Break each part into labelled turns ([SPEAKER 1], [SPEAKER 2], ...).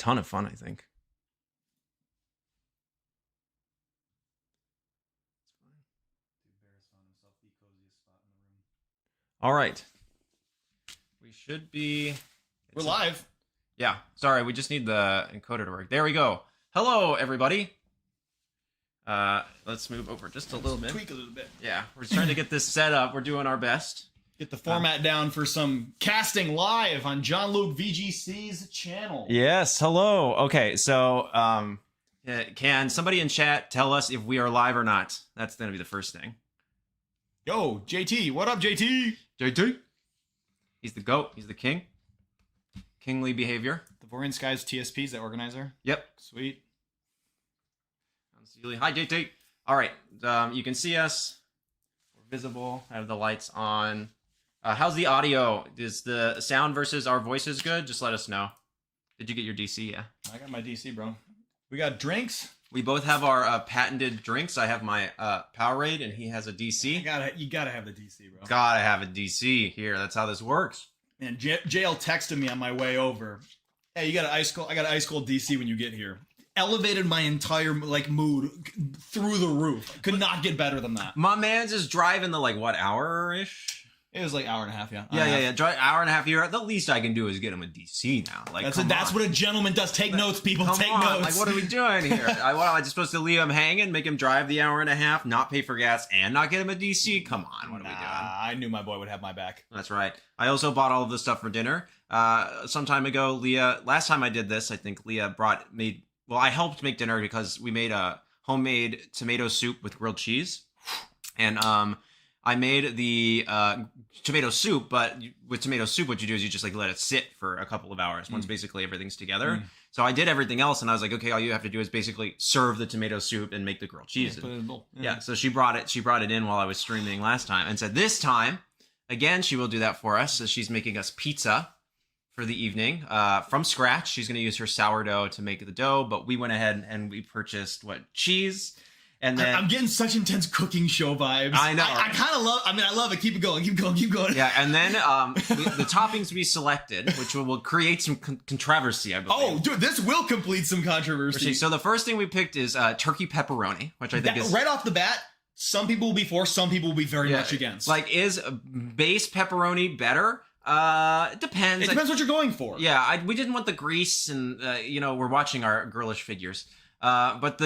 [SPEAKER 1] ton of fun, I think. All right. We should be...
[SPEAKER 2] We're live.
[SPEAKER 1] Yeah. Sorry, we just need the encoder to work. There we go. Hello, everybody. Let's move over just a little bit.
[SPEAKER 2] Tweak a little bit.
[SPEAKER 1] Yeah, we're trying to get this set up. We're doing our best.
[SPEAKER 2] Get the format down for some casting live on Jon-Luke VGC's channel.
[SPEAKER 1] Yes, hello. Okay, so can somebody in chat tell us if we are live or not? That's going to be the first thing.
[SPEAKER 2] Yo, JT. What up, JT?
[SPEAKER 1] JT? He's the GOAT. He's the king. Kingly behavior.
[SPEAKER 2] Thavorian Skies TSP, is that organizer?
[SPEAKER 1] Yep.
[SPEAKER 2] Sweet.
[SPEAKER 1] Hi, JT. All right, you can see us. We're visible. I have the lights on. How's the audio? Is the sound versus our voices good? Just let us know. Did you get your DC? Yeah.
[SPEAKER 2] I got my DC, bro. We got drinks.
[SPEAKER 1] We both have our patented drinks. I have my Powerade, and he has a DC.
[SPEAKER 2] You gotta have the DC, bro.
[SPEAKER 1] Gotta have a DC here. That's how this works.
[SPEAKER 2] And JL texted me on my way over. Hey, you got an ice cold? I got an ice cold DC when you get here. Elevated my entire mood through the roof. Could not get better than that.
[SPEAKER 1] My man's is driving the hour-ish.
[SPEAKER 2] It was like hour and a half, yeah.
[SPEAKER 1] Yeah. Drive hour and a half here. The least I can do is get him a DC now.
[SPEAKER 2] That's what a gentleman does. Take notes, people. Take notes.
[SPEAKER 1] What are we doing here? I just supposed to leave him hanging, make him drive the hour and a half, not pay for gas, and not get him a DC? Come on, what are we doing?
[SPEAKER 2] I knew my boy would have my back.
[SPEAKER 1] That's right. I also bought all of this stuff for dinner. Some time ago, last time I did this, I think Leah I helped make dinner because we made a homemade tomato soup with grilled cheese. And I made the tomato soup, but with tomato soup, what you do is you just let it sit for a couple of hours once basically everything's together. So I did everything else, and I was like, okay, all you have to do is basically serve the tomato soup and make the grilled cheese.
[SPEAKER 2] Put it in a bowl.
[SPEAKER 1] Yeah, so she brought it in while I was streaming last time, and said this time, again, she will do that for us. So she's making us pizza for the evening from scratch. She's going to use her sourdough to make the dough, but we went ahead and we purchased cheese. And then
[SPEAKER 2] I'm getting such intense cooking show vibes.
[SPEAKER 1] I know.
[SPEAKER 2] I kind of love. I love it. Keep it going. Keep going.
[SPEAKER 1] Yeah, and then the toppings we selected, which will create some controversy, I believe.
[SPEAKER 2] Oh, dude, this will complete some controversy.
[SPEAKER 1] So the first thing we picked is turkey pepperoni, which I think is
[SPEAKER 2] right off the bat. Some people will be for. Some people will be very much against.
[SPEAKER 1] Is base pepperoni better? It depends.
[SPEAKER 2] It depends what you're going for.
[SPEAKER 1] Yeah, we didn't want the grease, and we're watching our girlish figures. But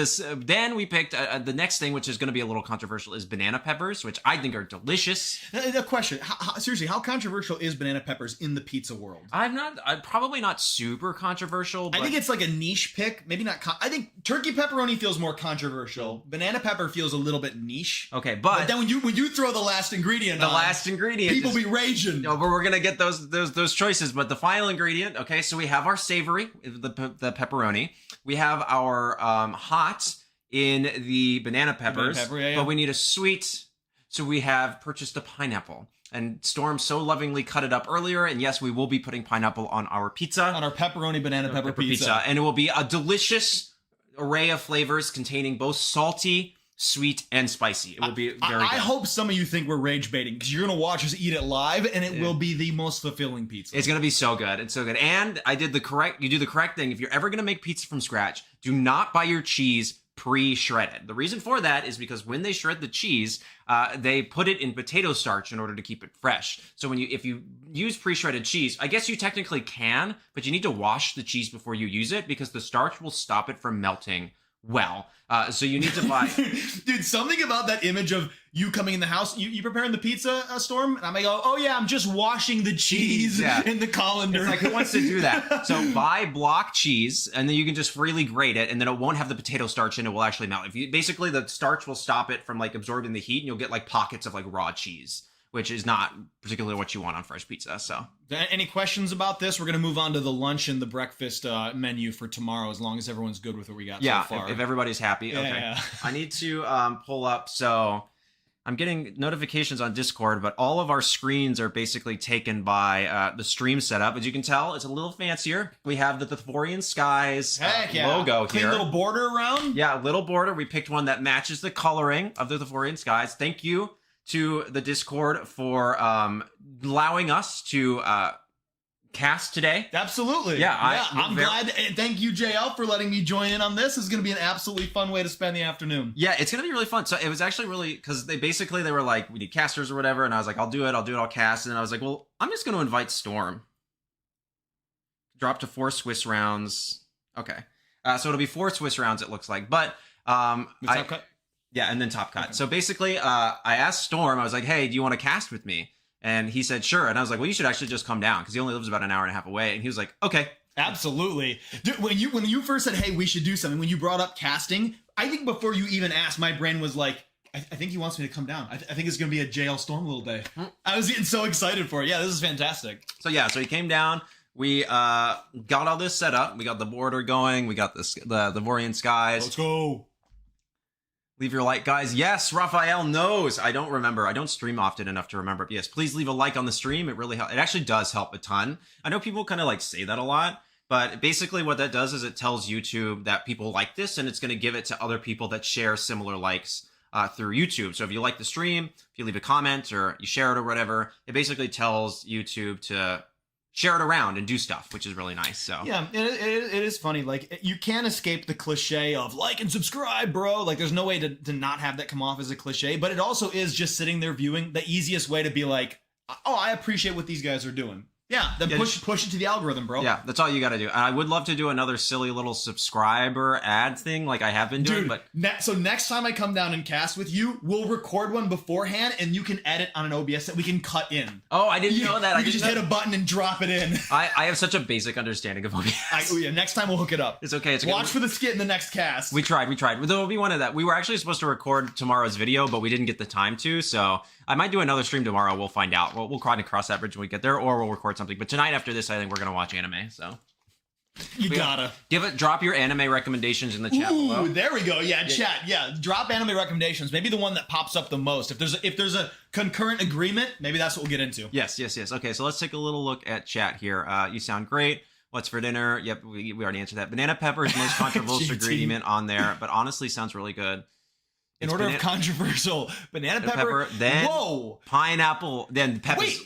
[SPEAKER 1] then we picked the next thing, which is going to be a little controversial, is banana peppers, which I think are delicious.
[SPEAKER 2] A question: seriously, how controversial is banana peppers in the pizza world?
[SPEAKER 1] I'm probably not super controversial. But
[SPEAKER 2] I think it's like a niche pick. Maybe not. I think turkey pepperoni feels more controversial. Banana pepper feels a little bit niche.
[SPEAKER 1] Okay, but
[SPEAKER 2] then when you throw the last ingredient, people be raging.
[SPEAKER 1] No, but we're gonna get those choices. But the final ingredient, okay, so we have our savory, the pepperoni. We have our hot in the banana peppers, but we need a sweet, so we have purchased a pineapple. And Storm so lovingly cut it up earlier, and yes, we will be putting pineapple on our pizza.
[SPEAKER 2] On our pepperoni banana pepper pizza.
[SPEAKER 1] And it will be a delicious array of flavors containing both salty, sweet, and spicy. It will be very good.
[SPEAKER 2] I hope some of you think we're rage baiting, because you're going to watch us eat it live, and it will be the most fulfilling pizza.
[SPEAKER 1] It's going to be so good. It's so good. And you do the correct thing. If you're ever going to make pizza from scratch, do not buy your cheese pre-shredded. The reason for that is because when they shred the cheese, they put it in potato starch in order to keep it fresh. So if you use pre-shredded cheese, I guess you technically can, but you need to wash the cheese before you use it because the starch will stop it from melting well. So you need to buy...
[SPEAKER 2] Dude, something about that image of you coming in the house, you preparing the pizza, Storm? And I'm like, oh yeah, I'm just washing the cheese in the colander.
[SPEAKER 1] It's like, who wants to do that? So buy block cheese, and then you can just freely grate it, and then it won't have the potato starch in it. It will actually melt. Basically, the starch will stop it from absorbing the heat, and you'll get pockets of raw cheese, which is not particularly what you want on fresh pizza. So,
[SPEAKER 2] any questions about this? We're going to move on to the lunch and the breakfast menu for tomorrow, as long as everyone's good with what we got so far.
[SPEAKER 1] If everybody's happy.
[SPEAKER 2] Yeah,
[SPEAKER 1] okay.
[SPEAKER 2] Yeah.
[SPEAKER 1] I need to pull up. So I'm getting notifications on Discord, but all of our screens are basically taken by the stream setup. As you can tell, it's a little fancier. We have the Thavorian Skies logo
[SPEAKER 2] Clean
[SPEAKER 1] here.
[SPEAKER 2] Little border around.
[SPEAKER 1] Yeah, little border. We picked one that matches the coloring of the Thavorian Skies. Thank you to the Discord for allowing us to cast today.
[SPEAKER 2] Absolutely.
[SPEAKER 1] Yeah,
[SPEAKER 2] I'm glad. And thank you, JL, for letting me join in on this. It's going to be an absolutely fun way to spend the afternoon.
[SPEAKER 1] Yeah, it's going to be really fun. So it was actually really, because they were like, we need casters or whatever. And I was like, I'll do it, I'll cast. And then I was like, well, I'm just going to invite Storm. Drop to 4 Swiss rounds. Okay. So it'll be 4 Swiss rounds, it looks like. But
[SPEAKER 2] top cut?
[SPEAKER 1] Yeah, and then top cut.
[SPEAKER 2] Okay.
[SPEAKER 1] So basically, I asked Storm, I was like, hey, do you want to cast with me? And he said, sure. And I was like, well, you should actually just come down, because he only lives about an hour and a half away. And he was like, okay.
[SPEAKER 2] Absolutely. Dude, when you first said, hey, we should do something, when you brought up casting, I think before you even asked, my brain was like, I think he wants me to come down. I think it's going to be a JL Storm little day. I was getting so excited for it. Yeah, this is fantastic.
[SPEAKER 1] So yeah, so he came down. We got all this set up. We got the border going. We got the Thavorian skies.
[SPEAKER 2] Let's go.
[SPEAKER 1] Leave your like, guys. Yes, Raphael knows. I don't remember. I don't stream often enough to remember. But yes, please leave a like on the stream. It really helps. It actually does help a ton. I know people kind of like say that a lot, but basically what that does is it tells YouTube that people like this, and it's going to give it to other people that share similar likes through YouTube. So if you like the stream, if you leave a comment or you share it or whatever, it basically tells YouTube to share it around and do stuff, which is really nice. So
[SPEAKER 2] yeah, it is funny. Like, you can't escape the cliche of like and subscribe, bro. Like, there's no way to not have that come off as a cliche, but it also is just sitting there viewing the easiest way to be like, oh, I appreciate what these guys are doing. Yeah, then push it to the algorithm, bro.
[SPEAKER 1] Yeah, that's all you got to do. And I would love to do another silly little subscriber ad thing like I have been doing.
[SPEAKER 2] Dude,
[SPEAKER 1] but
[SPEAKER 2] so next time I come down and cast with you, we'll record one beforehand, and you can edit on an OBS that we can cut in.
[SPEAKER 1] Oh, I didn't know that.
[SPEAKER 2] You can just hit a button and drop it in.
[SPEAKER 1] I have such a basic understanding of OBS.
[SPEAKER 2] Next time we'll hook it up.
[SPEAKER 1] It's okay.
[SPEAKER 2] Watch for the skit in the next cast.
[SPEAKER 1] We tried. There will be one of that. We were actually supposed to record tomorrow's video, but we didn't get the time to. So I might do another stream tomorrow. We'll find out. We'll kind of cross that bridge when we get there, or we'll record something. But tonight after this, I think we're gonna watch anime. So
[SPEAKER 2] you gotta
[SPEAKER 1] drop your anime recommendations in the chat below.
[SPEAKER 2] There we go. Yeah, chat. Yeah, drop anime recommendations. Maybe the one that pops up the most. If there's a concurrent agreement, maybe that's what we'll get into.
[SPEAKER 1] Yes. Okay, so let's take a little look at chat here. You sound great. What's for dinner? Yep, we already answered that. Banana pepper is the most controversial ingredient on there, but honestly sounds really good.
[SPEAKER 2] In order of controversial, banana pepper,
[SPEAKER 1] then
[SPEAKER 2] whoa,
[SPEAKER 1] pineapple, then pep
[SPEAKER 2] Wait,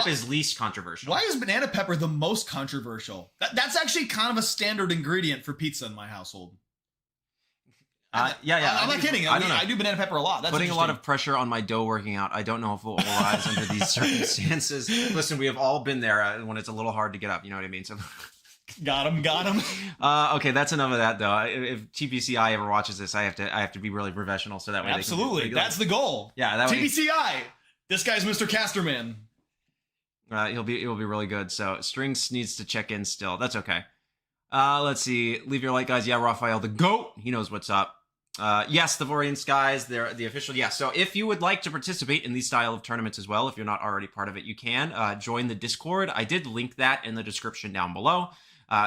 [SPEAKER 1] is least controversial.
[SPEAKER 2] Why is banana pepper the most controversial? That's actually kind of a standard ingredient for pizza in my household.
[SPEAKER 1] Yeah.
[SPEAKER 2] I'm not kidding. I do banana pepper a lot. That's
[SPEAKER 1] putting a lot of pressure on my dough working out. I don't know if it will rise under these circumstances. Listen, we have all been there when it's a little hard to get up. You know what I mean? So.
[SPEAKER 2] Got him.
[SPEAKER 1] Okay, that's enough of that though. If TPCI ever watches this, I have to be really professional so that way.
[SPEAKER 2] Absolutely, that's the goal.
[SPEAKER 1] Yeah, that
[SPEAKER 2] TPCI. This guy's Mr. Casterman.
[SPEAKER 1] He'll be really good. So Strings needs to check in still. That's okay. Let's see. Leave your like, guys. Yeah, Raphael the GOAT. He knows what's up. Yes, the Thavorian Skies. They're the official. Yeah. So if you would like to participate in these style of tournaments as well, if you're not already part of it, you can join the Discord. I did link that in the description down below.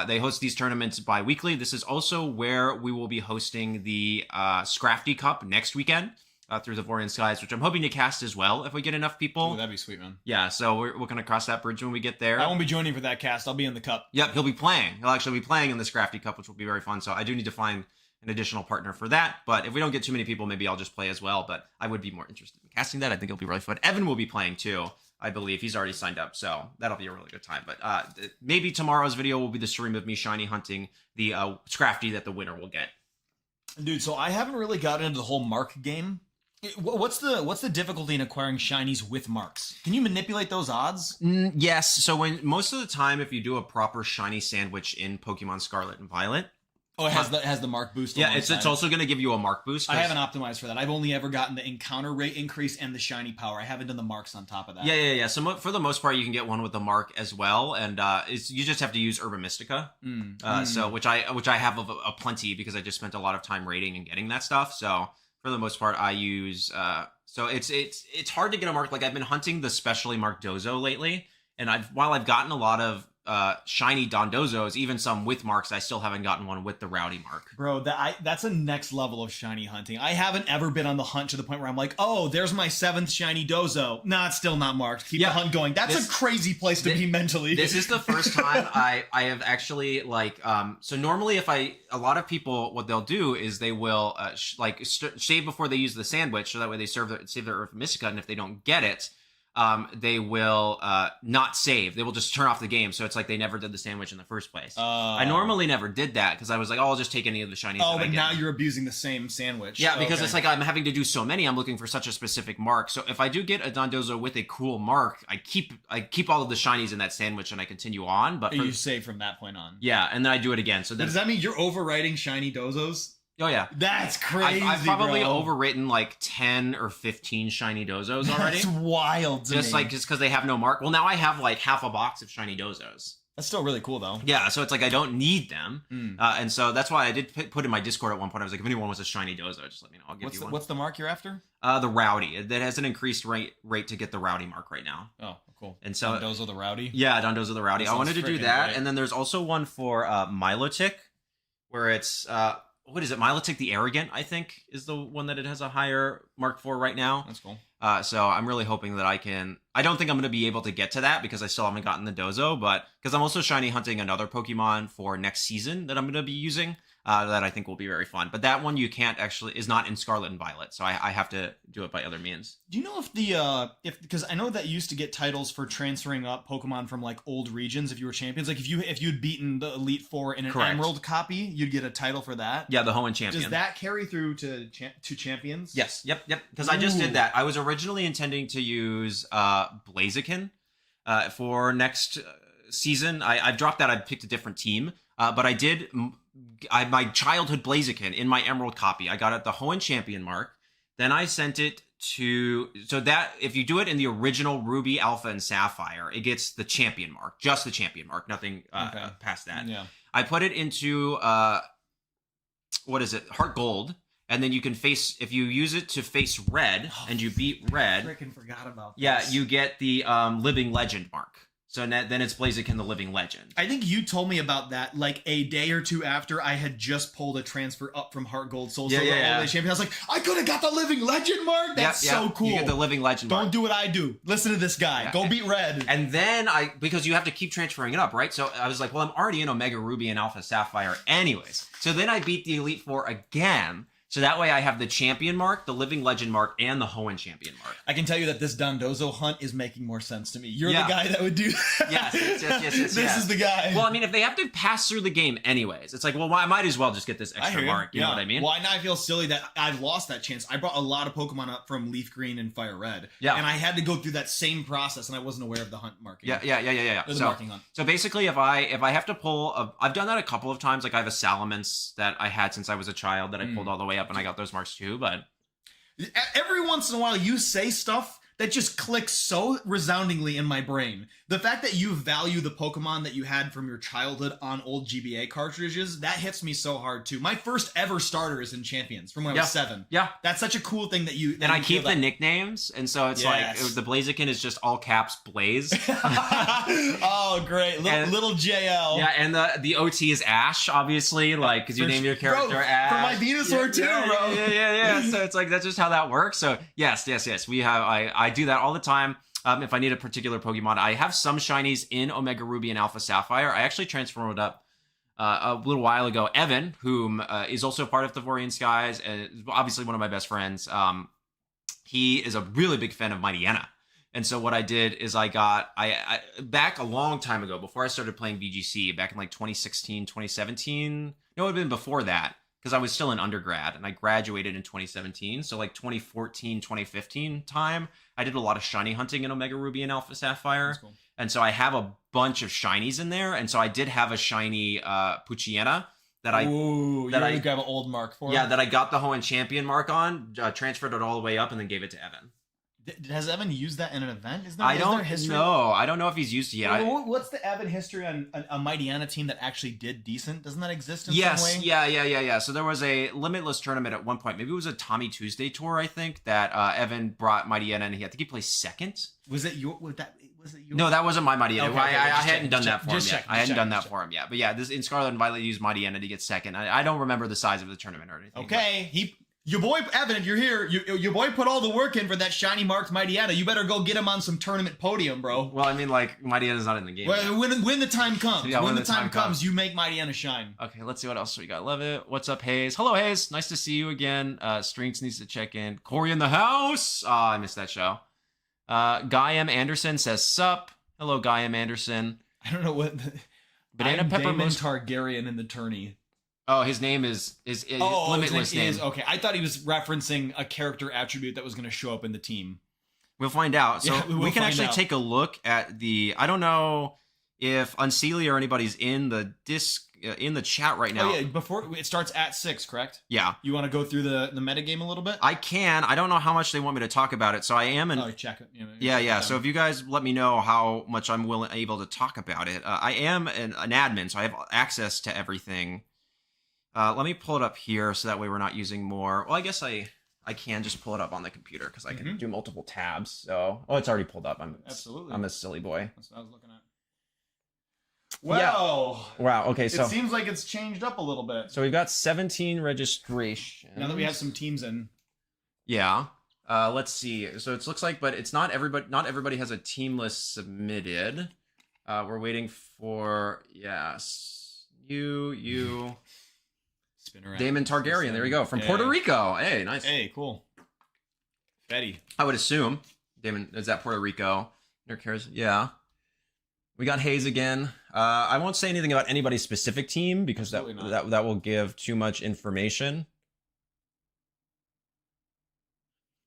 [SPEAKER 1] They host these tournaments bi-weekly. This is also where we will be hosting the Scrafty Cup next weekend through the Thavorian Skies, which I'm hoping to cast as well if we get enough people.
[SPEAKER 2] Ooh, that'd be sweet, man.
[SPEAKER 1] Yeah, so we're going to cross that bridge when we get there.
[SPEAKER 2] I won't be joining for that cast. I'll be in the cup.
[SPEAKER 1] Yep, he'll be playing. He'll actually be playing in the Scrafty Cup, which will be very fun. So I do need to find an additional partner for that. But if we don't get too many people, maybe I'll just play as well. But I would be more interested in casting that. I think it'll be really fun. Evan will be playing too. I believe he's already signed up, so that'll be a really good time. But maybe tomorrow's video will be the stream of me shiny hunting the Scrafty that the winner will get.
[SPEAKER 2] Dude, so I haven't really gotten into the whole mark game. What's the difficulty in acquiring shinies with marks? Can you manipulate those odds?
[SPEAKER 1] Yes. So most of the time, if you do a proper shiny sandwich in Pokemon Scarlet and Violet.
[SPEAKER 2] Oh, it has the mark boost.
[SPEAKER 1] Yeah, it's also going to give you a mark boost.
[SPEAKER 2] I haven't optimized for that. I've only ever gotten the encounter rate increase and the shiny power. I haven't done the marks on top of that.
[SPEAKER 1] Yeah. So for the most part, you can get one with the mark as well, and you just have to use Urban Mystica. So which I have a plenty because I just spent a lot of time raiding and getting that stuff. So for the most part, I use. So it's hard to get a mark. Like I've been hunting the specially marked Dozo lately, and while I've gotten a lot of shiny Dondozos, even some with marks, I still haven't gotten one with the Rowdy mark.
[SPEAKER 2] Bro, that's a next level of shiny hunting. I haven't ever been on the hunt to the point where I'm like, oh, there's my 7th shiny Dozo. Nah, it's still not marked. Keep the hunt going. That's a crazy place to be mentally.
[SPEAKER 1] This is the first time I have actually so normally a lot of people, what they'll do is they will shave before they use the sandwich, so that way they save their Earth Mystica, and if they don't get it, they will not save. They will just turn off the game. So it's like they never did the sandwich in the first place. I normally never did that because I was like, oh, I'll just take any of the shinies.
[SPEAKER 2] Oh, but now you're abusing the same sandwich.
[SPEAKER 1] Yeah, because it's like I'm having to do so many. I'm looking for such a specific mark. So if I do get a Dondozo with a cool mark, I keep all of the shinies in that sandwich and I continue on. But
[SPEAKER 2] you save from that point on.
[SPEAKER 1] Yeah, and then I do it again. So then,
[SPEAKER 2] does that mean you're overwriting shiny Dozos?
[SPEAKER 1] Oh yeah,
[SPEAKER 2] that's crazy.
[SPEAKER 1] I've probably overwritten like 10 or 15 shiny Dozos already.
[SPEAKER 2] That's wild.
[SPEAKER 1] Just because they have no mark. Well, now I have like half a box of shiny Dozos.
[SPEAKER 2] That's still really cool though.
[SPEAKER 1] Yeah, so it's like I don't need them, and so that's why I did put in my Discord at one point. I was like, if anyone wants a shiny Dozo, just let me know. I'll give you one.
[SPEAKER 2] What's the mark you're after?
[SPEAKER 1] The Rowdy. That has an increased rate to get the Rowdy mark right now.
[SPEAKER 2] Oh, cool.
[SPEAKER 1] And so
[SPEAKER 2] Dondozo the Rowdy.
[SPEAKER 1] Yeah, Dondozo the Rowdy. I wanted to do that,
[SPEAKER 2] great.
[SPEAKER 1] And then there's also one for Milotic, where it's what is it? Milotic the Arrogant, I think, is the one that it has a higher mark for right now.
[SPEAKER 2] That's cool.
[SPEAKER 1] So I'm really hoping that I don't think I'm going to be able to get to that because I still haven't gotten the Dozo, but because I'm also shiny hunting another Pokemon for next season that I'm going to be using that I think will be very fun. But that one is not in Scarlet and Violet, so I have to do it by other means.
[SPEAKER 2] Do you know if because I know that you used to get titles for transferring up Pokemon from like old regions if you were champions, like if you'd beaten the Elite Four in an
[SPEAKER 1] Correct.
[SPEAKER 2] Emerald copy, you'd get a title for that.
[SPEAKER 1] Yeah, the Hoenn champion.
[SPEAKER 2] Does that carry through to champions?
[SPEAKER 1] Yes. Yep. Because I just did that. I was originally intending to use Blaziken for next season. I've dropped that. I picked a different team, but I did. My childhood Blaziken in my Emerald copy. I got it the Hoenn champion mark. Then I sent it to that if you do it in the original Ruby, Alpha, and Sapphire, it gets the champion mark, just the champion mark, nothing past that.
[SPEAKER 2] Yeah.
[SPEAKER 1] I put it into what is it, Heart Gold, and then you can if you use it to face red and you beat red.
[SPEAKER 2] Freaking forgot about.
[SPEAKER 1] Yeah, you get the Living Legend mark. So then it's Blaziken the Living Legend.
[SPEAKER 2] I think you told me about that like a day or two after I had just pulled a transfer up from Heart Gold Soul Silver all the way champion. I was like, I could have got the Living Legend mark. That's so cool.
[SPEAKER 1] You get the Living Legend mark.
[SPEAKER 2] Don't do what I do. Listen to this guy. Go beat red.
[SPEAKER 1] And then because you have to keep transferring it up, right? So I was like, well, I'm already in Omega Ruby and Alpha Sapphire anyways. So then I beat the Elite Four again. So that way I have the champion mark, the Living Legend mark, and the Hoenn champion mark.
[SPEAKER 2] I can tell you that this Dondozo hunt is making more sense to me. You're the guy that would do that.
[SPEAKER 1] Yes.
[SPEAKER 2] This is the guy.
[SPEAKER 1] Well, I mean, if they have to pass through the game anyways, it's like, well, I might as well just get this extra mark. You know what I mean?
[SPEAKER 2] Well, now I feel silly that I've lost that chance. I brought a lot of Pokemon up from Leaf Green and Fire Red. Yeah. And I had to go through that same process, and I wasn't aware of the hunt marking.
[SPEAKER 1] Yeah.
[SPEAKER 2] The marking hunt.
[SPEAKER 1] So basically, if I have to pull, I've done that a couple of times. Like I have a Salamence that I had since I was a child that I pulled all the way up, and I got those marks too. But
[SPEAKER 2] every once in a while you say stuff that just clicks so resoundingly in my brain. The fact that you value the Pokemon that you had from your childhood on old GBA cartridges, that hits me so hard too. My first ever starter is in Champions from when I was 7.
[SPEAKER 1] Yeah.
[SPEAKER 2] That's such a cool thing that you...
[SPEAKER 1] And I keep the nicknames, and so it's like, the Blaziken is just all caps Blaze.
[SPEAKER 2] Oh, great. Little JL.
[SPEAKER 1] Yeah, and the OT is Ash, obviously, like, because you name your character Ash.
[SPEAKER 2] For my Venusaur too, bro.
[SPEAKER 1] Yeah. So it's like, that's just how that works. So yes. We have, I do that all the time. If I need a particular Pokemon, I have some shinies in Omega Ruby and Alpha Sapphire. I actually transferred up a little while ago. Evan, whom is also part of Thavorian Skies, and obviously one of my best friends. He is a really big fan of Mightyena. And so what I did is I back a long time ago, before I started playing VGC, back in like 2016, 2017. No, it would have been before that, because I was still in undergrad, and I graduated in 2017. So like 2014, 2015 time, I did a lot of shiny hunting in Omega Ruby and Alpha Sapphire.
[SPEAKER 2] That's cool.
[SPEAKER 1] And so I have a bunch of shinies in there. And so I did have a shiny Poochyena that I
[SPEAKER 2] grab an old mark for.
[SPEAKER 1] Yeah, that I got the Hoenn champion mark on, transferred it all the way up, and then gave it to Evan.
[SPEAKER 2] Has Evan used that in an event?
[SPEAKER 1] I don't know. I don't know if he's used it yet.
[SPEAKER 2] What's the Evan history on a Mightyena team that actually did decent? Doesn't that exist in some way?
[SPEAKER 1] Yeah. So there was a Limitless tournament at one point. Maybe it was a Tommy Tuesday tour, I think, that Evan brought Mightyena, and I think he placed second.
[SPEAKER 2] Was it your?
[SPEAKER 1] No, that wasn't my Mightyena.
[SPEAKER 2] Okay,
[SPEAKER 1] I hadn't done that for him yet. I hadn't done that
[SPEAKER 2] check.
[SPEAKER 1] for him yet. But yeah, this in Scarlet and Violet used Mightyena to get second. I don't remember the size of the tournament or anything.
[SPEAKER 2] Okay, your boy Evan, if you're here, your boy put all the work in for that shiny marked Mightyena. You better go get him on some tournament podium, bro.
[SPEAKER 1] Well, I mean, like, Mightyena's not in the game.
[SPEAKER 2] Well, when the time comes.
[SPEAKER 1] Yeah,
[SPEAKER 2] when the time comes, you make Mightyena shine.
[SPEAKER 1] Okay, let's see what else we got. Love it. What's up, Hayes? Hello, Hayes. Nice to see you again. Strings needs to check in. Corey in the house. Oh, I missed that show. Guy M. Anderson says, sup. Hello, Guy M. Anderson.
[SPEAKER 2] I don't know what.
[SPEAKER 1] Banana
[SPEAKER 2] I'm
[SPEAKER 1] Pepper
[SPEAKER 2] Daemon
[SPEAKER 1] most...
[SPEAKER 2] Targaryen in the tourney.
[SPEAKER 1] Oh, his name is Limitless
[SPEAKER 2] his name
[SPEAKER 1] name.
[SPEAKER 2] is okay. I thought he was referencing a character attribute that was going to show up in the team.
[SPEAKER 1] We'll find out. So
[SPEAKER 2] Yeah,
[SPEAKER 1] we can actually take a look at the. I don't know if Unseelie or anybody's in the chat right now.
[SPEAKER 2] Oh yeah, before it starts at 6, correct?
[SPEAKER 1] Yeah.
[SPEAKER 2] You want to go through the metagame a little bit?
[SPEAKER 1] I can. I don't know how much they want me to talk about it, so I am.
[SPEAKER 2] Check it.
[SPEAKER 1] Yeah. So if you guys let me know how much I'm able to talk about it, I am an admin, so I have access to everything. Let me pull it up here so that way we're not using more. Well, I guess I can just pull it up on the computer because I can do multiple tabs. So, it's already pulled up. I'm a silly boy.
[SPEAKER 2] That's what I was looking at. Well,
[SPEAKER 1] yeah. Wow. Okay. So
[SPEAKER 2] it seems like it's changed up a little bit.
[SPEAKER 1] So we've got 17 registrations.
[SPEAKER 2] Now that we have some teams in.
[SPEAKER 1] Yeah. Let's see. So it looks like, but it's not everybody. Not everybody has a team list submitted. We're waiting for you. Daemon Targaryen. There we go. From Puerto Rico. Hey, nice.
[SPEAKER 2] Hey, cool. Betty.
[SPEAKER 1] I would assume. Daemon, is that Puerto Rico? Yeah. We got Hayes again. I won't say anything about anybody's specific team because that will give too much information.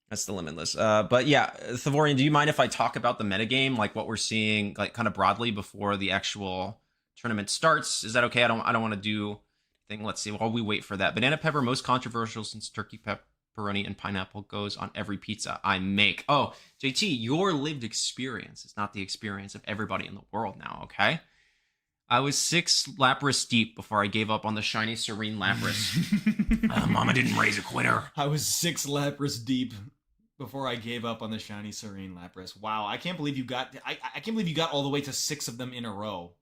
[SPEAKER 1] That's the Limitless. But yeah, Thavorian, do you mind if I talk about the metagame, like what we're seeing, like kind of broadly before the actual tournament starts? Is that okay? I don't want to do thing. Let's see. While we wait for that, banana pepper most controversial since turkey pepperoni and pineapple goes on every pizza I make. Oh, JT, your lived experience is not the experience of everybody in the world now. Okay. I was 6 Lapras deep before I gave up on the shiny serene Lapras. Mama didn't raise a quitter.
[SPEAKER 2] I was 6 Lapras deep before I gave up on the shiny serene Lapras. Wow, I can't believe you got. I can't believe you got all the way to 6 of them in a row.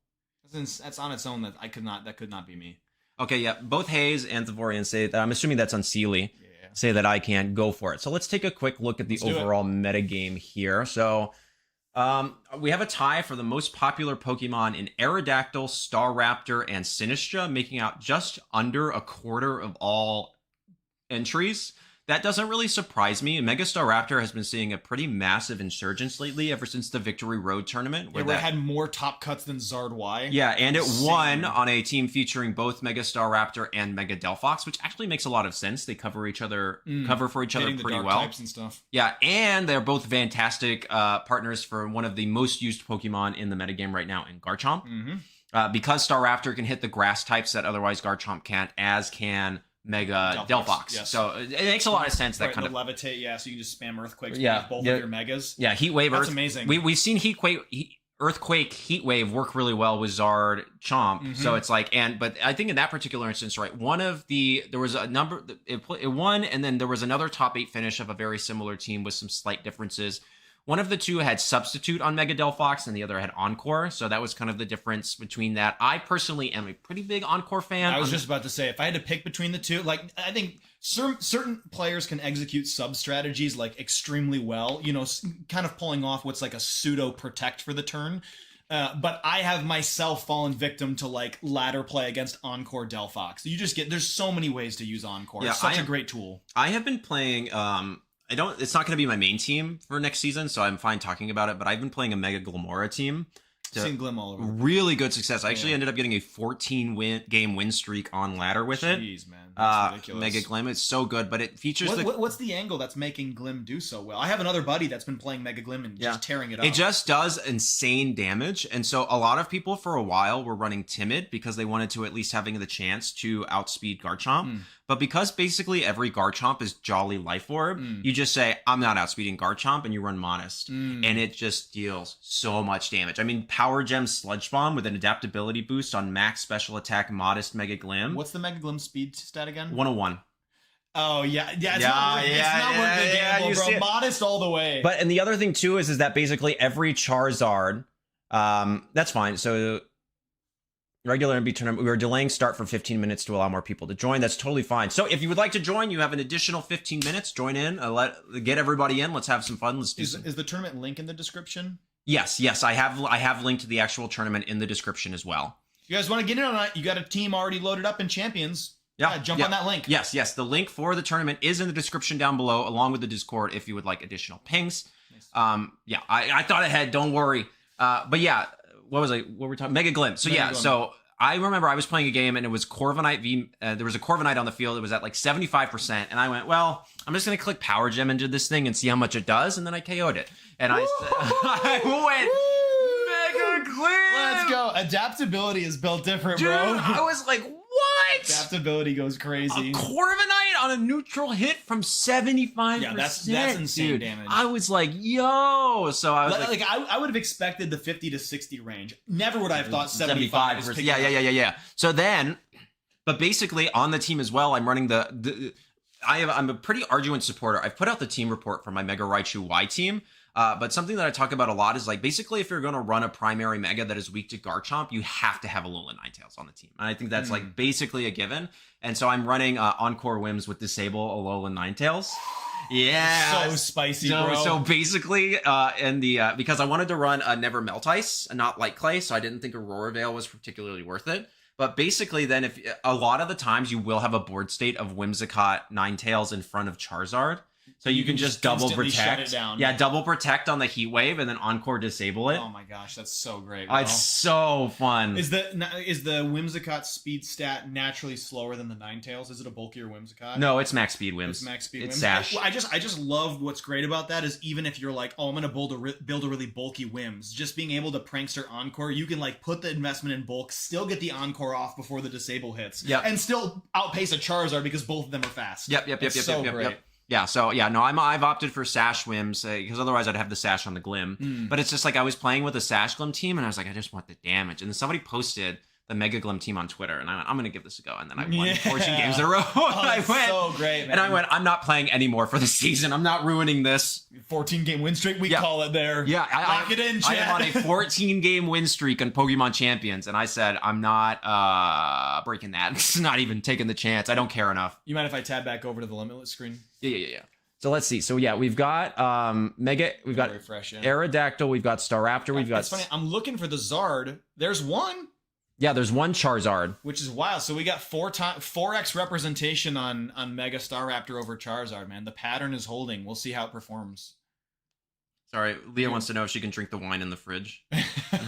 [SPEAKER 2] That's on its own. That could not be me.
[SPEAKER 1] Okay, yeah. Both Hayes and Thavorian say that. I'm assuming that's Unseelie. Yeah. Say that I can go for it. So let's take a quick look at the overall metagame here. So we have a tie for the most popular Pokemon in Aerodactyl, Staraptor, and Sinistra, making out just under a quarter of all entries. That doesn't really surprise me. Mega Staraptor has been seeing a pretty massive insurgence lately ever since the Victory Road tournament.
[SPEAKER 2] Where it had more top cuts than Zard Y.
[SPEAKER 1] Yeah, and it won on a team featuring both Mega Staraptor and Mega Delphox, which actually makes a lot of sense. They cover for each other pretty well.
[SPEAKER 2] Types and stuff.
[SPEAKER 1] Yeah, and they're both fantastic partners for one of the most used Pokemon in the metagame right now in Garchomp. Because Staraptor can hit the grass types that otherwise Garchomp can't, as can Mega Delphox. Yes. So it makes a lot of sense. That kind of
[SPEAKER 2] levitate, so you can just spam Earthquakes with both of your Megas.
[SPEAKER 1] Yeah, Heat Wave.
[SPEAKER 2] That's amazing.
[SPEAKER 1] We've seen Earthquake, Heat Wave work really well with Zard Chomp. So it's like, but I think in that particular instance, right, there was a number, it won, and then there was another top 8 finish of a very similar team with some slight differences. One of the two had Substitute on Mega Delphox, and the other had Encore. So that was kind of the difference between that. I personally am a pretty big Encore fan.
[SPEAKER 2] I was just about to say, if I had to pick between the two, like, I think certain players can execute sub-strategies, like, extremely well. You know, kind of pulling off what's like a pseudo-protect for the turn. But I have myself fallen victim to, like, ladder play against Encore Delphox. You just there's so many ways to use Encore. Yeah, it's such a great tool.
[SPEAKER 1] I have been playing... it's not going to be my main team for next season, so I'm fine talking about it, but I've been playing a Mega Glimora team.
[SPEAKER 2] Seen Glim all over.
[SPEAKER 1] Really good success. I actually ended up getting a 14-game win streak on ladder with it.
[SPEAKER 2] Jeez, man. That's ridiculous.
[SPEAKER 1] Mega Glim. It's so good, but it features
[SPEAKER 2] what's the angle that's making Glim do so well? I have another buddy that's been playing Mega Glim and just tearing it up.
[SPEAKER 1] It just does insane damage, and so a lot of people for a while were running Timid because they wanted to at least having the chance to outspeed Garchomp. But because basically every Garchomp is Jolly Life Orb, you just say, I'm not outspeeding Garchomp, and you run Modest. And it just deals so much damage. I mean, Power Gem Sludge Bomb with an adaptability boost on max special attack Modest Mega Glim.
[SPEAKER 2] What's the Mega Glim speed stat again?
[SPEAKER 1] 101.
[SPEAKER 2] Oh, yeah. It's not worth the gamble, bro. Modest all the way.
[SPEAKER 1] But, and the other thing, too, is that basically every Charizard, that's fine. So... regular MB tournament, we were delaying start for 15 minutes to allow more people to join. That's totally fine. So if you would like to join, you have an additional 15 minutes. Join in. Get everybody in. Let's have some fun. Let's do
[SPEAKER 2] Is the tournament link in the description?
[SPEAKER 1] Yes. I have linked to the actual tournament in the description as well.
[SPEAKER 2] If you guys want to get in on it, you got a team already loaded up in Champions. Jump on that link.
[SPEAKER 1] Yes. The link for the tournament is in the description down below, along with the Discord if you would like additional pings. Yeah, I thought ahead. Don't worry. But yeah, what were we talking? Mega Glimpse. So yeah, so I remember I was playing a game and it was Corviknight there was a Corviknight on the field. It was at like 75%. And I went, well, I'm just going to click Power Gem into this thing and see how much it does. And then I KO'd it. And I went, Mega Glimpse.
[SPEAKER 2] Let's go. Adaptability is built different,
[SPEAKER 1] Dude,
[SPEAKER 2] bro.
[SPEAKER 1] I was like, what?
[SPEAKER 2] Adaptability goes crazy.
[SPEAKER 1] A Corviknight on a neutral hit from 75%.
[SPEAKER 2] Yeah, that's insane
[SPEAKER 1] dude.
[SPEAKER 2] damage.
[SPEAKER 1] I was like, yo. So I was like
[SPEAKER 2] I would have expected the 50 to 60 range. Never would I have thought 75.
[SPEAKER 1] Yeah. So then, but basically on the team as well, I'm running I'm a pretty arduous supporter. I've put out the team report for my Mega Raichu Y team. But something that I talk about a lot is like basically if you're going to run a primary Mega that is weak to Garchomp, you have to have Alolan Ninetales on the team. And I think that's like basically a given. And so I'm running Encore Whims with Disable Alolan Ninetales. Yeah.
[SPEAKER 2] So spicy, bro.
[SPEAKER 1] So basically, because I wanted to run a Never Melt Ice and not Light Clay, so I didn't think Aurora Veil was particularly worth it. But basically then if a lot of the times you will have a board state of Whimsicott Ninetales in front of Charizard. So you can just double protect.
[SPEAKER 2] Shut it down.
[SPEAKER 1] Yeah, double protect on the Heat Wave and then Encore disable it.
[SPEAKER 2] Oh my gosh, that's so great. Bro.
[SPEAKER 1] It's so fun.
[SPEAKER 2] Is the Whimsicott speed stat naturally slower than the Ninetales? Is it a bulkier Whimsicott?
[SPEAKER 1] No, it's max speed Whims.
[SPEAKER 2] It's max speed
[SPEAKER 1] It's
[SPEAKER 2] Whims.
[SPEAKER 1] Sash.
[SPEAKER 2] I just love what's great about that is even if you're like, oh, I'm gonna build a really bulky Whims, just being able to prankster Encore, you can like put the investment in bulk, still get the Encore off before the disable hits, and still outpace a Charizard because both of them are fast.
[SPEAKER 1] Yep. Yeah, so yeah, no, I've opted for Sash Whims because otherwise I'd have the Sash on the Glim. But it's just like I was playing with a Sash Glim team and I was like, I just want the damage. And then somebody posted the Mega Glim team on Twitter and I went, I'm gonna give this a go. And then I won 14 games in a row. I went,
[SPEAKER 2] so great, man.
[SPEAKER 1] And I went, I'm not playing anymore for the season. I'm not ruining this.
[SPEAKER 2] 14 game win streak, we call it there.
[SPEAKER 1] Yeah,
[SPEAKER 2] lock it in, chat.
[SPEAKER 1] I am on a 14 game win streak on Pokemon Champions, and I said I'm not breaking that. It's not even taking the chance. I don't care enough.
[SPEAKER 2] You mind if I tab back over to the Limitless screen?
[SPEAKER 1] Yeah. So let's see. So yeah, we've got we've got
[SPEAKER 2] refresh,
[SPEAKER 1] Aerodactyl, we've got Staraptor, we've got.
[SPEAKER 2] It's funny. I'm looking for the Zard. There's one.
[SPEAKER 1] Yeah, there's one Charizard,
[SPEAKER 2] which is wild. So we got 4x representation on Mega Staraptor over Charizard. Man, the pattern is holding. We'll see how it performs.
[SPEAKER 1] Sorry, Leah wants to know if she can drink the wine in the fridge.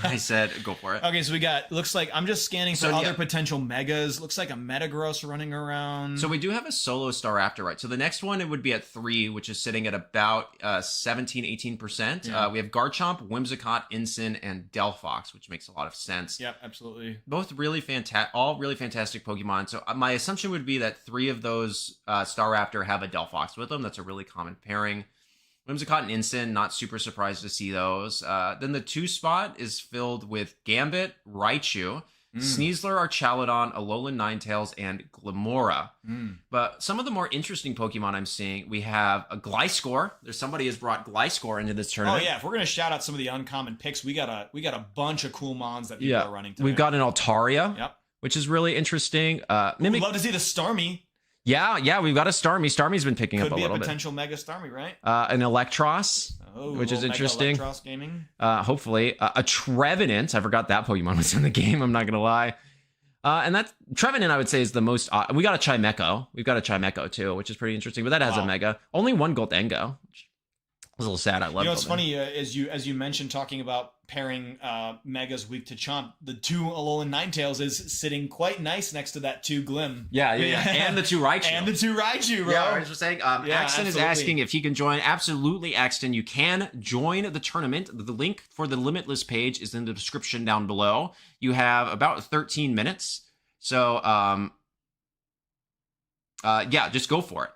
[SPEAKER 1] I said, go for it.
[SPEAKER 2] Okay, so we got, looks like, I'm just scanning for other potential Megas. Looks like a Metagross running around.
[SPEAKER 1] So we do have a solo Staraptor, right? So the next one, it would be at 3, which is sitting at about 17, 18%.
[SPEAKER 2] Yeah.
[SPEAKER 1] We have Garchomp, Whimsicott, Incin, and Delphox, which makes a lot of sense.
[SPEAKER 2] Yep, absolutely.
[SPEAKER 1] Both really all really fantastic Pokemon. So my assumption would be that 3 of those Staraptor have a Delphox with them. That's a really common pairing. Whimsicott and Incin, not super surprised to see those. Then the 2 spot is filled with Gambit, Raichu, Sneasler, Archaludon, Alolan Ninetales, and Glimora. But some of the more interesting Pokemon I'm seeing, we have a Gliscor. Somebody has brought Gliscor into this tournament.
[SPEAKER 2] Oh yeah, if we're gonna shout out some of the uncommon picks, we got a bunch of cool mons that people are running today.
[SPEAKER 1] We've got an Altaria, which is really interesting.
[SPEAKER 2] We'd love to see the Starmie.
[SPEAKER 1] Yeah, we've got a Starmie. Starmie's been picking up a little bit.
[SPEAKER 2] Could be a potential Mega Starmie, right?
[SPEAKER 1] An Electros, which is interesting.
[SPEAKER 2] Mega Electros gaming.
[SPEAKER 1] Hopefully. A Trevenant. I forgot that Pokemon was in the game. I'm not going to lie. And that Trevenant, I would say, is the most... we got a Chimecho. We've got a Chimecho, too, which is pretty interesting. But that has a Mega. Only one Goldengo, which was a little sad. I love it.
[SPEAKER 2] You know, it's funny, as you mentioned, talking about pairing Megas weak to Chomp, the 2 Alolan Ninetales is sitting quite nice next to that 2 Glim.
[SPEAKER 1] Yeah. And the 2 Raichu.
[SPEAKER 2] Bro.
[SPEAKER 1] Yeah, I was just saying, Axton is asking if he can join. Absolutely, Axton, you can join the tournament. The link for the Limitless page is in the description down below. You have about 13 minutes. So, just go for it.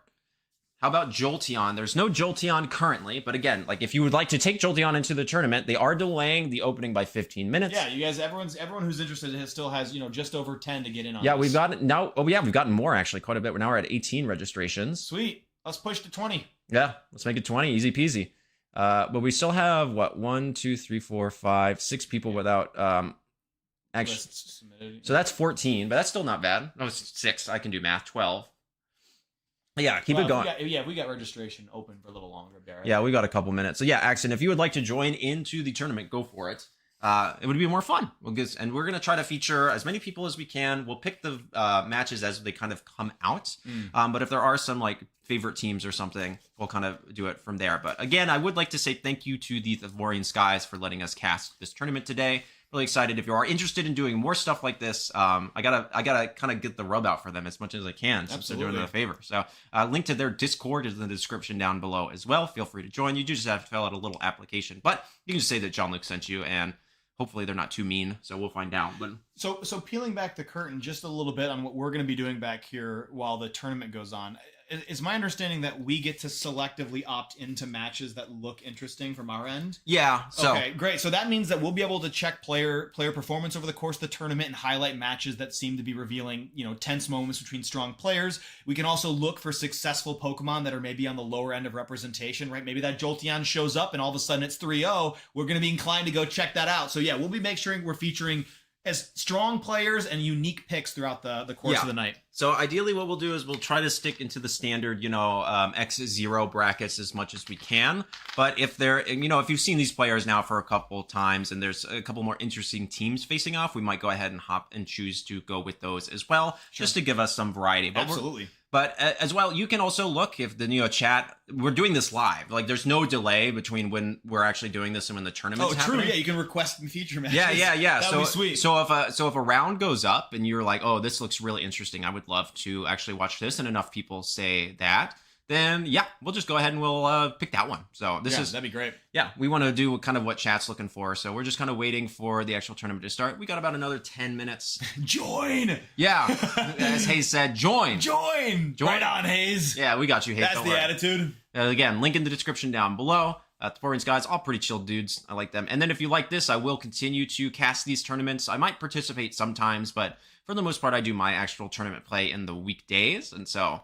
[SPEAKER 1] How about Jolteon? There's no Jolteon currently, but again, like if you would like to take Jolteon into the tournament, they are delaying the opening by 15 minutes.
[SPEAKER 2] Yeah, you guys, everyone who's interested still has, just over 10 to get in on.
[SPEAKER 1] Yeah, we've got now. Oh yeah, we've gotten more actually, quite a bit. We're at 18 registrations.
[SPEAKER 2] Sweet. Let's push to 20.
[SPEAKER 1] Yeah, let's make it 20. Easy peasy. But we still have 1, 2, 3, 4, 5, 6 people without actually. So that's 14, but that's still not bad. No, it's 6. I can do math. 12. Yeah, keep it going.
[SPEAKER 2] We got registration open for a little longer, Barrett.
[SPEAKER 1] Yeah, we got a couple minutes. So yeah, Axton, if you would like to join into the tournament, go for it. it would be more fun. And we're going to try to feature as many people as we can. We'll pick the matches as they kind of come out. But if there are some like favorite teams or something, we'll kind of do it from there. But again, I would like to say thank you to the Thavorian Skies for letting us cast this tournament today. Really excited. If you are interested in doing more stuff like this, I gotta kind of get the rub out for them as much as I can, since they're doing it a favor. So link to their Discord is in the description down below as well. Feel free to join. You do just have to fill out a little application, but you can just say that Jon-Luke sent you, and hopefully they're not too mean. So we'll find out. But
[SPEAKER 2] so peeling back the curtain just a little bit on what we're going to be doing back here while the tournament goes on. Is my understanding that we get to selectively opt into matches that look interesting from our end?
[SPEAKER 1] Yeah. So.
[SPEAKER 2] Okay, great. So that means that we'll be able to check player performance over the course of the tournament and highlight matches that seem to be revealing, tense moments between strong players. We can also look for successful Pokemon that are maybe on the lower end of representation, right? Maybe that Jolteon shows up and all of a sudden it's 3-0. We're going to be inclined to go check that out. So yeah, we'll be making sure we're featuring as strong players and unique picks throughout the course of the night.
[SPEAKER 1] So ideally what we'll do is we'll try to stick into the standard, X0 brackets as much as we can. But if if you've seen these players now for a couple times and there's a couple more interesting teams facing off, we might go ahead and hop and choose to go with those as well, just to give us some variety. But
[SPEAKER 2] absolutely.
[SPEAKER 1] But as well, you can also look if the chat. We're doing this live. Like, there's no delay between when we're actually doing this and when the tournament's happening.
[SPEAKER 2] Oh, true. Yeah, you can request feature matches.
[SPEAKER 1] Yeah.
[SPEAKER 2] That'd be sweet.
[SPEAKER 1] So if a round goes up and you're like, oh, this looks really interesting, I would love to actually watch this, and enough people say that, then yeah, we'll just go ahead and we'll pick that one. So that'd
[SPEAKER 2] be great.
[SPEAKER 1] Yeah, we want to do kind of what chat's looking for. So we're just kind of waiting for the actual tournament to start. We got about another 10 minutes.
[SPEAKER 2] Join!
[SPEAKER 1] Yeah, as Hayes said, join!
[SPEAKER 2] Right on, Hayes.
[SPEAKER 1] Yeah, we got you, Hayes.
[SPEAKER 2] That's the attitude.
[SPEAKER 1] Again, link in the description down below. Thavorian guys, all pretty chill dudes. I like them. And then if you like this, I will continue to cast these tournaments. I might participate sometimes, but for the most part, I do my actual tournament play in the weekdays. And so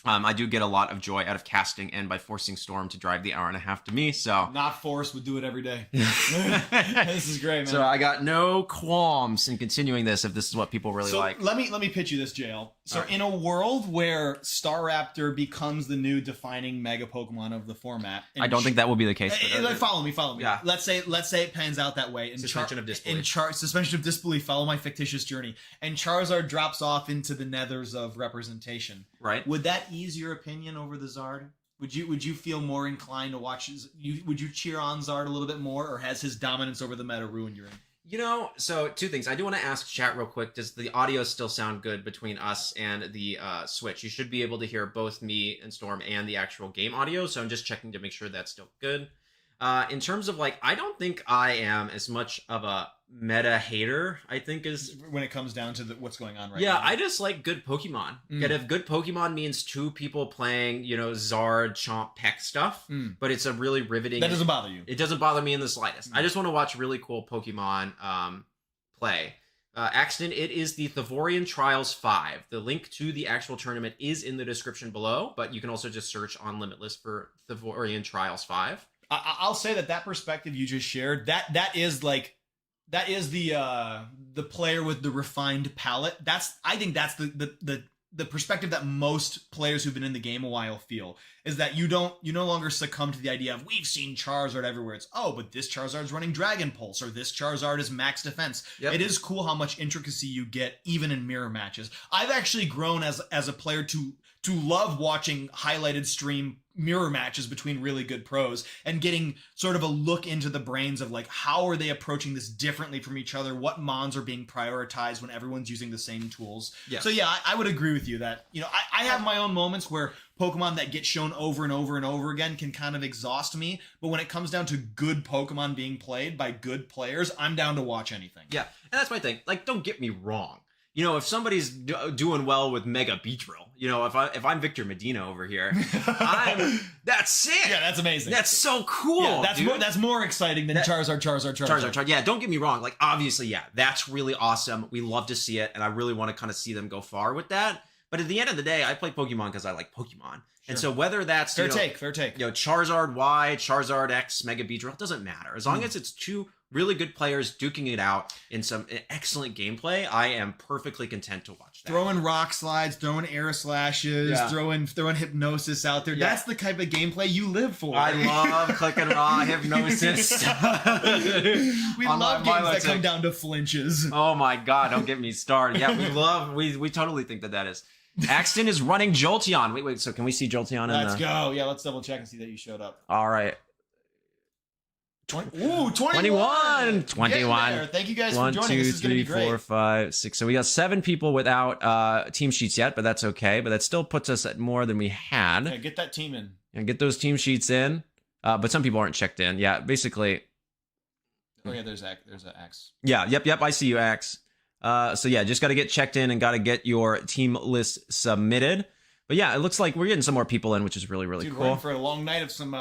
[SPEAKER 1] I do get a lot of joy out of casting and by forcing Storm to drive the hour and a half to me. So
[SPEAKER 2] not forced, would do it every day. This is great, man.
[SPEAKER 1] So I got no qualms in continuing this if this is what people really like.
[SPEAKER 2] Let me pitch you this, JL. So in a world where Staraptor becomes the new defining mega Pokemon of the format,
[SPEAKER 1] I don't think that will be the case.
[SPEAKER 2] Follow me.
[SPEAKER 1] Yeah.
[SPEAKER 2] Let's say it pans out that way.
[SPEAKER 1] Suspension of disbelief.
[SPEAKER 2] Suspension of disbelief. Follow my fictitious journey. And Charizard drops off into the nethers of representation.
[SPEAKER 1] Right.
[SPEAKER 2] Would that ease your opinion over the Zard? Would you feel more inclined to watch? Would you cheer on Zard a little bit more, or has his dominance over the meta ruined your?
[SPEAKER 1] So two things. I do want to ask chat real quick. Does the audio still sound good between us and the Switch? You should be able to hear both me and Storm and the actual game audio. So I'm just checking to make sure that's still good. In terms of I don't think I am as much of a meta hater, I think, is
[SPEAKER 2] when it comes down to what's going on right now.
[SPEAKER 1] Yeah, I just like good Pokemon. And if good Pokemon means two people playing, Zard, Chomp, Peck stuff, but it's a really riveting...
[SPEAKER 2] That doesn't bother you.
[SPEAKER 1] It doesn't bother me in the slightest. I just want to watch really cool Pokemon play. Axton, it is the Thavorian Trials 5. The link to the actual tournament is in the description below, but you can also just search on Limitless for Thavorian Trials 5.
[SPEAKER 2] I'll say that perspective you just shared, that is the player with the refined palate. I think that's the perspective that most players who've been in the game a while feel, is that you no longer succumb to the idea of we've seen Charizard everywhere. It's but this Charizard's running Dragon Pulse, or this Charizard is max defense. Yep. It is cool how much intricacy you get even in mirror matches. I've actually grown as a player to love watching highlighted stream mirror matches between really good pros and getting sort of a look into the brains of how are they approaching this differently from each other, what mons are being prioritized when everyone's using the same tools. Yes. So yeah, I would agree with you that I have my own moments where Pokemon that get shown over and over and over again can kind of exhaust me, but when it comes down to good Pokemon being played by good players, I'm down to watch anything.
[SPEAKER 1] Yeah, and that's my thing. Don't get me wrong. If somebody's doing well with Mega Beedrill, if I'm Victor Medina over here, that's sick.
[SPEAKER 2] Yeah, that's amazing.
[SPEAKER 1] That's so cool.
[SPEAKER 2] Yeah, that's more exciting than Charizard.
[SPEAKER 1] Yeah, don't get me wrong. Obviously, yeah, that's really awesome. We love to see it, and I really want to kind of see them go far with that. But at the end of the day, I play Pokemon because I like Pokemon. Sure. And so whether that's
[SPEAKER 2] fair take.
[SPEAKER 1] Charizard Y, Charizard X, Mega Beedrill, it doesn't matter. As long as it's two really good players duking it out in some excellent gameplay, I am perfectly content to watch that.
[SPEAKER 2] Throwing rock slides, throwing air slashes, throwing hypnosis out there. That's the type of gameplay you live for.
[SPEAKER 1] I love click and raw hypnosis.
[SPEAKER 2] We love games that come down to flinches.
[SPEAKER 1] Oh my god, don't get me started. Yeah, we totally think that is. Axton is running Jolteon. Wait, so can we see Jolteon?
[SPEAKER 2] Let's go. Yeah, let's double check and see that you showed up.
[SPEAKER 1] All right.
[SPEAKER 2] 21.
[SPEAKER 1] 21.
[SPEAKER 2] Thank you guys for joining. This is going to be great. 1, 2, 3, 4, 5, 6. So we got 7 people without team sheets yet, but that's okay. But that still puts us at more than we had. Yeah, get that team in.
[SPEAKER 1] And get those team sheets in. But some people aren't checked in. Yeah, basically.
[SPEAKER 2] Oh yeah, there's an X.
[SPEAKER 1] Yeah, yep. I see you, X. So yeah, just got to get checked in and got to get your team list submitted. But yeah, it looks like we're getting some more people in, which is really, really cool.
[SPEAKER 2] We're in for a long night of some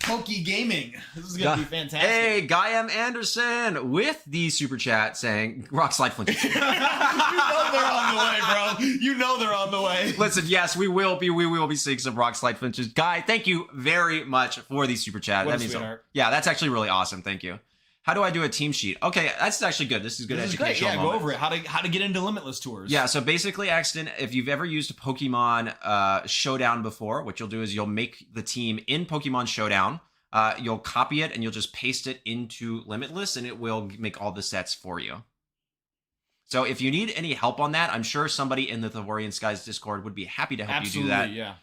[SPEAKER 2] pokey gaming. This is going to be fantastic.
[SPEAKER 1] Hey, Guy M. Anderson with the super chat saying rock slide flinches.
[SPEAKER 2] You know they're on the way, bro. You know they're on the way.
[SPEAKER 1] Listen, yes, we will be seeing some rock slide flinches. Guy, thank you very much for the super chat.
[SPEAKER 2] What a sweetheart.
[SPEAKER 1] Yeah, that's actually really awesome. Thank you. How do I do a team sheet? Okay, that's actually good. This is good educational.
[SPEAKER 2] Yeah, go over it. How to get into Limitless tours.
[SPEAKER 1] Yeah, so basically, Axton, if you've ever used Pokemon Showdown before, what you'll do is you'll make the team in Pokemon Showdown. You'll copy it and you'll just paste it into Limitless, and it will make all the sets for you. So if you need any help on that, I'm sure somebody in the Thavorian Skies Discord would be happy to help you do that.
[SPEAKER 2] Yeah.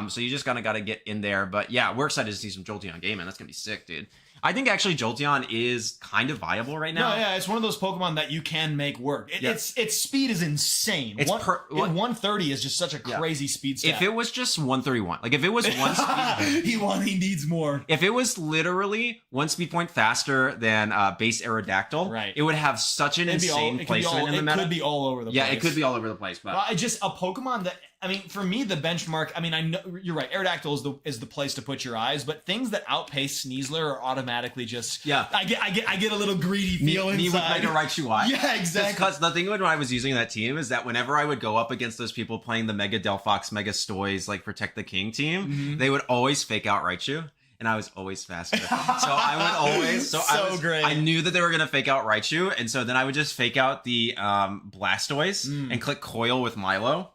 [SPEAKER 1] So you just got to get in there. But yeah, we're excited to see some Jolteon gaming. That's going to be sick, dude. I think actually Jolteon is kind of viable right now.
[SPEAKER 2] No, yeah, it's one of those Pokemon that you can make work. Its speed is insane. 130 is just such a crazy speed stat.
[SPEAKER 1] If it was just 131, like if it was one speed,
[SPEAKER 2] he needs more.
[SPEAKER 1] If it was literally 1 speed point faster than base Aerodactyl,
[SPEAKER 2] right,
[SPEAKER 1] it would have such an insane placement in the meta.
[SPEAKER 2] It could be all over the place.
[SPEAKER 1] Yeah, it could be all over the place. But
[SPEAKER 2] just a Pokemon that, I mean, for me, the benchmark, I mean, I know you're right. Aerodactyl is the place to put your eyes, but things that outpace Sneasler are automatically just, I get a little greedy feel inside.
[SPEAKER 1] Me with Mega Raichu Y.
[SPEAKER 2] Yeah, exactly.
[SPEAKER 1] Because the thing when I was using that team is that whenever I would go up against those people playing the Mega Delphox, Mega Stoys, like Protect the King team, they would always fake out Raichu. And I was always faster. So I would always...
[SPEAKER 2] Great.
[SPEAKER 1] I knew that they were going to fake out Raichu. And so then I would just fake out the Blastoise and click Coil with Milo.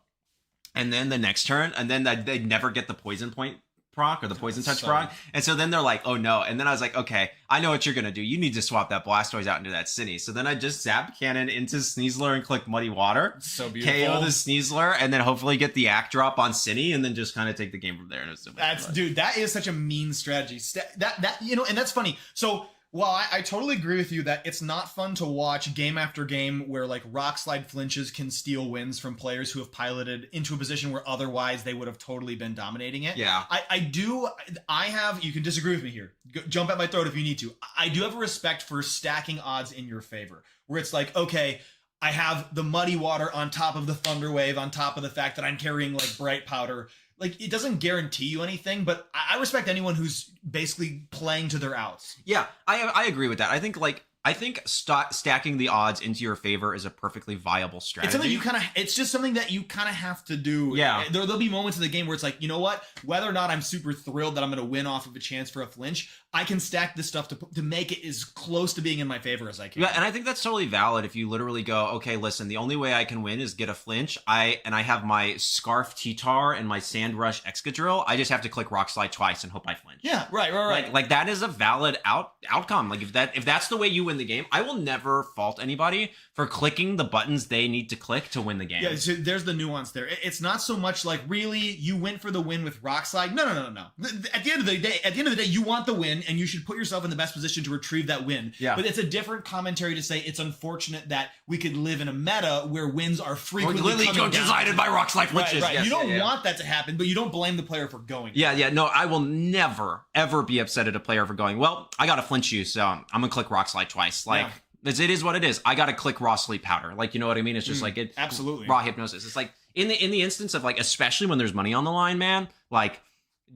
[SPEAKER 1] And then the next turn, and then they'd never get the poison point proc or the poison touch proc. And so then they're like, oh no. And then I was like, okay, I know what you're going to do. You need to swap that Blastoise out into that Cine. So then I just zap cannon into Sneasler and click Muddy Water.
[SPEAKER 2] So beautiful.
[SPEAKER 1] KO the Sneasler and then hopefully get the Act Drop on Cine and then just kind of take the game from there. And it was so
[SPEAKER 2] dude, that is such a mean strategy. That you know, and that's funny. So well, I totally agree with you that it's not fun to watch game after game where like rock slide flinches can steal wins from players who have piloted into a position where otherwise they would have totally been dominating it.
[SPEAKER 1] Yeah.
[SPEAKER 2] You can disagree with me here. Jump at my throat if you need to. I do have a respect for stacking odds in your favor where it's like, okay, I have the Muddy Water on top of the Thunder Wave, on top of the fact that I'm carrying like Bright Powder. Like, it doesn't guarantee you anything, but I respect anyone who's basically playing to their outs.
[SPEAKER 1] Yeah, I agree with that. I think stacking the odds into your favor is a perfectly viable strategy.
[SPEAKER 2] It's just something that you kind of have to do.
[SPEAKER 1] Yeah.
[SPEAKER 2] There'll be moments in the game where it's like, you know what? Whether or not I'm super thrilled that I'm going to win off of a chance for a flinch, I can stack this stuff to make it as close to being in my favor as I can.
[SPEAKER 1] Yeah, and I think that's totally valid if you literally go, okay, listen, the only way I can win is get a flinch. I have my Scarf T-Tar and my Sand Rush Excadrill. I just have to click Rock Slide twice and hope I flinch.
[SPEAKER 2] Yeah, right.
[SPEAKER 1] Like that is a valid outcome. Like if that's the way you win the game, I will never fault anybody for clicking the buttons they need to click to win the game.
[SPEAKER 2] Yeah, so there's the nuance there. It's not so much like, really, you went for the win with Rock Slide. No. At the end of the day, you want the win, and you should put yourself in the best position to retrieve that win.
[SPEAKER 1] Yeah.
[SPEAKER 2] But it's a different commentary to say it's unfortunate that we could live in a meta where wins are frequently
[SPEAKER 1] decided by Rock Slide flinches.
[SPEAKER 2] Right.
[SPEAKER 1] Yes,
[SPEAKER 2] you don't want that to happen, but you don't blame the player for going.
[SPEAKER 1] Yeah. No, I will never, ever be upset at a player for going, well, I got to flinch you, so I'm going to click Rock Slide twice. Like, it is what it is. I got to click Raw Sleep Powder. Like, you know what I mean? It's just like it.
[SPEAKER 2] Absolutely.
[SPEAKER 1] Raw Hypnosis. It's like, in the instance of, like, especially when there's money on the line, man, like,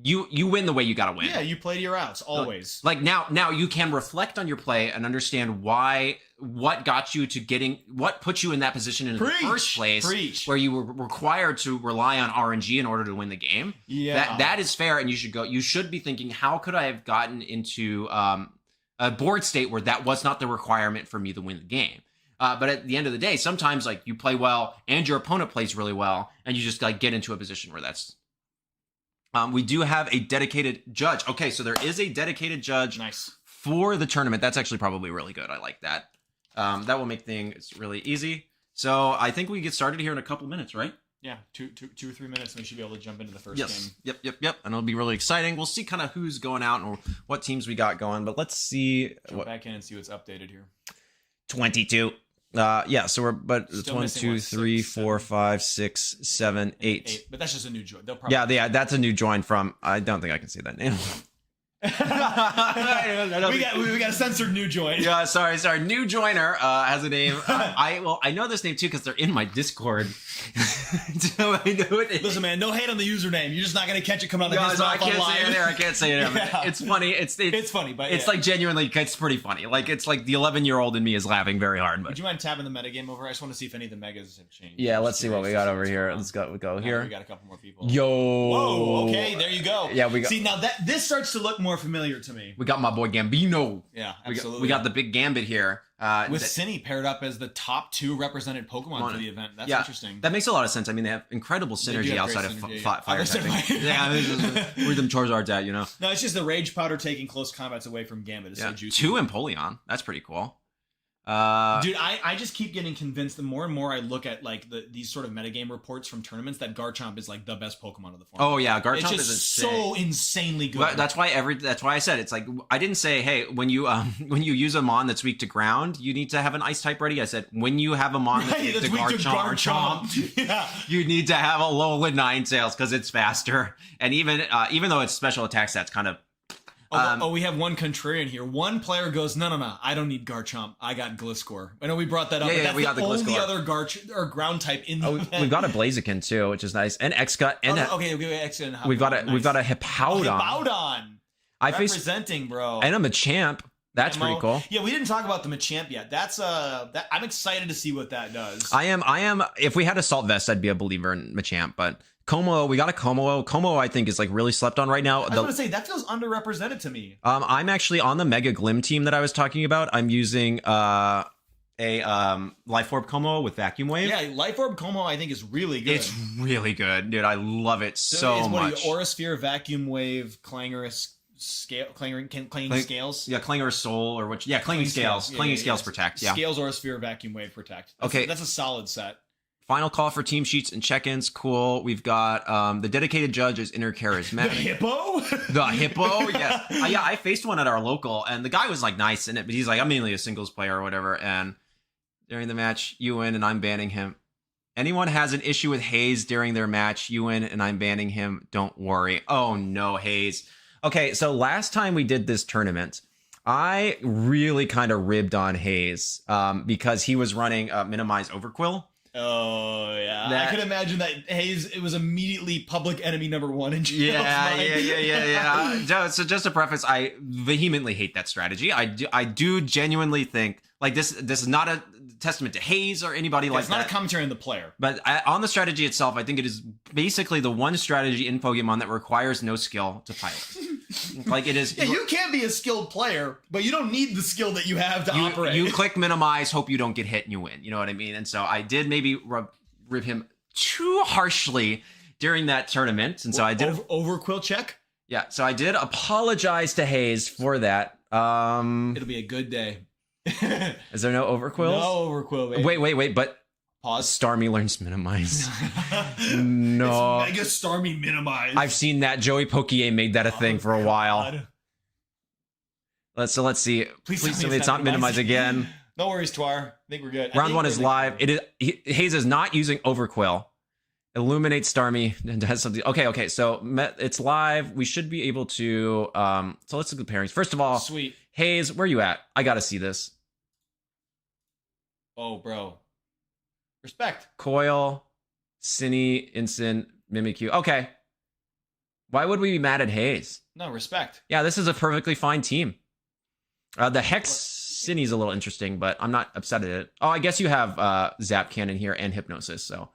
[SPEAKER 1] you win the way you gotta win.
[SPEAKER 2] Yeah, you play to your outs always.
[SPEAKER 1] Like now you can reflect on your play and understand what got you to what put you in that position in the first place, where you were required to rely on RNG in order to win the game.
[SPEAKER 2] Yeah,
[SPEAKER 1] that is fair, and you should be thinking, how could I have gotten into board state where that was not the requirement for me to win the game. But at the end of the day, sometimes like you play well and your opponent plays really well, and you just like get into a position where that's. We do have a dedicated judge. Okay, so there is a dedicated judge for the tournament. That's actually probably really good. I like that. That will make things really easy. So I think we get started here in a couple minutes, right?
[SPEAKER 2] Yeah, two or 3 minutes, and we should be able to jump into the first game.
[SPEAKER 1] Yep. And it'll be really exciting. We'll see kind of who's going out and what teams we got going. But let's see.
[SPEAKER 2] Jump back in and see what's updated here.
[SPEAKER 1] 22. Yeah, so it's
[SPEAKER 2] Still
[SPEAKER 1] 1,
[SPEAKER 2] missing,
[SPEAKER 1] 2,
[SPEAKER 2] what,
[SPEAKER 1] 3,
[SPEAKER 2] 6,
[SPEAKER 1] 4,
[SPEAKER 2] 7,
[SPEAKER 1] 5, 6, 7, 8.
[SPEAKER 2] But that's just a new join. They'll probably
[SPEAKER 1] Yeah, that's a new join from. I don't think I can say that name.
[SPEAKER 2] we got a censored new join.
[SPEAKER 1] Yeah, sorry. New joiner has a name. I know this name too because they're in my Discord. So I know it.
[SPEAKER 2] Listen, man, no hate on the username. You're just not gonna catch it coming out of the
[SPEAKER 1] I can't say it there. I can't say it there.
[SPEAKER 2] Yeah.
[SPEAKER 1] It's funny. It's
[SPEAKER 2] funny, but
[SPEAKER 1] it's like genuinely, it's pretty funny. Like it's like the 11-year-old in me is laughing very hard. But
[SPEAKER 2] would you mind tabbing the metagame over? I just want to see if any of the megas have changed.
[SPEAKER 1] Yeah, let's see what we got over here. Let's go here.
[SPEAKER 2] We got a couple more people.
[SPEAKER 1] Yo.
[SPEAKER 2] Whoa. Okay, there you go.
[SPEAKER 1] Yeah, we got.
[SPEAKER 2] See, now this starts to look more familiar to me.
[SPEAKER 1] We got my boy Gambino.
[SPEAKER 2] Yeah, absolutely.
[SPEAKER 1] We got the big Gambit here.
[SPEAKER 2] With Cine paired up as the top 2 represented Pokemon for the event. That's interesting.
[SPEAKER 1] That makes a lot of sense. I mean, they have incredible synergy outside of fire typing.
[SPEAKER 2] Yeah,
[SPEAKER 1] where them Charizards at, you know?
[SPEAKER 2] No, it's just the Rage Powder taking close combats away from Gambit. It's so juicy.
[SPEAKER 1] 2 Empoleon. That's pretty cool.
[SPEAKER 2] Dude, I just keep getting convinced the more and more I look at like these sort of metagame reports from tournaments that Garchomp is like the best Pokemon of the format.
[SPEAKER 1] Oh yeah, Garchomp
[SPEAKER 2] is
[SPEAKER 1] insane.
[SPEAKER 2] So insanely good.
[SPEAKER 1] But that's why I said it's like I didn't say, hey, when you use a mon that's weak to ground, you need to have an ice type ready. I said when you have a mon that's weak to Garchomp,
[SPEAKER 2] yeah.
[SPEAKER 1] You need to have a Alolan Ninetales because it's faster. And even though it's special attack stats kind of.
[SPEAKER 2] We have one contrarian here. One player goes, no, I don't need Garchomp. I got Gliscor. I know we brought that up.
[SPEAKER 1] Yeah,
[SPEAKER 2] but
[SPEAKER 1] we got the
[SPEAKER 2] only
[SPEAKER 1] Gliscor.
[SPEAKER 2] Other ground type in the event.
[SPEAKER 1] We've got a Blaziken too, which is nice, and Xgut, and
[SPEAKER 2] X-Gun.
[SPEAKER 1] we've got a Hippowdon.
[SPEAKER 2] Hippowdon. Representing, bro.
[SPEAKER 1] And a Machamp. That's pretty cool.
[SPEAKER 2] Yeah, we didn't talk about the Machamp yet. That's I'm excited to see what that does.
[SPEAKER 1] I am. If we had Assault Vest, I'd be a believer in Machamp, but. We got a Como. Como, I think, is like really slept on right now.
[SPEAKER 2] I was going to say that feels underrepresented to me.
[SPEAKER 1] I'm actually on the Mega Glim team that I was talking about. I'm using a Life Orb Como with Vacuum Wave.
[SPEAKER 2] Yeah, Life Orb Como I think is really good.
[SPEAKER 1] It's really good, dude. I love it so much.
[SPEAKER 2] Aura Sphere, Vacuum Wave, Clangorous Clanging Scales.
[SPEAKER 1] Yeah, Clangorous Soul or what? Yeah, Clanging Scales. Clanging Scales Protect. Yeah.
[SPEAKER 2] Scales, Aura Sphere, Vacuum Wave, Protect. That's a solid set.
[SPEAKER 1] Final call for team sheets and check-ins. Cool. We've got the dedicated judge is Inner Charismatic.
[SPEAKER 2] The Hippo?
[SPEAKER 1] The Hippo, yes. Yeah, I faced one at our local, and the guy was like nice in it, but he's like, I'm mainly a singles player or whatever. And during the match, you win, and I'm banning him. Anyone has an issue with Hayes during their match, you win, and I'm banning him. Don't worry. Oh no, Hayes. Okay, so last time we did this tournament, I really kind of ribbed on Hayes because he was running Minimize Overquill.
[SPEAKER 2] Oh yeah, I could imagine that Hayes. It was immediately public enemy number 1 in Gino's mind.
[SPEAKER 1] Yeah. So just to preface, I vehemently hate that strategy. I do genuinely think like this is not a testament to Hayes or anybody like that.
[SPEAKER 2] It's not a commentary on the player,
[SPEAKER 1] but on the strategy itself, I think it is basically the one strategy in Pokemon that requires no skill to pilot. Like it is.
[SPEAKER 2] Yeah, you can be a skilled player, but you don't need the skill that you have to operate.
[SPEAKER 1] You click minimize, hope you don't get hit, and you win. You know what I mean? And so I did maybe rib him too harshly during that tournament, and so I did
[SPEAKER 2] overquill check.
[SPEAKER 1] Yeah, so I did apologize to Hayes for that.
[SPEAKER 2] It'll be a good day.
[SPEAKER 1] Is there no overquills?
[SPEAKER 2] No overquill. Baby.
[SPEAKER 1] Wait, but.
[SPEAKER 2] Pause.
[SPEAKER 1] Starmie learns minimize. No.
[SPEAKER 2] It's Mega Starmie minimize.
[SPEAKER 1] I've seen that. Joey Pokie made that a thing for a while. Let's see. Please tell me it's not minimize again.
[SPEAKER 2] No worries, Twar. I think we're good.
[SPEAKER 1] Round 1 is live. Hayes is not using Overquill. Illuminate Starmie and has something. Okay. So it's live. We should be able to. So let's look at the pairings. First of all,
[SPEAKER 2] sweet.
[SPEAKER 1] Hayes, where you at? I got to see this.
[SPEAKER 2] Oh, bro. Respect.
[SPEAKER 1] Coil, Cine, Instant, Mimikyu. Okay. Why would we be mad at Hayes?
[SPEAKER 2] No, respect.
[SPEAKER 1] Yeah, this is a perfectly fine team. The Hex Cine's a little interesting, but I'm not upset at it. Oh, I guess you have Zap Cannon here and Hypnosis, so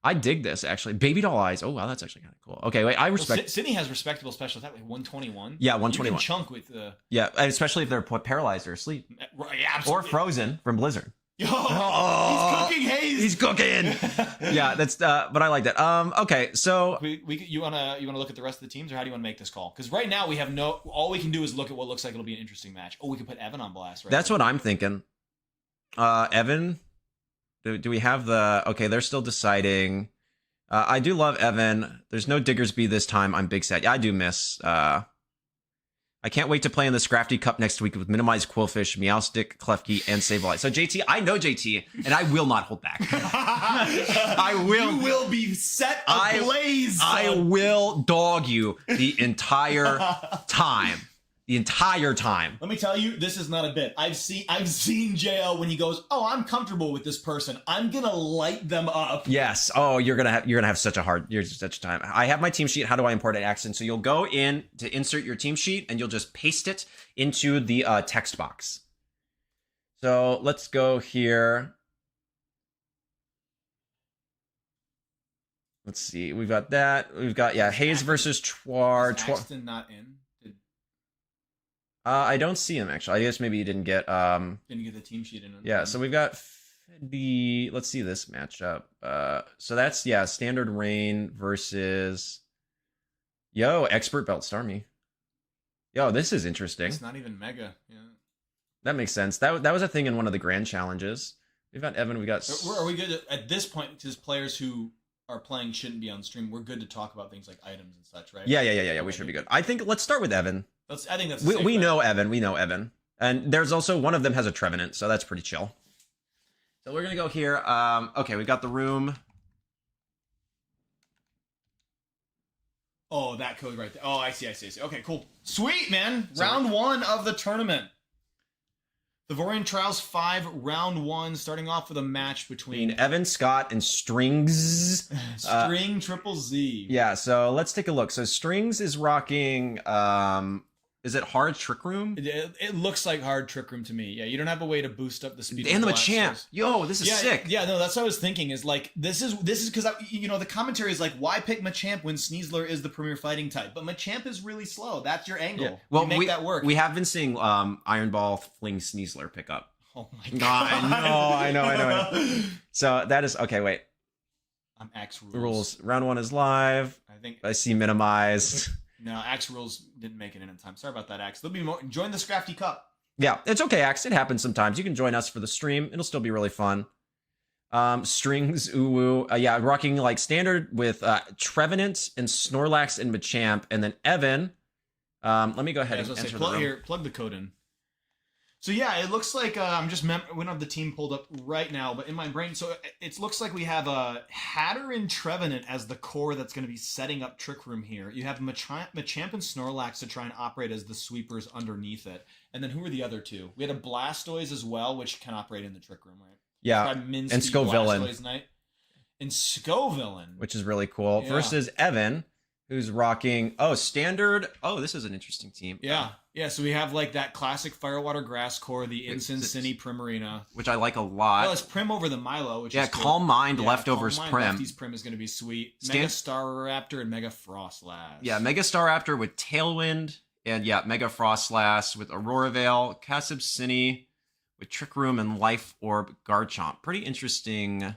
[SPEAKER 1] I dig this actually. Baby doll eyes. Oh wow, that's actually kind of cool. Okay, wait, I respect.
[SPEAKER 2] Well, Sydney has respectable special attack, like 121.
[SPEAKER 1] Yeah,
[SPEAKER 2] You
[SPEAKER 1] 121.
[SPEAKER 2] can chunk with the.
[SPEAKER 1] Yeah, especially if they're paralyzed or asleep.
[SPEAKER 2] Right, absolutely.
[SPEAKER 1] Or frozen from Blizzard.
[SPEAKER 2] Oh, he's cooking haze.
[SPEAKER 1] He's cooking. Yeah, that's. But I like that. Okay, so
[SPEAKER 2] you wanna look at the rest of the teams, or how do you want to make this call? Because right now we have no. All we can do is look at what looks like it'll be an interesting match. Oh, we can put Evan on blast. Right.
[SPEAKER 1] That's what I'm thinking. Evan, do we have the? Okay, they're still deciding. I do love Evan. There's no Diggersby this time. I'm big sad. Yeah, I do miss. I can't wait to play in the Scrafty Cup next week with Minimized Quillfish, Meowstick, Klefki, and Sableye. So JT, I know JT, and I will not hold back. I will.
[SPEAKER 2] You will be set ablaze.
[SPEAKER 1] I will dog you the entire time. The entire time.
[SPEAKER 2] Let me tell you, this is not a bit. I've seen JL when he goes, "Oh, I'm comfortable with this person. I'm gonna light them up."
[SPEAKER 1] Yes. Oh, you're gonna have such a time. I have my team sheet. How do I import an accent? So you'll go in to insert your team sheet, and you'll just paste it into the text box. So let's go here. Let's see. We've got that. We've got Hayes versus Chwar.
[SPEAKER 2] Axton not in.
[SPEAKER 1] I don't see him actually. I guess maybe he didn't get
[SPEAKER 2] the team sheet in.
[SPEAKER 1] Yeah, so we've got the let's see this matchup. So that's Standard Rain versus Expert Belt Starmie. This is interesting.
[SPEAKER 2] It's not even Mega. Yeah.
[SPEAKER 1] That makes sense. That was a thing in one of the grand challenges. We've got Evan, we got
[SPEAKER 2] Are we good at this point, because players who are playing shouldn't be on stream, we're good to talk about things like items and such, right?
[SPEAKER 1] Yeah. We should be good. I think let's start with Evan.
[SPEAKER 2] I think that's
[SPEAKER 1] we know Evan. We know Evan. And there's also one of them has a Trevenant, so that's pretty chill. So we're gonna go here. Okay, we got the room.
[SPEAKER 2] Oh, that code right there. Oh, I see. Okay, cool. Sweet, man. Round 1 of the tournament. Thavorian Trials 5, round 1, starting off with a match between
[SPEAKER 1] Evan, Scott, and Strings.
[SPEAKER 2] String Triple Z.
[SPEAKER 1] Yeah, so let's take a look. So Strings is rocking, is it Hard Trick Room?
[SPEAKER 2] It looks like Hard Trick Room to me. Yeah, you don't have a way to boost up the speed.
[SPEAKER 1] And the Machamp. Yo, this is sick.
[SPEAKER 2] Yeah, no, that's what I was thinking. Is like this is because the commentary is like, why pick Machamp when Sneasler is the premier fighting type? But Machamp is really slow. That's your angle. Yeah.
[SPEAKER 1] Well,
[SPEAKER 2] make that work.
[SPEAKER 1] We have been seeing Iron Ball Fling Sneasler pick up.
[SPEAKER 2] Oh my god!
[SPEAKER 1] I know. So that is okay. Wait.
[SPEAKER 2] I'm X rules.
[SPEAKER 1] The rules. Round 1 is live. I see minimized.
[SPEAKER 2] No, Axe Rules didn't make it in time. Sorry about that, Axe. There'll be more. Join the Scrafty Cup.
[SPEAKER 1] Yeah, it's okay, Axe. It happens sometimes. You can join us for the stream. It'll still be really fun. Strings, Uwu. Rocking like standard with Trevenant and Snorlax and Machamp. And then Evan. Let me go ahead and enter the room.
[SPEAKER 2] Plug the code in. So yeah, it looks like I'm just we don't have the team pulled up right now, but in my brain, so it looks like we have a Hatter and Trevenant as the core that's going to be setting up Trick Room here. You have Machamp and Snorlax to try and operate as the sweepers underneath it, and then who are the other two? We had a Blastoise as well, which can operate in the Trick Room, right?
[SPEAKER 1] Yeah, and Scovillain.
[SPEAKER 2] And Scovillain,
[SPEAKER 1] which is really cool. Yeah. Versus Evan, who's rocking standard. Oh, this is an interesting team.
[SPEAKER 2] Yeah, so we have like that classic Firewater Grass core, the Incini Primarina,
[SPEAKER 1] which I like a lot.
[SPEAKER 2] Well, it's Prim over the Milo, which is
[SPEAKER 1] Calm Mind, Leftovers Prim.
[SPEAKER 2] Lefty's Prim is going to be sweet. Mega Staraptor and Mega Frostlass.
[SPEAKER 1] Yeah, Mega Staraptor with Tailwind, and Mega Frostlass with Aurora Veil, Kasib with Trick Room and Life Orb Garchomp. Pretty interesting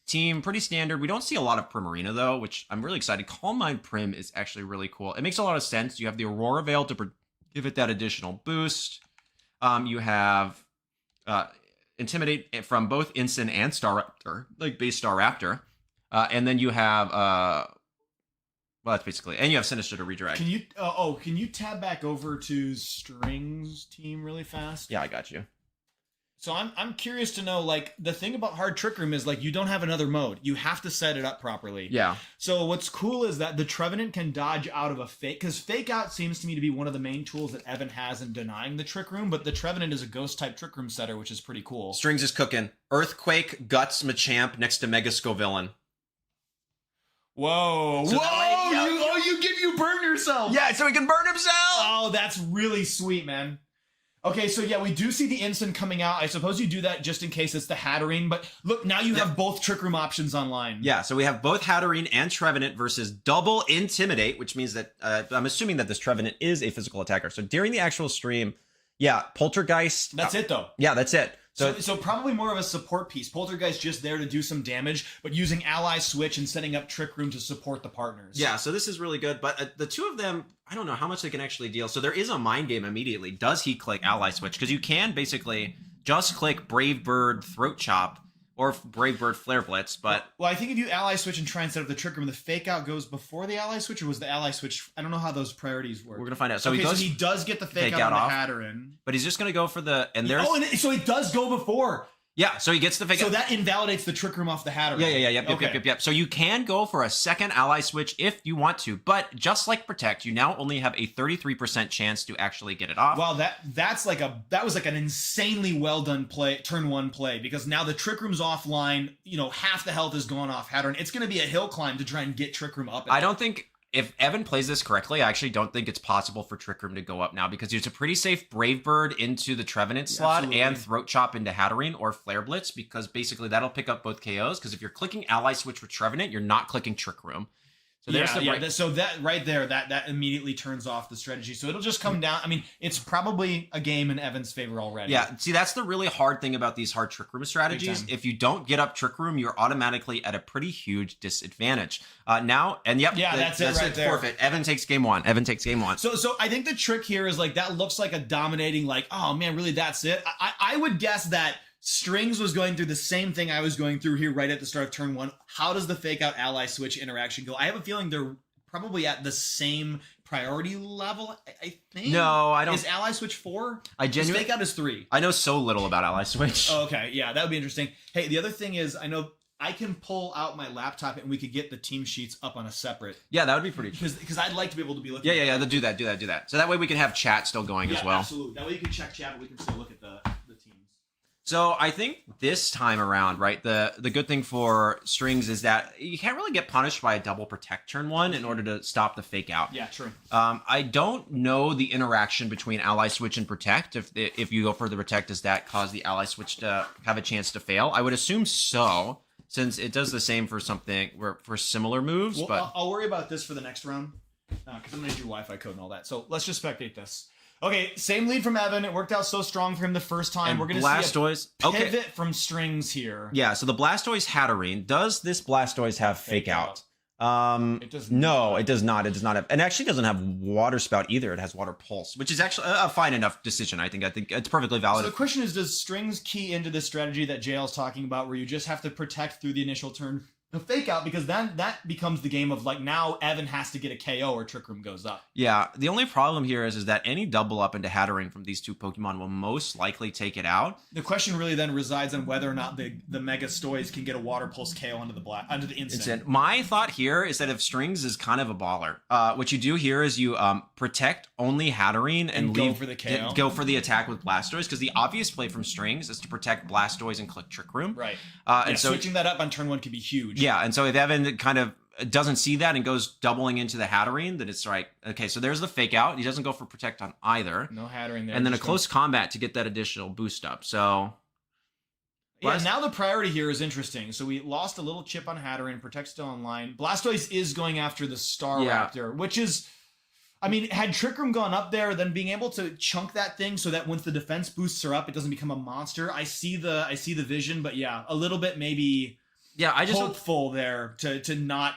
[SPEAKER 1] team, pretty standard. We don't see a lot of Primarina though, which I'm really excited. Calm Mind Prim is actually really cool. It makes a lot of sense. You have the Aurora Veil to give it that additional boost. You have Intimidate from both Incin and Staraptor, like base Staraptor. And then you have, well, that's basically, and you have Sinister to redirect.
[SPEAKER 2] Can you tab back over to Strings team really fast?
[SPEAKER 1] Yeah, I got you.
[SPEAKER 2] So I'm curious to know, like, the thing about Hard Trick Room is, like, you don't have another mode. You have to set it up properly.
[SPEAKER 1] Yeah.
[SPEAKER 2] So what's cool is that the Trevenant can dodge out of a Fake, because Fake Out seems to me to be one of the main tools that Evan has in denying the Trick Room, but the Trevenant is a Ghost-type Trick Room setter, which is pretty cool.
[SPEAKER 1] Strings is cooking. Earthquake, Guts, Machamp next to Mega Scovillain.
[SPEAKER 2] Whoa.
[SPEAKER 1] So
[SPEAKER 2] you burn yourself.
[SPEAKER 1] Yeah, so he can burn himself.
[SPEAKER 2] Oh, that's really sweet, man. Okay, so yeah, we do see the instant coming out. I suppose you do that just in case it's the Hatterene, but look, now you have both Trick Room options online.
[SPEAKER 1] Yeah, so we have both Hatterene and Trevenant versus double Intimidate, which means that I'm assuming that this Trevenant is a physical attacker. So during the actual stream, yeah, Poltergeist.
[SPEAKER 2] That's it, though.
[SPEAKER 1] Yeah, that's it.
[SPEAKER 2] So probably more of a support piece. Poltergeist just there to do some damage, but using Ally Switch and setting up Trick Room to support the partners.
[SPEAKER 1] Yeah, so this is really good. But the two of them, I don't know how much they can actually deal. So there is a mind game immediately. Does he click Ally Switch? Because you can basically just click Brave Bird Throat Chop or Brave Bird Flare Blitz. But
[SPEAKER 2] well, I think if you Ally Switch and try and set up the Trick Room, the Fake Out goes before the Ally Switch, or was the Ally Switch? I don't know how those priorities work.
[SPEAKER 1] We're gonna find out. So
[SPEAKER 2] okay,
[SPEAKER 1] he
[SPEAKER 2] does get the Fake Out on the Hatterene,
[SPEAKER 1] but he's just gonna go for the
[SPEAKER 2] so it does go before.
[SPEAKER 1] Yeah, so he gets the Fake Out.
[SPEAKER 2] So that invalidates the Trick Room off the Hatterene.
[SPEAKER 1] Yep. So you can go for a second Ally Switch if you want to, but just like Protect, you now only have a 33% chance to actually get it off.
[SPEAKER 2] Wow, that was like an insanely well done play, turn one play, because now the Trick Room's offline. You know, half the health is gone off Hatterene. It's going to be a hill climb to try and get Trick Room up.
[SPEAKER 1] I don't think. If Evan plays this correctly, I actually don't think it's possible for Trick Room to go up now because it's a pretty safe Brave Bird into the Trevenant slot and Throat Chop into Hatterene or Flare Blitz because basically that'll pick up both KOs because if you're clicking Ally Switch with Trevenant, you're not clicking Trick Room. So there's
[SPEAKER 2] so that right there, that immediately turns off the strategy. So it'll just come down. I mean, it's probably a game in Evan's favor already.
[SPEAKER 1] Yeah, see, that's the really hard thing about these hard Trick Room strategies. If you don't get up Trick Room, you're automatically at a pretty huge disadvantage.
[SPEAKER 2] That's it right there.
[SPEAKER 1] Forfeit. Evan takes game one.
[SPEAKER 2] So I think the trick here is like that looks like a dominating, like, oh man, really, that's it. I would guess that Strings was going through the same thing I was going through here right at the start of turn one. How does the Fake Out Ally Switch interaction go? I have a feeling they're probably at the same priority level, I think.
[SPEAKER 1] No, I don't.
[SPEAKER 2] Is Ally Switch 4?
[SPEAKER 1] Fake
[SPEAKER 2] Out is 3.
[SPEAKER 1] I know so little about Ally Switch.
[SPEAKER 2] Oh, okay, yeah, that would be interesting. Hey, the other thing is, I know I can pull out my laptop and we could get the team sheets up on a separate.
[SPEAKER 1] Yeah, that would be pretty.
[SPEAKER 2] Because I'd like to be able to be looking.
[SPEAKER 1] Yeah. Do that. So that way we can have chat still going as well.
[SPEAKER 2] Absolutely. That way you can check chat, but we can still look at the teams.
[SPEAKER 1] So I think this time around, right, the good thing for Strings is that you can't really get punished by a double Protect turn one in order to stop the Fake Out.
[SPEAKER 2] Yeah, true.
[SPEAKER 1] I don't know the interaction between Ally Switch and Protect. If you go for the Protect, does that cause the Ally Switch to have a chance to fail? I would assume so, since it does the same for similar moves.
[SPEAKER 2] Well,
[SPEAKER 1] but
[SPEAKER 2] I'll worry about this for the next round because I'm going to do Wi-Fi code and all that. So let's just spectate this. Okay, same lead from Evan. It worked out so strong for him the first time.
[SPEAKER 1] And
[SPEAKER 2] we're going to see a pivot from Strings here.
[SPEAKER 1] Yeah, so the Blastoise Hatterene. Does this Blastoise have Fake Out?
[SPEAKER 2] It does not.
[SPEAKER 1] No, it does not. It does not have, and actually doesn't have Water Spout either. It has Water Pulse, which is actually a fine enough decision. I think it's perfectly valid.
[SPEAKER 2] So the question is, does Strings key into this strategy that JL's talking about, where you just have to protect through the initial turn? The Fake Out, because then that becomes the game of like now Evan has to get a KO or Trick Room goes up.
[SPEAKER 1] Yeah, the only problem here is that any double up into Hatterene from these two Pokemon will most likely take it out.
[SPEAKER 2] The question really then resides on whether or not the Mega Stoys can get a Water Pulse KO onto the instant.
[SPEAKER 1] My thought here is that if Strings is kind of a baller, what you do here is you protect only Hatterene and
[SPEAKER 2] go for the KO.
[SPEAKER 1] Go for the attack with Blastoise, because the obvious play from Strings is to protect Blastoise and click Trick Room.
[SPEAKER 2] Right.
[SPEAKER 1] And so
[SPEAKER 2] switching that up on turn one could be huge.
[SPEAKER 1] Yeah, and so if Evan kind of doesn't see that and goes doubling into the Hatterene, then it's right. Okay, so there's the Fake Out. He doesn't go for Protect on either.
[SPEAKER 2] No Hatterene there.
[SPEAKER 1] And then a close combat to get that additional boost up. So
[SPEAKER 2] yeah, now the priority here is interesting. So we lost a little chip on Hatterene. Protect still online. Blastoise is going after the Staraptor, which is, I mean, had Trick Room gone up there, then being able to chunk that thing so that once the defense boosts are up, it doesn't become a monster. I see the vision, but yeah, a little bit maybe. Yeah, I just hopeful there to not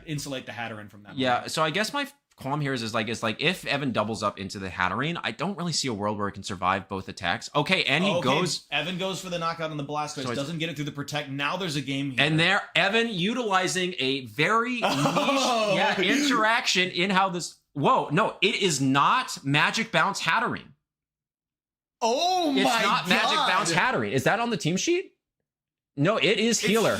[SPEAKER 2] insulate the Hatterene from that.
[SPEAKER 1] Yeah, so I guess my qualm here is if Evan doubles up into the Hatterene, I don't really see a world where he can survive both attacks. Okay, and
[SPEAKER 2] Evan goes for the knockout on the Blastoise, doesn't get it through the Protect. Now there's a game here.
[SPEAKER 1] And there, Evan utilizing a very niche interaction in how this. Whoa, no, it is not Magic Bounce Hatterene.
[SPEAKER 2] Oh my god!
[SPEAKER 1] It's not Magic Bounce Hatterene. Is that on the team sheet? No, it is Healer.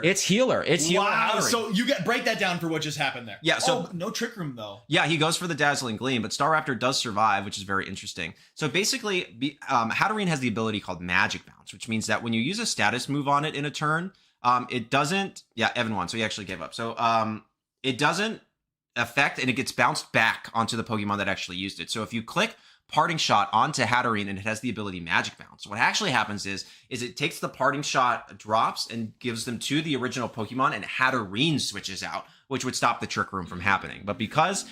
[SPEAKER 1] It's Healer.
[SPEAKER 2] Wow.
[SPEAKER 1] Hatterene.
[SPEAKER 2] So you break that down for what just happened there.
[SPEAKER 1] Yeah. So
[SPEAKER 2] no Trick Room though.
[SPEAKER 1] Yeah, he goes for the Dazzling Gleam, but Staraptor does survive, which is very interesting. So basically, Hatterene has the ability called Magic Bounce, which means that when you use a status move on it in a turn, it doesn't. Yeah, Evan won, so he actually gave up. So it doesn't affect, and it gets bounced back onto the Pokemon that actually used it. So if you click Parting Shot onto Hatterene, and it has the ability Magic Bounce. What actually happens is it takes the Parting Shot drops and gives them to the original Pokemon, and Hatterene switches out, which would stop the Trick Room from happening. But because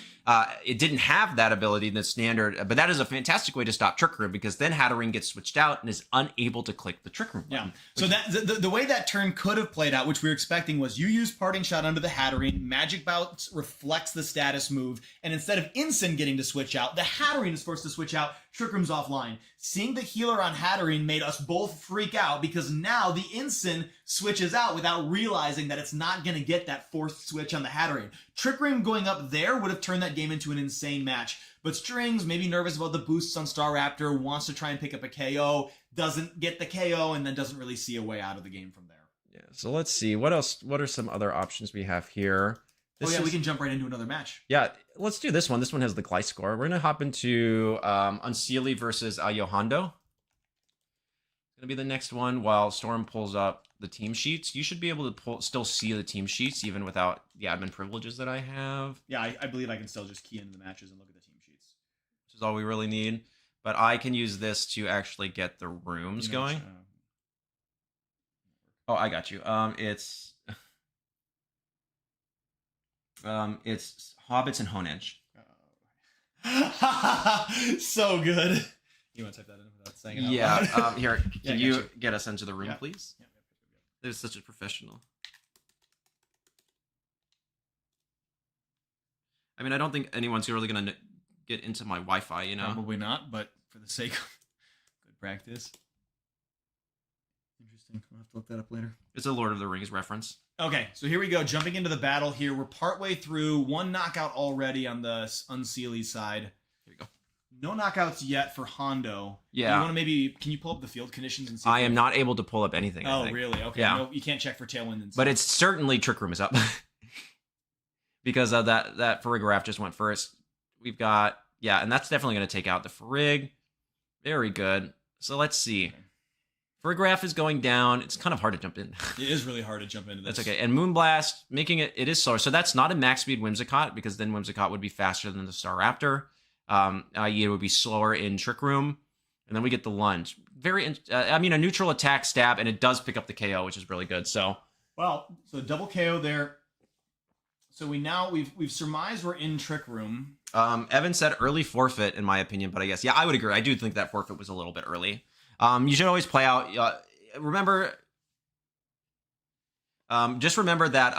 [SPEAKER 1] it didn't have that ability in the standard, but that is a fantastic way to stop Trick Room, because then Hatterene gets switched out and is unable to click the Trick Room button.
[SPEAKER 2] So that the way that turn could have played out, which we were expecting, was you use Parting Shot under the Hatterene, Magic Bounce reflects the status move, and instead of Incin getting to switch out, the Hatterene is forced to switch out, Trick Room's offline. Seeing the healer on Hatterene made us both freak out, because now the Incin switches out without realizing that it's not going to get that forced switch on the Hatterene. Trick Room going up there would have turned that game into an insane match. But Strings, maybe nervous about the boosts on Staraptor, wants to try and pick up a KO, doesn't get the KO, and then doesn't really see a way out of the game from there.
[SPEAKER 1] Yeah, so let's see. What else? What are some other options we have here?
[SPEAKER 2] We can jump right into another match.
[SPEAKER 1] Yeah, let's do this one. This one has the Gliscor. We're going to hop into Unseelie versus Yohondo. It's going to be the next one while Storm pulls up the team sheets. You should be able to still see the team sheets even without the admin privileges that I have.
[SPEAKER 2] Yeah, I believe I can still just key into the matches and look at the team sheets.
[SPEAKER 1] Which is all we really need. But I can use this to actually get the rooms going. Oh, I got you. It's Hobbits and Honedge.
[SPEAKER 2] So good. You want to type that in without saying it out loud?
[SPEAKER 1] Yeah. Here, can you get us into the room, please?
[SPEAKER 2] Yeah.
[SPEAKER 1] They're such a professional. I mean, I don't think anyone's really going to get into my Wi-Fi, you know?
[SPEAKER 2] Probably not, but for the sake of good practice. Interesting. We'll have to look that up later.
[SPEAKER 1] It's a Lord of the Rings reference.
[SPEAKER 2] Okay, so here we go. Jumping into the battle here. We're partway through. One knockout already on the Unseelie side.
[SPEAKER 1] Here we go.
[SPEAKER 2] No knockouts yet for Hondo.
[SPEAKER 1] Yeah.
[SPEAKER 2] You want to can you pull up the field conditions and see?
[SPEAKER 1] I am not able to pull up anything.
[SPEAKER 2] Oh, really? Okay.
[SPEAKER 1] Yeah.
[SPEAKER 2] No, you can't check for Tailwind and stuff.
[SPEAKER 1] But it's certainly Trick Room is up. Because that Farigiraf just went first. We've got, and that's definitely going to take out the Farig. Very good. So let's see. Okay. Farigiraf is going down. It's kind of hard to jump in.
[SPEAKER 2] It is really hard to jump into this.
[SPEAKER 1] That's okay. And Moonblast, making it is slower. So that's not a max speed Whimsicott, because then Whimsicott would be faster than the Staraptor. It would be slower in Trick Room. And then we get the lunge. A neutral attack stab, and it does pick up the KO, which is really good. So
[SPEAKER 2] double KO there. So we've surmised we're in Trick Room.
[SPEAKER 1] Evan said early forfeit, in my opinion, but I guess, I would agree. I do think that forfeit was a little bit early. You should always play out. Just remember that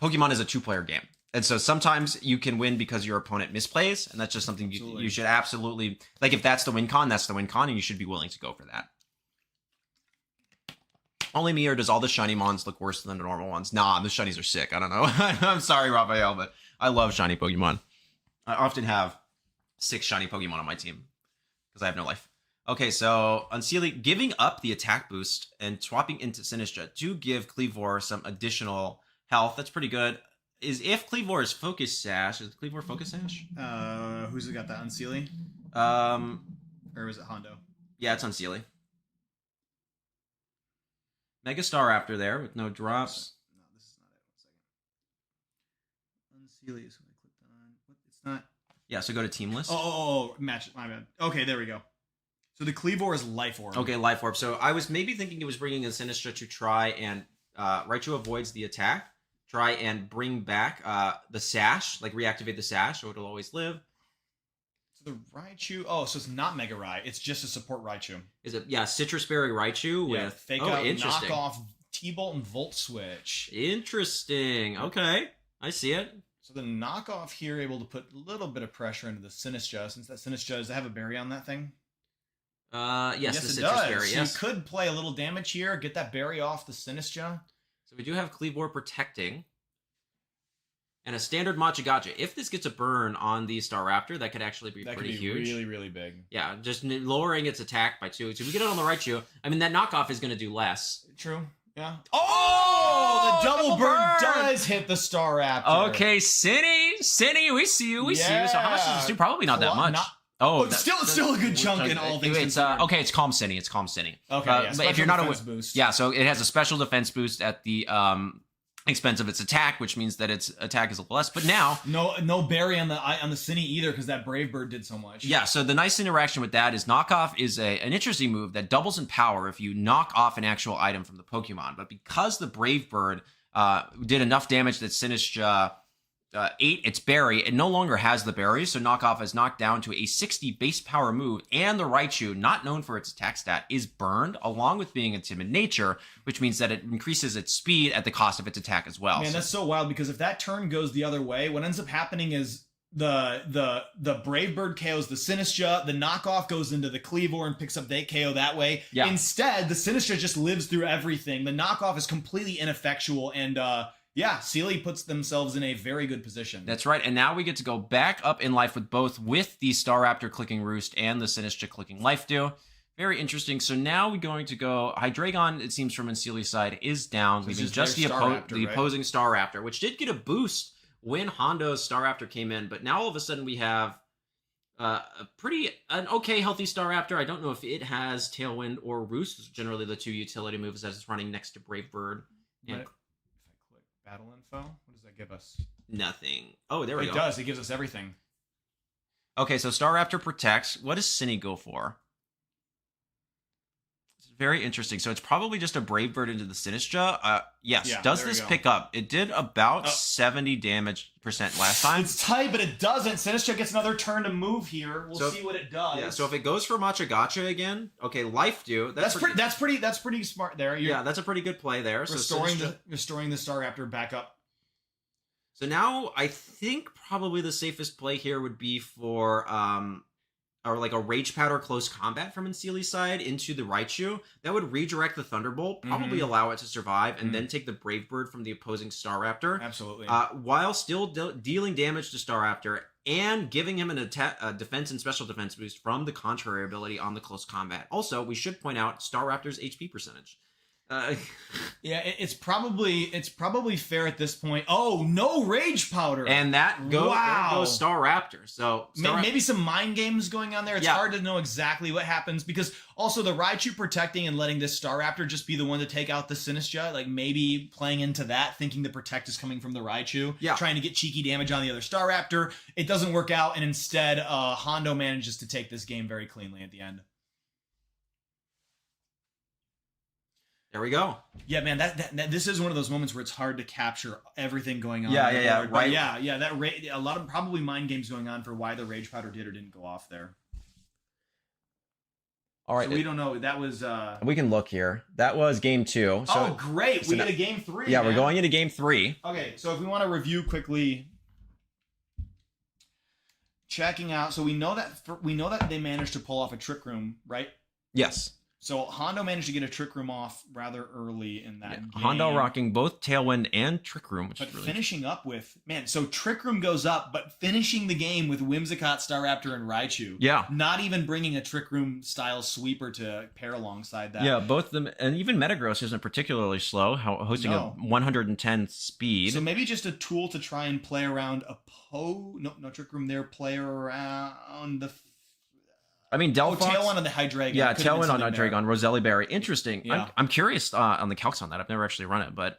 [SPEAKER 1] Pokemon is a two-player game. And so sometimes you can win because your opponent misplays, and that's just something you should absolutely, like, if that's the win con, that's the win con, and you should be willing to go for that. Only me, or does all the shiny mons look worse than the normal ones? Nah, the shinies are sick. I don't know. I'm sorry, Raphael, but I love shiny Pokemon. I often have 6 shiny Pokemon on my team because I have no life. Okay, so Unseelie giving up the attack boost and swapping into Sinistcha to give Kleavor some additional health. That's pretty good. If Kleavor is Focus Sash, is Kleavor Focus Sash?
[SPEAKER 2] Who's got that? Unseelie? Or was it Hondo?
[SPEAKER 1] Yeah, it's Unseelie. Mega Staraptor there with no drops.
[SPEAKER 2] No, this is not it. 1 second. Unseelie is what I clicked on. What? It's not.
[SPEAKER 1] Yeah, so go to team list.
[SPEAKER 2] Oh, match. My bad. Okay, there we go. So the Kleavor is Life Orb.
[SPEAKER 1] Okay, Life Orb. So I was maybe thinking it was bringing in Sinistcha to try and Raichu avoids the attack. Try and bring back the Sash, like reactivate the Sash, so it'll always live.
[SPEAKER 2] So the Raichu. Oh, so it's not Mega Rai. It's just a support Raichu.
[SPEAKER 1] Is it? Yeah, Citrus Berry Raichu with
[SPEAKER 2] fake out, knockoff T-Bolt and Volt Switch.
[SPEAKER 1] Interesting. Okay, I see it.
[SPEAKER 2] So the knockoff here able to put a little bit of pressure into the Sinistcha, since that Sinistcha, does it have a berry on that thing?
[SPEAKER 1] Yes, the
[SPEAKER 2] it
[SPEAKER 1] Citrus
[SPEAKER 2] does.
[SPEAKER 1] Berry.
[SPEAKER 2] So
[SPEAKER 1] yes.
[SPEAKER 2] You could play a little damage here, get that berry off the Sinistcha.
[SPEAKER 1] So we do have Kleavor protecting. And a standard Machigacha. If this gets a burn on the Staraptor, that could actually be pretty huge.
[SPEAKER 2] Really, really big.
[SPEAKER 1] Yeah, just lowering its attack by 2. So we get it on the Raichu. I mean, that knockoff is going to do less.
[SPEAKER 2] True. Yeah. Oh, the double burn does hit the Staraptor.
[SPEAKER 1] Okay, Cinny, we see you. We see you. So how much does this do? Probably not that much.
[SPEAKER 2] It's still a good chunk in all things.
[SPEAKER 1] It's okay. It's Calm Cinny. Okay,
[SPEAKER 2] but
[SPEAKER 1] if you're not
[SPEAKER 2] a boost.
[SPEAKER 1] yeah, so it has a special defense boost at the expense of its attack, which means that its attack is a little less. But now,
[SPEAKER 2] no berry on the Cine either, because that Brave Bird did so much.
[SPEAKER 1] yeah. So the nice interaction with that is knockoff is an interesting move that doubles in power if you knock off an actual item from the Pokemon. But because the Brave Bird did enough damage that Sinistcha ate its berry, it no longer has the berry, so knockoff is knocked down to a 60 base power move, and the Raichu, not known for its attack stat, is burned, along with being a timid nature, which means that it increases its speed at the cost of its attack as well.
[SPEAKER 2] Man, that's so wild, because if that turn goes the other way, what ends up happening is the Brave Bird KOs the Sinistcha, the knockoff goes into the Cleavor and picks up the KO that way.
[SPEAKER 1] Yeah.
[SPEAKER 2] Instead, the Sinistcha just lives through everything. The knockoff is completely ineffectual, and yeah, Sealy puts themselves in a very good position.
[SPEAKER 1] That's right, and now we get to go back up in life with the Staraptor clicking Roost and the Sinistcha clicking Life Dew. Very interesting. So now we're going to go Hydreigon, it seems from Sealy's side, is down, leaving just the opposing Staraptor, which did get a boost when Hondo's Staraptor came in, but now all of a sudden we have an okay healthy Staraptor. I don't know if it has Tailwind or Roost. Those are generally the two utility moves that it's running next to Brave Bird. And
[SPEAKER 2] Battle info? What does that give us?
[SPEAKER 1] Nothing. Oh, there we go.
[SPEAKER 2] It does. It gives us everything.
[SPEAKER 1] Okay, so Staraptor protects. What does Cine go for? It's very interesting. So it's probably just a Brave Bird into the Sinistcha. Yes.
[SPEAKER 2] Yeah,
[SPEAKER 1] does this pick up? It did about 70% damage last time.
[SPEAKER 2] It's tight, but it doesn't. Sinistcha gets another turn to move here. We'll see what it does.
[SPEAKER 1] Yeah. So if it goes for Machagacha again, okay, Life Dew. That's
[SPEAKER 2] pretty smart there.
[SPEAKER 1] That's a pretty good play there.
[SPEAKER 2] Restoring the Staraptor back up.
[SPEAKER 1] So now I think probably the safest play here would be for or like a Rage Powder close combat from Sealy's side into the Raichu. That would redirect the Thunderbolt, probably allow it to survive, and then take the Brave Bird from the opposing Staraptor.
[SPEAKER 2] Absolutely.
[SPEAKER 1] While still dealing damage to Staraptor and giving him a defense and special defense boost from the contrary ability on the close combat. Also, we should point out Staraptor's HP percentage.
[SPEAKER 2] Yeah, it's probably fair at this point. Oh, no Rage Powder,
[SPEAKER 1] and that goes Staraptor. So
[SPEAKER 2] maybe some mind games going on there. It's hard to know exactly what happens, because also the Raichu protecting and letting this Staraptor just be the one to take out the Sinistcha, like maybe playing into that, thinking the protect is coming from the Raichu, trying to get cheeky damage on the other Staraptor. It doesn't work out, and instead Hondo manages to take this game very cleanly at the end.
[SPEAKER 1] There we go.
[SPEAKER 2] Yeah, man, that this is one of those moments where it's hard to capture everything going on.
[SPEAKER 1] Yeah, right.
[SPEAKER 2] Yeah, a lot of probably mind games going on for why the Rage Powder did or didn't go off there.
[SPEAKER 1] All right,
[SPEAKER 2] so we don't know. That was.
[SPEAKER 1] We can look here. That was game 2. So,
[SPEAKER 2] great! We get a game 3.
[SPEAKER 1] Yeah, we're going into game 3.
[SPEAKER 2] Okay, so if we want to review quickly, checking out. So we know that they managed to pull off a Trick Room, right?
[SPEAKER 1] Yes.
[SPEAKER 2] So Hondo managed to get a Trick Room off rather early in that game.
[SPEAKER 1] Hondo rocking both Tailwind and Trick Room, which is really
[SPEAKER 2] finishing up with so Trick Room goes up, but finishing the game with Whimsicott, Staraptor, and Raichu.
[SPEAKER 1] Yeah,
[SPEAKER 2] not even bringing a Trick Room style sweeper to pair alongside that.
[SPEAKER 1] Yeah, both of them, and even Metagross isn't particularly slow, hosting a 110 speed.
[SPEAKER 2] So maybe just a tool to try and play around no Trick Room there. Play around the.
[SPEAKER 1] I mean, Delphox.
[SPEAKER 2] Tailwind on the Hydreigon.
[SPEAKER 1] Yeah, Tailwind on Hydreigon, Roselli Berry. Interesting.
[SPEAKER 2] Yeah.
[SPEAKER 1] I'm curious on the calcs on that. I've never actually run it, but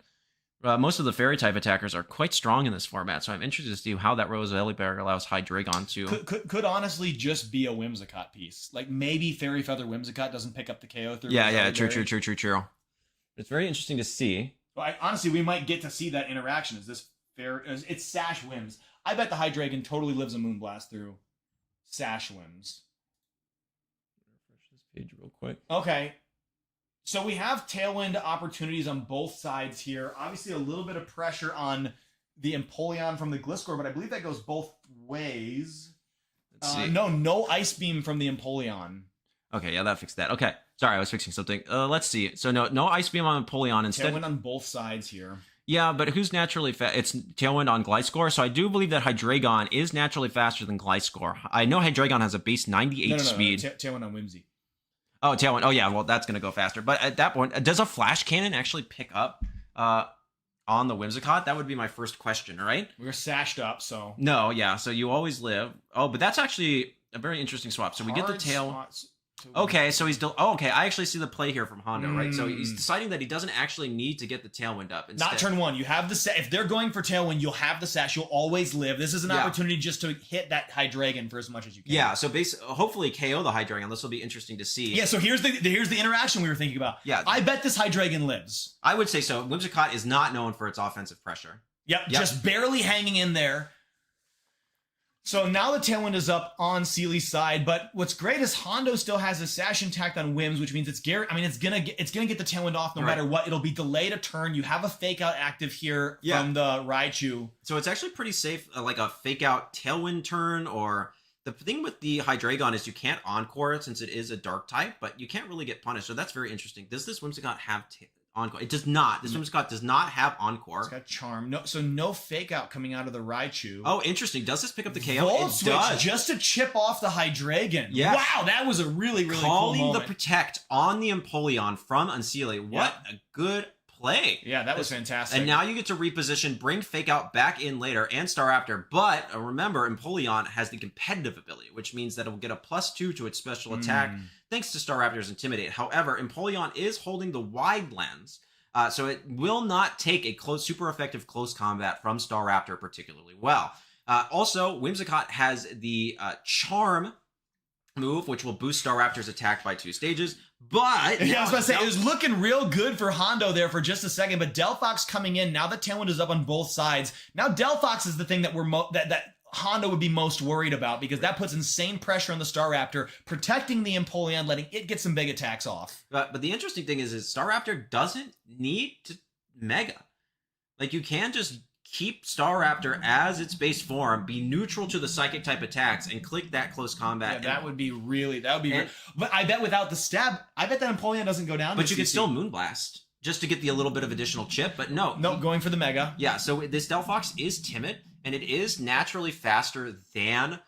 [SPEAKER 1] most of the Fairy type attackers are quite strong in this format, so I'm interested to see how that Roselli Berry allows Hydreigon to.
[SPEAKER 2] Could honestly just be a Whimsicott piece. Like maybe Fairy Feather Whimsicott doesn't pick up the KO through.
[SPEAKER 1] Yeah, true. It's very interesting to see.
[SPEAKER 2] Well, honestly, we might get to see that interaction. Is this fair? It's Sash Whims. I bet the Hydreigon totally lives a Moonblast through Sash Whims.
[SPEAKER 1] Page real quick.
[SPEAKER 2] Okay. So we have Tailwind opportunities on both sides here. Obviously a little bit of pressure on the Empoleon from the Gliscor, but I believe that goes both ways.
[SPEAKER 1] Let's see.
[SPEAKER 2] No Ice Beam from the Empoleon.
[SPEAKER 1] Okay, yeah, that fixed that. Okay. Sorry, I was fixing something. Let's see. So no Ice Beam on Empoleon instead.
[SPEAKER 2] Tailwind on both sides here.
[SPEAKER 1] Yeah, but who's naturally fast? It's Tailwind on Gliscor, so I do believe that Hydreigon is naturally faster than Gliscor. I know Hydreigon has a base 98 speed.
[SPEAKER 2] Tailwind on Whimsy.
[SPEAKER 1] Oh, Tailwind. Oh, yeah. Well, that's going to go faster. But at that point, does a Flash Cannon actually pick up on the Whimsicott? That would be my first question, right?
[SPEAKER 2] We're sashed up, so.
[SPEAKER 1] No, yeah. So you always live. Oh, but that's actually a very interesting swap. So we get the tail. Okay, so he's okay. I actually see the play here from Hondo, right? So he's deciding that he doesn't actually need to get the tailwind up. Instead.
[SPEAKER 2] Not turn one. You have the if they're going for tailwind, you'll have the sash. You'll always live. This is an opportunity just to hit that Hydreigon for as much as you can.
[SPEAKER 1] Yeah. So hopefully KO the Hydreigon. This will be interesting to see.
[SPEAKER 2] Yeah. So here's the interaction we were thinking about.
[SPEAKER 1] Yeah.
[SPEAKER 2] I bet this Hydreigon lives.
[SPEAKER 1] I would say so. Whimsicott is not known for its offensive pressure.
[SPEAKER 2] Yep. Just barely hanging in there. So now the tailwind is up on Seely's side, but what's great is Hondo still has a sash intact on Whims, which means it's gonna get the tailwind off no matter what. It'll be delayed a turn. You have a fake out active here from the Raichu.
[SPEAKER 1] So it's actually pretty safe, like a fake out tailwind turn. Or the thing with the Hydreigon is you can't encore it since it is a dark type, but you can't really get punished. So that's very interesting. Does this Whimsicott have Encore? It does not. This Whimsicott does not have Encore.
[SPEAKER 2] It's got Charm. No fake out coming out of the Raichu.
[SPEAKER 1] Oh, interesting. Does this pick up the KO?
[SPEAKER 2] Volt switch does. Just to chip off the Hydreigon.
[SPEAKER 1] Yeah.
[SPEAKER 2] Wow, that was a really cool moment.
[SPEAKER 1] Calling the Protect on the Empoleon from Unseelie. What a good play.
[SPEAKER 2] Yeah, that was fantastic.
[SPEAKER 1] And now you get to reposition, bring Fake Out back in later, and Staraptor. But remember, Empoleon has the competitive ability, which means that it will get a +2 to its special attack, thanks to Staraptor's Intimidate. However, Empoleon is holding the Wide Lens, so it will not take a super effective close combat from Staraptor particularly well. Also, Whimsicott has the Charm move, which will boost Staraptor's attack by 2 stages. But
[SPEAKER 2] I was about to say, it was looking real good for Hondo there for just a second, but Delphox coming in, now the tailwind is up on both sides. Now Delphox is the thing that that Hondo would be most worried about, because that puts insane pressure on the Staraptor, protecting the Empoleon, letting it get some big attacks off.
[SPEAKER 1] But the interesting thing is Staraptor doesn't need to Mega. Like, you can just keep Staraptor as its base form, be neutral to the Psychic type attacks, and click that close combat.
[SPEAKER 2] Yeah, that would be but I bet without the stab, I bet that Empoleon doesn't go down.
[SPEAKER 1] But you can still Moonblast just to get a little bit of additional chip, but no.
[SPEAKER 2] Nope, going for the Mega.
[SPEAKER 1] Yeah, so this Delphox is timid, and it is naturally faster than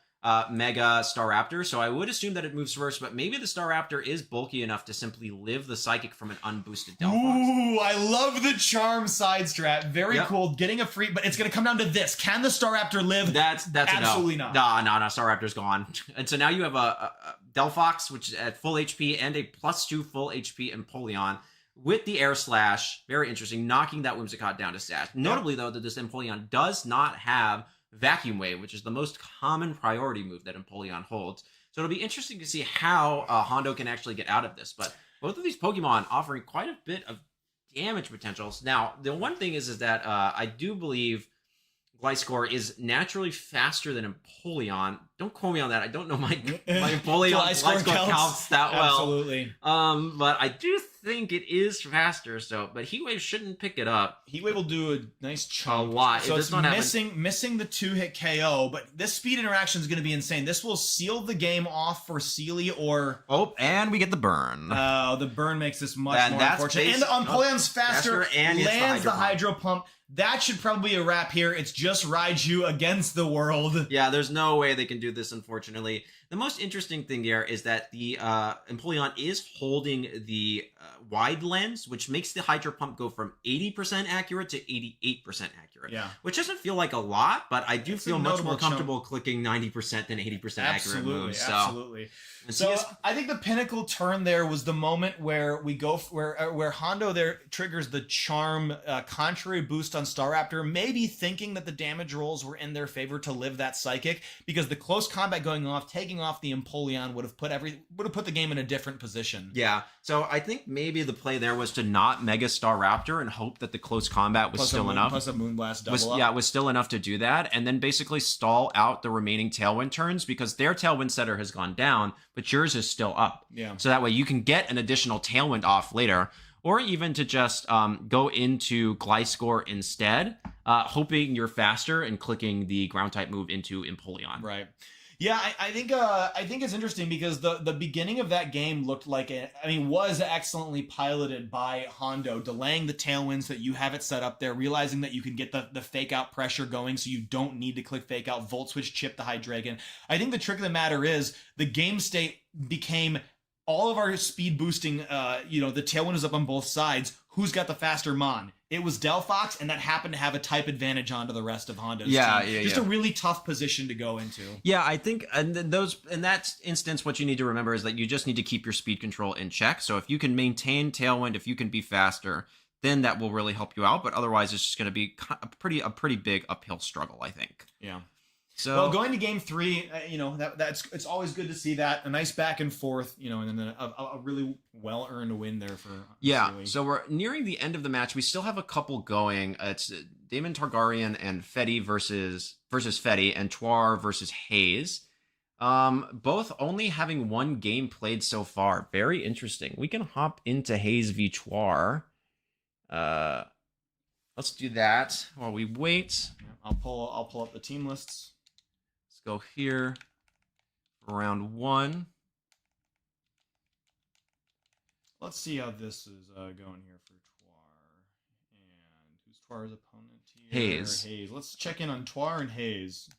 [SPEAKER 1] Mega Staraptor, so I would assume that it moves first, but maybe the Staraptor is bulky enough to simply live the Psychic from an unboosted Delphox.
[SPEAKER 2] Ooh, I love the Charm side strat. Very cool. Getting a free, but it's going to come down to this. Can the Staraptor live?
[SPEAKER 1] That's
[SPEAKER 2] absolutely
[SPEAKER 1] no.
[SPEAKER 2] not.
[SPEAKER 1] No, Staraptor's gone. And so now you have a Delphox, which is at full HP, and a +2 full HP Empoleon with the Air Slash. Very interesting, knocking that Whimsicott down to stash. Notably, though, that this Empoleon does not have Vacuum Wave, which is the most common priority move that Empoleon holds. So it'll be interesting to see how Hondo can actually get out of this. But both of these Pokemon offering quite a bit of damage potentials. Now, the one thing is that I do believe Gliscor is naturally faster than Empoleon. Don't quote me on that. I don't know my Empoleon Gliscor counts that well.
[SPEAKER 2] Absolutely.
[SPEAKER 1] But I do think it is faster. But Heatwave shouldn't pick it up.
[SPEAKER 2] Heatwave will do a nice chunk.
[SPEAKER 1] A lot.
[SPEAKER 2] So it's missing the 2-hit KO, but this speed interaction is going to be insane. This will seal the game off for Seely or...
[SPEAKER 1] Oh, and we get the burn.
[SPEAKER 2] Oh, the burn makes this much more unfortunate. And the Empoleon's faster and lands the Hydro Pump. That should probably be a wrap here. It's just Raichu against the world.
[SPEAKER 1] Yeah, there's no way they can do this, unfortunately. The most interesting thing here is that the Empoleon is holding the Wide Lens, which makes the Hydro Pump go from 80% accurate to 88% accurate.
[SPEAKER 2] Yeah.
[SPEAKER 1] Which doesn't feel like a lot, but I do feel much more comfortable clicking 90% than 80% accurate moves.
[SPEAKER 2] Absolutely. So I think the pinnacle turn there was the moment where we go where Hondo there triggers the Charm contrary boost on Staraptor, maybe thinking that the damage rolls were in their favor to live that Psychic, because the close combat going off, taking off the Empoleon would have put the game in a different position.
[SPEAKER 1] Yeah. So I think maybe the play there was to not Mega Staraptor and hope that the close combat was still enough.
[SPEAKER 2] Plus a Moonblast double up.
[SPEAKER 1] Yeah, was still enough to do that, and then basically stall out the remaining Tailwind turns, because their Tailwind setter has gone down, but yours is still up.
[SPEAKER 2] Yeah.
[SPEAKER 1] So that way you can get an additional Tailwind off later, or even to just go into Gliscor instead, hoping you're faster and clicking the ground type move into Empoleon.
[SPEAKER 2] Right. Yeah, I think it's interesting because the beginning of that game looked like was excellently piloted by Hondo, delaying the tailwinds that you have it set up there, realizing that you can get the fake out pressure going, so you don't need to click fake out, Volt Switch, chip the Hydreigon. I think the trick of the matter is the game state became all of our speed boosting. The tailwind is up on both sides. Who's got the faster Mon? it was Delphox, and that happened to have a type advantage onto the rest of Hondo's team. Just a really tough position to go into.
[SPEAKER 1] Yeah, I think in that instance, what you need to remember is that you just need to keep your speed control in check. So if you can maintain Tailwind, if you can be faster, then that will really help you out. But otherwise, it's just going to be a pretty big uphill struggle, I think.
[SPEAKER 2] Yeah.
[SPEAKER 1] So,
[SPEAKER 2] well, going to game 3, it's always good to see that, a nice back and forth, and then a really well earned win there for.
[SPEAKER 1] Yeah. So we're nearing the end of the match. We still have a couple going. It's Damon Targaryen and Fetty versus Fetty, and Twar versus Hayes. Both only having one game played so far. Very interesting. We can hop into Hayes v Twar. Let's do that while we wait.
[SPEAKER 2] I'll pull up the team lists.
[SPEAKER 1] Go here for round 1.
[SPEAKER 2] Let's see how this is going here for Twar. And who's Twar's opponent here?
[SPEAKER 1] Hayes.
[SPEAKER 2] Let's check in on Twar and Hayes.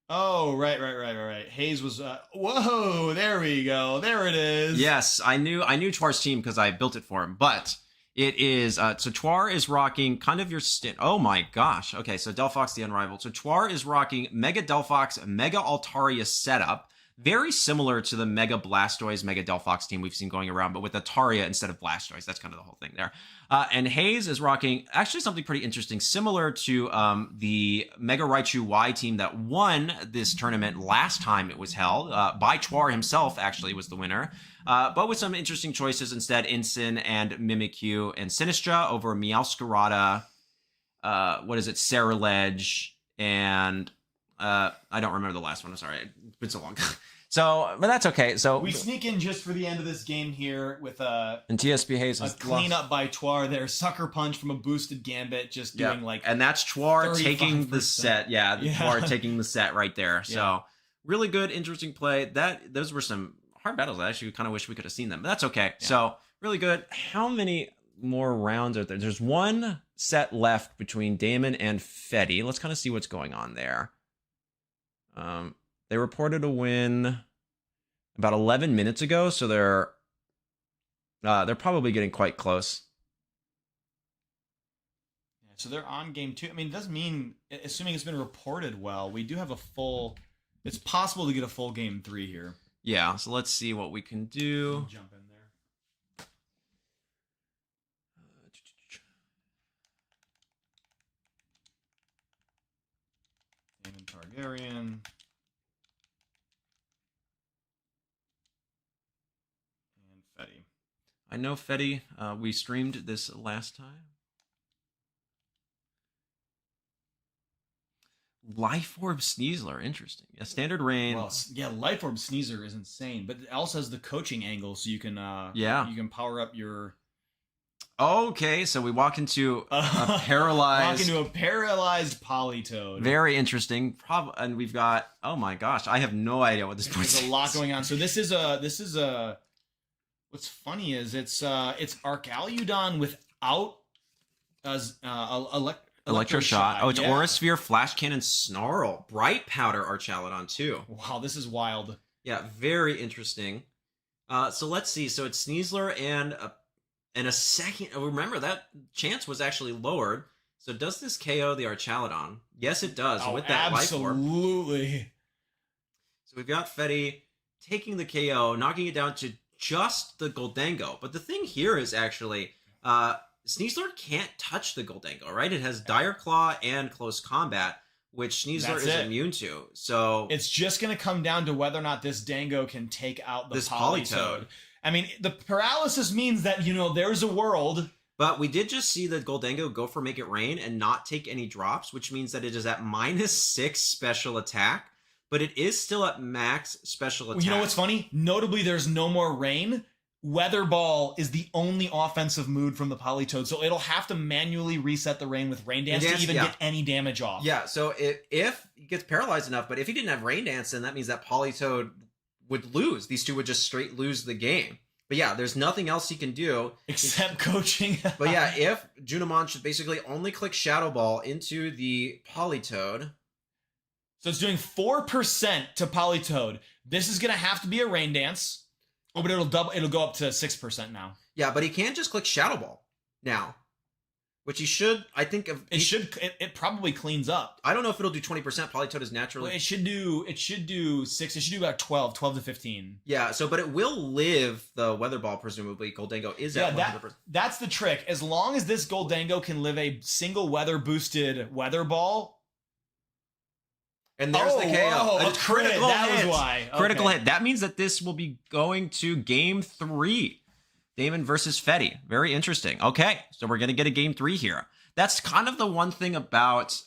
[SPEAKER 2] Oh, right. Hayes was whoa, there we go. There it is.
[SPEAKER 1] Yes, I knew Twar's team because I built it for him, but it is, so Twar is rocking kind of your oh my gosh. Okay, so Delphox the Unrivaled. So Twar is rocking Mega Delphox, Mega Altaria setup. Very similar to the Mega Blastoise, Mega Delphox team we've seen going around, but with Altaria instead of Blastoise. That's kind of the whole thing there. And Hayes is rocking actually something pretty interesting, similar to the Mega Raichu Y team that won this tournament last time it was held. By Twar himself, actually, was the winner. But with some interesting choices instead, Incin and Mimikyu and Sinistra over Meowscarada, Ceruledge, and I don't remember the last one. I'm sorry. It's been so long. So, but that's okay. So
[SPEAKER 2] we sneak in just for the end of this game here with
[SPEAKER 1] and TSP Hayes
[SPEAKER 2] a cleanup by Twar there. Sucker punch from a boosted Gambit, just doing
[SPEAKER 1] and that's Twar taking the
[SPEAKER 2] 35%.
[SPEAKER 1] set. Yeah, Twar taking the set right there. So really good, interesting play. Those were some hard battles. I actually kind of wish we could have seen them, but that's okay. Yeah. So really good. How many more rounds are there? There's one set left between Damon and Fetty. Let's kind of see what's going on there. They reported a win about 11 minutes ago, so they're probably getting quite close.
[SPEAKER 2] Yeah, so they're on game 2. I mean, it does mean, assuming it's been reported well, we do have a full. It's possible to get a full game 3 here.
[SPEAKER 1] Yeah. So let's see what we can do.
[SPEAKER 2] Jump in there. Damon Targaryen. Fetty.
[SPEAKER 1] I know Fetty. We streamed this last time. Life Orb Sneasler, interesting. Yeah, standard rain.
[SPEAKER 2] Well, yeah, Life Orb Sneasler is insane, but it also has the coaching angle, so you can you can power up your.
[SPEAKER 1] Okay, so we walk into a paralyzed.
[SPEAKER 2] Politoed.
[SPEAKER 1] Very interesting. And we've got. Oh my gosh, I have no idea what this point is.
[SPEAKER 2] There's a lot going on. So this is a. What's funny is it's Arcaludon without
[SPEAKER 1] Electroshot. Oh, it's Aurasphere, Flash Cannon, Snarl, Bright Powder, Archaludon too.
[SPEAKER 2] Wow, this is wild.
[SPEAKER 1] Yeah, very interesting. So let's see. So it's Sneasler and a second. Oh, remember that chance was actually lowered. So does this KO the Archaludon? Yes, it does.
[SPEAKER 2] Oh,
[SPEAKER 1] with that Life Orb.
[SPEAKER 2] Absolutely.
[SPEAKER 1] So we've got Fetty taking the KO, knocking it down to just the Goldango. But the thing here is actually Sneasler can't touch the Goldango, right? It has Dire Claw and Close Combat, which Sneasler is immune to. So
[SPEAKER 2] it's just going to come down to whether or not this Dango can take out this Politoed. I mean, the paralysis means that, there's a world.
[SPEAKER 1] But we did just see the Goldango go for Make It Rain and not take any drops, which means that it is at -6 special attack. But it is still at max special attack.
[SPEAKER 2] You know what's funny? Notably, there's no more rain. Weather Ball is the only offensive mood from the Politoed, so it'll have to manually reset the rain with Rain Dance to even get any damage off.
[SPEAKER 1] Yeah, so if he gets paralyzed enough, but if he didn't have Rain Dance, then that means that Politoed would lose. These two would just straight lose the game. But yeah, there's nothing else he can do.
[SPEAKER 2] Except coaching.
[SPEAKER 1] But yeah, if Junimon should basically only click Shadow Ball into the Politoed.
[SPEAKER 2] So it's doing 4% to Politoed. This is going to have to be a Rain Dance. Oh, but it'll go up to 6% now.
[SPEAKER 1] Yeah, but he can't just click Shadow Ball now. Which he should, I think.
[SPEAKER 2] It probably cleans up.
[SPEAKER 1] I don't know if it'll do 20%. Politoed is naturally.
[SPEAKER 2] Well, it should do 6. It should do about 12 to 15.
[SPEAKER 1] Yeah. So, but it will live the weather ball. Presumably, Goldango is at 100%.
[SPEAKER 2] That's the trick. As long as this Goldango can live a single weather boosted weather ball.
[SPEAKER 1] And there's the KO.
[SPEAKER 2] A critical hit. That was why.
[SPEAKER 1] Critical hit. That means that this will be going to game 3. Damon versus Fetty. Very interesting. Okay, so we're going to get a game 3 here. That's kind of the one thing about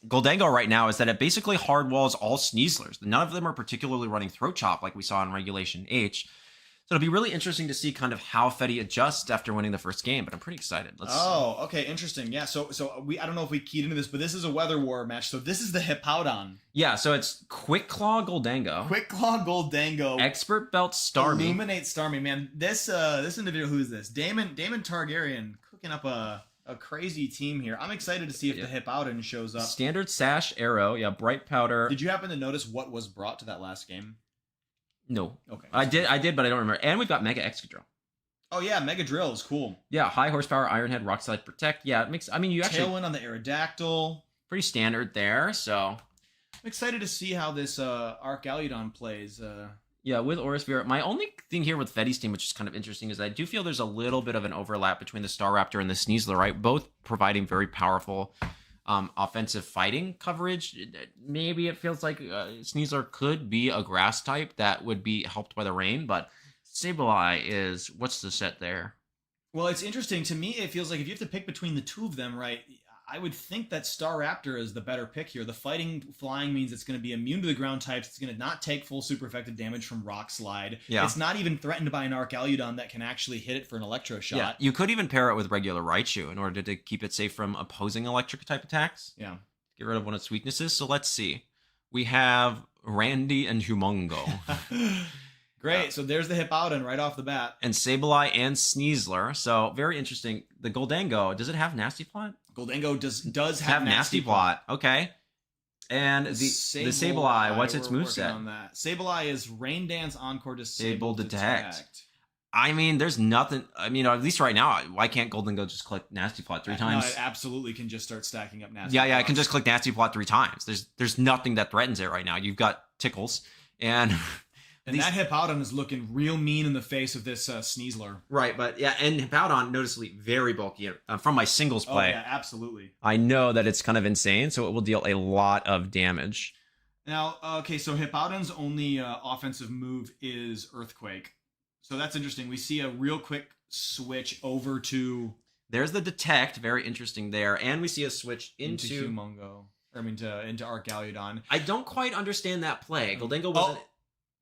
[SPEAKER 1] Goldango right now is that it basically hardwalls all Sneaslers. None of them are particularly running Throat Chop like we saw in Regulation H. So it'll be really interesting to see kind of how Fetty adjusts after winning the first game, but I'm pretty excited.
[SPEAKER 2] Okay, interesting. Yeah, so I don't know if we keyed into this, but this is a Weather War match. So this is the Hippowdon.
[SPEAKER 1] Yeah, so it's Quick Claw Goldango.
[SPEAKER 2] Quick Claw Goldango.
[SPEAKER 1] Expert Belt Starmie.
[SPEAKER 2] Illuminate Starmie, man. This individual, who's this? Damon Targaryen cooking up a crazy team here. I'm excited to see if the Hippowdon shows up.
[SPEAKER 1] Standard Sash Arrow, yeah, Bright Powder.
[SPEAKER 2] Did you happen to notice what was brought to that last game?
[SPEAKER 1] No.
[SPEAKER 2] Okay.
[SPEAKER 1] I did, but I don't remember. And we've got Mega Excadrill.
[SPEAKER 2] Oh yeah, Mega Drill is cool.
[SPEAKER 1] Yeah, high horsepower, Ironhead, Rock Slide, Protect. Yeah, it makes. I mean, you actually
[SPEAKER 2] Tailwind on the Aerodactyl.
[SPEAKER 1] Pretty standard there. So
[SPEAKER 2] I'm excited to see how this Arcaludon plays.
[SPEAKER 1] Yeah, with Aurasphere. My only thing here with Fetty's team, which is kind of interesting, is I do feel there's a little bit of an overlap between the Staraptor and the Sneasler, right? Both providing very powerful offensive fighting coverage. Maybe it feels like Sneasler could be a grass type that would be helped by the rain, but Sableye is, what's the set there?
[SPEAKER 2] Well, it's interesting. To me, it feels like if you have to pick between the two of them, right, I would think that Staraptor is the better pick here. The fighting flying means it's going to be immune to the ground types. It's going to not take full super effective damage from Rock Slide.
[SPEAKER 1] Yeah.
[SPEAKER 2] It's not even threatened by an Arcaludon that can actually hit it for an Electro Shot.
[SPEAKER 1] Yeah, you could even pair it with regular Raichu in order to keep it safe from opposing electric type attacks.
[SPEAKER 2] Yeah.
[SPEAKER 1] Get rid of one of its weaknesses. So let's see. We have Randy and Humongo.
[SPEAKER 2] Great. So there's the Hippowdon right off the bat.
[SPEAKER 1] And Sableye and Sneasler. So very interesting. The Goldango, does it have Nasty Plot?
[SPEAKER 2] Goldango does have Nasty
[SPEAKER 1] Plot. Okay. And the Sableye, what's its moveset?
[SPEAKER 2] On that. Sableye is Rain Dance, Encore, Disable,
[SPEAKER 1] Detect. I mean, there's nothing. I mean, at least right now, why can't Goldango just click Nasty Plot 3 times?
[SPEAKER 2] No, it absolutely can just start stacking up Nasty.
[SPEAKER 1] Yeah, it can just click Nasty Plot 3 times. There's nothing that threatens it right now. You've got Tickles and.
[SPEAKER 2] And that Hippowdon is looking real mean in the face of this Sneasler.
[SPEAKER 1] Right, but yeah, and Hippowdon, noticeably very bulky. From my singles play.
[SPEAKER 2] Oh, yeah, absolutely.
[SPEAKER 1] I know that it's kind of insane, so it will deal a lot of damage.
[SPEAKER 2] Now, okay, so Hippowdon's only offensive move is Earthquake. So that's interesting. We see a real quick switch over to...
[SPEAKER 1] There's the Detect, very interesting there. And we see a switch into
[SPEAKER 2] Humongo. Into Arcaludon.
[SPEAKER 1] I don't quite understand that play. Goldango wasn't...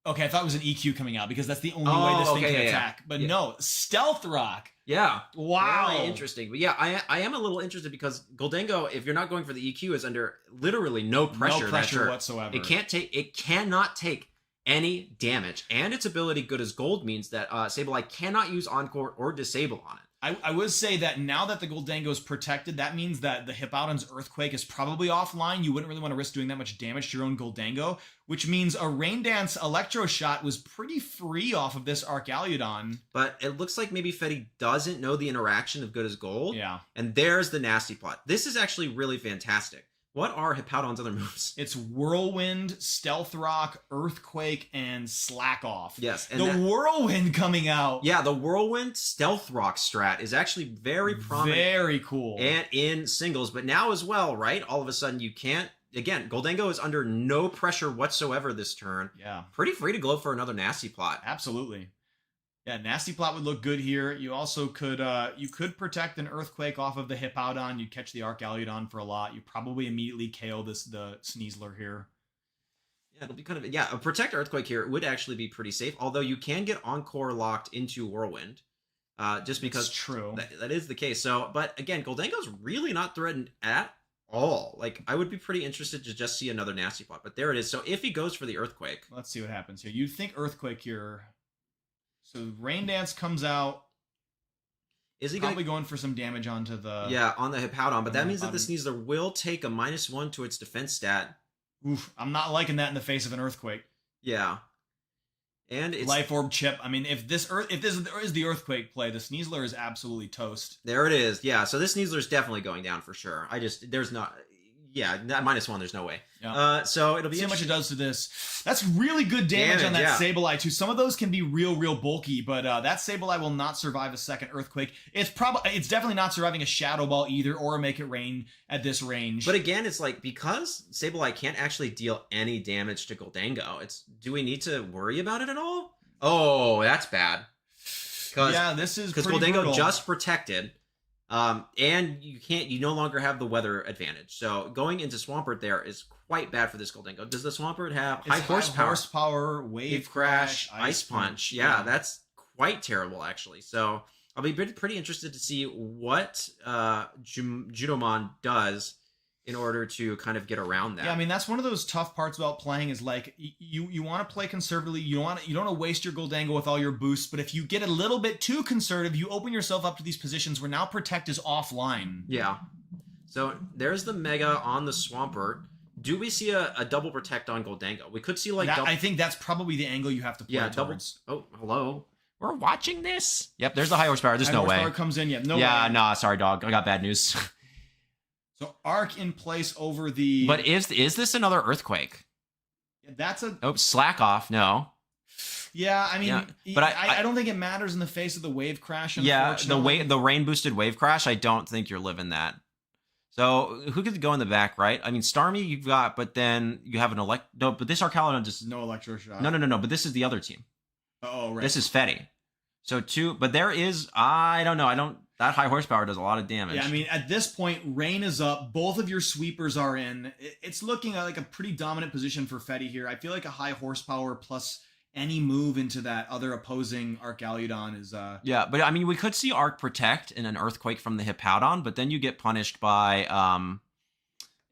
[SPEAKER 2] Okay, I thought it was an EQ coming out because that's the only way this thing can attack. But no, Stealth Rock.
[SPEAKER 1] Yeah.
[SPEAKER 2] Wow.
[SPEAKER 1] Very interesting. But yeah, I am a little interested because Goldango, if you're not going for the EQ, is under literally no pressure.
[SPEAKER 2] No pressure whatsoever.
[SPEAKER 1] It cannot take any damage. And its ability Good as Gold means that Sableye cannot use Encore or Disable on it.
[SPEAKER 2] I would say that now that the Goldango is protected, that means that the Hippowdon's Earthquake is probably offline. You wouldn't really want to risk doing that much damage to your own Goldango, which means a Rain Dance Electro Shot was pretty free off of this Arcaludon.
[SPEAKER 1] But it looks like maybe Fetty doesn't know the interaction of Good as Gold.
[SPEAKER 2] Yeah.
[SPEAKER 1] And there's the Nasty Plot. This is actually really fantastic. What are Hippowdon's other moves?
[SPEAKER 2] It's Whirlwind, Stealth Rock, Earthquake, and Slack Off.
[SPEAKER 1] Yes.
[SPEAKER 2] And the Whirlwind coming out.
[SPEAKER 1] Yeah, the Whirlwind Stealth Rock strat is actually very prominent.
[SPEAKER 2] Very cool.
[SPEAKER 1] And in singles, but now as well, right? All of a sudden you can't... Again, Goldango is under no pressure whatsoever this turn.
[SPEAKER 2] Yeah.
[SPEAKER 1] Pretty free to go for another Nasty Plot.
[SPEAKER 2] Absolutely. Yeah, Nasty Plot would look good here. You also could protect an Earthquake off of the Hippowdon. You'd catch the Arcaludon for a lot. You probably immediately KO the Sneasler here.
[SPEAKER 1] Yeah, it'll be kind of... Yeah, a Protect Earthquake here would actually be pretty safe, although you can get Encore locked into Whirlwind. Just because...
[SPEAKER 2] That's true.
[SPEAKER 1] That is the case. So, but again, Goldango's really not threatened at all. Like, I would be pretty interested to just see another Nasty Plot, but there it is. So if he goes for the Earthquake...
[SPEAKER 2] Let's see what happens here. You'd think Earthquake here... So Rain Dance comes out.
[SPEAKER 1] Is he
[SPEAKER 2] probably going for some damage onto the...
[SPEAKER 1] Yeah, on the Hippowdon, but that means that the Sneasler will take a -1 to its defense stat.
[SPEAKER 2] Oof, I'm not liking that in the face of an Earthquake.
[SPEAKER 1] Yeah. And it's
[SPEAKER 2] Life Orb chip. I mean, if this is the Earthquake play, the Sneasler is absolutely toast.
[SPEAKER 1] there. It is. Yeah. So this Sneasler is definitely going down for sure. There's not. Yeah, -1. There's no way.
[SPEAKER 2] Yeah.
[SPEAKER 1] So it'll be
[SPEAKER 2] see how much it does to this. That's really good damage on that Sableye too. Some of those can be real bulky, but that Sableye will not survive a second Earthquake. It's definitely not surviving a Shadow Ball either, or a Make It Rain at this range.
[SPEAKER 1] But again, it's like, because Sableye can't actually deal any damage to Goldango, do we need to worry about it at all? Oh, that's bad.
[SPEAKER 2] Yeah, this is
[SPEAKER 1] because Goldango brutal. Just protected. And you no longer have the weather advantage. So going into Swampert there is quite bad for this Goldango. Does the Swampert have high
[SPEAKER 2] horsepower, Wave Crash,
[SPEAKER 1] Ice Punch? Yeah, that's quite terrible actually. So I'll be pretty interested to see what Judomon does in order to kind of get around that.
[SPEAKER 2] Yeah, I mean, that's one of those tough parts about playing is like you want to play conservatively. You don't want to waste your Goldango with all your boosts, but if you get a little bit too conservative, you open yourself up to these positions where now Protect is offline.
[SPEAKER 1] Yeah. So there's the Mega on the Swampert. Do we see a double Protect on Goldango? We could see like
[SPEAKER 2] I think that's probably the angle you have to play towards.
[SPEAKER 1] Oh, hello. We're watching this. Yep, there's the high horsepower. There's no way. High
[SPEAKER 2] horsepower comes in. No
[SPEAKER 1] way.
[SPEAKER 2] Nah,
[SPEAKER 1] sorry, dog. I got bad news.
[SPEAKER 2] So Arc in place over the...
[SPEAKER 1] But is this another Earthquake?
[SPEAKER 2] That's a...
[SPEAKER 1] Oh, slack off. No.
[SPEAKER 2] Yeah, I mean, but I don't think it matters in the face of the Wave Crash.
[SPEAKER 1] Yeah, the rain boosted Wave Crash, I don't think you're living that. So who could go in the back, right? I mean, Starmie you've got, but then you have an No, but this Arcaludon just...
[SPEAKER 2] No Electro Shock.
[SPEAKER 1] No, but this is the other team.
[SPEAKER 2] Oh, right.
[SPEAKER 1] This is Fetty. So but there is... I don't know. That high horsepower does a lot of damage.
[SPEAKER 2] Yeah, I mean, at this point, rain is up. Both of your sweepers are in. It's looking like a pretty dominant position for Fetty here. I feel like a high horsepower plus any move into that other opposing Arcaludon is...
[SPEAKER 1] Yeah, but I mean, we could see Arc Protect in an Earthquake from the Hippowdon, but then you get punished by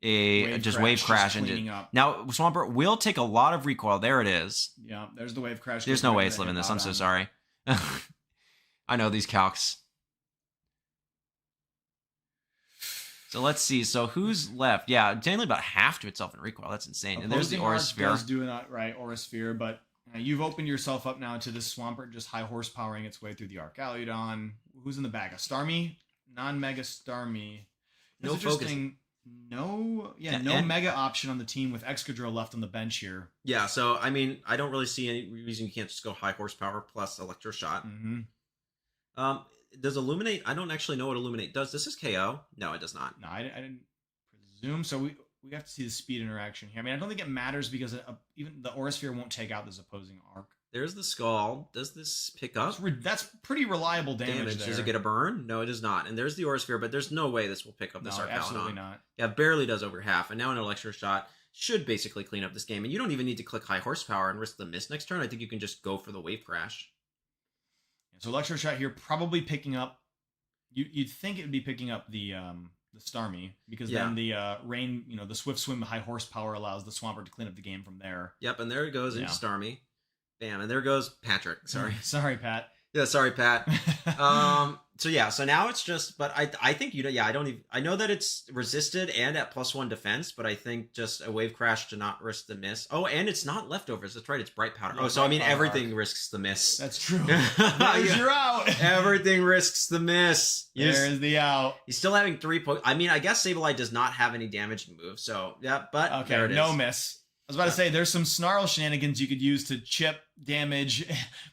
[SPEAKER 1] Wave Crash. Now, Swampert will take a lot of recoil. There it is.
[SPEAKER 2] Yeah, there's the Wave Crash.
[SPEAKER 1] There's no way it's living this. I'm so sorry. I know these calcs. So let's see. So who's left? Yeah, generally about half to itself in recoil. That's insane. And there's the Aura Sphere.
[SPEAKER 2] Does do that right, Aura Sphere, but you've opened yourself up now to this Swampert just high horsepowering its way through the Arcaludon. Who's in the back? A Starmie, non-Mega Starmie.
[SPEAKER 1] No focus.
[SPEAKER 2] No Mega option on the team with Excadrill left on the bench here.
[SPEAKER 1] Yeah, so I mean, I don't really see any reason you can't just go high horsepower plus Electro Shot.
[SPEAKER 2] Mm-hmm.
[SPEAKER 1] Does Illuminate? I don't actually know what Illuminate does. This is KO. No, it does not.
[SPEAKER 2] No, I didn't presume. So we have to see the speed interaction here. I mean, I don't think it matters because even the Aura Sphere won't take out this opposing Arc.
[SPEAKER 1] There's the Skull. Does this pick up?
[SPEAKER 2] That's pretty reliable damage there.
[SPEAKER 1] Does it get a burn? No, it does not. And there's the Aura Sphere, but there's no way this will pick up this Arcaludon.
[SPEAKER 2] Absolutely not.
[SPEAKER 1] Yeah, barely does over half. And now an Electro Shot should basically clean up this game. And you don't even need to click high horsepower and risk the miss next turn. I think you can just go for the Wave Crash.
[SPEAKER 2] So Electro Shot here probably picking up... You'd think it would be picking up the Starmie because then the rain, the Swift Swim high horsepower allows the Swampert to clean up the game from there.
[SPEAKER 1] Yep, and there it goes into Starmie. Bam, and there goes Patrick.
[SPEAKER 2] Sorry, Pat.
[SPEAKER 1] Yeah, sorry, Pat. So now it's just, but I think I know that it's resisted and at +1 defense, but I think just a Wave Crash to not risk the miss. Oh, and it's not leftovers. That's right, it's Bright Powder.
[SPEAKER 2] Yeah,
[SPEAKER 1] so I mean everything risks the miss.
[SPEAKER 2] That's true. There's your out.
[SPEAKER 1] Everything risks the miss.
[SPEAKER 2] There's the out.
[SPEAKER 1] He's still having 3 points. I mean, I guess Sableye does not have any damaging moves, so yeah, but
[SPEAKER 2] okay,
[SPEAKER 1] there it is.
[SPEAKER 2] No miss. I was about to say, there's some Snarl shenanigans you could use to chip, damage,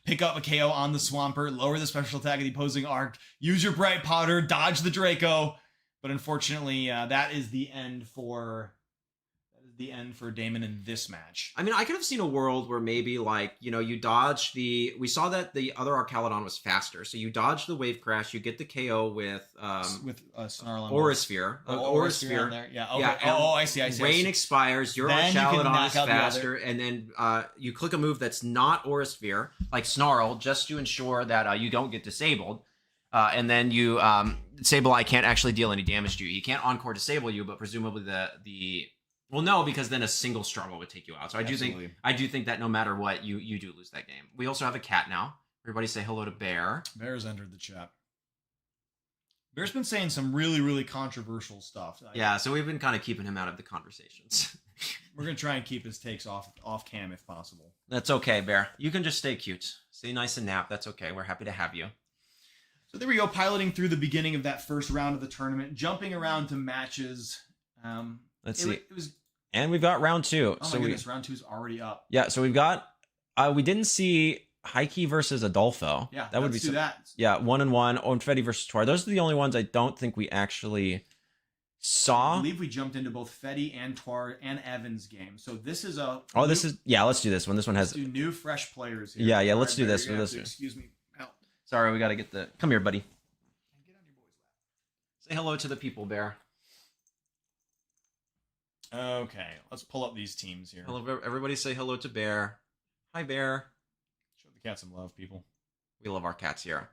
[SPEAKER 2] pick up a KO on the Swampert, lower the special attack of the opposing Arc, use your Bright Powder, dodge the Draco. But unfortunately, that is the end for Damon in this match.
[SPEAKER 1] I mean, I could have seen a world where maybe you dodge we saw that the other Arcaludon was faster, so you dodge the Wave Crash, you get the KO with
[SPEAKER 2] Snarl
[SPEAKER 1] Aura Sphere.
[SPEAKER 2] Aura Sphere on there. Yeah. Okay.
[SPEAKER 1] Yeah,
[SPEAKER 2] I see.
[SPEAKER 1] Rain expires, your Arcaludon is faster, and then you click a move that's not Aura Sphere, like Snarl, just to ensure that you don't get disabled. And then you Sableye can't actually deal any damage to you. He can't Encore disable you, but presumably well, no, because then a single struggle would take you out. So I do think that no matter what, you do lose that game. We also have a cat now. Everybody say hello to Bear.
[SPEAKER 2] Bear's entered the chat. Bear's been saying some really, really controversial stuff.
[SPEAKER 1] Yeah, so we've been kind of keeping him out of the conversations.
[SPEAKER 2] We're gonna try and keep his takes off cam if possible.
[SPEAKER 1] That's okay, Bear. You can just stay cute. Stay nice and nap. That's okay. We're happy to have you.
[SPEAKER 2] So there we go, piloting through the beginning of that first round of the tournament, jumping around to matches.
[SPEAKER 1] Let's see.
[SPEAKER 2] It was.
[SPEAKER 1] And we've got round 2.
[SPEAKER 2] Oh my goodness, round 2 is already up.
[SPEAKER 1] Yeah, so we've got. We didn't see Heike versus Adolfo.
[SPEAKER 2] Yeah,
[SPEAKER 1] that would be
[SPEAKER 2] that.
[SPEAKER 1] Yeah, 1-1. Onfetti versus Tor. Those are the only ones I don't think we actually saw.
[SPEAKER 2] I believe we jumped into both Fetty and Tor and Evans' game. So this is a.
[SPEAKER 1] Let's do this one. This one has.
[SPEAKER 2] Let's do new, fresh players here.
[SPEAKER 1] Yeah, let's do this.
[SPEAKER 2] Excuse me.
[SPEAKER 1] Sorry, we got to get the. Come here, buddy. Get on your boy's lap. Say hello to the people, Bear.
[SPEAKER 2] Okay, let's pull up these teams here.
[SPEAKER 1] Hello, everybody. Say hello to Bear. Hi, Bear.
[SPEAKER 2] Show the cat some love, people.
[SPEAKER 1] We love our cats here.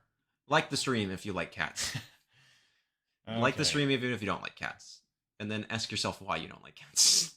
[SPEAKER 1] Like the stream if you like cats.
[SPEAKER 2] Okay.
[SPEAKER 1] Like the stream even if you don't like cats. And then ask yourself why you don't like cats.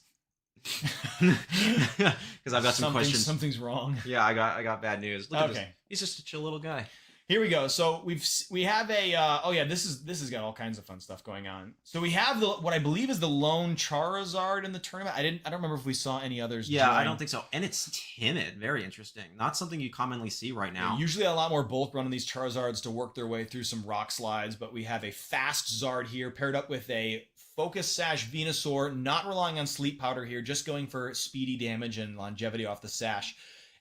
[SPEAKER 1] Because I've got some questions.
[SPEAKER 2] Something's wrong.
[SPEAKER 1] Yeah, I got bad news. Look at this. He's just a chill little guy.
[SPEAKER 2] Here we go. So we have a this has got all kinds of fun stuff going on. So we have what I believe is the lone Charizard in the tournament. I don't remember if we saw any others.
[SPEAKER 1] Yeah,
[SPEAKER 2] join.
[SPEAKER 1] I don't think so. And it's timid. Very interesting. Not something you commonly see right now.
[SPEAKER 2] Yeah, usually a lot more bulk running these Charizards to work their way through some rock slides, but we have a fast Zard here paired up with a Focus Sash Venusaur, not relying on Sleep Powder here, just going for speedy damage and longevity off the Sash.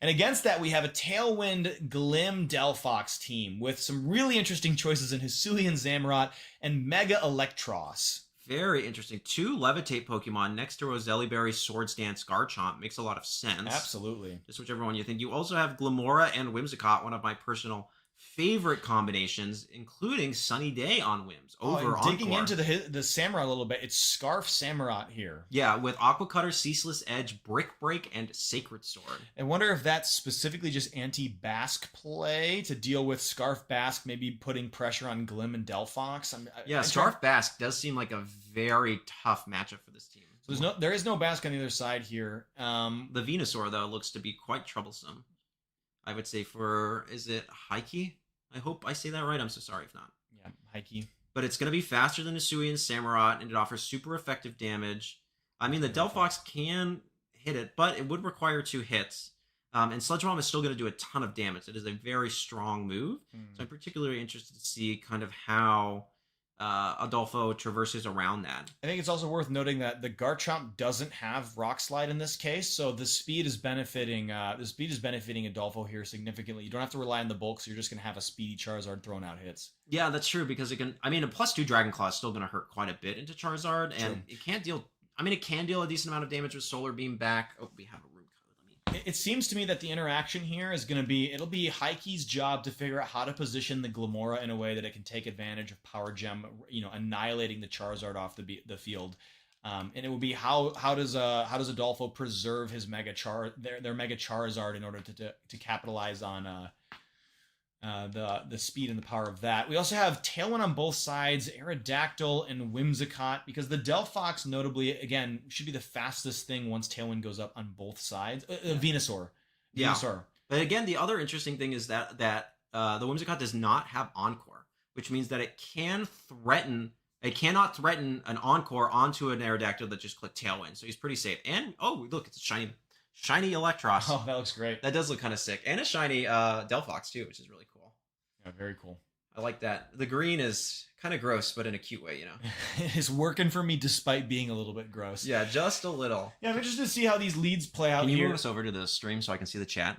[SPEAKER 2] And against that, we have a Tailwind Glim Delphox team with some really interesting choices in Hisuian Zamrot and Mega Electros.
[SPEAKER 1] Very interesting. 2 Levitate Pokemon next to Roselli Berry, Swords Dance, Garchomp. Makes a lot of sense.
[SPEAKER 2] Absolutely.
[SPEAKER 1] Just whichever one you think. You also have Glamora and Whimsicott, one of my personal favorite combinations, including Sunny Day on Whims over Encore.
[SPEAKER 2] Digging into the Samurott a little bit, it's Scarf Samurott here.
[SPEAKER 1] Yeah, with Aqua Cutter, Ceaseless Edge, Brick Break, and Sacred Sword.
[SPEAKER 2] I wonder if that's specifically just anti-Bask play to deal with Scarf Bask, maybe putting pressure on Glim and Delphox.
[SPEAKER 1] Scarf Bask does seem like a very tough matchup for this team.
[SPEAKER 2] So there is no Bask on the other side here.
[SPEAKER 1] The Venusaur, though, looks to be quite troublesome. I would say is it Heike? I hope I say that right. I'm so sorry if not.
[SPEAKER 2] Yeah, Heike.
[SPEAKER 1] But it's going to be faster than Hisui and Samurott, and it offers super effective damage. I mean, the Delphox can hit it, but it would require 2 hits. And Sludge Bomb is still going to do a ton of damage. It is a very strong move. So I'm particularly interested to see kind of how Adolfo traverses around that.
[SPEAKER 2] I think it's also worth noting that the Garchomp doesn't have Rock Slide in this case, so the speed is benefiting. Adolfo here significantly. You don't have to rely on the bulk, so you're just going to have a speedy Charizard throwing out hits. Yeah,
[SPEAKER 1] that's true because it can. I mean, a +2 Dragon Claw is still going to hurt quite a bit into Charizard, and it can't deal. I mean, it can deal a decent amount of damage with Solar Beam back. Oh, we have a room.
[SPEAKER 2] It seems to me that the interaction here is going to be, it'll be Heike's job to figure out how to position the Glamora in a way that it can take advantage of Power Gem, annihilating the Charizard off the field. And it will be how does Adolfo preserve his their Mega Charizard in order to capitalize on the speed and the power of that. We also have Tailwind on both sides, Aerodactyl and Whimsicott, because the Delphox, notably, again, should be the fastest thing once Tailwind goes up on both sides. Venusaur.
[SPEAKER 1] Yeah. But again, the other interesting thing is that the Whimsicott does not have Encore, which means that it cannot threaten an Encore onto an Aerodactyl that just clicked Tailwind. So he's pretty safe. And, oh, look, it's a shiny Electros.
[SPEAKER 2] Oh, that looks great.
[SPEAKER 1] That does look kind of sick. And a shiny Delphox, too, which is really cool.
[SPEAKER 2] Yeah, very cool.
[SPEAKER 1] I like that. The green is kind of gross, but in a cute way,
[SPEAKER 2] It's working for me despite being a little bit gross.
[SPEAKER 1] Yeah, just a little.
[SPEAKER 2] Yeah, I'm interested to see how these leads play out here.
[SPEAKER 1] Can you move us over to the stream so I can see the chat?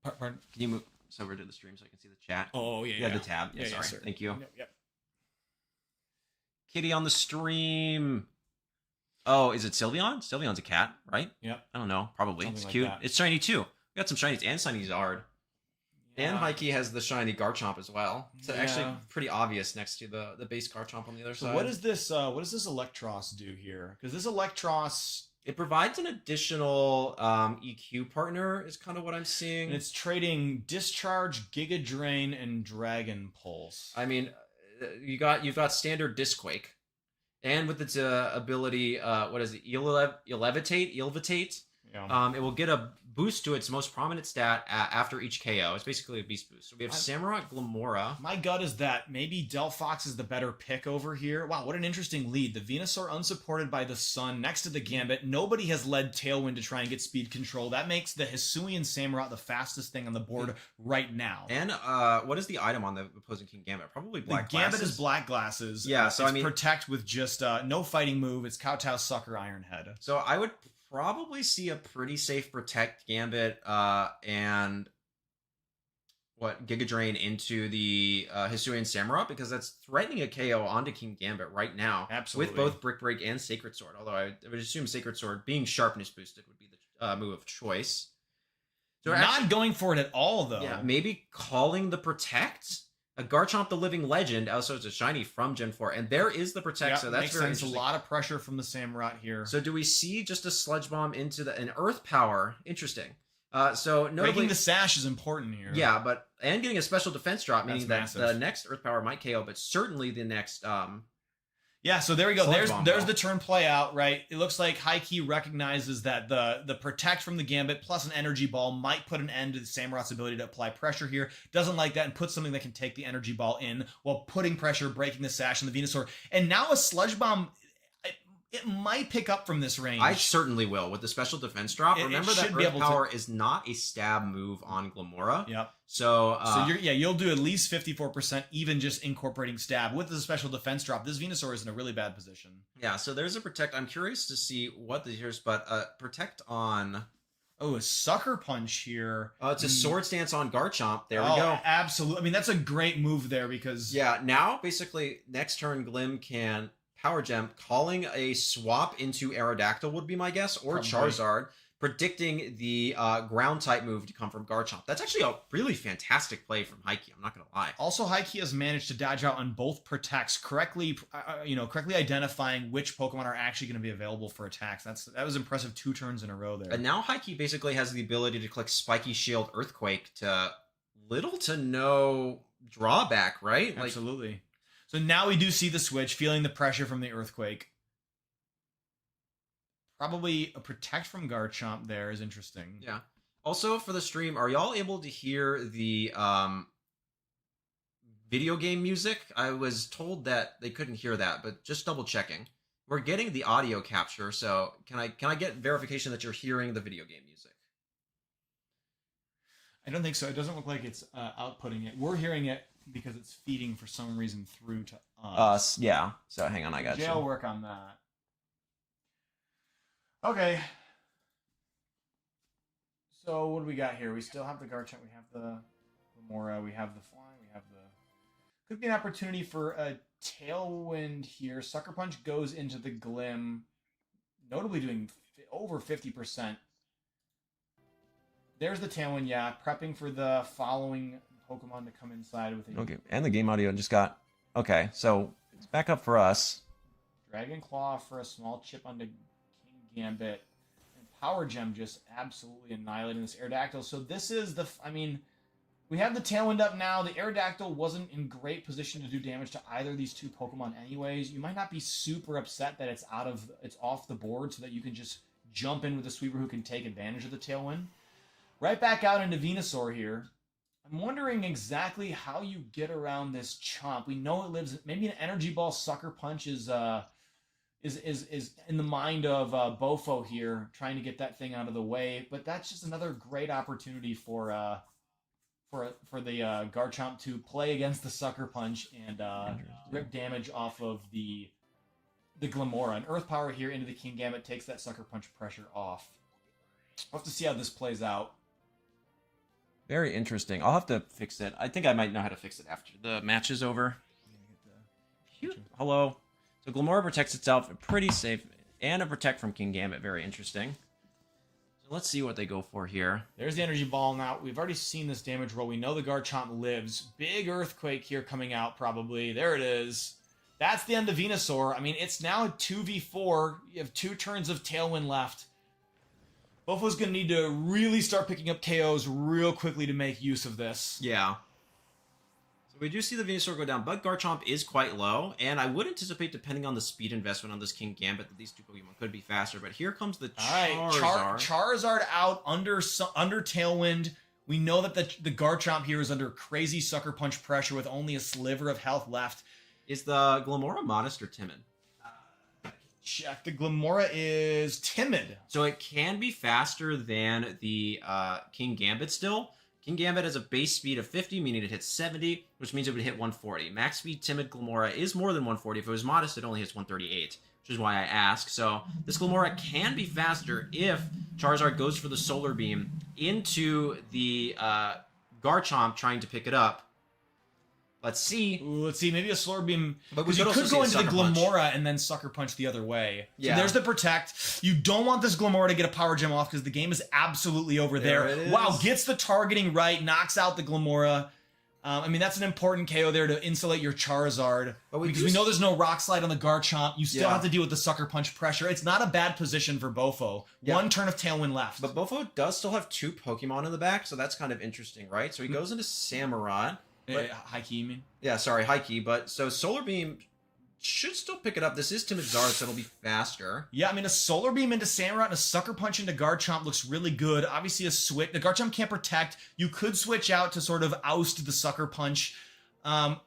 [SPEAKER 2] Pardon?
[SPEAKER 1] Can you move us over to the stream so I can see the chat?
[SPEAKER 2] Oh, yeah.
[SPEAKER 1] Yeah, the tab. Yeah, sorry.
[SPEAKER 2] Sir.
[SPEAKER 1] Thank you.
[SPEAKER 2] Yep.
[SPEAKER 1] Kitty on the stream. Oh, is it Sylveon? Sylveon's a cat, right?
[SPEAKER 2] Yep.
[SPEAKER 1] I don't know. Probably.
[SPEAKER 2] Something
[SPEAKER 1] It's
[SPEAKER 2] like
[SPEAKER 1] cute.
[SPEAKER 2] that.
[SPEAKER 1] It's shiny too. We got some shinies and shiny Zard. Yeah. And Heike has the shiny Garchomp as well. It's actually pretty obvious next to the base Garchomp on the other side.
[SPEAKER 2] What does this Electros do here? Because this Electros,
[SPEAKER 1] it provides an additional EQ partner is kind of what I'm seeing.
[SPEAKER 2] And it's trading Discharge, Giga Drain, and Dragon Pulse.
[SPEAKER 1] I mean, you've got standard Disquake. And with its ability, what is it? Elevitate? Yeah. It will get a boost to its most prominent stat after each KO. It's basically a beast boost. So we have Samurott Glamora.
[SPEAKER 2] My gut is that maybe Delphox is the better pick over here. Wow, what an interesting lead. The Venusaur unsupported by the Sun next to the Gambit. Nobody has led Tailwind to try and get speed control. That makes the Hisuian Samurott the fastest thing on the board right now.
[SPEAKER 1] And what is the item on the opposing King Gambit? Probably black
[SPEAKER 2] the
[SPEAKER 1] glasses.
[SPEAKER 2] Gambit is black glasses.
[SPEAKER 1] Yeah, so
[SPEAKER 2] it's
[SPEAKER 1] I mean,
[SPEAKER 2] protect with just no fighting move. It's Kowtow, Sucker, Iron Head.
[SPEAKER 1] So I would probably see a pretty safe protect Gambit and Giga Drain into the Hisuian Samurott, because that's threatening a KO onto King Gambit right now.
[SPEAKER 2] Absolutely.
[SPEAKER 1] With both Brick Break and Sacred Sword. Although I would assume Sacred Sword being sharpness boosted would be the move of choice. So
[SPEAKER 2] not going for it at all, though.
[SPEAKER 1] Yeah, maybe calling the protect. A Garchomp the Living Legend, also it's a shiny from Gen 4, and there is the protect,
[SPEAKER 2] Yep,
[SPEAKER 1] so that's
[SPEAKER 2] makes
[SPEAKER 1] very
[SPEAKER 2] sense.
[SPEAKER 1] interesting.
[SPEAKER 2] A lot of pressure from the Samurott here.
[SPEAKER 1] So do we see just a Sludge Bomb into an Earth Power? Interesting. So notably,
[SPEAKER 2] breaking the sash is important here.
[SPEAKER 1] Yeah, and getting a special defense drop, meaning that
[SPEAKER 2] massive.
[SPEAKER 1] the next Earth Power might KO, but certainly the next
[SPEAKER 2] Yeah, so there we go.
[SPEAKER 1] Sludge Bomb,
[SPEAKER 2] There's the turn play out, right? It looks like Hikey recognizes that the protect from the Gambit plus an energy ball might put an end to the Samurott's ability to apply pressure here. Doesn't like that and puts something that can take the energy ball in while putting pressure, breaking the sash on the Venusaur. And now a Sludge Bomb, it might pick up from this range.
[SPEAKER 1] I certainly will with the special defense drop. Remember that Earth Power is not a stab move on Glamora.
[SPEAKER 2] Yep.
[SPEAKER 1] So
[SPEAKER 2] you'll do at least 54% even just incorporating stab with the special defense drop. This Venusaur is in a really bad position.
[SPEAKER 1] Yeah, so there's a protect. I'm curious to see what the here's, but protect on.
[SPEAKER 2] Oh, a Sucker Punch here.
[SPEAKER 1] It's a Sword Stance on Garchomp. There we go.
[SPEAKER 2] Absolutely. I mean, that's a great move there because
[SPEAKER 1] now basically next turn Glim can Power Gem, calling a swap into Aerodactyl would be my guess, or
[SPEAKER 2] Probably.
[SPEAKER 1] Charizard, predicting the ground type move to come from Garchomp. That's actually a really fantastic play from Hikey, I'm not going to lie.
[SPEAKER 2] Also, Hikey has managed to dodge out on both protects, correctly identifying which Pokemon are actually going to be available for attacks. That was impressive 2 turns in a row there.
[SPEAKER 1] And now Hikey basically has the ability to click Spiky Shield Earthquake to little to no drawback, right?
[SPEAKER 2] Absolutely. So now we do see the switch, feeling the pressure from the Earthquake. Probably a protect from Garchomp there is interesting.
[SPEAKER 1] Yeah. Also, for the stream, are y'all able to hear the video game music? I was told that they couldn't hear that, but just double checking. We're getting the audio capture, so can I get verification that you're hearing the video game music?
[SPEAKER 2] I don't think so. It doesn't look like it's outputting it. We're hearing it because it's feeding for some reason through to us.
[SPEAKER 1] Yeah. So hang on, I got you.
[SPEAKER 2] I'll work on that. Okay. So what do we got here? We still have the Garchomp. We have the Glamora. We have the Flying. We have the... Could be an opportunity for a Tailwind here. Sucker Punch goes into the Glim. Notably doing over 50%. There's the Tailwind, yeah. Prepping for the following Pokemon to come inside with it.
[SPEAKER 1] Okay, and the game audio just got... Okay, so it's back up for us.
[SPEAKER 2] Dragon Claw for a small chip onto King Gambit. And Power Gem just absolutely annihilating this Aerodactyl. So this is the... I mean, we have the Tailwind up now. The Aerodactyl wasn't in great position to do damage to either of these 2 Pokemon anyways. You might not be super upset that it's off the board so that you can just jump in with a Sweeper who can take advantage of the Tailwind. Right back out into Venusaur here. I'm wondering exactly how you get around this Chomp. We know it lives. Maybe an Energy Ball Sucker Punch is in the mind of Bofo here, trying to get that thing out of the way. But that's just another great opportunity for the Garchomp to play against the Sucker Punch and rip damage off of the Glamora. And Earth Power here into the King Gambit takes that Sucker Punch pressure off. We'll have to see how this plays out.
[SPEAKER 1] Very interesting. I'll have to fix it. I think I might know how to fix it after the match is over. Hello. So Glamora protects itself. Pretty safe. And a protect from King Gambit. Very interesting. So let's see what they go for here.
[SPEAKER 2] There's the Energy Ball now. We've already seen this damage roll. We know the Garchomp lives. Big Earthquake here coming out probably. There it is. That's the end of Venusaur. I mean, it's now a 2v4. You have 2 turns of Tailwind left. Bofo's going to need to really start picking up KOs real quickly to make use of this.
[SPEAKER 1] Yeah. So we do see the Venusaur go down, but Garchomp is quite low, and I would anticipate, depending on the speed investment on this King Gambit, that these two Pokemon could be faster. But here comes the Charizard.
[SPEAKER 2] All right, Charizard out under Tailwind. We know that the Garchomp here is under crazy Sucker Punch pressure with only a sliver of health left.
[SPEAKER 1] Is the Glamora modest or timid?
[SPEAKER 2] Check. The Glamora is timid.
[SPEAKER 1] So it can be faster than the King Gambit still. King Gambit has a base speed of 50, meaning it hits 70, which means it would hit 140. Max speed timid Glamora is more than 140. If it was modest, it only hits 138, which is why I ask. So this Glamora can be faster if Charizard goes for the Solar Beam into the Garchomp trying to pick it up. Let's see.
[SPEAKER 2] Ooh, let's see. Maybe a Solar Beam.
[SPEAKER 1] But
[SPEAKER 2] you could go into the Glamora
[SPEAKER 1] punch.
[SPEAKER 2] and then Sucker Punch the other way.
[SPEAKER 1] Yeah.
[SPEAKER 2] So there's the Protect. You don't want this Glamora to get a Power Gem off because the game is absolutely over there. Wow, gets the targeting right, knocks out the Glamora. I mean, that's an important KO there to insulate your Charizard. Because we know there's no Rock Slide on the Garchomp. You still have to deal with the Sucker Punch pressure. It's not a bad position for Bofo.
[SPEAKER 1] Yeah.
[SPEAKER 2] One turn of Tailwind left.
[SPEAKER 1] But Bofo does still have two Pokemon in the back, so that's kind of interesting, right? So he goes into Samurott.
[SPEAKER 2] High key, you mean?
[SPEAKER 1] Yeah, sorry, high key. But so Solar Beam should still pick it up. This is Timid Zard, so it'll be faster.
[SPEAKER 2] Yeah, I mean, a Solar Beam into Samurott and a Sucker Punch into Garchomp looks really good. Obviously, a switch. The Garchomp can't Protect. You could switch out to sort of oust the Sucker Punch.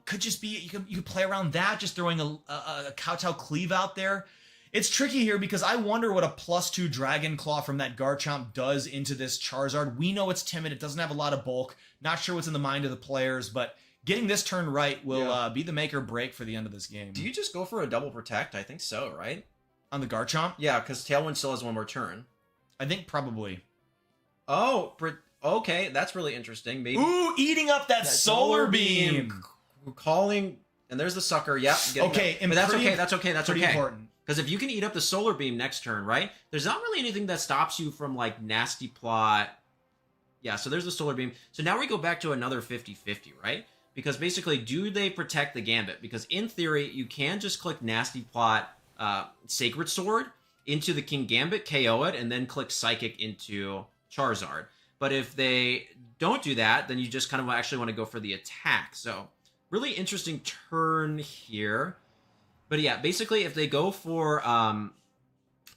[SPEAKER 2] Could just be, you could play around that, just throwing a Kowtow Cleave out there. It's tricky here because I wonder what a +2 Dragon Claw from that Garchomp does into this Charizard. We know it's timid. It doesn't have a lot of bulk. Not sure what's in the mind of the players, but getting this turn right will be the make or break for the end of this game.
[SPEAKER 1] Do you just go for a double Protect? I think so, right?
[SPEAKER 2] On the Garchomp?
[SPEAKER 1] Yeah, because Tailwind still has one more turn.
[SPEAKER 2] I think probably.
[SPEAKER 1] Oh, okay. That's really interesting. Maybe.
[SPEAKER 2] Ooh, eating up that Solar Beam.
[SPEAKER 1] Calling, and there's the Sucker. Yep.
[SPEAKER 2] Okay,
[SPEAKER 1] but that's okay. That's okay. That's
[SPEAKER 2] pretty
[SPEAKER 1] okay.
[SPEAKER 2] important.
[SPEAKER 1] Because if you can eat up the Solar Beam next turn, right? There's not really anything that stops you from, like, Nasty Plot. Yeah, so there's the Solar Beam. So now we go back to another 50-50, right? Because basically, do they protect the Gambit? Because in theory, you can just click Nasty Plot Sacred Sword into the King Gambit, KO it, and then click Psychic into Charizard. But if they don't do that, then you just kind of actually want to go for the attack. So really interesting turn here. But yeah, basically, if they go for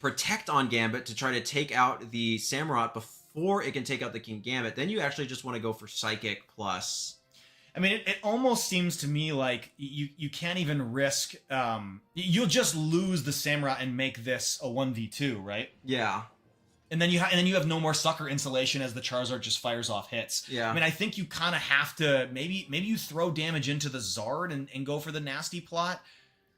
[SPEAKER 1] Protect on Gambit to try to take out the Samurott before it can take out the King Gambit, then you actually just want to go for Psychic plus.
[SPEAKER 2] I mean, it almost seems to me like you can't even risk. You'll just lose the Samurott and make this a 1v2, right?
[SPEAKER 1] Yeah.
[SPEAKER 2] And then you have no more Sucker insulation as the Charizard just fires off hits.
[SPEAKER 1] Yeah.
[SPEAKER 2] I mean, I think you kind of have to maybe you throw damage into the Zard and go for the Nasty Plot.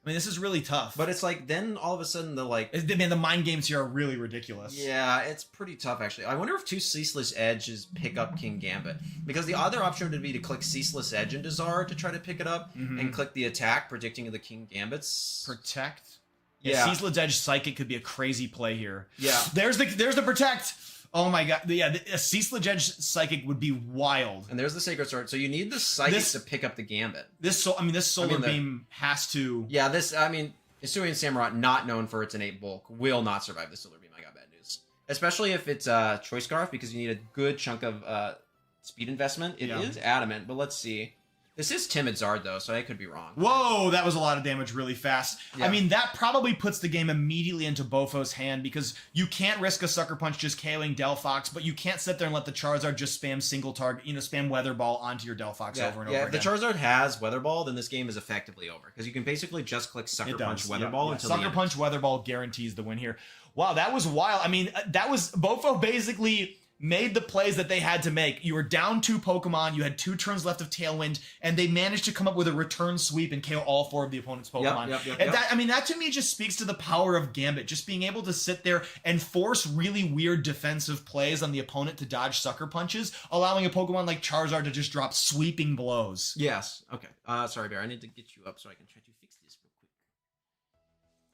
[SPEAKER 2] I mean, this is really tough.
[SPEAKER 1] But it's like, then all of a sudden
[SPEAKER 2] the mind games here are really ridiculous.
[SPEAKER 1] Yeah, it's pretty tough, actually. I wonder if two Ceaseless Edges pick up King Gambit. Because the other option would be to click Ceaseless Edge into Zard to try to pick it up, and click the attack, predicting the King Gambit's...
[SPEAKER 2] Protect?
[SPEAKER 1] Yeah.
[SPEAKER 2] Ceaseless Edge Psychic could be a crazy play here.
[SPEAKER 1] Yeah.
[SPEAKER 2] There's the Protect! Oh my god. Yeah, a Ceaseless Edge Psychic would be wild.
[SPEAKER 1] And there's the Sacred Sword. So you need the Psychic to pick up the Gambit.
[SPEAKER 2] This Solar Beam has to...
[SPEAKER 1] Yeah, Hisuian Samurott, not known for its innate bulk, will not survive the Solar Beam. I got bad news. Especially if it's Choice Scarf, because you need a good chunk of speed investment. It is adamant, but let's see. This is Timid Zard, though, so I could be wrong.
[SPEAKER 2] Whoa, that was a lot of damage really fast. Yeah. I mean, that probably puts the game immediately into Bofo's hand, because you can't risk a Sucker Punch just KOing Delphox, but you can't sit there and let the Charizard just spam single target, spam Weather Ball onto your Delphox over and over again.
[SPEAKER 1] If the Charizard has Weather Ball, then this game is effectively over, because you can basically just click Sucker Punch Weather Ball until
[SPEAKER 2] Sucker Punch Weather Ball guarantees the win here. Wow, that was wild. I mean, Bofo basically made the plays that they had to make. You were down 2 Pokemon, you had 2 turns left of Tailwind, and they managed to come up with a return sweep and KO all 4 of the opponent's Pokemon. That to me just speaks to the power of Gambit, just being able to sit there and force really weird defensive plays on the opponent to dodge Sucker Punches, allowing a Pokemon like Charizard to just drop sweeping blows.
[SPEAKER 1] Yes. Okay. Sorry, Bear. I need to get you up so I can try to fix this real quick.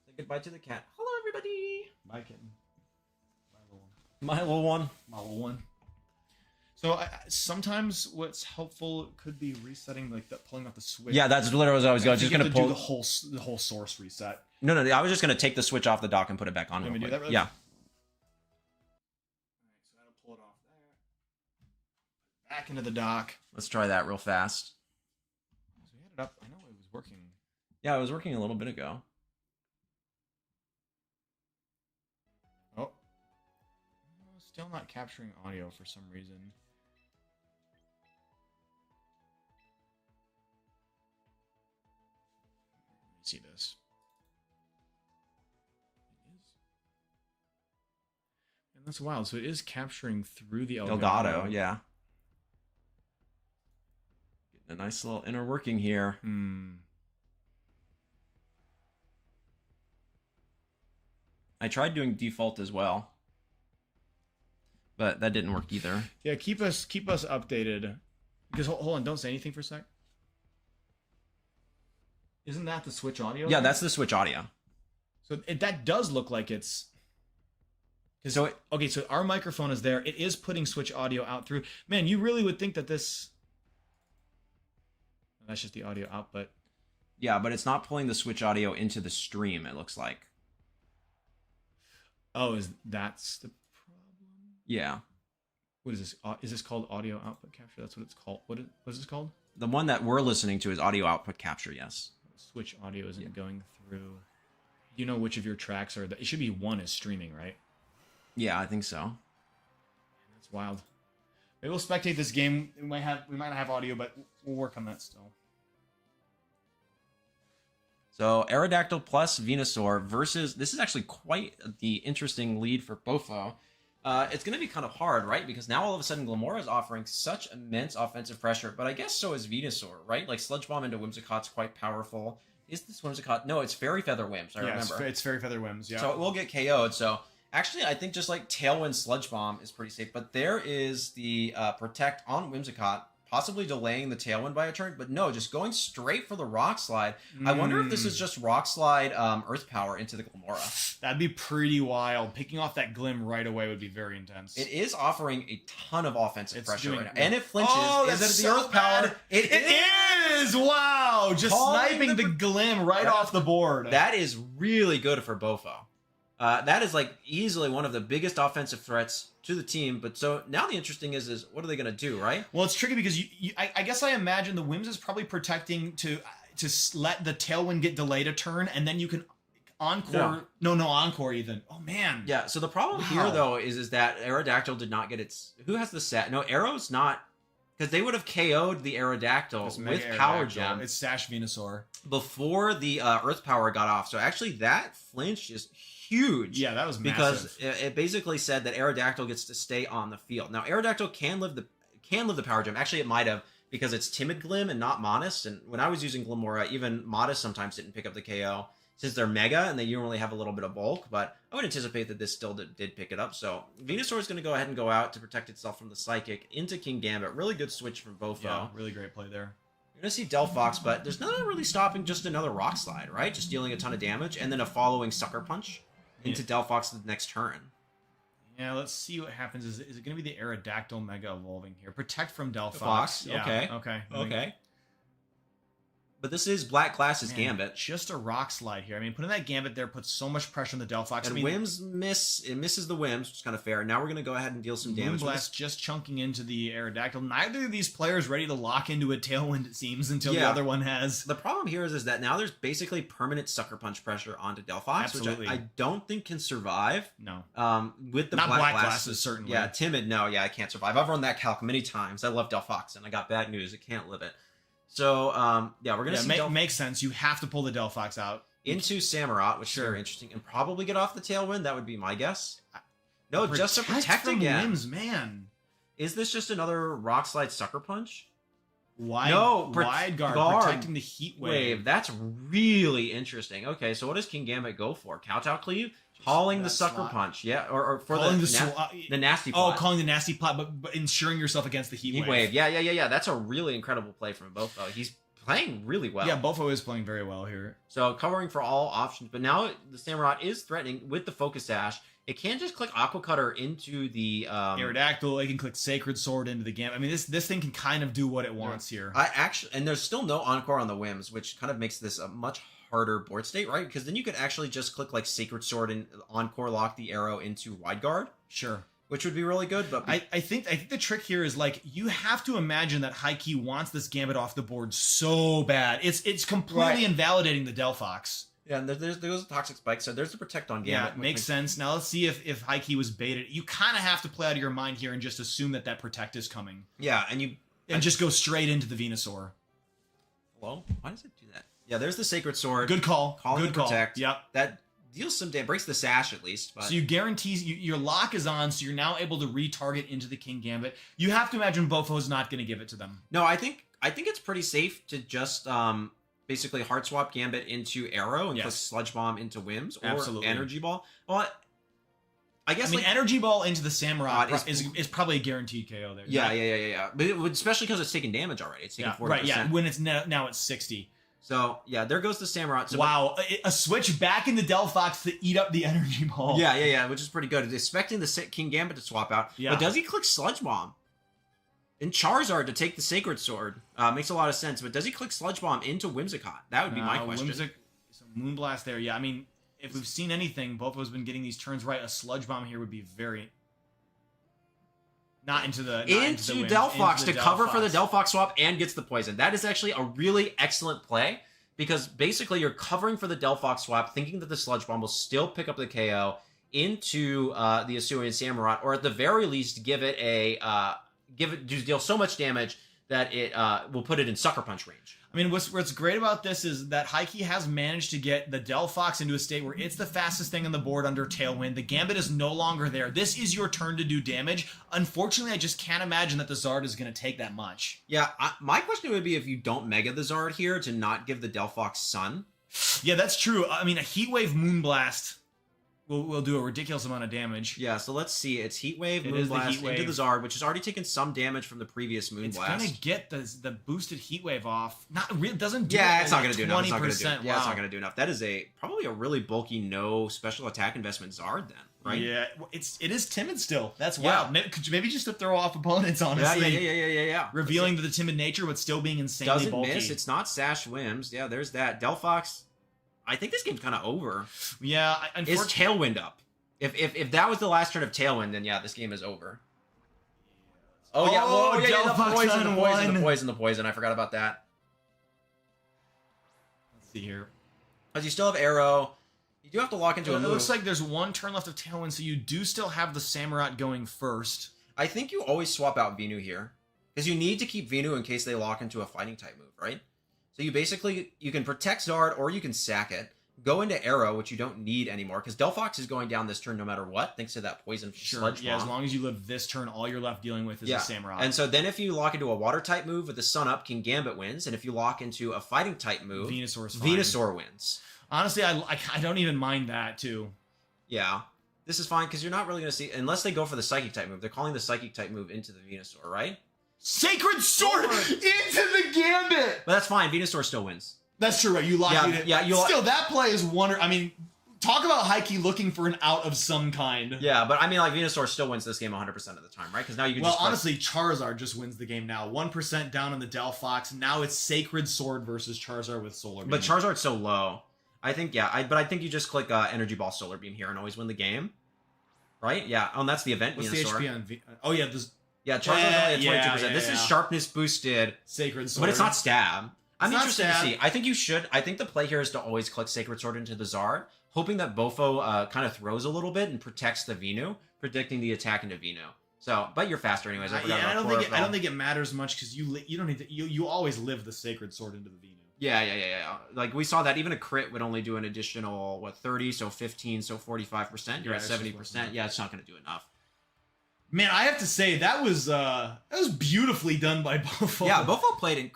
[SPEAKER 1] Say goodbye to the cat. Hello, everybody.
[SPEAKER 2] Bye, kitten.
[SPEAKER 1] My little one.
[SPEAKER 2] So sometimes what's helpful could be resetting, pulling out the switch.
[SPEAKER 1] Yeah, that's literally what I was going. Just gonna pull
[SPEAKER 2] do the whole source reset.
[SPEAKER 1] No, I was just gonna take the switch off the dock and put it back on.
[SPEAKER 2] Let me do that. Really?
[SPEAKER 1] Yeah.
[SPEAKER 2] All right, so that'll pull it off there. Back into the dock.
[SPEAKER 1] Let's try that real fast.
[SPEAKER 2] it up. I know it was working.
[SPEAKER 1] Yeah, it was working a little bit ago.
[SPEAKER 2] Oh. Still not capturing audio for some reason. Let me see this. And that's wild. So it is capturing through the
[SPEAKER 1] Elgato, yeah. Getting a nice little inner working here. I tried doing default as well, but that didn't work either.
[SPEAKER 2] Yeah, keep us updated. Because hold on, don't say anything for a sec. Isn't that the Switch audio?
[SPEAKER 1] Yeah, that's the Switch audio.
[SPEAKER 2] So that does look like it's. So so our microphone is there. It is putting Switch audio out through. Man, you really would think that this. That's just the audio output.
[SPEAKER 1] Yeah, but it's not pulling the Switch audio into the stream. It looks like.
[SPEAKER 2] Oh, that's the problem?
[SPEAKER 1] Yeah.
[SPEAKER 2] What is this? Is this called audio output capture? That's what it's called. What is this called?
[SPEAKER 1] The one that we're listening to is audio output capture, yes.
[SPEAKER 2] Switch audio isn't going through. You know which of your tracks are... It should be one is streaming, right?
[SPEAKER 1] Yeah, I think so.
[SPEAKER 2] That's wild. Maybe we'll spectate this game. We might not have audio, but we'll work on that still.
[SPEAKER 1] So Aerodactyl plus Venusaur versus... This is actually quite the interesting lead for Bofo. It's going to be kind of hard, right? Because now all of a sudden Glimmora is offering such immense offensive pressure, but I guess so is Venusaur, right? Like Sludge Bomb into Whimsicott's quite powerful. Is this Whimsicott? No, it's Fairy Feather Whims, I remember.
[SPEAKER 2] It's Fairy Feather Whims, yeah.
[SPEAKER 1] So it will get KO'd, so... Actually, I think just like Tailwind Sludge Bomb is pretty safe, but there is the Protect on Whimsicott, possibly delaying the Tailwind by a turn, but no, just going straight for the Rock Slide. I wonder if this is just Rock Slide Earth Power into the Glimmora.
[SPEAKER 2] That'd be pretty wild. Picking off that Glim right away would be very intense.
[SPEAKER 1] It is offering a ton of offensive pressure right now.
[SPEAKER 2] Yeah.
[SPEAKER 1] And it flinches. Is it the Earth Power?
[SPEAKER 2] It is! Wow! Just sniping the Glim right off the board.
[SPEAKER 1] That is really good for Bofo. That is like easily one of the biggest offensive threats to the team. But so now the interesting is what are they going to do, right?
[SPEAKER 2] Well, it's tricky because I guess I imagine the Whims is probably protecting to let the Tailwind get delayed a turn, and then you can encore. No, encore even. Oh man.
[SPEAKER 1] Yeah. So the problem here though is that Aerodactyl did not get its. Who has the set? No, Arrow's not. Because they would have KO'd the Aerodactyl with Power Gem.
[SPEAKER 2] It's Sash Venusaur.
[SPEAKER 1] Before the Earth Power got off. So actually that flinch is huge.
[SPEAKER 2] Yeah, that was
[SPEAKER 1] massive. Because it basically said that Aerodactyl gets to stay on the field. Now Aerodactyl can live the Power Gem. Actually, it might have because it's Timid Glim and not Modest. And when I was using Glimmora, even Modest sometimes didn't pick up the KO. Since they're Mega and they usually have a little bit of bulk, but I would anticipate that this still did pick it up. So Venusaur is going to go ahead and go out to protect itself from the Psychic into King Gambit. Really good switch from Bofo.
[SPEAKER 2] Yeah, really great play there.
[SPEAKER 1] You're going to see Delphox, but there's nothing really stopping just another Rock Slide, right? Just dealing a ton of damage and then a following Sucker Punch into Delphox the next turn.
[SPEAKER 2] Yeah, let's see what happens. Is it going to be the Aerodactyl Mega evolving here? Protect from Delphox.
[SPEAKER 1] Fox.
[SPEAKER 2] Yeah,
[SPEAKER 1] okay. Okay. But this is Black Glass's Gambit.
[SPEAKER 2] Just a Rock Slide here. I mean, putting that Gambit there puts so much pressure on the Delphox.
[SPEAKER 1] And Whims misses the Whims, which is kind of fair. Now we're going to go ahead and deal some damage.
[SPEAKER 2] Moonblast just chunking into the Aerodactyl. Neither of these players ready to lock into a Tailwind, it seems, until the other one has.
[SPEAKER 1] The problem here is that now there's basically permanent Sucker Punch pressure onto Delphox,
[SPEAKER 2] Absolutely.
[SPEAKER 1] which I don't think can survive.
[SPEAKER 2] No.
[SPEAKER 1] With the
[SPEAKER 2] Not
[SPEAKER 1] Black
[SPEAKER 2] Glasses, certainly.
[SPEAKER 1] Yeah, Timid, no, yeah, I can't survive. I've run that calc many times. I love Delphox, and I got bad news. It can't live it. So, we're going to see...
[SPEAKER 2] makes sense. You have to pull the Delphox out.
[SPEAKER 1] Into Samurott, which is very interesting, and probably get off the Tailwind. That would be my guess. No, just to protect again.
[SPEAKER 2] Whims, man.
[SPEAKER 1] Is this just another Rock Slide Sucker Punch?
[SPEAKER 2] Wide guard protecting the Heat Wave.
[SPEAKER 1] That's really interesting. Okay, so what does King Gambit go for? Kowtow Cleave? Calling the Sucker Punch, yeah, or for the Nasty Plot.
[SPEAKER 2] Oh, calling the Nasty Plot, but ensuring yourself against the Heat Wave.
[SPEAKER 1] Yeah. That's a really incredible play from Bofo. He's playing really well.
[SPEAKER 2] Yeah, Bofo is playing very well here.
[SPEAKER 1] So covering for all options, but now the Samurott is threatening with the Focus Sash. It can just click Aqua Cutter into the
[SPEAKER 2] Aerodactyl. It can click Sacred Sword into the Gambit. I mean, this thing can kind of do what it wants here.
[SPEAKER 1] And there's still no Encore on the Whims, which kind of makes this a much harder board state, right? Because then you could actually just click like Sacred Sword and Encore lock the arrow into Wide Guard.
[SPEAKER 2] Sure.
[SPEAKER 1] which would be really good. But
[SPEAKER 2] I think the trick here is like you have to imagine that Heike wants this Gambit off the board so bad. It's completely invalidating the Delphox.
[SPEAKER 1] Yeah, and there's a Toxic Spike, so there's the Protect on Gambit.
[SPEAKER 2] Yeah, makes sense. Now let's see if Heike was baited. You kind of have to play out of your mind here and just assume that Protect is coming.
[SPEAKER 1] Yeah, and
[SPEAKER 2] just go straight into the Venusaur.
[SPEAKER 1] Hello? Why does it do that? Yeah, there's the Sacred Sword.
[SPEAKER 2] Good call.
[SPEAKER 1] Good call. Protect.
[SPEAKER 2] Yep.
[SPEAKER 1] That deals some damage, breaks the sash at least. But...
[SPEAKER 2] So you guarantee your lock is on, so you're now able to retarget into the King Gambit. You have to imagine Bofo's not going to give it to them.
[SPEAKER 1] No, I think it's pretty safe to just basically Heart Swap Gambit into Arrow and put Sludge Bomb into Wims or Energy Ball. Well, I guess
[SPEAKER 2] Energy Ball into the Samurott is probably a guaranteed KO there.
[SPEAKER 1] Yeah. But it would, especially because it's taking damage already. It's taking 40%.
[SPEAKER 2] Right, yeah. When it's now it's 60.
[SPEAKER 1] So, yeah, there goes the Samurott. So,
[SPEAKER 2] wow, a switch back into Delphox to eat up the Energy Ball.
[SPEAKER 1] Yeah, which is pretty good. It's expecting the King Gambit to swap out. Yeah. But does he click Sludge Bomb? And Charizard to take the Sacred Sword makes a lot of sense. But does he click Sludge Bomb into Whimsicott? That would be my question.
[SPEAKER 2] So Moonblast there. Yeah, I mean, if we've seen anything, Bofo's been getting these turns right. A Sludge Bomb here would be very... Not into the
[SPEAKER 1] Delphox to cover for the Delphox swap and gets the poison. That is actually a really excellent play because basically you're covering for the Delphox swap, thinking that the Sludge Bomb will still pick up the KO into the Hisuian Samurott, or at the very least give it deal so much damage that it will put it in Sucker Punch range.
[SPEAKER 2] I mean, what's great about this is that Heike has managed to get the Delphox into a state where it's the fastest thing on the board under Tailwind. The Gambit is no longer there. This is your turn to do damage. Unfortunately, I just can't imagine that the Zard is going to take that much.
[SPEAKER 1] Yeah, my question would be if you don't Mega the Zard here to not give the Delphox Sun.
[SPEAKER 2] Yeah, that's true. I mean, a Heat Wave Moonblast will do a ridiculous amount of damage.
[SPEAKER 1] Yeah, so let's see. It's Heat Wave, Moonblast into the Zard, which has already taken some damage from the previous Moonblast. It's
[SPEAKER 2] going to get the boosted Heat Wave off.
[SPEAKER 1] Doesn't do it's not going to do enough. It's not going to do. Yeah, it's not going to do enough. That is probably a really bulky no special attack investment Zard then, right?
[SPEAKER 2] Yeah, it is timid still. That's wild. Maybe just to throw off opponents, honestly.
[SPEAKER 1] Yeah.
[SPEAKER 2] Revealing the timid nature, but still being insanely bulky.
[SPEAKER 1] Doesn't miss. It's not Sash Wims. Yeah, there's that. Delphox, I think this game's kind of over.
[SPEAKER 2] Yeah,
[SPEAKER 1] is Tailwind up? If that was the last turn of Tailwind, then yeah, this game is over. The poison. I forgot about that.
[SPEAKER 2] Let's see here.
[SPEAKER 1] Because you still have Arrow. You do have to lock into a move.
[SPEAKER 2] It looks like there's one turn left of Tailwind, so you do still have the Samurott going first.
[SPEAKER 1] I think you always swap out Venu here. Because you need to keep Venu in case they lock into a fighting type move, right? So you can protect Zard or you can sack it. Go into Arrow, which you don't need anymore, because Delphox is going down this turn no matter what, thanks to that poison Sludge Bomb.
[SPEAKER 2] As long as you live this turn, all you're left dealing with is a Samurott.
[SPEAKER 1] And so then if you lock into a Water-type move with the Sun Up, King Gambit wins, and if you lock into a Fighting-type move, Venusaur wins.
[SPEAKER 2] Honestly, I don't even mind that, too.
[SPEAKER 1] Yeah. This is fine, because you're not really going to see... Unless they go for the Psychic-type move. They're calling the Psychic-type move into the Venusaur, right?
[SPEAKER 2] Sacred Sword into the Gambit!
[SPEAKER 1] But that's fine. Venusaur still wins.
[SPEAKER 2] That's true, right? You lock it in. Still, that play is wonderful. I mean, talk about Heike looking for an out of some kind.
[SPEAKER 1] Yeah, but I mean, like, Venusaur still wins this game 100% of the time, right? Because now you can
[SPEAKER 2] honestly, Charizard just wins the game now. 1% down on the Delphox. Now it's Sacred Sword versus Charizard with Solar Beam.
[SPEAKER 1] But Charizard's so low. I think, I think you just click Energy Ball Solar Beam here and always win the game. Right? Yeah. Oh, and that's the event
[SPEAKER 2] What's
[SPEAKER 1] Venusaur.
[SPEAKER 2] the HP on Charizard's
[SPEAKER 1] only at 22%. This is Sharpness boosted.
[SPEAKER 2] Sacred Sword.
[SPEAKER 1] But it's not Stab. I'm interested to see. I think you should. I think the play here is to always click Sacred Sword into the Zard, hoping that Bofo kind of throws a little bit and protects the Venu, predicting the attack into Venu. So, but you're faster anyways.
[SPEAKER 2] I don't think it matters much because you don't need to. You always live the Sacred Sword into the Venu.
[SPEAKER 1] Yeah. Like we saw that even a crit would only do an additional 30, so 15, so 45%. You're at 70%. Yeah, it's not going to do enough.
[SPEAKER 2] Man, I have to say that was beautifully done by Bofo.
[SPEAKER 1] Yeah, Bofo played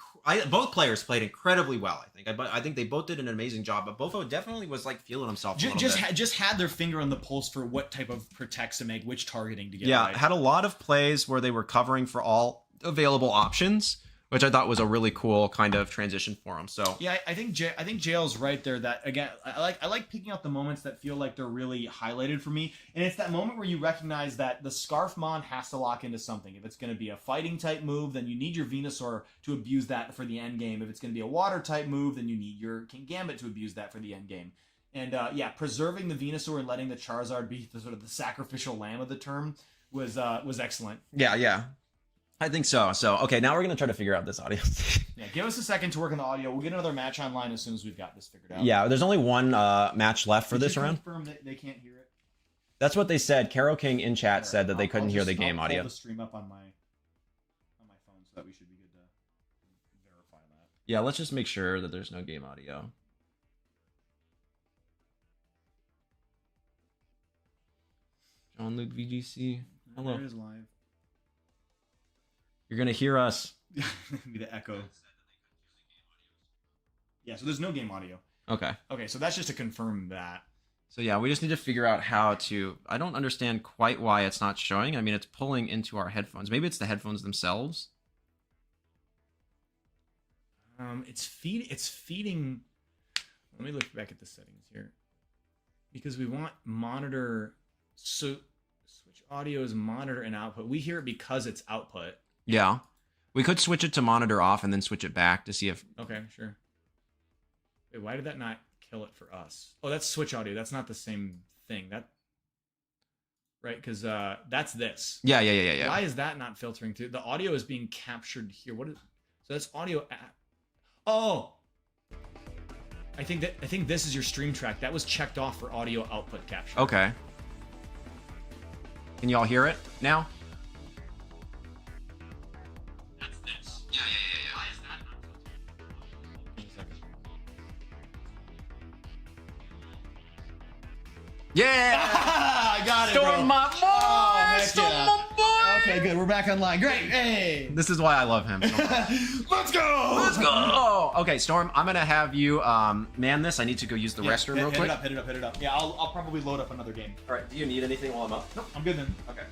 [SPEAKER 1] both players played incredibly well. I think they both did an amazing job, but Bofo definitely was like feeling himself.
[SPEAKER 2] Just had their finger on the pulse for what type of protects to make, which targeting to get.
[SPEAKER 1] Yeah,
[SPEAKER 2] right.
[SPEAKER 1] Had a lot of plays where they were covering for all available options, which I thought was a really cool kind of transition for him. So
[SPEAKER 2] yeah, I think Jail's right there. That again, I like picking out the moments that feel like they're really highlighted for me, and it's that moment where you recognize that the Scarfmon has to lock into something. If it's going to be a fighting type move, then you need your Venusaur to abuse that for the end game. If it's going to be a water type move, then you need your King Gambit to abuse that for the end game. And yeah, preserving the Venusaur and letting the Charizard be the sort of the sacrificial lamb of the term was excellent.
[SPEAKER 1] Yeah. I think so. So, okay, now we're going to try to figure out this audio.
[SPEAKER 2] Yeah, give us a second to work on the audio. We'll get another match online as soon as we've got this figured out.
[SPEAKER 1] Yeah, there's only one match left for this round.
[SPEAKER 2] Confirm that they can't hear it.
[SPEAKER 1] That's what they said. Carol King in chat said that they couldn't hear the game audio.
[SPEAKER 2] I'll pull the stream up on my phone so that we should be good to verify that.
[SPEAKER 1] Yeah, let's just make sure that there's no game audio. Jon-Luke VGC. Hello.
[SPEAKER 2] It is live.
[SPEAKER 1] You're gonna hear us.
[SPEAKER 2] Be the echo. Yeah, so there's no game audio.
[SPEAKER 1] Okay.
[SPEAKER 2] Okay, so that's just to confirm that.
[SPEAKER 1] So yeah, we just need to figure out how to. I don't understand quite why it's not showing. I mean, it's pulling into our headphones. Maybe it's the headphones themselves.
[SPEAKER 2] It's feeding. Let me look back at the settings here, because we want monitor. So switch audio is monitor and output. We hear it because it's output.
[SPEAKER 1] Yeah, we could switch it to monitor off and then switch it back to see if.
[SPEAKER 2] Okay, sure. Wait, why did that not kill it for us? Oh, that's switch audio. That's not the same thing. That right? Because that's this.
[SPEAKER 1] Yeah.
[SPEAKER 2] Why is that not filtering through? The audio is being captured here. What is? So that's audio. Oh, I think this is your stream track. That was checked off for audio output capture.
[SPEAKER 1] Okay. Can y'all hear it now?
[SPEAKER 2] That's this.
[SPEAKER 1] Yeah.
[SPEAKER 2] Why is that not filtering? Wait a second.
[SPEAKER 1] Yeah!
[SPEAKER 2] I got it,
[SPEAKER 1] Storm
[SPEAKER 2] bro.
[SPEAKER 1] my boy!
[SPEAKER 2] Oh, heck
[SPEAKER 1] Storm
[SPEAKER 2] yeah.
[SPEAKER 1] my boy!
[SPEAKER 2] Okay, good. We're back online. Great. Hey.
[SPEAKER 1] This is why I love him so much.
[SPEAKER 2] Let's go.
[SPEAKER 1] Let's go! Okay, Storm, I'm gonna have you man this. I need to go use the restroom real quick.
[SPEAKER 2] Hit it up. Yeah, I'll probably load up another game.
[SPEAKER 1] Alright, do you need anything while I'm up?
[SPEAKER 2] Nope, I'm good then.
[SPEAKER 1] Okay.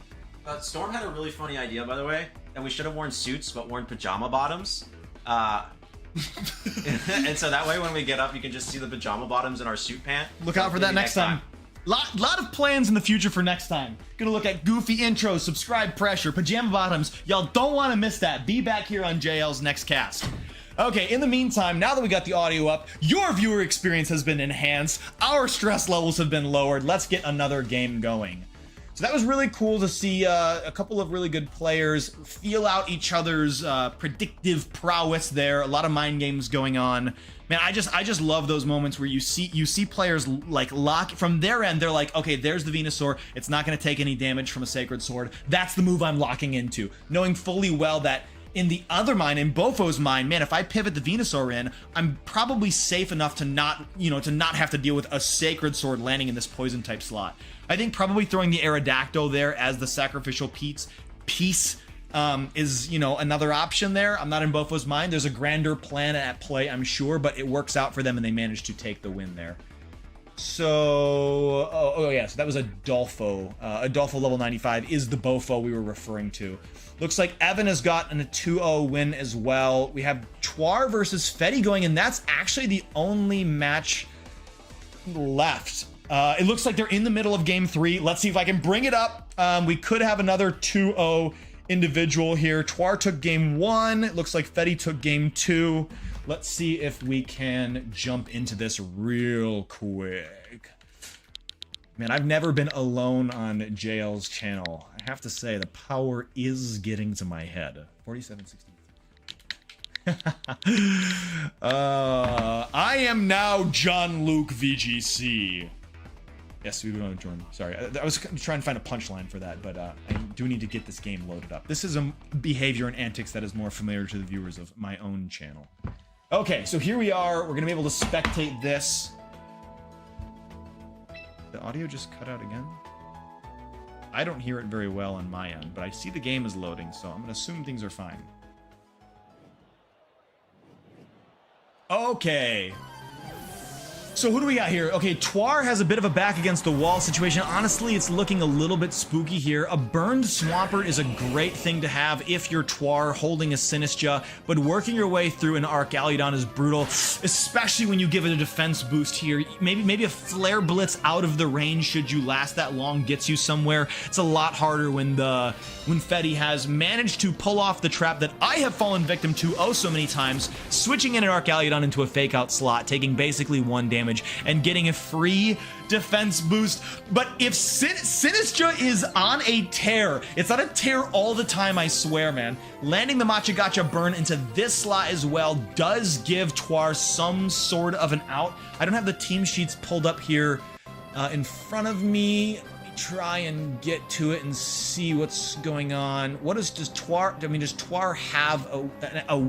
[SPEAKER 1] Storm had a really funny idea, by the way, and we should have worn suits but worn pajama bottoms. And so that way when we get up, you can just see the pajama bottoms in our suit pant.
[SPEAKER 2] Look out for that next time. Lot of plans in the future for next time. Gonna look at goofy intros, subscribe pressure, pajama bottoms. Y'all don't want to miss that. Be back here on JL's next cast. Okay, in the meantime, now that we got the audio up, your viewer experience has been enhanced, our stress levels have been lowered. Let's get another game going. So that was really cool to see a couple of really good players feel out each other's predictive prowess there. A lot of mind games going on. Man, I just love those moments where you see players like lock from their end. They're like, okay, there's the Venusaur. It's not going to take any damage from a Sacred Sword. That's the move I'm locking into, knowing fully well that in the other mind, in Bofo's mind, man, if I pivot the Venusaur in, I'm probably safe enough to not have to deal with a Sacred Sword landing in this poison type slot. I think probably throwing the Aerodactyl there as the sacrificial piece is, another option there. I'm not in Bofo's mind. There's a grander plan at play, I'm sure, but it works out for them and they manage to take the win there. So, so that was a Adolfo. Adolfo level 95 is the Bofo we were referring to. Looks like Evan has gotten a 2-0 win as well. We have Twar versus Fetty going, and that's actually the only match left. It looks like they're in the middle of game 3. Let's see if I can bring it up. We could have another 2-0 individual here. Twar took game 1. It looks like Fetty took game 2. Let's see if we can jump into this real quick. Man, I've never been alone on JL's channel. I have to say, the power is getting to my head. 4760. I am now Jon-Luke VGC. Yes, we want to join. Sorry, I was trying to find a punchline for that, but I do need to get this game loaded up. This is a behavior and antics that is more familiar to the viewers of my own channel. Okay, so here we are. We're going to be able to spectate this. The audio just cut out again? I don't hear it very well on my end, but I see the game is loading, so I'm going to assume things are fine. Okay. So who do we got here? Okay, Twar has a bit of a back against the wall situation. Honestly, it's looking a little bit spooky here. A burned Swampert is a great thing to have if you're Twar holding a Sinistcha, but working your way through an Arcaludon is brutal, especially when you give it a defense boost here. Maybe a Flare Blitz out of the range, should you last that long, gets you somewhere. It's a lot harder when Fetty has managed to pull off the trap that I have fallen victim to oh so many times, switching in an Arcaludon into a fake out slot, taking basically 1 damage damage and getting a free defense boost. But if Sinistra is on a tear, it's not a tear all the time, I swear, man. Landing the Machagacha burn into this slot as well does give Twar some sort of an out. I don't have the team sheets pulled up here in front of me. Try and get to it and see what's going on. Does Twar have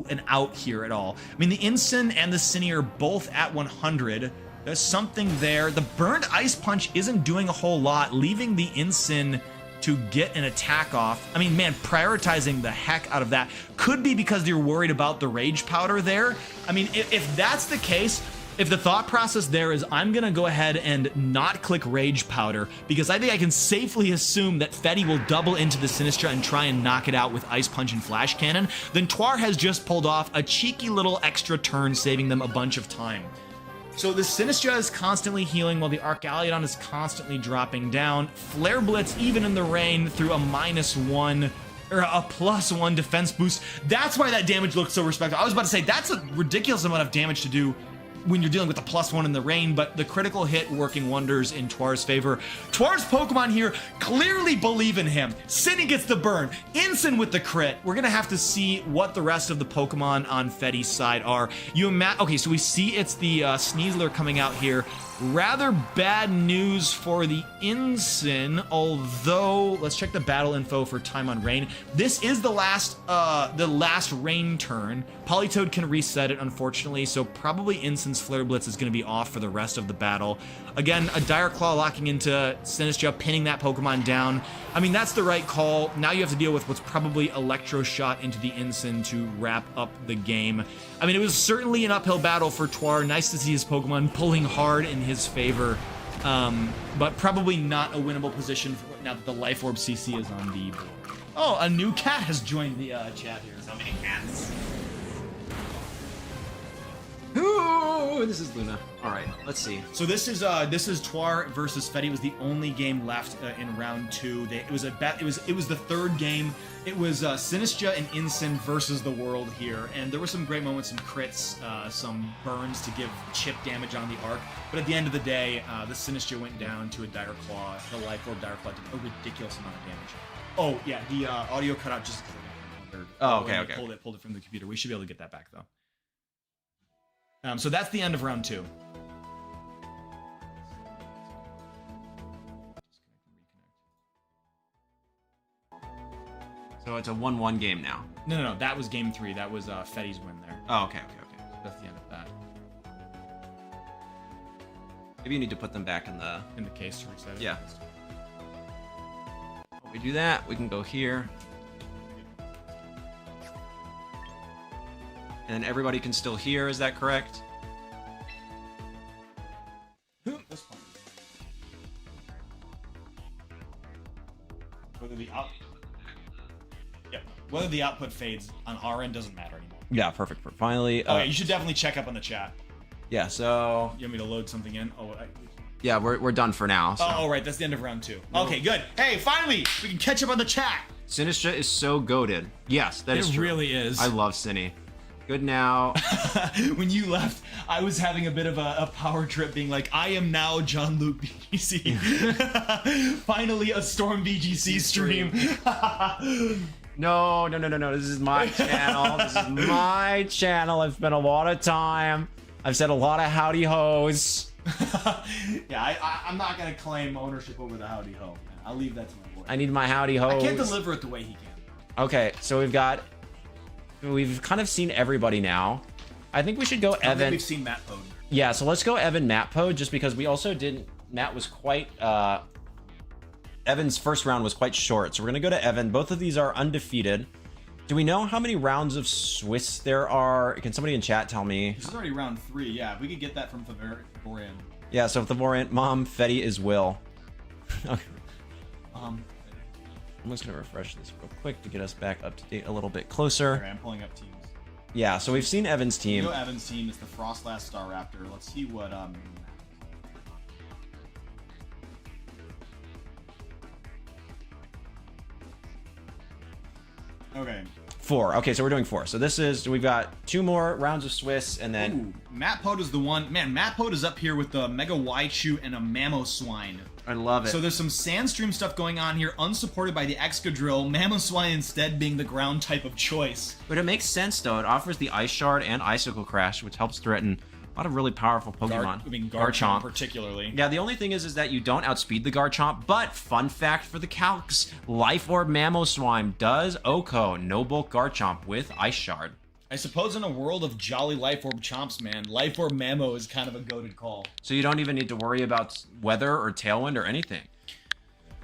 [SPEAKER 2] an out here at all? I mean, the Ensign and the Cine are both at 100. There's something there. The burned Ice Punch isn't doing a whole lot, leaving the Ensign to get an attack off. I mean, man, prioritizing the heck out of that. Could be because you're worried about the Rage Powder there. I mean, if that's the case, if the thought process there is I'm gonna go ahead and not click Rage Powder, because I think I can safely assume that Fetty will double into the Sinistra and try and knock it out with Ice Punch and Flash Cannon, then Twar has just pulled off a cheeky little extra turn, saving them a bunch of time. So the Sinistra is constantly healing while the Arcalion is constantly dropping down. Flare Blitz, even in the rain, through a -1 or a +1 defense boost. That's why that damage looks so respectable. I was about to say, that's a ridiculous amount of damage to do when you're dealing with a +1 in the rain, but the critical hit working wonders in Twar's favor. Twar's Pokemon here clearly believe in him. Cine gets the burn. Ensign with the crit. We're gonna have to see what the rest of the Pokemon on Fetty's side are. Okay, so we see it's the Sneasler coming out here. Rather bad news for the Ensign, although let's check the battle info for time on rain. This is the last rain turn. Politoed can reset it, unfortunately, so probably Ensign's Flare Blitz is going to be off for the rest of the battle. Again, a Dire Claw locking into Sinistra, pinning that Pokemon down. I mean, that's the right call. Now you have to deal with what's probably Electro Shot into the Ensign to wrap up the game. I mean, it was certainly an uphill battle for Twar. Nice to see his Pokemon pulling hard in his favor, but probably not a winnable position now that the Life Orb CC is on the board. Oh, a new cat has joined the chat here.
[SPEAKER 1] So many cats. Ooh, this is Luna. All right, let's see.
[SPEAKER 2] So this is Twar versus Fetty. It was the only game left in round 2. It was the third game. It was Sinistra and Ensign versus the world here, and there were some great moments, some crits, some burns to give chip damage on the arc. But at the end of the day, the Sinistra went down to a Dire Claw. The Life Orb Dire Claw did a ridiculous amount of damage. Oh yeah, the audio cut out just.
[SPEAKER 1] Oh, okay.
[SPEAKER 2] Pulled it from the computer. We should be able to get that back though. So that's the end of round 2.
[SPEAKER 1] So it's a 1-1 game now.
[SPEAKER 2] No. That was game 3. That was Fetty's win there.
[SPEAKER 1] Oh, okay.
[SPEAKER 2] That's the end of that.
[SPEAKER 1] Maybe you need to put them back in the
[SPEAKER 2] case to reset it.
[SPEAKER 1] Yeah. When we do that, we can go here. And everybody can still hear, is that correct?
[SPEAKER 2] That's fine. Whether the output fades on our end doesn't matter anymore.
[SPEAKER 1] Yeah, perfect. Finally.
[SPEAKER 2] Okay, you should definitely check up on the chat.
[SPEAKER 1] Yeah, so...
[SPEAKER 2] You want me to load something in?
[SPEAKER 1] Yeah, we're done for now. So.
[SPEAKER 2] Oh, right, that's the end of round 2. Okay, good. Hey, finally, we can catch up on the chat.
[SPEAKER 1] Sinistra is so goated. Yes, that is true.
[SPEAKER 2] It really is.
[SPEAKER 1] I love Cine. Good now.
[SPEAKER 2] When you left, I was having a bit of a power trip being like, I am now Jon-Luke VGC. Finally, a Storm VGC stream.
[SPEAKER 1] No. This is my channel. This is my channel. I've spent a lot of time. I've said a lot of howdy hoes.
[SPEAKER 2] Yeah, I'm not going to claim ownership over the howdy ho. I'll leave that to my boy.
[SPEAKER 1] I need my howdy hoes.
[SPEAKER 2] I can't deliver it the way he can.
[SPEAKER 1] Okay, so we've kind of seen everybody now. I think we should go Evan.
[SPEAKER 2] We've seen Matt Pode.
[SPEAKER 1] Yeah, so let's go Evan Matt Pode, just because we also didn't. Matt was quite. Evan's first round was quite short, so we're gonna go to Evan. Both of these are undefeated. Do we know how many rounds of Swiss there are? Can somebody in chat tell me?
[SPEAKER 2] This is already round 3. Yeah, if we could get that from Thavorian.
[SPEAKER 1] Yeah, so Thavorian, Mom, Fetty is Will. Okay. I'm just gonna refresh this real quick to get us back up to date a little bit closer.
[SPEAKER 2] Okay, I'm pulling up teams.
[SPEAKER 1] Yeah, so we've seen Evan's team.
[SPEAKER 2] You know Evan's team is the Frostlass Staraptor. Let's see what Okay.
[SPEAKER 1] 4. Okay, so we're doing 4. So we've got 2 more rounds of Swiss, and then
[SPEAKER 2] Ooh, Matpode is the one. Man, Matpode is up here with the Mega Waichu and a Mamoswine.
[SPEAKER 1] I love it.
[SPEAKER 2] So there's some Sandstream stuff going on here, unsupported by the Excadrill, Mamoswine instead being the ground type of choice.
[SPEAKER 1] But it makes sense, though. It offers the Ice Shard and Icicle Crash, which helps threaten a lot of really powerful Pokemon.
[SPEAKER 2] Garchomp particularly.
[SPEAKER 1] Yeah, the only thing is that you don't outspeed the Garchomp, but fun fact for the calcs, Life Orb Mamoswine does OHKO no bulk Garchomp with Ice Shard.
[SPEAKER 2] I suppose in a world of jolly Life Orb Chomps, man, Life Orb Mamo is kind of a goated call.
[SPEAKER 1] So you don't even need to worry about weather or Tailwind or anything.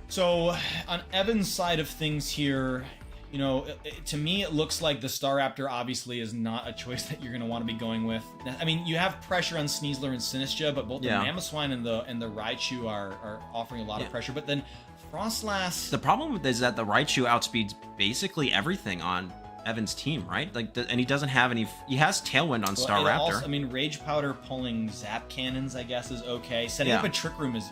[SPEAKER 2] So on Evan's side of things here, you know, to me it looks like the Staraptor obviously is not a choice that you're going to want to be going with. I mean, you have pressure on Sneasler and Sinistcha, but both the Mamoswine and the Raichu are offering a lot of pressure. But then Frostlass...
[SPEAKER 1] The problem is that the Raichu outspeeds basically everything on Evan's team, right? Like, and he doesn't have any. He has Tailwind on Staraptor.
[SPEAKER 2] Also, I mean, Rage Powder pulling Zap Cannons, I guess, is okay. Setting up a Trick Room is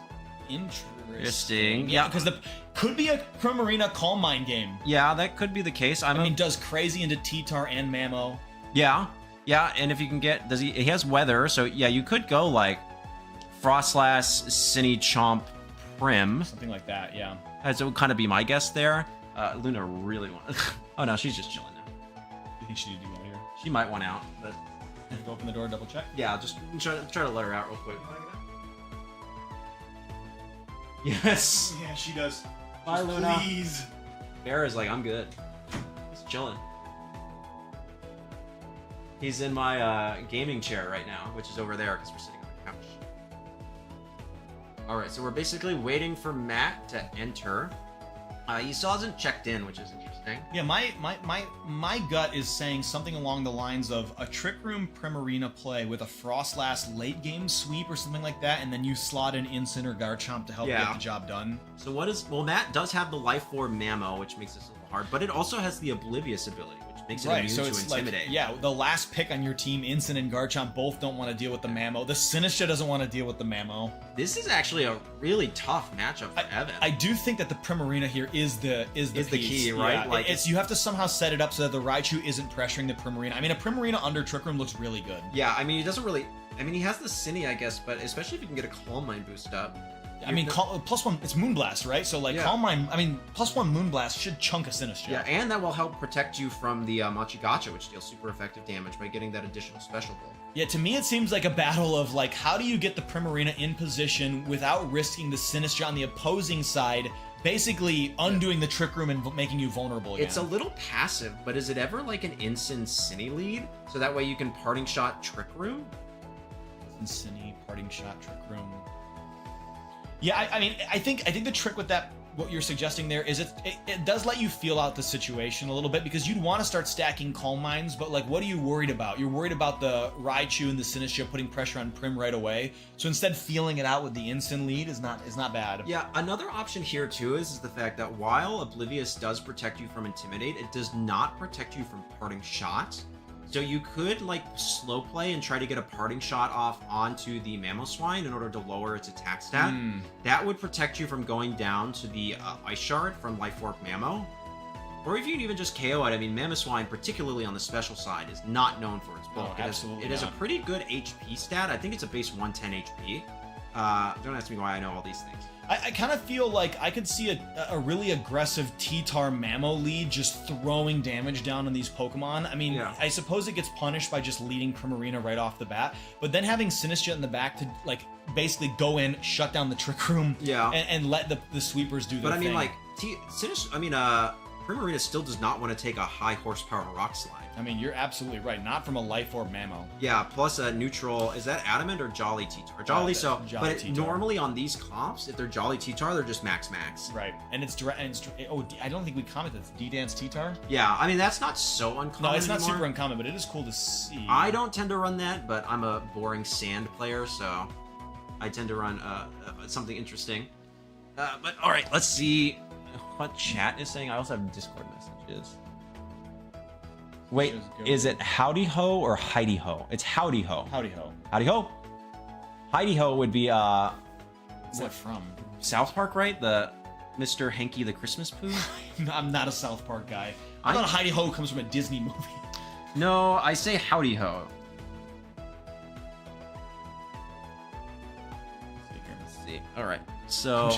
[SPEAKER 2] interesting.
[SPEAKER 1] Yeah,
[SPEAKER 2] because could be a Primarina Calm Mind game.
[SPEAKER 1] Yeah, that could be the case. I mean,
[SPEAKER 2] does Crazy into T-Tar and Mamo.
[SPEAKER 1] Yeah, and if you can get, he has Weather, so yeah, you could go like Frostlass, Chomp, Prim.
[SPEAKER 2] Something like that, yeah.
[SPEAKER 1] That would kind of be my guess there. Luna really wants. Oh no, she's just chilling now.
[SPEAKER 2] You think she need to go here?
[SPEAKER 1] She might want out, but
[SPEAKER 2] go open the door, double check.
[SPEAKER 1] Yeah, just try to let her out real quick. Yes.
[SPEAKER 2] Yeah, she does.
[SPEAKER 1] Bye, Luna.
[SPEAKER 2] Please.
[SPEAKER 1] Bear is like, I'm good. He's chilling. He's in my gaming chair right now, which is over there because we're sitting on the couch. All right, so we're basically waiting for Matt to enter. He still hasn't checked in, which is interesting.
[SPEAKER 2] Yeah, my gut is saying something along the lines of a Trick Room Primarina play with a Frostlass late game sweep or something like that, and then you slot in Incin or Garchomp to help get the job done.
[SPEAKER 1] So Matt does have the Life Orb Mamo, which makes this a little hard, but it also has the Oblivious ability, which makes it immune to Intimidate.
[SPEAKER 2] Like, the last pick on your team, Incin and Garchomp, both don't want to deal with the Mamo. The Sinistcha doesn't want to deal with the Mamo.
[SPEAKER 1] This is actually a really tough matchup for Evan.
[SPEAKER 2] I do think that the Primarina here is the
[SPEAKER 1] key, right?
[SPEAKER 2] Yeah, like it's you have to somehow set it up so that the Raichu isn't pressuring the Primarina. I mean, a Primarina under Trick Room looks really good.
[SPEAKER 1] Yeah, I mean, he doesn't really. I mean, he has the Cine, I guess, but especially if you can get a Calm Mind boost up.
[SPEAKER 2] I mean, +1, it's Moonblast, right? So, like, Calm Mind, I mean, +1 Moonblast should chunk a Sinistcha.
[SPEAKER 1] Yeah, and that will help protect you from the Machigacha, which deals super effective damage by getting that additional special bulk.
[SPEAKER 2] Yeah, to me it seems like a battle of, like, how do you get the Primarina in position without risking the Sinistcha on the opposing side, basically undoing the Trick Room and making you vulnerable again.
[SPEAKER 1] It's a little passive, but is it ever like an Incin Cine lead? So that way you can Parting Shot Trick Room?
[SPEAKER 2] Cine, Parting Shot, Trick Room. Yeah, I mean, I think the trick with that, what you're suggesting there, is it does let you feel out the situation a little bit, because you'd want to start stacking Calm Minds, but like, what are you worried about? You're worried about the Raichu and the Sinistcha putting pressure on Prim right away. So instead, feeling it out with the instant lead is not bad.
[SPEAKER 1] Yeah, another option here too is the fact that while Oblivious does protect you from Intimidate, it does not protect you from Parting Shot. So you could like slow play and try to get a Parting Shot off onto the Mamoswine in order to lower its attack stat. That would protect you from going down to the Ice Shard from Life Orb Mamo. Or if you can even just KO it. I mean, Mamoswine, particularly on the special side, is not known for its bulk. It has a pretty good HP stat. I think it's a base 110 HP. Don't ask me why I know all these things.
[SPEAKER 2] I kind of feel like I could see a really aggressive T-Tar Mamo lead just throwing damage down on these Pokemon. I mean, I suppose it gets punished by just leading Primarina right off the bat, but then having Sinistcha in the back to like basically go in, shut down the Trick Room, and let the sweepers do their thing.
[SPEAKER 1] But I mean, Primarina still does not want to take a high horsepower Rock Slide.
[SPEAKER 2] I mean, you're absolutely right. Not from a Life Orb Mamo.
[SPEAKER 1] Yeah, plus a neutral. Is that Adamant or Jolly T-Tar? Jolly. Normally on these comps, if they're Jolly T-Tar, they're just max.
[SPEAKER 2] Right, and it's direct. I don't think we commented. It's D-Dance T-Tar.
[SPEAKER 1] Yeah, I mean that's not so uncommon.
[SPEAKER 2] No, it's not
[SPEAKER 1] anymore.
[SPEAKER 2] Super uncommon, but it is cool to see.
[SPEAKER 1] I don't tend to run that, but I'm a boring Sand player, so I tend to run something interesting. But all right, let's see what chat is saying. I also have Discord messages. Wait, is it Howdy Ho or Heidi Ho? It's Howdy Ho.
[SPEAKER 2] Howdy Ho.
[SPEAKER 1] Howdy Ho. Heidi Ho would be
[SPEAKER 2] What's that from?
[SPEAKER 1] South Park, right? Mr. Hanky the Christmas Poo?
[SPEAKER 2] I'm not a South Park guy. I thought Howdy Ho comes from a Disney movie.
[SPEAKER 1] No, I say Howdy Ho. Let's see. All right. So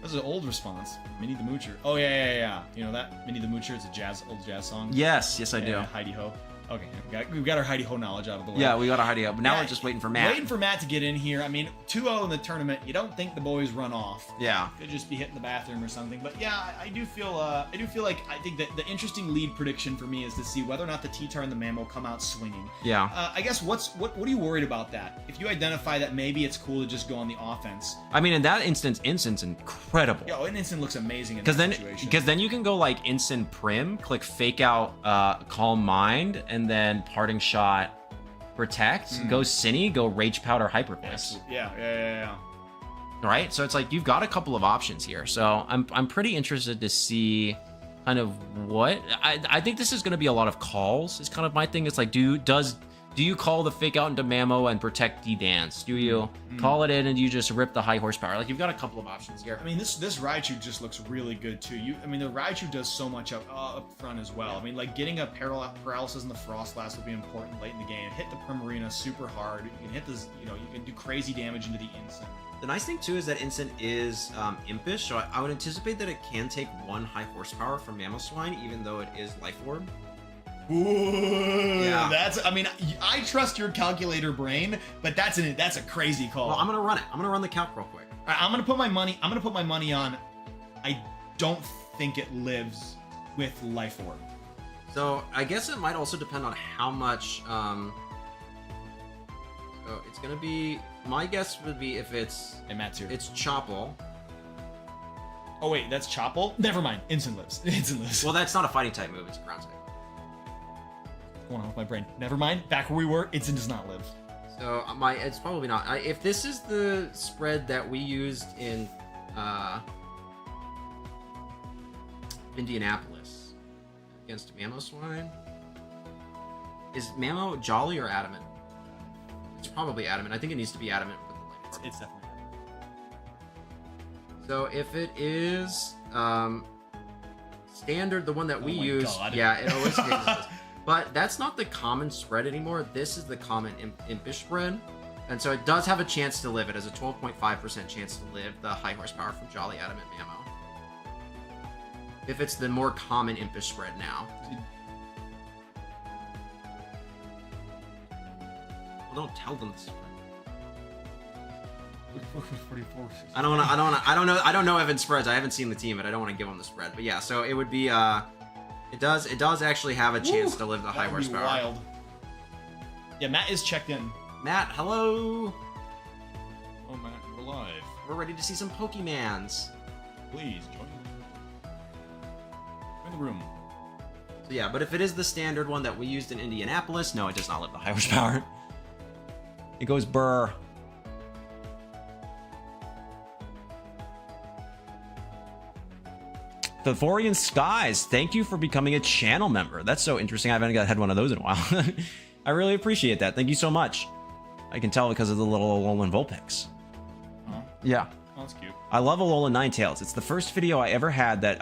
[SPEAKER 2] That's an old response. Minnie the Moocher. Oh yeah. You know that Minnie the Moocher? It's a old jazz song.
[SPEAKER 1] yes, I do.
[SPEAKER 2] Heidi Ho. Okay, we've got our Heidi Ho knowledge out of the way.
[SPEAKER 1] Yeah, we got a Howdy Ho, but now
[SPEAKER 2] Yeah,
[SPEAKER 1] we're just waiting for Matt.
[SPEAKER 2] Waiting for Matt to get in here. I mean, 2-0 in the tournament. You don't think the boys run off?
[SPEAKER 1] Yeah.
[SPEAKER 2] Could just be hitting the bathroom or something. But yeah, I do feel like I think that the interesting lead prediction for me is to see whether or not the T-Tar and the Mammo come out swinging.
[SPEAKER 1] Yeah.
[SPEAKER 2] I guess what are you worried about that? If you identify that maybe it's cool to just go on the offense.
[SPEAKER 1] I mean, in that instance, Instant incredible.
[SPEAKER 2] Yo, an instant looks amazing in
[SPEAKER 1] Because
[SPEAKER 2] that
[SPEAKER 1] then,
[SPEAKER 2] situation.
[SPEAKER 1] because then you can go like instant prim, click fake out, calm mind, and then parting shot, protect, go Cine, go rage powder, hyper voice.
[SPEAKER 2] Yeah.
[SPEAKER 1] Right, so it's like you've got a couple of options here. So I'm pretty interested to see kind of what I think this is going to be a lot of calls. Is kind of my thing. It's like do you call the fake out into Mammo and protect D-Dance? Do you call it in and you just rip the high horsepower? Like you've got a couple of options here.
[SPEAKER 2] I mean, this Raichu just looks really good too. I mean, the Raichu does so much up front as well. I mean, like getting a paralysis in the Frost Blast will be important late in the game. Hit the Primarina super hard. You can hit this, you can do crazy damage into the instant.
[SPEAKER 1] The nice thing too is that Instant is impish, so I would anticipate that it can take one high horsepower from Mamoswine, even though it is Life Orb.
[SPEAKER 2] Ooh,
[SPEAKER 1] Yeah.
[SPEAKER 2] I trust your calculator brain, but that's a crazy call.
[SPEAKER 1] Well, I'm gonna run it. I'm gonna run the calc real quick.
[SPEAKER 2] All right, I'm gonna put my money on. I don't think it lives with Life Orb.
[SPEAKER 1] So I guess it might also depend on how much. So it's gonna be. My guess would be if it's
[SPEAKER 2] Matt's here.
[SPEAKER 1] it's Chopple.
[SPEAKER 2] Oh wait, that's Chopple? Never mind. Instant lives. Instant lives.
[SPEAKER 1] Well, that's not a fighting type move. It's a ground type.
[SPEAKER 2] What's going on with my brain? Never mind. Back where we were, Instant does not live.
[SPEAKER 1] So it's probably not. If this is the spread that we used in Indianapolis against Mamoswine, is Mammo Jolly or Adamant? It's probably Adamant. I think it needs to be Adamant with the Life Orb.
[SPEAKER 2] It's definitely.
[SPEAKER 1] So if it is standard, the one that we
[SPEAKER 2] Oh my
[SPEAKER 1] use,
[SPEAKER 2] God.
[SPEAKER 1] yeah, it always stays this. But that's not the common spread anymore. This is the common impish spread. And so it does have a chance to live. It has a 12.5% chance to live the high horsepower from Jolly Adamant Mammo. If it's the more common impish spread now. Well, don't tell them the spread. I don't know if it spreads. I haven't seen the team, and I don't want to give them the spread. But yeah, so it would be it does actually have a chance to live the high horsepower.
[SPEAKER 2] Wild. Yeah, Matt is checked in.
[SPEAKER 1] Matt, hello.
[SPEAKER 2] Oh Matt, we're live.
[SPEAKER 1] We're ready to see some Pokemans.
[SPEAKER 2] Please join the room.
[SPEAKER 1] So yeah, but if it is the standard one that we used in Indianapolis, no, it does not live the high horsepower. It goes burr. Thavorian Skies, thank you for becoming a channel member. That's so interesting. I haven't had one of those in a while. I really appreciate that. Thank you so much. I can tell because of the little Alolan Vulpix.
[SPEAKER 2] Huh?
[SPEAKER 1] Yeah.
[SPEAKER 2] Oh, that's cute.
[SPEAKER 1] I love Alolan Ninetales. It's the first video I ever had that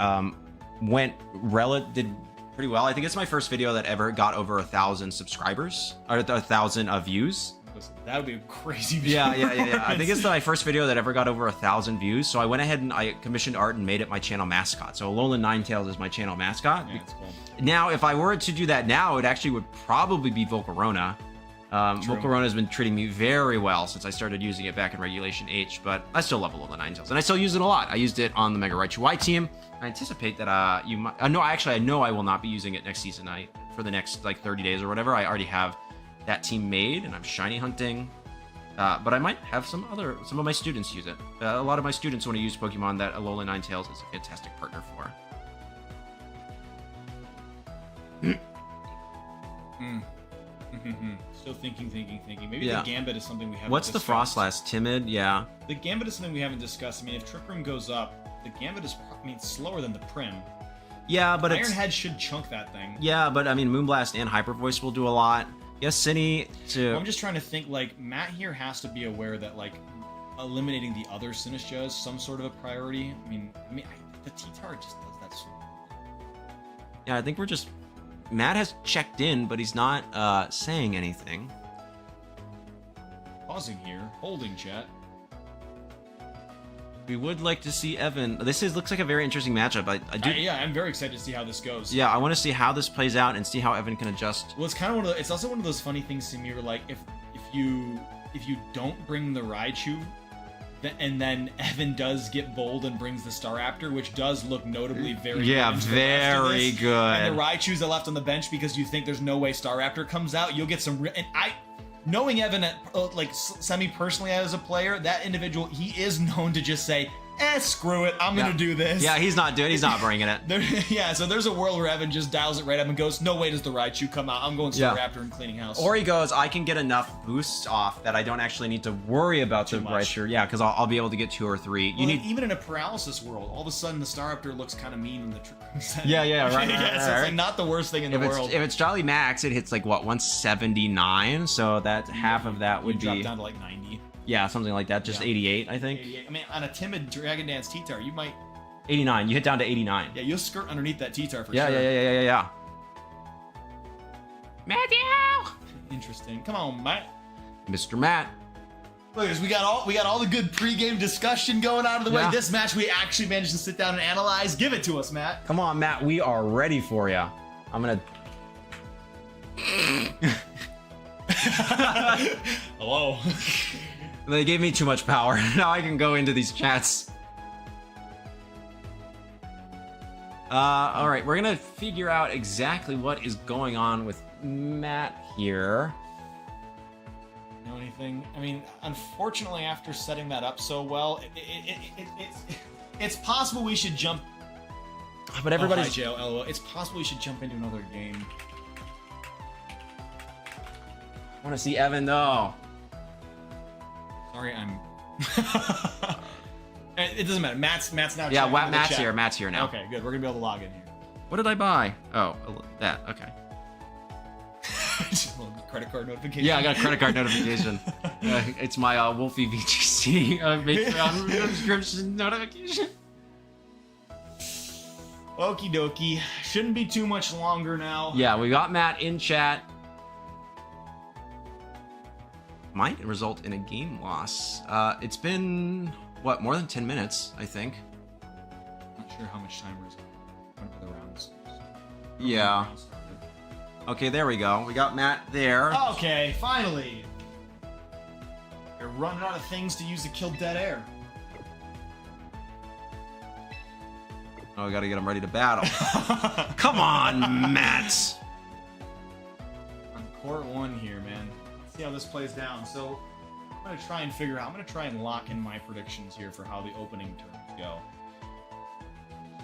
[SPEAKER 1] did pretty well. I think it's my first video that ever got over 1,000 subscribers or 1,000 views.
[SPEAKER 2] Listen, that would be a crazy video.
[SPEAKER 1] Yeah. I think it's my first video that ever got over 1,000 views. So I went ahead and I commissioned art and made it my channel mascot. So Alolan Ninetales is my channel mascot.
[SPEAKER 2] Yeah, that's cool.
[SPEAKER 1] Now, if I were to do that now, it actually would probably be Volcarona. Volcarona has been treating me very well since I started using it back in Regulation H, but I still love Alolan Ninetales, and I still use it a lot. I used it on the Mega Raichu Y team. I anticipate that you might. I know I will not be using it next season. For the next 30 days or whatever. I already have that team made, and I'm shiny hunting. But I might have some of my students use it. A lot of my students want to use Pokemon that Alolan Ninetales is a fantastic partner for.
[SPEAKER 2] Still thinking. Maybe the Gambit is something we haven't
[SPEAKER 1] What's
[SPEAKER 2] discussed.
[SPEAKER 1] the Frostlass? Timid? Yeah.
[SPEAKER 2] The Gambit is something we haven't discussed. I mean, if Trick Room goes up, the Gambit is slower than the Prim.
[SPEAKER 1] Yeah, but
[SPEAKER 2] Ironhead should chunk that thing.
[SPEAKER 1] Yeah, but I mean, Moonblast and Hyper Voice will do a lot. Yes, Cine to.
[SPEAKER 2] I'm just trying to think. Matt here has to be aware that eliminating the other Sinistras some sort of a priority. I mean, the T-Tar just does that so
[SPEAKER 1] Yeah, I think we're just... Matt has checked in, but he's not saying anything.
[SPEAKER 2] Pausing here, holding chat.
[SPEAKER 1] We would like to see Evan. This looks like a very interesting matchup. I do.
[SPEAKER 2] Yeah, I'm very excited to see how this goes.
[SPEAKER 1] Yeah, I want to see how this plays out and see how Evan can adjust.
[SPEAKER 2] Well, it's kind of it's also one of those funny things to me where like if you don't bring the Raichu, and then Evan does get bold and brings the Staraptor, which does look notably very good
[SPEAKER 1] very good.
[SPEAKER 2] And the Raichus are left on the bench because you think there's no way Staraptor comes out. You'll get some knowing Evan like semi-personally as a player, that individual, he is known to just say, screw it, I'm gonna do this.
[SPEAKER 1] Yeah, he's not bringing it.
[SPEAKER 2] Yeah, so there's a world where Evan just dials it right up and goes, no way does the Raichu come out, I'm going Staraptor and cleaning house.
[SPEAKER 1] Or he goes, I can get enough boosts off that I don't actually need to worry about the Raichu. Yeah, because I'll be able to get 2 or 3.
[SPEAKER 2] Even in a paralysis world, all of a sudden the Staraptor looks kind of mean in the
[SPEAKER 1] Yeah, right.
[SPEAKER 2] So it's like not the worst thing in the world.
[SPEAKER 1] If it's Jolly Max, it hits like what, 179, so that half of that would be
[SPEAKER 2] drop down to like 90.
[SPEAKER 1] Yeah, something like that. Just 88, I think.
[SPEAKER 2] 88. I mean, on a timid Dragon Dance T-Tar, you might
[SPEAKER 1] 89. You hit down to 89.
[SPEAKER 2] Yeah, you'll skirt underneath that T-Tar for
[SPEAKER 1] sure. Yeah. Matthew!
[SPEAKER 2] Interesting. Come on, Matt.
[SPEAKER 1] Mr. Matt.
[SPEAKER 2] Look, we got all the good pregame discussion going out of the way. This match we actually managed to sit down and analyze. Give it to us, Matt.
[SPEAKER 1] Come on, Matt. We are ready for you. I'm gonna.
[SPEAKER 2] Hello.
[SPEAKER 1] They gave me too much power. Now I can go into these chats. All right, we're gonna figure out exactly what is going on with Matt here.
[SPEAKER 2] Know anything? I mean, unfortunately, after setting that up so well, it's possible we should jump.
[SPEAKER 1] But everybody's.
[SPEAKER 2] Oh, hi, Joe. LOL. It's possible we should jump into another game.
[SPEAKER 1] I want to see Evan though.
[SPEAKER 2] Sorry, I'm. It doesn't matter. Matt's now.
[SPEAKER 1] Yeah, Matt's here. Matt's here now.
[SPEAKER 2] Okay, good. We're gonna be able to log in here.
[SPEAKER 1] What did I buy? Oh, that. Okay.
[SPEAKER 2] Just a little credit card notification.
[SPEAKER 1] Yeah, I got a credit card notification. It's my Wolfie VGC Patreon subscription notification.
[SPEAKER 2] Okie dokie. Shouldn't be too much longer now.
[SPEAKER 1] Yeah, we got Matt in chat. Might result in a game loss. It's been, what, more than 10 minutes, I think.
[SPEAKER 2] Not sure how much time went for the rounds.
[SPEAKER 1] Yeah. Okay, there we go. We got Matt there.
[SPEAKER 2] Okay, finally. You're running out of things to use to kill dead air.
[SPEAKER 1] Oh, we gotta get him ready to battle. Come on, Matt!
[SPEAKER 2] On court 1 here, man. See how this plays down. So I'm gonna try and lock in my predictions here for how the opening turns go.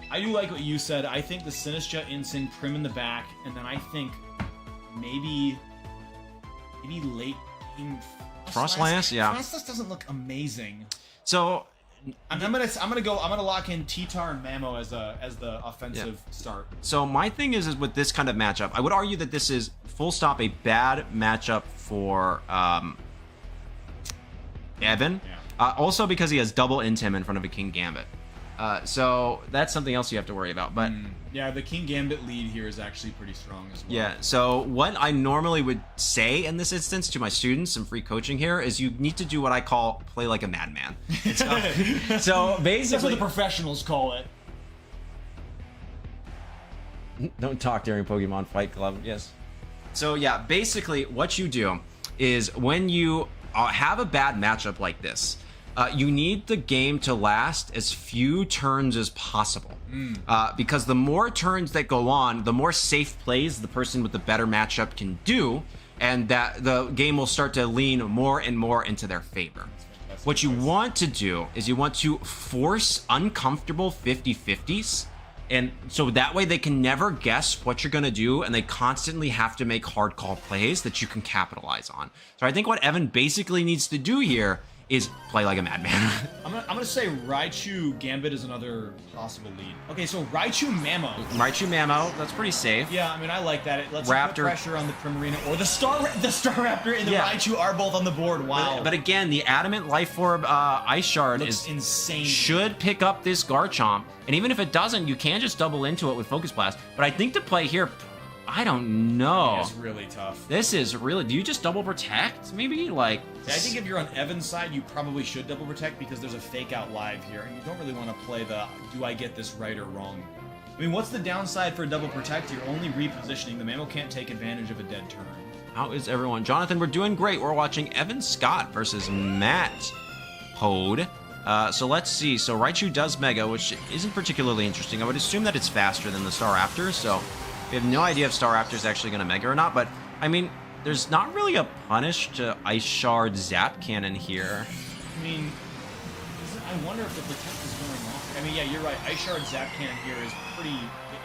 [SPEAKER 2] I do like what you said. I think the Sinistcha Incin Prim in the back, and then I think maybe late game
[SPEAKER 1] Frostlass, yeah.
[SPEAKER 2] Frostlass doesn't look amazing.
[SPEAKER 1] So
[SPEAKER 2] I'm gonna lock in T-Tar and Mamo as the offensive start.
[SPEAKER 1] So my thing is with this kind of matchup, I would argue that this is full stop a bad matchup for Evan. Yeah. Also because he has double Intim in front of a King Gambit. So that's something else you have to worry about. But
[SPEAKER 2] yeah, the King Gambit lead here is actually pretty strong as well.
[SPEAKER 1] Yeah, so what I normally would say in this instance to my students, some free coaching here, is you need to do what I call play like a madman. So basically...
[SPEAKER 2] That's what the professionals call it.
[SPEAKER 1] Don't talk during Pokemon Fight Club, yes. So yeah, basically what you do is when you have a bad matchup like this, you need the game to last as few turns as possible. Because the more turns that go on, the more safe plays the person with the better matchup can do, and that the game will start to lean more and more into their favor. What you want to do is you want to force uncomfortable 50-50s, and so that way they can never guess what you're going to do, and they constantly have to make hard call plays that you can capitalize on. So I think what Evan basically needs to do here is play like a madman.
[SPEAKER 2] I'm gonna say Raichu Gambit is another possible lead. Okay, so Raichu Mammo.
[SPEAKER 1] Raichu Mammo, that's pretty safe.
[SPEAKER 2] Yeah, I mean, I like that. It lets you
[SPEAKER 1] Raptor.
[SPEAKER 2] put pressure on the Primarina, or the Staraptor and the Raichu are both on the board. Wow.
[SPEAKER 1] But again, the Adamant Life Orb Ice Shard
[SPEAKER 2] Looks insane.
[SPEAKER 1] should pick up this Garchomp, and even if it doesn't, you can just double into it with Focus Blast. But I think the play here, I don't know.
[SPEAKER 2] It's really tough.
[SPEAKER 1] This is really. Do you just double protect? Maybe like.
[SPEAKER 2] I think if you're on Evan's side, you probably should double protect because there's a fake out live here, and you don't really want to play the do I get this right or wrong. I mean, what's the downside for a double protect? You're only repositioning. The Mammo can't take advantage of a dead turn.
[SPEAKER 1] How is everyone? Jonathan, we're doing great. We're watching Evan Scott versus Matt Hode. So let's see. So Raichu does Mega, which isn't particularly interesting. I would assume that it's faster than the Staraptor, so we have no idea if Staraptor's actually going to Mega or not. But, I mean, there's not really a punish to Ice Shard Zap Cannon here.
[SPEAKER 2] I mean, I wonder if the protect is going off. I mean, yeah, you're right. Ice Shard Zap Cannon here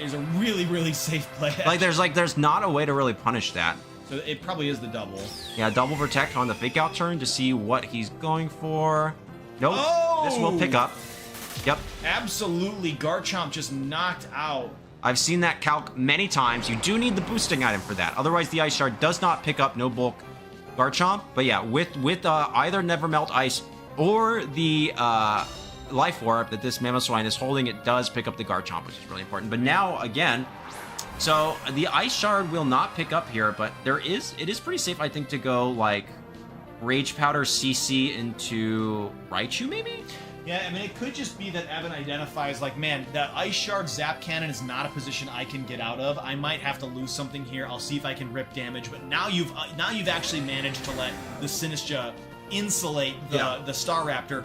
[SPEAKER 2] is a really, really safe play.
[SPEAKER 1] Like, there's not a way to really punish that.
[SPEAKER 2] So it probably is the double.
[SPEAKER 1] Yeah, double protect on the fake out turn to see what he's going for. Nope.
[SPEAKER 2] Oh!
[SPEAKER 1] This will pick up. Yep.
[SPEAKER 2] Absolutely. Garchomp just knocked out.
[SPEAKER 1] I've seen that calc many times. You do need the boosting item for that. Otherwise, the Ice Shard does not pick up no bulk Garchomp. But yeah, with either Never Melt Ice or the Life Orb that this Mamoswine is holding, it does pick up the Garchomp, which is really important. But now, again, so the Ice Shard will not pick up here, but it is pretty safe, I think, to go like Rage Powder CC into Raichu, maybe?
[SPEAKER 2] Yeah, I mean, it could just be that Evan identifies, like, man, the Ice Shard Zap Cannon is not a position I can get out of. I might have to lose something here. I'll see if I can rip damage. But now you've actually managed to let the Sinistcha insulate the Staraptor,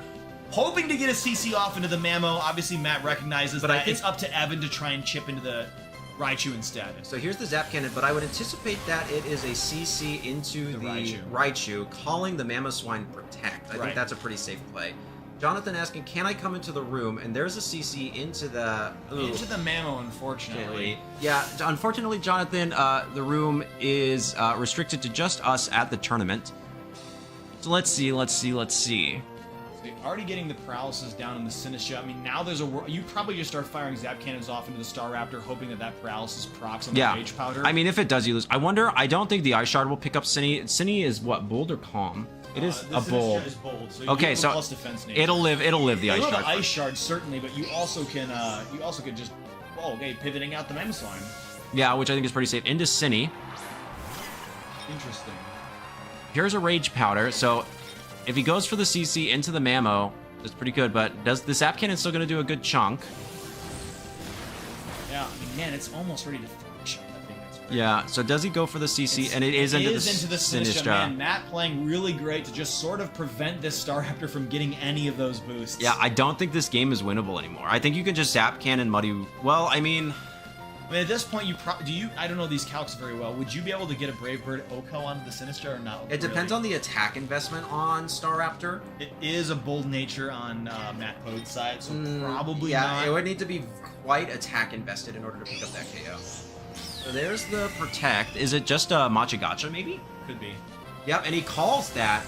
[SPEAKER 2] hoping to get a CC off into the Mammo. Obviously, Matt recognizes that it's up to Evan to try and chip into the Raichu instead.
[SPEAKER 1] So here's the Zap Cannon, but I would anticipate that it is a CC into the Raichu, calling the Mamoswine Protect. I think that's a pretty safe play. Jonathan asking, can I come into the room? And there's a CC into the...
[SPEAKER 2] Into the Mammo, unfortunately.
[SPEAKER 1] Yeah, unfortunately, Jonathan, the room is restricted to just us at the tournament. So let's see.
[SPEAKER 2] So you're already getting the paralysis down in the Sinistcha. I mean, now there's you probably just start firing Zap Cannons off into the Staraptor, hoping that paralysis procs on the Rage Powder.
[SPEAKER 1] I mean, if it does, you lose. I don't think the Ice Shard will pick up Cine. Cine is what, bold or calm? It is a bold.
[SPEAKER 2] Is bold, so
[SPEAKER 1] okay, so
[SPEAKER 2] plus defense nature.
[SPEAKER 1] it'll live the Ice Shard.
[SPEAKER 2] The Ice Shard certainly, but you also can just pivoting out the Mamoswine.
[SPEAKER 1] Yeah, which I think is pretty safe. Into Cine.
[SPEAKER 2] Interesting.
[SPEAKER 1] Here's a Rage Powder, so if he goes for the CC into the Mammo, that's pretty good, but does the Zap Cannon still going to do a good chunk?
[SPEAKER 2] Yeah, I mean, man, it's almost ready to finish.
[SPEAKER 1] Yeah, so does he go for the CC? And it is into the Sinistcha.
[SPEAKER 2] Man, Matt playing really great to just sort of prevent this Staraptor from getting any of those boosts.
[SPEAKER 1] Yeah, I don't think this game is winnable anymore. I think you can just Zap Cannon Muddy... Well, I mean,
[SPEAKER 2] at this point, I don't know these calcs very well. Would you be able to get a Brave Bird Oko onto the Sinistcha or not?
[SPEAKER 1] It depends on the attack investment on Staraptor.
[SPEAKER 2] It is a bold nature on Matt Hode's side, so probably not.
[SPEAKER 1] Yeah, it would need to be quite attack invested in order to pick up that KO. So there's the Protect. Is it just a Machigacha, maybe?
[SPEAKER 2] Could be.
[SPEAKER 1] Yep, and he calls that.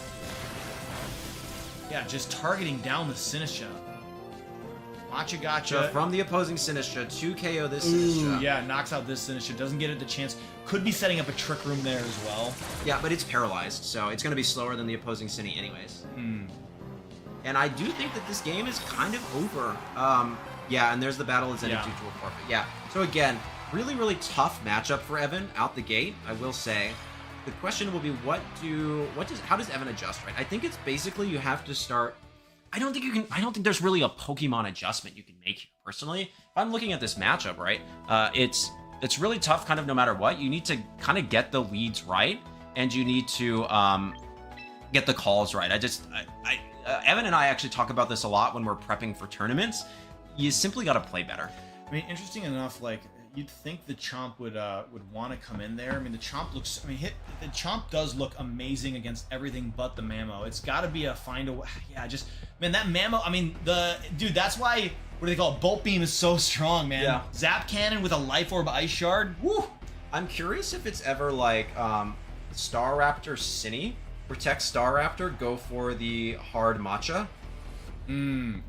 [SPEAKER 2] Yeah, just targeting down the Sinistcha. Machigacha.
[SPEAKER 1] So from the opposing Sinistcha to KO this Sinistcha.
[SPEAKER 2] Yeah, knocks out this Sinistcha. Doesn't get it the chance. Could be setting up a Trick Room there as well.
[SPEAKER 1] Yeah, but it's paralyzed, so it's going to be slower than the opposing Cine anyways. And I do think that this game is kind of over. Yeah, and there's the battle is ended due to a forfeit. Yeah, so again, really, really tough matchup for Evan out the gate, I will say. The question will be, how does Evan adjust, right? I think it's basically you have to start... I don't think there's really a Pokemon adjustment you can make here, personally. If I'm looking at this matchup, right, it's really tough kind of no matter what. You need to kind of get the leads right, and you need to get the calls right. Evan and I actually talk about this a lot when we're prepping for tournaments. You simply got to play better.
[SPEAKER 2] I mean, interesting enough, like, you'd think the Chomp would want to come in there. I mean, the Chomp looks... I mean, the Chomp does look amazing against everything but the Mammo. It's got to be yeah, just... Man, that Mammo... I mean, dude, that's why... What do they call it? Bolt Beam is so strong, man.
[SPEAKER 1] Yeah.
[SPEAKER 2] Zap Cannon with a Life Orb Ice Shard. Woo!
[SPEAKER 1] I'm curious if it's ever like Staraptor Cine, protect Staraptor, go for the hard Matcha.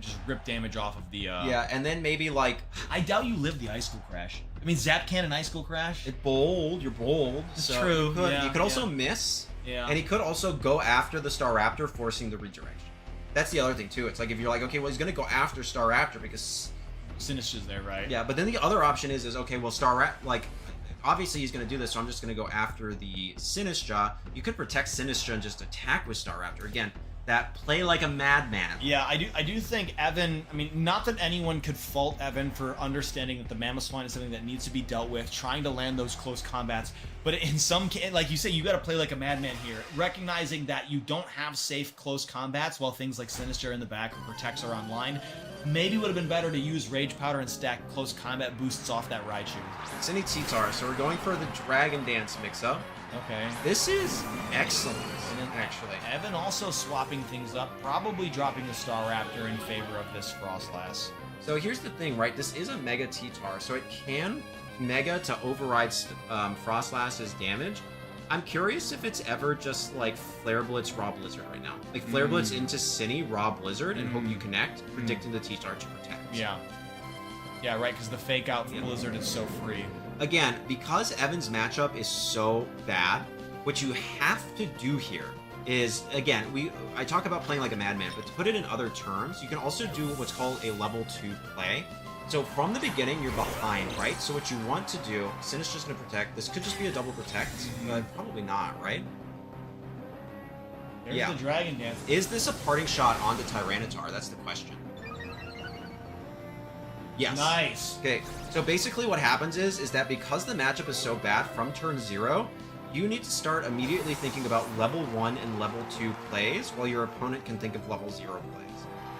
[SPEAKER 2] Just rip damage off of the...
[SPEAKER 1] Yeah, and then maybe, like...
[SPEAKER 2] I doubt you live the Ice School Crash. I mean, Zap Cannon Ice School Crash?
[SPEAKER 1] It's bold, you're bold.
[SPEAKER 2] It's
[SPEAKER 1] so
[SPEAKER 2] true,
[SPEAKER 1] You could also miss.
[SPEAKER 2] Yeah.
[SPEAKER 1] And he could also go after the Staraptor, forcing the redirection. That's the other thing, too. It's like, if you're like, okay, well, he's going to go after Staraptor because...
[SPEAKER 2] Sinister's there, right?
[SPEAKER 1] Yeah, but then the other option is okay, well, like, obviously he's going to do this, so I'm just going to go after the Sinistra. You could protect Sinistra and just attack with Staraptor. Again, that play like a madman.
[SPEAKER 2] Yeah, I do think Evan, I mean, not that anyone could fault Evan for understanding that the Mammoth Swine is something that needs to be dealt with, trying to land those close combats, but in some case, like you say, you got to play like a madman here, recognizing that you don't have safe close combats while things like Sinister in the back or Protects are online. Maybe would have been better to use Rage Powder and stack close combat boosts off that Raichu.
[SPEAKER 1] It's any T-Tar, so we're going for the Dragon Dance mix-up.
[SPEAKER 2] Okay.
[SPEAKER 1] This is excellent, actually.
[SPEAKER 2] Evan also swapping things up, probably dropping the Staraptor in favor of this Frostlass.
[SPEAKER 1] So here's the thing, right? This is a Mega T-Tar, so it can Mega to override Frostlass's damage. I'm curious if it's ever just like Flare Blitz, Raw Blizzard right now. Like Flare Blitz into Cine, Raw Blizzard, and hope you connect, predicting the T-Tar to protect.
[SPEAKER 2] Yeah. Yeah, right, because the fake out Blizzard is so free.
[SPEAKER 1] Again, because Evan's matchup is so bad, what you have to do here is, again, I talk about playing like a madman, but to put it in other terms, you can also do what's called a level 2 play. So from the beginning, you're behind, right? So what you want to do, Sinistra's going to protect. This could just be a double protect, but probably not, right?
[SPEAKER 2] There's the Dragon Dance.
[SPEAKER 1] Is this a parting shot onto Tyranitar? That's the question. Yes.
[SPEAKER 2] Nice.
[SPEAKER 1] Okay, so basically what happens is that because the matchup is so bad from turn 0, you need to start immediately thinking about level 1 and level 2 plays while your opponent can think of level 0 plays.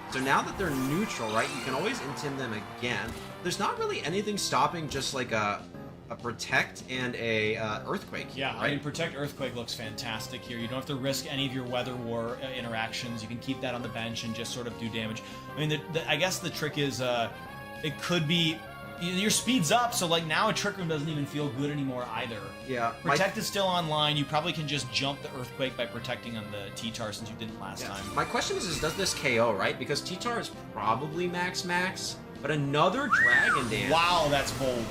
[SPEAKER 1] So now that they're neutral, right, you can always intim them again. There's not really anything stopping just like a Protect and a Earthquake.
[SPEAKER 2] Yeah,
[SPEAKER 1] right?
[SPEAKER 2] I mean, Protect Earthquake looks fantastic here. You don't have to risk any of your Weather War interactions. You can keep that on the bench and just sort of do damage. I mean, I guess the trick is it could be... Your speed's up, so like now a Trick Room doesn't even feel good anymore either.
[SPEAKER 1] Yeah.
[SPEAKER 2] Protect is still online. You probably can just jump the Earthquake by protecting on the T-Tar since you didn't last time.
[SPEAKER 1] My question is does this KO, right? Because T-Tar is probably max, but another Dragon Dance.
[SPEAKER 2] Wow, that's bold.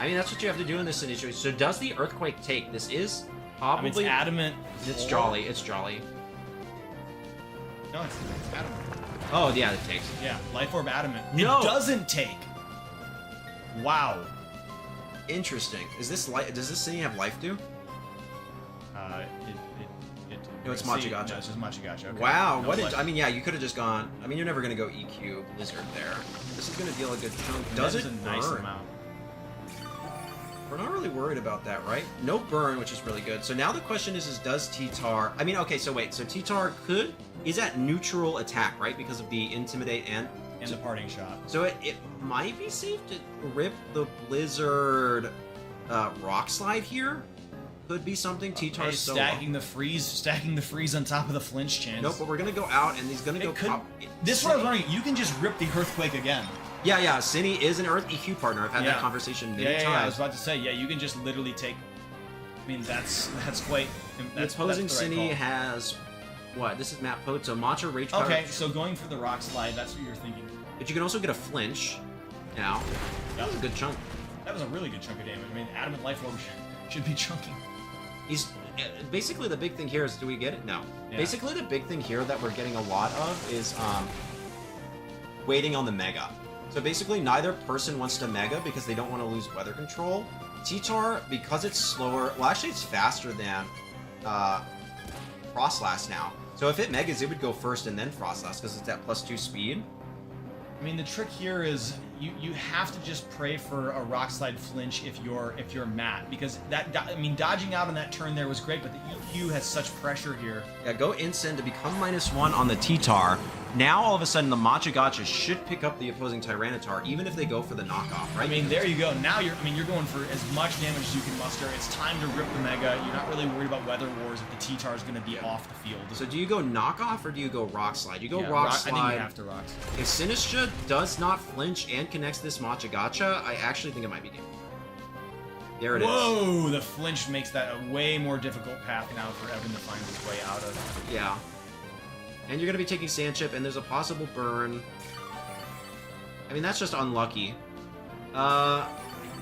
[SPEAKER 1] I mean, that's what you have to do in this situation. So does the Earthquake take? This is probably...
[SPEAKER 2] I mean, it's Adamant.
[SPEAKER 1] It's Jolly. It's Jolly.
[SPEAKER 2] No, it's Adamant.
[SPEAKER 1] Oh, yeah, it takes.
[SPEAKER 2] Yeah, Life Orb Adamant.
[SPEAKER 1] No.
[SPEAKER 2] It doesn't take. Wow.
[SPEAKER 1] Interesting. Is this does this city have life do? No, it's Machagacha.
[SPEAKER 2] No, it's just Machagacha. Okay.
[SPEAKER 1] Wow.
[SPEAKER 2] No
[SPEAKER 1] What did
[SPEAKER 2] life.
[SPEAKER 1] I mean? Yeah, you could have just gone. I mean, you're never gonna go EQ Blizzard there. This is gonna deal a good chunk. Does it
[SPEAKER 2] a
[SPEAKER 1] burn?
[SPEAKER 2] nice amount.
[SPEAKER 1] We're not really worried about that, right? No burn, which is really good. So now the question is does T-Tar... I mean, okay, so wait. So T-Tar is at neutral attack, right? Because of the Intimidate and
[SPEAKER 2] The parting shot.
[SPEAKER 1] So it might be safe to rip the Blizzard Rock Slide here. Could be something. T-Tar's so
[SPEAKER 2] stacking the freeze on top of the flinch chance.
[SPEAKER 1] Nope, but we're gonna go out and he's gonna go pop.
[SPEAKER 2] This is what I was wondering. You can just rip the Earthquake again.
[SPEAKER 1] Yeah. Cine is an Earth EQ partner. I've had that conversation many times.
[SPEAKER 2] I was about to say, you can just literally take. I mean, that's quite.
[SPEAKER 1] The opposing Cine has what? This is Matt Pote, so Matcha Rage Powder.
[SPEAKER 2] Okay, so going for the Rock Slide, that's what you're thinking.
[SPEAKER 1] But you can also get a flinch. Now, that was a good chunk.
[SPEAKER 2] That was a really good chunk of damage. I mean, Adamant Life Orb should be chunking.
[SPEAKER 1] He's basically the big thing here is do we get it? No. Yeah. Basically the big thing here that we're getting a lot of is waiting on the Mega. So basically neither person wants to Mega because they don't want to lose weather control. T-Tar, because it's slower, well actually it's faster than Frostlass now. So if it Megas, it would go first and then Frostlass because it's at +2 speed.
[SPEAKER 2] I mean, the trick here is you have to just pray for a Rock Slide flinch if you're Matt, because dodging out on that turn there was great, but the EQ has such pressure here.
[SPEAKER 1] Yeah, go Incend to become -1 on the T-Tar. Now all of a sudden the Machagacha should pick up the opposing Tyranitar, even if they go for the knockoff, right?
[SPEAKER 2] I mean, there you go. Now you're going for as much damage as you can muster. It's time to rip the Mega. You're not really worried about Weather Wars if the T-Tar is going to be off the field.
[SPEAKER 1] So do you go knockoff or do you go Rock Slide? You go Rock Slide.
[SPEAKER 2] I think you have to Rock Slide.
[SPEAKER 1] If Sinistra does not flinch and connects this Machagacha, I actually think it might be game. There it is.
[SPEAKER 2] Whoa! The flinch makes that a way more difficult path now for Evan to find his way out of.
[SPEAKER 1] Yeah. And you're going to be taking Sand Chip, and there's a possible burn. I mean, that's just unlucky.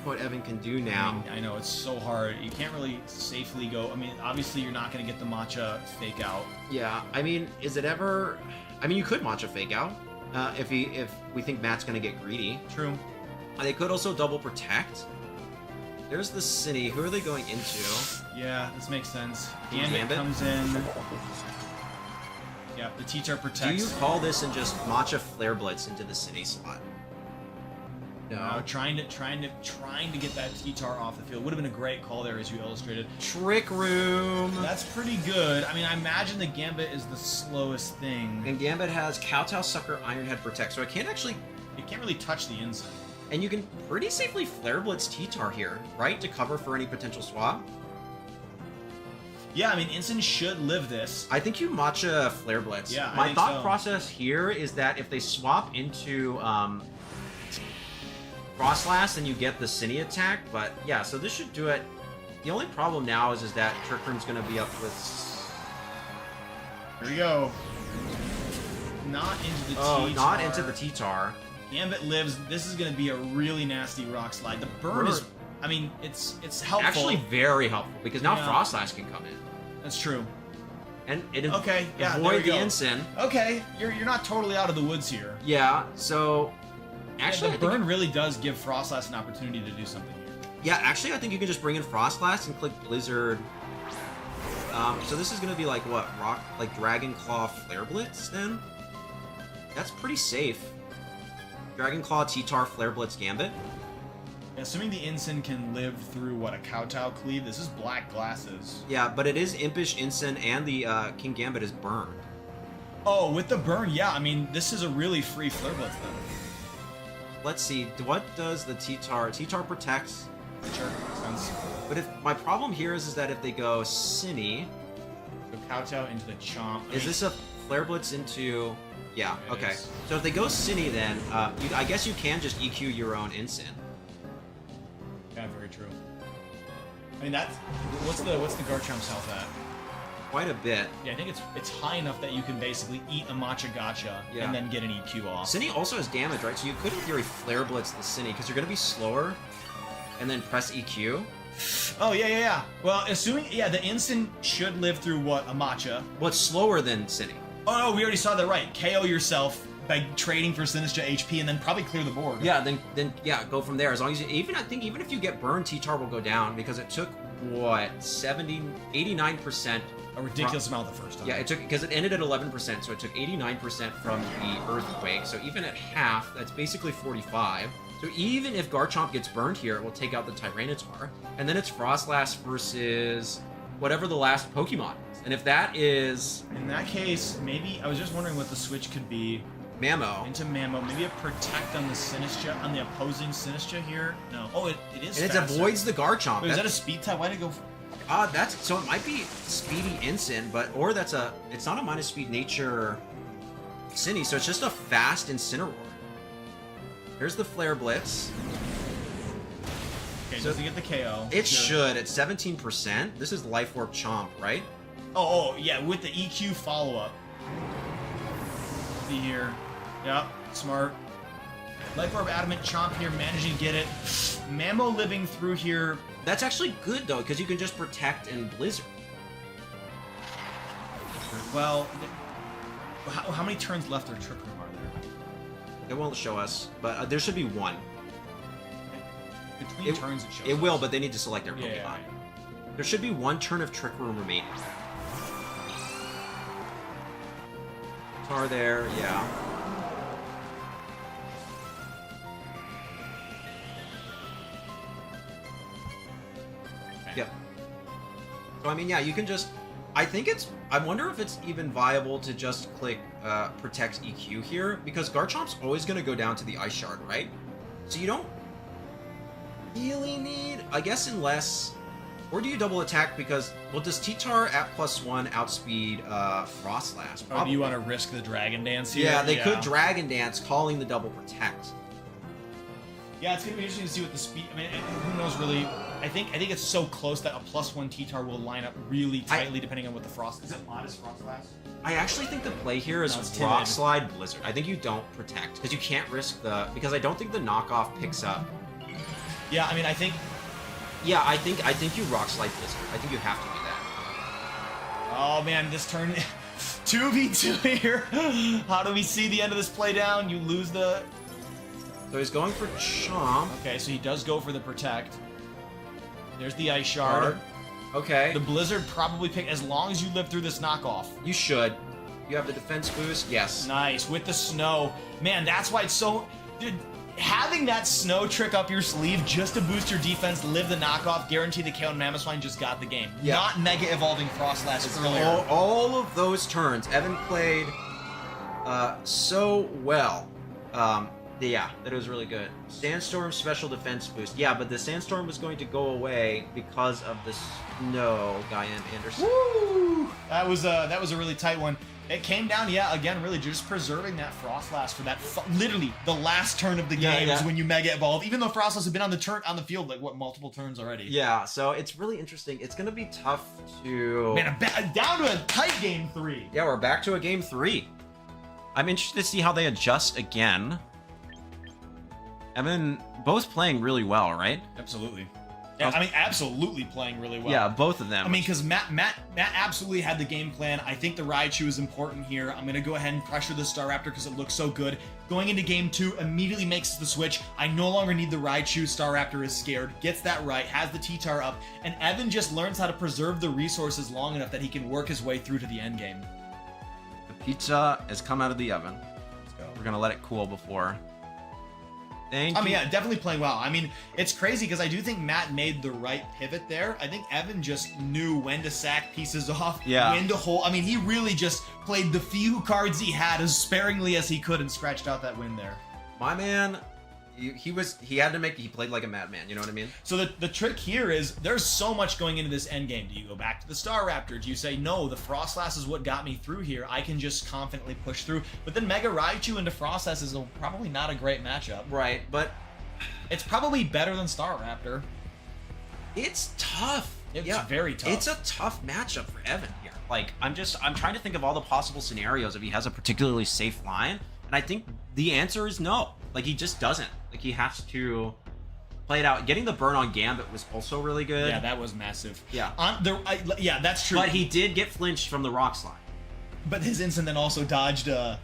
[SPEAKER 1] What Evan can do now.
[SPEAKER 2] I know, it's so hard. You can't really safely go. I mean, obviously you're not going to get the matcha fake out.
[SPEAKER 1] Yeah, I mean, is it ever... I mean, you could matcha fake out if we think Matt's going to get greedy.
[SPEAKER 2] True.
[SPEAKER 1] They could also double protect. There's the Cine. Who are they going into?
[SPEAKER 2] Yeah, this makes sense.
[SPEAKER 1] Gambit
[SPEAKER 2] comes in. Yeah, the T-Tar protects.
[SPEAKER 1] Do you call this and just matcha Flare Blitz into the Cine slot? No.
[SPEAKER 2] Trying to get that T-Tar off the field. Would have been a great call there, as you illustrated.
[SPEAKER 1] Trick Room.
[SPEAKER 2] That's pretty good. I mean, I imagine the Gambit is the slowest thing.
[SPEAKER 1] And Gambit has Kowtow, Sucker, Ironhead, Protect, so it can't
[SPEAKER 2] really touch the inside.
[SPEAKER 1] And you can pretty safely Flare Blitz T-Tar here, right? To cover for any potential swap.
[SPEAKER 2] Yeah, I mean, Ensign should live this.
[SPEAKER 1] I think you matcha Flare Blitz.
[SPEAKER 2] Yeah,
[SPEAKER 1] My thought process here is that if they swap into Frostlass, then you get the Cine attack. But yeah, so this should do it. The only problem now is that Trick Room's going to be up with...
[SPEAKER 2] Here we go. Not into the
[SPEAKER 1] T-Tar. Not into the
[SPEAKER 2] T-Tar. Gambit lives. This is going to be a really nasty rock slide. The burn is... I mean, it's helpful.
[SPEAKER 1] Actually very helpful, because now Frostlass can come in.
[SPEAKER 2] That's true.
[SPEAKER 1] And it
[SPEAKER 2] avoid
[SPEAKER 1] the Ensign.
[SPEAKER 2] Okay, you're not totally out of the woods here.
[SPEAKER 1] Yeah, so... Actually,
[SPEAKER 2] the burn really does give Frostlass an opportunity to do something here.
[SPEAKER 1] Yeah, actually, I think you can just bring in Frostlass and click Blizzard. So this is going to be like, what, Dragon Claw Flare Blitz, then? That's pretty safe. Dragon Claw, T-Tar, Flare Blitz, Gambit.
[SPEAKER 2] Assuming the Ensign can live through, what, a Kowtow Cleave? This is black glasses.
[SPEAKER 1] Yeah, but it is Impish Ensign, and the King Gambit is burned.
[SPEAKER 2] Oh, with the burn, yeah. I mean, this is a really free Flare Blitz, then.
[SPEAKER 1] Let's see, what does the T-Tar... T-Tar protects.
[SPEAKER 2] Sure, makes sense.
[SPEAKER 1] But my problem here is that if they go Cine...
[SPEAKER 2] Go Kowtow into the Chomp.
[SPEAKER 1] Is this a Flare Blitz into... Yeah, okay. So if they go Cine, then I guess you can just EQ your own Ensign.
[SPEAKER 2] Yeah, very true. I mean, that's... What's the Garchomp's health at?
[SPEAKER 1] Quite a bit.
[SPEAKER 2] Yeah, I think it's high enough that you can basically eat a Matcha Gotcha and then get an EQ off.
[SPEAKER 1] Cine also has damage, right? So you could, in theory, Flare Blitz the Cine, because you're going to be slower, and then press EQ.
[SPEAKER 2] Oh, yeah. Well, assuming... Yeah, the Ensign should live through, what, a Matcha.
[SPEAKER 1] What's slower than Cine?
[SPEAKER 2] Oh, no, we already saw that right. KO yourself by trading for Sinistra HP and then probably clear the board.
[SPEAKER 1] Yeah, then go from there. As long as you... I think even if you get burned, T-Tar will go down, because it took, what, 89%...
[SPEAKER 2] A ridiculous amount the first time.
[SPEAKER 1] Yeah, it took, because it ended at 11%, so it took 89% from the Earthquake. So even at half, that's basically 45. So even if Garchomp gets burned here, it will take out the Tyranitar. And then it's Frostlass versus whatever the last Pokemon is. And if that is...
[SPEAKER 2] In that case, maybe... I was just wondering what the switch could be.
[SPEAKER 1] Mamo.
[SPEAKER 2] Into Mamo. Maybe a Protect on the Sinistra, on the opposing Sinistra here? No. Oh, it is
[SPEAKER 1] And
[SPEAKER 2] faster.
[SPEAKER 1] it avoids the Garchomp.
[SPEAKER 2] Wait, is that a speed type? Why'd it go...
[SPEAKER 1] So it might be Speedy Ensign, or it's not a minus speed nature Cine, so it's just a fast Incineroar. Here's the Flare Blitz.
[SPEAKER 2] Okay, so does it get the KO?
[SPEAKER 1] It should at 17%. This is Life Orb Chomp, right?
[SPEAKER 2] Oh, yeah, with the EQ follow-up. See here. Yep, smart. Life Orb Adamant Chomp here, managing to get it. Mamo living through here.
[SPEAKER 1] That's actually good, though, because you can just Protect and Blizzard.
[SPEAKER 2] Well, how many turns left or Trick Room are there?
[SPEAKER 1] It won't show us, but there should be one.
[SPEAKER 2] Between turns it shows
[SPEAKER 1] It
[SPEAKER 2] us.
[SPEAKER 1] will, but they need to select their Pokemon.
[SPEAKER 2] Yeah.
[SPEAKER 1] There should be one turn of Trick Room remaining. Tar there, yeah. Yep. So I mean, yeah, you can just... I wonder if it's even viable to just click Protect EQ here, because Garchomp's always going to go down to the Ice Shard, right? So you don't really need... I guess unless... Or do you double attack because... Well, does T-Tar at +1 outspeed Frostlass?
[SPEAKER 2] Oh, do you want to risk the Dragon Dance here?
[SPEAKER 1] Yeah, they could Dragon Dance, calling the double Protect.
[SPEAKER 2] Yeah, it's gonna be interesting to see what the speed. I mean, who knows really? I think it's so close that a +1 T-Tar will line up really tightly depending on what the frost. Is it modest frost last?
[SPEAKER 1] I actually think the play here is Rock Slide Blizzard. I think you don't protect because you can't risk because I don't think the knockoff picks up.
[SPEAKER 2] Yeah, I mean, I think.
[SPEAKER 1] Yeah, I think you Rock Slide Blizzard. I think you have to do that.
[SPEAKER 2] Oh man, this turn 2v2 here. How do we see the end of this play down? You lose the.
[SPEAKER 1] So he's going for Chomp.
[SPEAKER 2] Okay, so he does go for the protect. There's the Ice Shard.
[SPEAKER 1] Okay.
[SPEAKER 2] The Blizzard probably pick as long as you live through this knockoff.
[SPEAKER 1] You should. You have the defense boost. Yes.
[SPEAKER 2] Nice with the snow. Man, that's why it's so. Dude, having that snow trick up your sleeve just to boost your defense, live the knockoff, guarantee the KO, and Mamoswine just got the game.
[SPEAKER 1] Yeah.
[SPEAKER 2] Not Mega Evolving Frostlass earlier.
[SPEAKER 1] All of those turns, Evan played so well. Yeah, that it was really good. Sandstorm special defense boost. Yeah, but the Sandstorm was going to go away because of the snow, Guyan Anderson.
[SPEAKER 2] Woo! That was a really tight one. It came down, yeah, again, really just preserving that Frostlass for that, literally the last turn of the game is when you Mega Evolve. Even though Frostlass had been on the field like multiple turns already.
[SPEAKER 1] Yeah, so it's really interesting. It's gonna be tough to.
[SPEAKER 2] Man, down to a tight game 3.
[SPEAKER 1] Yeah, we're back to a game 3. I'm interested to see how they adjust again. Evan, both playing really well, right?
[SPEAKER 2] Absolutely. Yeah, I mean, absolutely playing really well.
[SPEAKER 1] Yeah, both of them.
[SPEAKER 2] I mean, because Matt absolutely had the game plan. I think the Raichu is important here. I'm going to go ahead and pressure the Staraptor because it looks so good. Going into game 2, immediately makes the switch. I no longer need the Raichu. Staraptor is scared. Gets that right. Has the T-Tar up. And Evan just learns how to preserve the resources long enough that he can work his way through to the end game.
[SPEAKER 1] The pizza has come out of the oven.
[SPEAKER 2] Let's go.
[SPEAKER 1] We're going to let it cool before. I
[SPEAKER 2] mean, yeah, definitely playing well. I mean, it's crazy because I do think Matt made the right pivot there. I think Evan just knew when to sack pieces off, when to hold. I mean, he really just played the few cards he had as sparingly as he could and scratched out that win there.
[SPEAKER 1] My man, he played like a madman, you know what I mean?
[SPEAKER 2] So the trick here is there's so much going into this end game. Do you go back to the Staraptor? Do you say, no, the Frostlass is what got me through here. I can just confidently push through. But then Mega Raichu into Frostlass is probably not a great matchup.
[SPEAKER 1] Right, but
[SPEAKER 2] it's probably better than Staraptor.
[SPEAKER 1] It's tough.
[SPEAKER 2] It's very tough.
[SPEAKER 1] It's a tough matchup for Evan here. Like, I'm trying to think of all the possible scenarios if he has a particularly safe line, and I think the answer is no. Like, he just doesn't. Like, he has to play it out. Getting the burn on Gambit was also really good.
[SPEAKER 2] Yeah, that was massive.
[SPEAKER 1] Yeah.
[SPEAKER 2] Yeah, that's true.
[SPEAKER 1] But he did get flinched from the Rock Slide.
[SPEAKER 2] But his instant then also dodged
[SPEAKER 1] another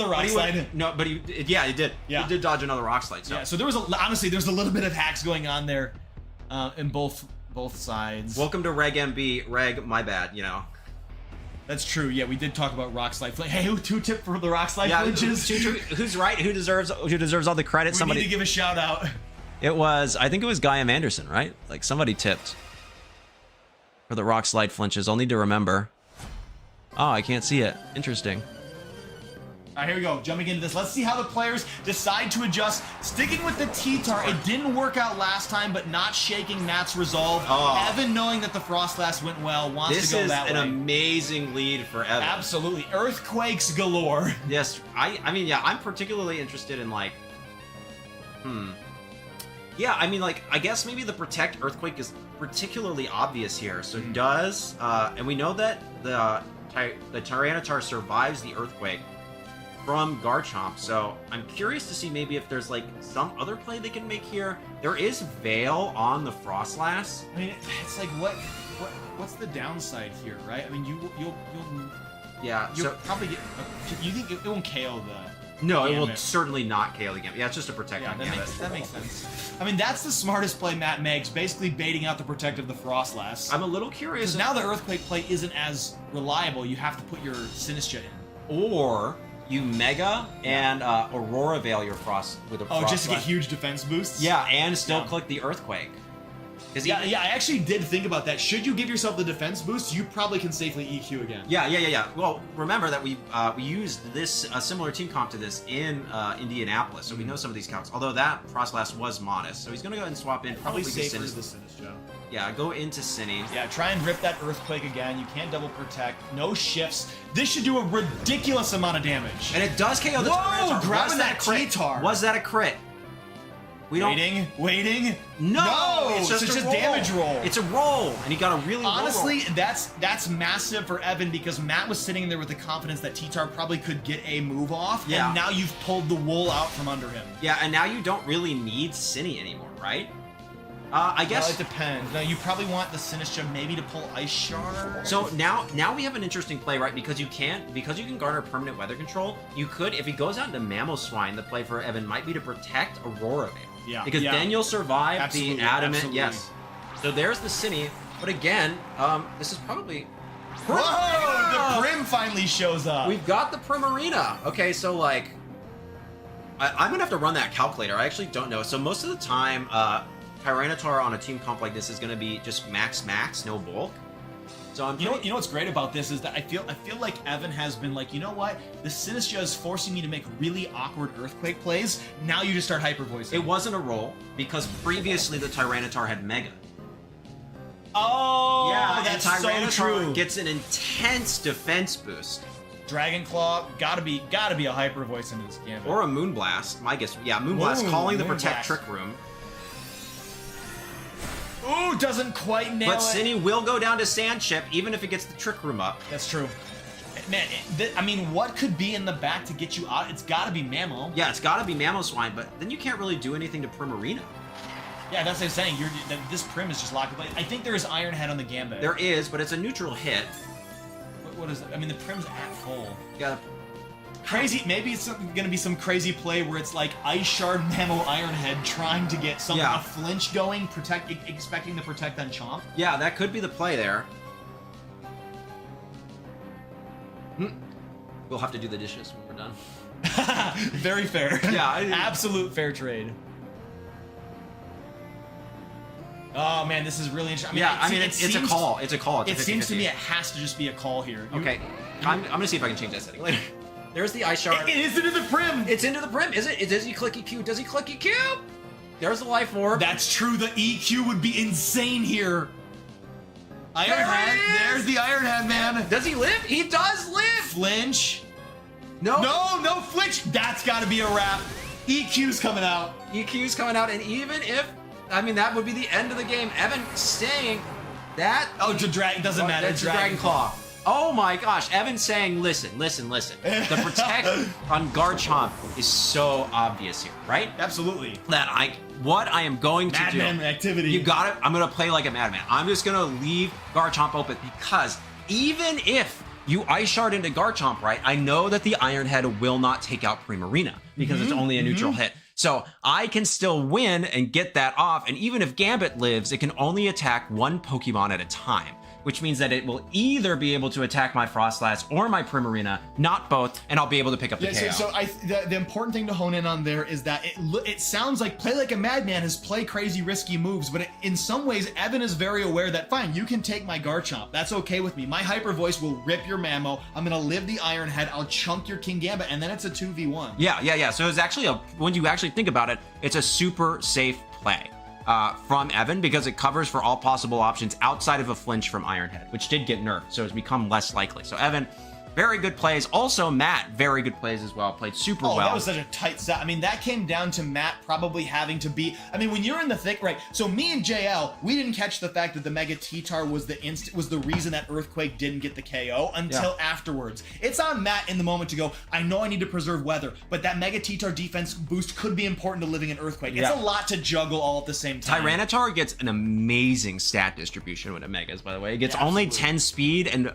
[SPEAKER 2] Rock Slide.
[SPEAKER 1] He did. Yeah. He did dodge another Rock Slide. So.
[SPEAKER 2] Yeah, so there's a little bit of hacks going on there in both sides.
[SPEAKER 1] Welcome to Reg MB. Reg, my bad, you know.
[SPEAKER 2] That's true. Yeah, we did talk about Rock Slide. Hey, who tip for the Rock Slide flinches?
[SPEAKER 1] Who's right? Who deserves all the credit?
[SPEAKER 2] We need to give a shout out.
[SPEAKER 1] I think it was Guy Anderson, right? Like, somebody tipped for the Rock Slide flinches. I'll need to remember. Oh, I can't see it. Interesting.
[SPEAKER 2] All right, here we go. Jumping into this. Let's see how the players decide to adjust. Sticking with the T-Tar. It didn't work out last time, but not shaking Matt's resolve.
[SPEAKER 1] Oh.
[SPEAKER 2] Evan, knowing that the Frostlass went well, wants to go that way.
[SPEAKER 1] This is an amazing lead for Evan.
[SPEAKER 2] Absolutely. Earthquakes galore.
[SPEAKER 1] Yes. I mean, yeah, I'm particularly interested in, like... Yeah, I mean, like, I guess maybe the Protect Earthquake is particularly obvious here. So it does... and we know that the Tyranitar survives the Earthquake from Garchomp, so I'm curious to see maybe if there's like some other play they can make here. There is Veil on the Frostlass.
[SPEAKER 2] I mean, it's like what's the downside here, right? I mean, you'll probably get. You think it won't KO the?
[SPEAKER 1] No,
[SPEAKER 2] Gambit.
[SPEAKER 1] It will certainly not KO the Gambit. Yeah, it's just a protect.
[SPEAKER 2] Yeah, that makes sense. I mean, that's the smartest play Matt makes, basically baiting out the protect of the Frostlass.
[SPEAKER 1] I'm a little curious.
[SPEAKER 2] Because now the Earthquake play isn't as reliable. You have to put your Sinistcha in.
[SPEAKER 1] Or you Mega and Aurora Veil your Frost with a Frost.
[SPEAKER 2] Oh, just to get huge defense boosts?
[SPEAKER 1] Yeah, and still click the Earthquake.
[SPEAKER 2] Yeah, I actually did think about that. Should you give yourself the defense boost, you probably can safely EQ again.
[SPEAKER 1] Yeah. Well, remember that we used this a similar team comp to this in Indianapolis, so we know some of these counts. Although that Frostlass was modest, so he's gonna go ahead and swap in probably
[SPEAKER 2] safer the Sinistcha.
[SPEAKER 1] Yeah, go into Cine.
[SPEAKER 2] Yeah, try and rip that Earthquake again. You can't double protect. No shifts. This should do a ridiculous amount of damage.
[SPEAKER 1] And it does KO the
[SPEAKER 2] Whoa, grabbing that T-Tar.
[SPEAKER 1] Was that a crit? We don't.
[SPEAKER 2] Waiting.
[SPEAKER 1] No,
[SPEAKER 2] it's just
[SPEAKER 1] a
[SPEAKER 2] damage roll.
[SPEAKER 1] It's a roll, and he got a really
[SPEAKER 2] honestly.
[SPEAKER 1] low roll.
[SPEAKER 2] That's massive for Evan because Matt was sitting there with the confidence that T-Tar probably could get a move off,
[SPEAKER 1] Yeah.
[SPEAKER 2] and now you've pulled the wool out from under him.
[SPEAKER 1] Yeah, and now you don't really need Cine anymore, right? I guess.
[SPEAKER 2] Well, it depends. No, you probably want the Sinistra maybe to pull Ice Shard.
[SPEAKER 1] So now we have an interesting play, right? Because you can garner permanent weather control. You could, if he goes out into Mamoswine, the play for Evan might be to protect Aurora Veil.
[SPEAKER 2] Yeah.
[SPEAKER 1] Because then you'll survive
[SPEAKER 2] Absolutely,
[SPEAKER 1] the adamant.
[SPEAKER 2] absolutely.
[SPEAKER 1] Yes. So there's the Cine, but again, this is probably.
[SPEAKER 2] Whoa! The Prim finally shows up.
[SPEAKER 1] We've got the Primarina. Okay, so like, I'm gonna have to run that calculator. I actually don't know. So most of the time, Tyranitar on a team comp like this is gonna be just max, no bulk. So I'm
[SPEAKER 2] you know what's great about this is that I feel like Evan has been like, you know what? The Sinistra is forcing me to make really awkward Earthquake plays. Now you just start hyper voicing.
[SPEAKER 1] It wasn't a roll because previously the Tyranitar had Mega.
[SPEAKER 2] Oh,
[SPEAKER 1] Yeah,
[SPEAKER 2] that's
[SPEAKER 1] and Tyranitar
[SPEAKER 2] so true.
[SPEAKER 1] gets an intense defense boost.
[SPEAKER 2] Dragon Claw, gotta be a hyper voice in this game.
[SPEAKER 1] Or a Moonblast. My guess, yeah, Moonblast calling the Protect
[SPEAKER 2] Moonblast.
[SPEAKER 1] Trick Room.
[SPEAKER 2] Ooh, doesn't quite nail
[SPEAKER 1] But
[SPEAKER 2] it.
[SPEAKER 1] Cine will go down to Sand Chip even if it gets the Trick Room up.
[SPEAKER 2] That's true. Man, I mean, what could be in the back to get you out? It's gotta be Mammo.
[SPEAKER 1] Yeah, it's gotta be Mamoswine, but then you can't really do anything to Primarina.
[SPEAKER 2] Yeah, that's what I'm saying. This Prim is just locked away. I think there is Iron Head on the Gambit.
[SPEAKER 1] There is, but it's a neutral hit.
[SPEAKER 2] What is it? I mean, the Prim's at full.
[SPEAKER 1] You gotta...
[SPEAKER 2] Crazy. Maybe it's gonna be some crazy play where it's like Ice Shard, Mammo, Iron Head trying to get some a flinch going, expecting the protect on Chomp.
[SPEAKER 1] Yeah, that could be the play there. We'll have to do the dishes when we're done.
[SPEAKER 2] Very fair.
[SPEAKER 1] Yeah,
[SPEAKER 2] absolute fair trade. Oh man, this is really interesting.
[SPEAKER 1] It's a call. It's a call. It's
[SPEAKER 2] it seems to me it has to just be a call here.
[SPEAKER 1] Okay, I'm gonna see if I can change that setting later. There's the Ice Shard.
[SPEAKER 2] It is into the Prim.
[SPEAKER 1] It's into the Prim. Is it? Does he click EQ? Does he click EQ? There's the Life Orb.
[SPEAKER 2] That's true. The EQ would be insane here. Iron Head. There's the Iron Head, man.
[SPEAKER 1] Does he live? He does live.
[SPEAKER 2] Flinch.
[SPEAKER 1] No.
[SPEAKER 2] No flinch. That's got to be a wrap. EQ's coming out.
[SPEAKER 1] EQ's coming out, and even if, I mean, that would be the end of the game. Evan saying that.
[SPEAKER 2] Oh, it's a dragon. Doesn't matter.
[SPEAKER 1] It's a Dragon Claw. Oh my gosh, Evan saying, listen. The protect on Garchomp is so obvious here, right?
[SPEAKER 2] Absolutely.
[SPEAKER 1] That what I am going to do.
[SPEAKER 2] Madman activity.
[SPEAKER 1] You got it. I'm going to play like a madman. I'm just going to leave Garchomp open because even if you Ice Shard into Garchomp, right, I know that the Iron Head will not take out Primarina because it's only a neutral hit. So I can still win and get that off. And even if Gambit lives, it can only attack one Pokemon at a time, which means that it will either be able to attack my Frostlass or my Primarina, not both, and I'll be able to pick up the KO.
[SPEAKER 2] So the important thing to hone in on there is that it sounds like Play Like a Madman is play crazy risky moves, but in some ways Evan is very aware that fine, you can take my Garchomp. That's okay with me. My Hyper Voice will rip your Mammo. I'm gonna live the Iron Head. I'll chunk your King Gambit, and then it's a 2v1.
[SPEAKER 1] Yeah. So it's actually when you actually think about it, it's a super safe play. From Evan because it covers for all possible options outside of a flinch from Iron Head, which did get nerfed, so it's become less likely. So Evan, very good plays. Also Matt, very good plays as well. Played super well.
[SPEAKER 2] That was such a tight set. I mean, that came down to Matt probably having to be. I mean, when you're in the thick, right? So me and JL, we didn't catch the fact that the Mega T-Tar was the reason that Earthquake didn't get the KO until afterwards. It's on Matt in the moment to go, I know I need to preserve weather, but that Mega T-Tar defense boost could be important to living in Earthquake. It's a lot to juggle all at the same time.
[SPEAKER 1] Tyranitar gets an amazing stat distribution when it Megas, by the way. It gets only 10 speed and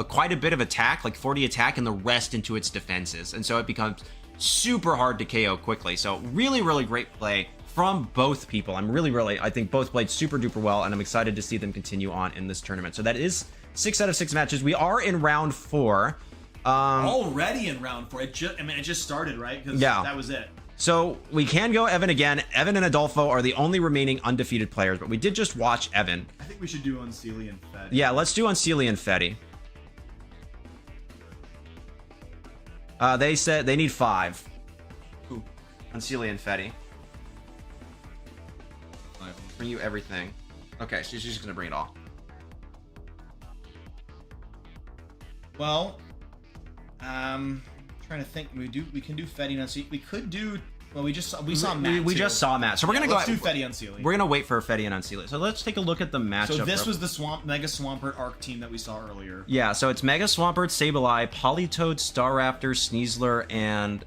[SPEAKER 1] quite a bit of attack, like 40 attack, and the rest into its defenses. And so it becomes super hard to KO quickly. So really, really great play from both people. I think both played super duper well, and I'm excited to see them continue on in this tournament. So that is 6 out of 6 matches. We are in round 4.
[SPEAKER 2] Already in round 4. It just started, right? Because that was it.
[SPEAKER 1] So we can go Evan again. Evan and Adolfo are the only remaining undefeated players, but we did just watch Evan.
[SPEAKER 2] I think we should do Unseelie and Fed.
[SPEAKER 1] Yeah, let's do Unseelie and Fetty. They said they need 5.
[SPEAKER 2] Who?
[SPEAKER 1] Unseelie and Fetty. Bring you everything. Okay, so she's just gonna bring it all.
[SPEAKER 2] Well, trying to think. We can do Fetty and Unseelie. We could do Well, we saw Matt.
[SPEAKER 1] We just saw Matt. So we're gonna go.
[SPEAKER 2] Let's do Fetty Unseelie.
[SPEAKER 1] We're gonna wait for Fetty and Unseelie. So let's take a look at the matchup.
[SPEAKER 2] So this was the Mega Swampert arc team that we saw earlier.
[SPEAKER 1] Yeah. So it's Mega Swampert, Sableye, Politoed, Staraptor, Sneasler, and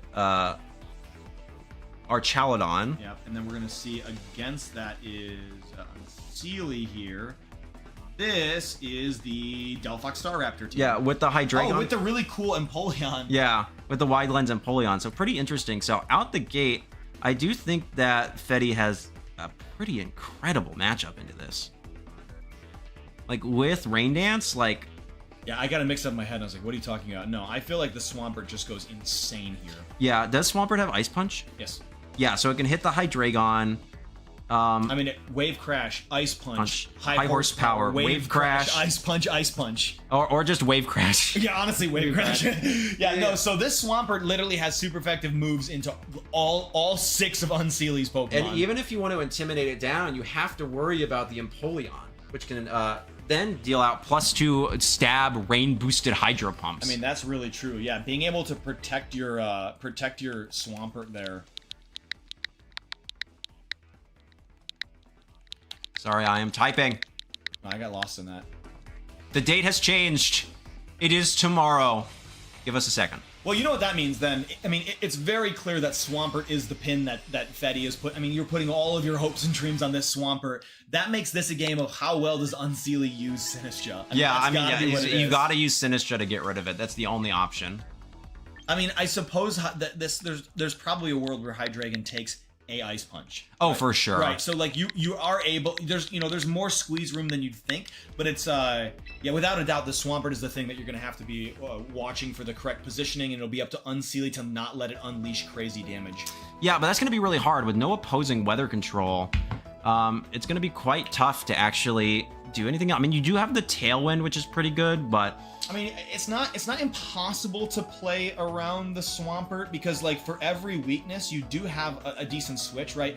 [SPEAKER 1] Archaludon.
[SPEAKER 2] Yep. And then we're gonna see against that is Unseelie here. This is the Delphox Staraptor team.
[SPEAKER 1] Yeah, with the Hydreigon.
[SPEAKER 2] Oh, with the really cool Empoleon.
[SPEAKER 1] Yeah, with the wide lens Empoleon. So pretty interesting. So out the gate, I do think that Fetty has a pretty incredible matchup into this. Like with Rain Dance, like...
[SPEAKER 2] Yeah, I got to mix up my head. I was like, what are you talking about? No, I feel like the Swampert just goes insane here.
[SPEAKER 1] Yeah, does Swampert have Ice Punch?
[SPEAKER 2] Yes.
[SPEAKER 1] Yeah, so it can hit the Hydreigon.
[SPEAKER 2] I mean, Wave Crash, Ice Punch, High Horsepower, Wave Crash, Ice Punch.
[SPEAKER 1] Or just Wave Crash.
[SPEAKER 2] Yeah, honestly, Wave Crash. No, so this Swampert literally has super effective moves into all 6 of Unseelie's Pokemon.
[SPEAKER 1] And even if you want to intimidate it down, you have to worry about the Empoleon, which can then deal out +2 stab rain-boosted Hydro Pumps.
[SPEAKER 2] I mean, that's really true. Yeah, being able to protect your Swampert there.
[SPEAKER 1] Sorry, I am typing.
[SPEAKER 2] I got lost in that.
[SPEAKER 1] The date has changed. It is tomorrow. Give us a second.
[SPEAKER 2] Well, you know what that means then. I mean, it's very clear that Swampert is the pin that Fetty is put. I mean, you're putting all of your hopes and dreams on this Swampert. That makes this a game of how well does Unseelie use Sinistcha.
[SPEAKER 1] You got to use Sinistcha to get rid of it. That's the only option.
[SPEAKER 2] I mean, I suppose that there's probably a world where Hydreigon takes a Ice Punch.
[SPEAKER 1] Oh,
[SPEAKER 2] right?
[SPEAKER 1] for sure.
[SPEAKER 2] Right. So like you are able. There's more squeeze room than you'd think, but it's without a doubt the Swampert is the thing that you're gonna have to be watching for the correct positioning, and it'll be up to Unseelie to not let it unleash crazy damage.
[SPEAKER 1] Yeah, but that's gonna be really hard with no opposing weather control. It's gonna be quite tough to actually do anything. I mean, you do have the Tailwind, which is pretty good, but
[SPEAKER 2] I mean, it's not impossible to play around the Swampert because, like, for every weakness, you do have a decent switch, right?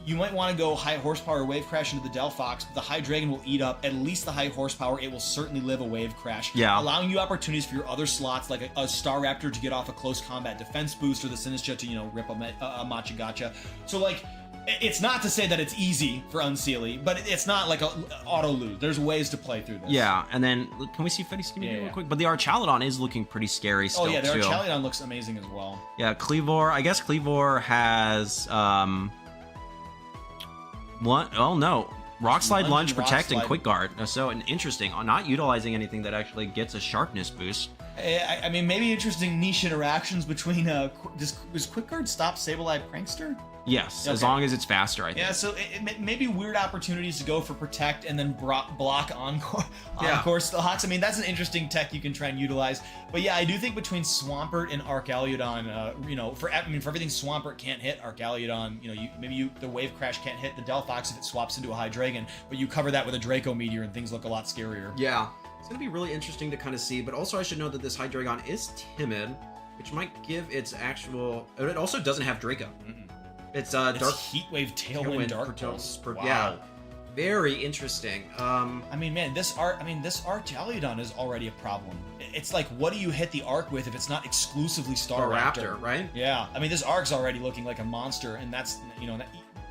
[SPEAKER 2] You might want to go High Horsepower Wave Crash into the Delphox, but the Hydreigon will eat up at least the High Horsepower. It will certainly live a Wave Crash, allowing you opportunities for your other slots, like a Staraptor to get off a close combat defense boost, or the Sinistcha to rip a Machigacha. So, like, it's not to say that it's easy for Unseelie, but it's not like a auto lose. There's ways to play through this.
[SPEAKER 1] Yeah, and then can we see Fetty's skinny real quick? But the Archaludon is looking pretty scary still.
[SPEAKER 2] Oh yeah, the Archaludon looks amazing as well.
[SPEAKER 1] Yeah, Cleavor. I guess Cleavor has Rock Slide, Lunge, Protect, and Quick Guard. So interesting. Not utilizing anything that actually gets a sharpness boost.
[SPEAKER 2] I mean, maybe interesting niche interactions between. Does Quick Guard stop Sableye Prankster?
[SPEAKER 1] Yes, okay. As long as it's faster, I think.
[SPEAKER 2] Yeah, so it may be weird opportunities to go for Protect and then block Encore Hawks. I mean, that's an interesting tech you can try and utilize. But yeah, I do think between Swampert and Archaludon, for everything Swampert can't hit, Archaludon, the Wave Crash can't hit the Delphox if it swaps into a Hydreigon, but you cover that with a Draco Meteor and things look a lot scarier.
[SPEAKER 1] Yeah, it's going to be really interesting to kind of see, but also I should note that this Hydreigon is timid, which might give its actual... It also doesn't have Draco. It's Dark
[SPEAKER 2] Heatwave, Tailwind, Dark Pulse.
[SPEAKER 1] Wow. Yeah, very interesting.
[SPEAKER 2] I mean, man, this Archaludon is already a problem. It's like, what do you hit the Arc with if it's not exclusively Staraptor,
[SPEAKER 1] right?
[SPEAKER 2] Yeah, I mean, this Arc's already looking like a monster, and that's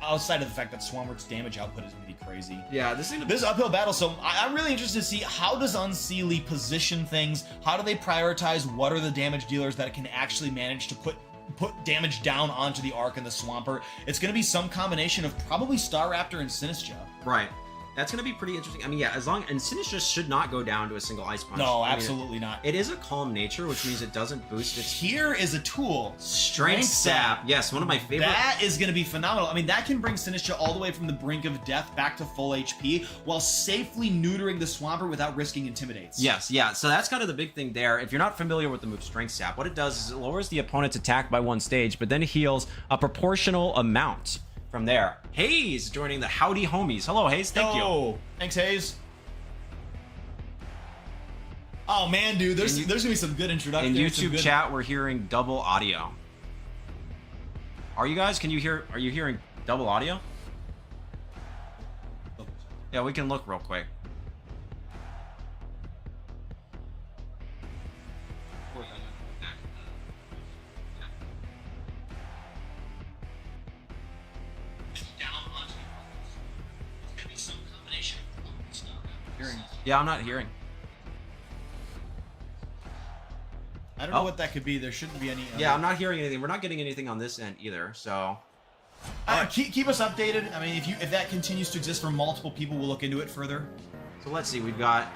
[SPEAKER 2] outside of the fact that Swampert damage output is going to be crazy.
[SPEAKER 1] Yeah, this
[SPEAKER 2] uphill battle. So I'm really interested to see how does Unseelie position things. How do they prioritize? What are the damage dealers that can actually manage to put damage down onto the Arc and the Swampert? It's going to be some combination of probably Staraptor and Sinistcha.
[SPEAKER 1] Right. That's going to be pretty interesting. I mean, yeah, and Sinistcha should not go down to a single Ice Punch.
[SPEAKER 2] No, absolutely not.
[SPEAKER 1] It is a calm nature, which means it doesn't boost its...
[SPEAKER 2] Here is a tool.
[SPEAKER 1] Strength Sap. Yes, one of my favorite...
[SPEAKER 2] That is going to be phenomenal. I mean, that can bring Sinistcha all the way from the brink of death back to full HP while safely neutering the Swampert without risking Intimidates.
[SPEAKER 1] Yes, yeah. So that's kind of the big thing there. If you're not familiar with the move Strength Sap, what it does is it lowers the opponent's attack by 1 stage, but then heals a proportional amount from there. Hayes joining the Howdy Homies. Hello, Hayes. Thank you.
[SPEAKER 2] Thanks, Hayes. Oh man, dude, there's gonna be some good introductions.
[SPEAKER 1] In YouTube chat, we're hearing double audio. Are you guys? Are you hearing double audio? Yeah, we can look real quick. Yeah, I'm not hearing.
[SPEAKER 2] I don't know what that could be. There shouldn't be any.
[SPEAKER 1] Yeah, I'm not hearing anything. We're not getting anything on this end either. So.
[SPEAKER 2] Keep us updated. I mean, if that continues to exist for multiple people, we'll look into it further.
[SPEAKER 1] So let's see. We've got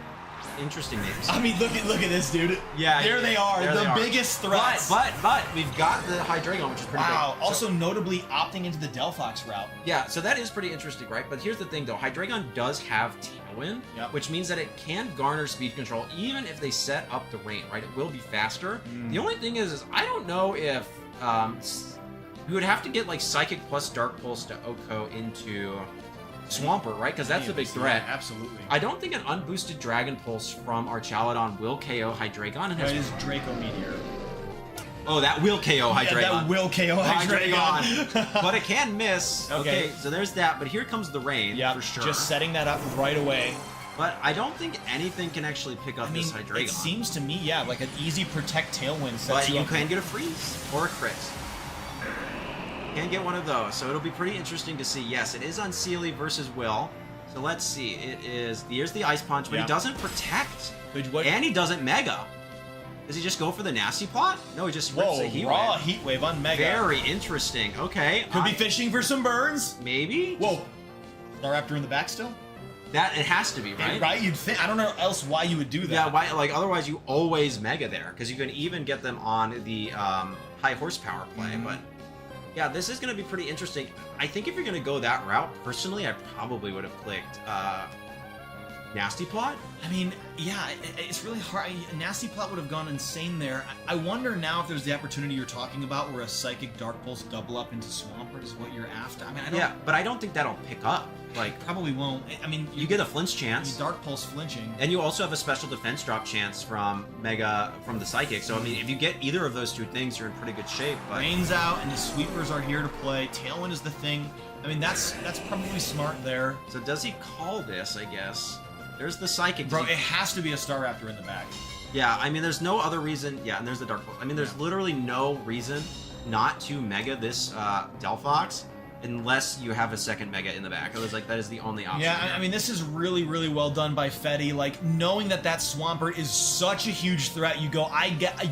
[SPEAKER 1] interesting names.
[SPEAKER 2] I mean, look at this, dude.
[SPEAKER 1] Yeah,
[SPEAKER 2] there they are, the biggest threats.
[SPEAKER 1] But we've got the Hydreigon, which is pretty big.
[SPEAKER 2] Wow. Also, notably opting into the Delphox route.
[SPEAKER 1] Yeah, so that is pretty interesting, right? But here's the thing, though. Hydreigon does have Tailwind, which means that it can garner speed control even if they set up the rain, right? It will be faster. The only thing is I don't know if we would have to get like Psychic plus Dark Pulse to Oko into Swampert, right? Because that's the big threat.
[SPEAKER 2] Yeah, absolutely.
[SPEAKER 1] I don't think an unboosted Dragon Pulse from Archaludon will KO Hydreigon.
[SPEAKER 2] That is Draco Meteor.
[SPEAKER 1] Oh, that will KO Hydreigon.
[SPEAKER 2] Yeah, that will KO Hydreigon.
[SPEAKER 1] But it can miss. Okay, so there's that. But here comes the rain, for sure.
[SPEAKER 2] Just setting that up right away.
[SPEAKER 1] But I don't think anything can actually pick up this Hydreigon.
[SPEAKER 2] It seems to me, like an easy Protect Tailwind sets
[SPEAKER 1] but you
[SPEAKER 2] up.
[SPEAKER 1] can get a freeze or a crit. Can get one of those, so it'll be pretty interesting to see. Yes, it is Unseelie versus Will. So let's see. Here's the Ice Punch, but he doesn't protect. And he doesn't Mega. Does he just go for the Nasty Plot? No, he just rips a Heat
[SPEAKER 2] raw
[SPEAKER 1] Wave.
[SPEAKER 2] Heat Wave on Mega.
[SPEAKER 1] Very interesting. Okay.
[SPEAKER 2] Could be fishing for some burns.
[SPEAKER 1] Maybe.
[SPEAKER 2] Whoa. Staraptor in the back still?
[SPEAKER 1] That it has to be, right?
[SPEAKER 2] Right, you'd think. I don't know else why you would do that.
[SPEAKER 1] Yeah, why? Like otherwise, you always Mega there because you can even get them on the high horsepower play. But yeah, this is going to be pretty interesting. I think if you're going to go that route, personally, I probably would have clicked Nasty Plot.
[SPEAKER 2] I mean, yeah, it's really hard. Nasty Plot would have gone insane there. I wonder now if there's the opportunity you're talking about where a Psychic Dark Pulse double up into Swampert is what you're after. I mean, I don't,
[SPEAKER 1] yeah, but I don't think that'll pick up. Like,
[SPEAKER 2] probably won't. I mean,
[SPEAKER 1] you get a flinch chance.
[SPEAKER 2] Dark Pulse flinching.
[SPEAKER 1] And you also have a special defense drop chance from Mega, from the Psychic. So, I mean, if you get either of those two things, you're in pretty good shape. But
[SPEAKER 2] Rain's out, and the Sweepers are here to play. Tailwind is the thing. I mean, that's probably smart there.
[SPEAKER 1] So does he call this, I guess? There's the Psychic.
[SPEAKER 2] Bro, it has to be a Staraptor in the back.
[SPEAKER 1] Yeah, I mean, there's no other reason. Yeah, and there's the Dark Pulse. I mean, there's literally no reason not to Mega this Delphox unless you have a second Mega in the back. I was like, that is the only option.
[SPEAKER 2] Yeah, I mean, this is really, really well done by Fetty. Like, knowing that Swampert is such a huge threat, you go,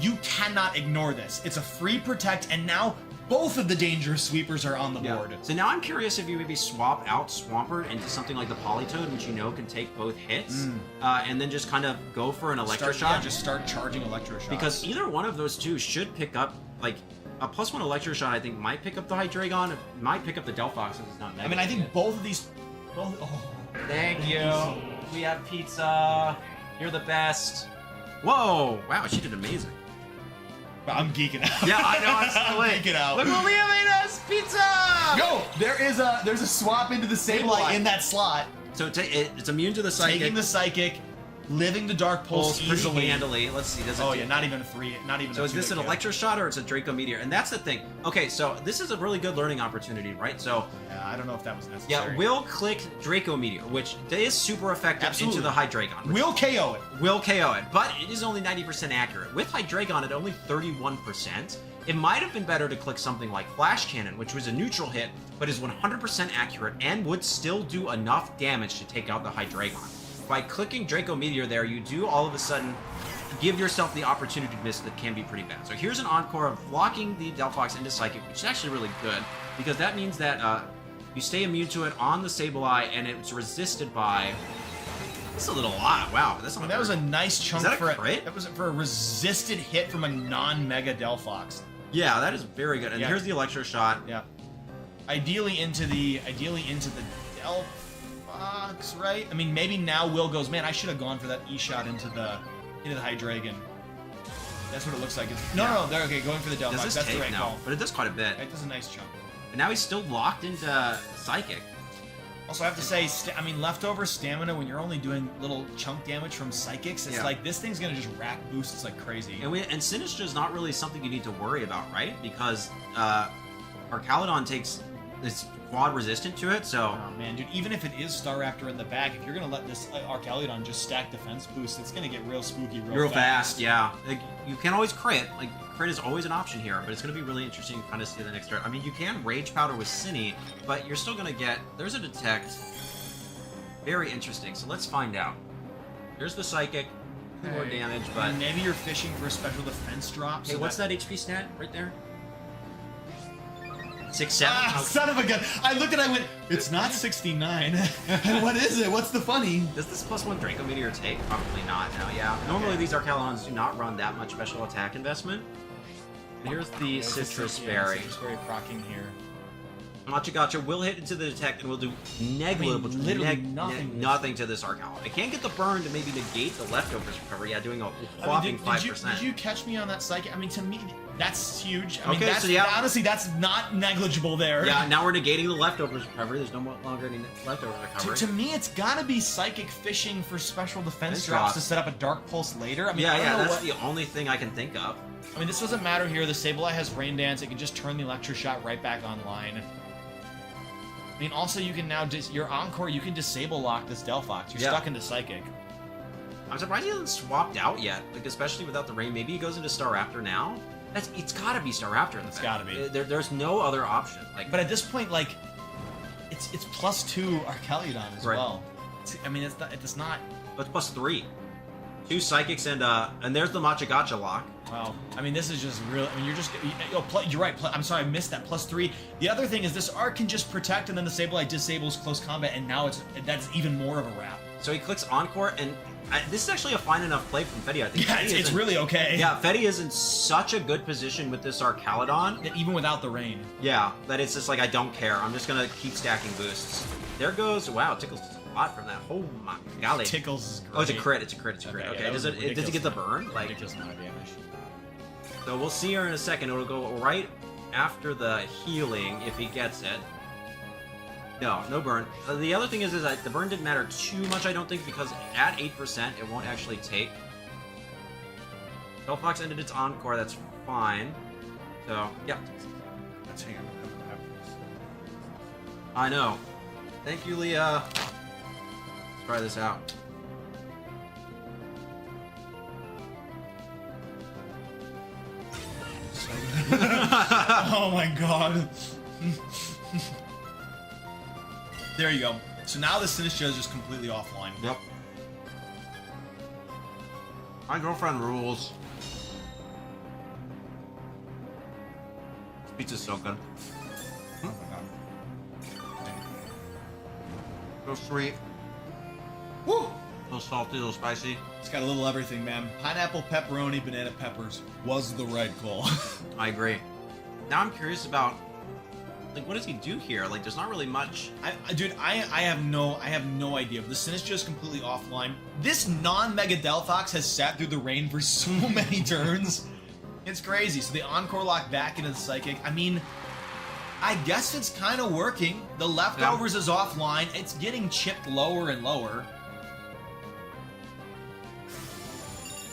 [SPEAKER 2] you cannot ignore this. It's a free Protect, and now both of the dangerous Sweepers are on the board.
[SPEAKER 1] So now I'm curious if you maybe swap out Swampert into something like the Politoed, which you know can take both hits, and then just kind of go for an Electro Shot.
[SPEAKER 2] Yeah, just start charging Electro Shots.
[SPEAKER 1] Because either one of those two should pick up, like, a +1 Electro Shot, I think, might pick up the Hydreigon. It might pick up the Delphox since it's not Mega.
[SPEAKER 2] I mean, I think both of these...
[SPEAKER 1] Thank you. We have pizza. You're the best. Whoa. Wow, she did amazing.
[SPEAKER 2] I'm geeking out.
[SPEAKER 1] Yeah, I know. I'm still
[SPEAKER 2] geeking out.
[SPEAKER 1] Look what Leah made us. Pizza.
[SPEAKER 2] Yo, there's a swap into the Sableye in that slot.
[SPEAKER 1] So it's immune to the Psychic.
[SPEAKER 2] Taking the Psychic, living the Dark Pulse easily.
[SPEAKER 1] Pretty handily. Let's see. Does it
[SPEAKER 2] not even a 3. Not even.
[SPEAKER 1] So is this an Electro Shot or it's a Draco Meteor? And that's the thing. Okay, so this is a really good learning opportunity, right? So
[SPEAKER 2] I don't know if that was necessary.
[SPEAKER 1] Yeah, we'll click Draco Meteor, which is super effective into the Hydreigon.
[SPEAKER 2] We'll KO it.
[SPEAKER 1] Will KO it, but it is only 90% accurate. With Hydreigon at only 31%, it might have been better to click something like Flash Cannon, which was a neutral hit, but is 100% accurate and would still do enough damage to take out the Hydreigon. By clicking Draco Meteor there, you do all of a sudden give yourself the opportunity to miss that can be pretty bad. So here's an encore of locking the Delphox into Psychic, which is actually really good, because that means that you stay immune to it on the Sableye, and it's resisted by... That's a little lot. Wow, that's not
[SPEAKER 2] that was a nice chunk
[SPEAKER 1] for a crit?
[SPEAKER 2] That was for a resisted hit from a non-Mega Delphox.
[SPEAKER 1] Yeah, that is very good. And here's the Electro Shot.
[SPEAKER 2] Yeah. Ideally into the Delphox, right? I mean, maybe now Will goes, man, I should have gone for that E-Shot into the Hydreigon. That's what it looks like. No, they're okay. Going for the Delphox. That's the right call.
[SPEAKER 1] But it does quite a bit.
[SPEAKER 2] It does a nice chunk.
[SPEAKER 1] But now he's still locked into Psychic.
[SPEAKER 2] Also, I have to say, I mean, leftover stamina when you're only doing little chunk damage from Psychics, it's like this thing's gonna just rack boosts like crazy.
[SPEAKER 1] And Sinistcha is not really something you need to worry about, right? Because Archaludon takes this quad resistant to it, so...
[SPEAKER 2] Oh, man, dude, even if it is Staraptor in the back, if you're going to let this Archaludon just stack defense boost, it's going to get real spooky real fast.
[SPEAKER 1] Yeah. Like, you can always crit. Like, crit is always an option here, but it's going to be really interesting to kind of see the next turn. I mean, you can Rage Powder with Cine, but you're still going to get... There's a Detect. Very interesting, so let's find out. Here's the Psychic. More damage, but...
[SPEAKER 2] And maybe you're fishing for a special defense drop.
[SPEAKER 1] Hey,
[SPEAKER 2] so
[SPEAKER 1] what's that HP stat right there? 6-7?
[SPEAKER 2] Ah, son of a gun. I looked and I went, it's not 69. And what is it? What's the funny?
[SPEAKER 1] Does this +1 Draco Meteor take? Probably not now, yeah. Normally these Archelons do not run that much special attack investment. And here's the Citrus Berry.
[SPEAKER 2] Citrus Berry procking here.
[SPEAKER 1] Machagacha will hit into the detect and will do negligible,
[SPEAKER 2] literally
[SPEAKER 1] nothing to this Archelon. I can't get the burn to maybe negate the leftovers recovery. Yeah, doing a whopping 5%.
[SPEAKER 2] Did you catch me on that Psychic? I mean, to me, that's huge. I mean,
[SPEAKER 1] Okay,
[SPEAKER 2] that's,
[SPEAKER 1] so yeah.
[SPEAKER 2] honestly, that's not negligible there.
[SPEAKER 1] Yeah, now we're negating the leftovers recovery. There's no longer any leftover recovery.
[SPEAKER 2] To me, it's gotta be Psychic fishing for special defense
[SPEAKER 1] Defense
[SPEAKER 2] drops
[SPEAKER 1] drops.
[SPEAKER 2] to set up a Dark Pulse later. I mean,
[SPEAKER 1] Yeah,
[SPEAKER 2] I don't know
[SPEAKER 1] that's
[SPEAKER 2] what...
[SPEAKER 1] the only thing I can think of.
[SPEAKER 2] I mean, this doesn't matter here. The Sableye has Rain Dance. It can just turn the Electroshot right back online. I mean, also, you can now your Encore, you can disable lock this Delphox. You're stuck into Psychic.
[SPEAKER 1] I'm surprised he hasn't swapped out yet, like especially without the rain. Maybe he goes into Staraptor now. It's gotta be Staraptor.
[SPEAKER 2] It's gotta be.
[SPEAKER 1] There's no other option. Like,
[SPEAKER 2] but at this point, like, it's +2 Archeludon as well. I mean, it's not.
[SPEAKER 1] But +3, 2 Psychics and there's the Machagacha lock.
[SPEAKER 2] Wow. I mean, this is just real. I mean, you're right. I'm sorry, I missed that +3. The other thing is this Arc can just protect, and then the Sableye disables close combat, and now that's even more of a wrap.
[SPEAKER 1] So he clicks Encore, and this is actually a fine enough play from Fetty, I think.
[SPEAKER 2] Yeah, it's really okay.
[SPEAKER 1] Yeah, Fetty is in such a good position with this Archeludon.
[SPEAKER 2] That even without the rain.
[SPEAKER 1] Yeah, that it's just like, I don't care. I'm just gonna keep stacking boosts. There goes, wow, Tickles does a lot from that. Oh my golly.
[SPEAKER 2] Tickles is great.
[SPEAKER 1] Oh, it's a crit, it's a crit, it's a crit. Okay,
[SPEAKER 2] yeah,
[SPEAKER 1] does it get the burn? Like,
[SPEAKER 2] ridiculous amount of damage.
[SPEAKER 1] So we'll see her in a second. It'll go right after the healing if he gets it. No burn. The other thing is that the burn didn't matter too much, I don't think, because at 8%, it won't actually take. Delphox ended its Encore, that's fine. So, yeah.
[SPEAKER 2] Let's hang on.
[SPEAKER 1] I know. Thank you, Leah. Let's try this out.
[SPEAKER 2] Oh my god. There you go. So now the Sinistcha is just completely offline.
[SPEAKER 1] Yep. My girlfriend rules. This pizza's so good.
[SPEAKER 2] Oh my god.
[SPEAKER 1] So sweet.
[SPEAKER 2] Woo!
[SPEAKER 1] A little salty, a little spicy.
[SPEAKER 2] It's got a little everything, man. Pineapple, pepperoni, banana peppers was the right call.
[SPEAKER 1] I agree. Now I'm curious about, like, what does he do here? Like, there's not really much.
[SPEAKER 2] Dude, I have no idea. The Sinistcha is completely offline. This non-Mega Delphox has sat through the rain for so many turns. It's crazy. So the Encore lock back into the Psychic. I mean, I guess it's kind of working. The leftovers is offline. It's getting chipped lower and lower.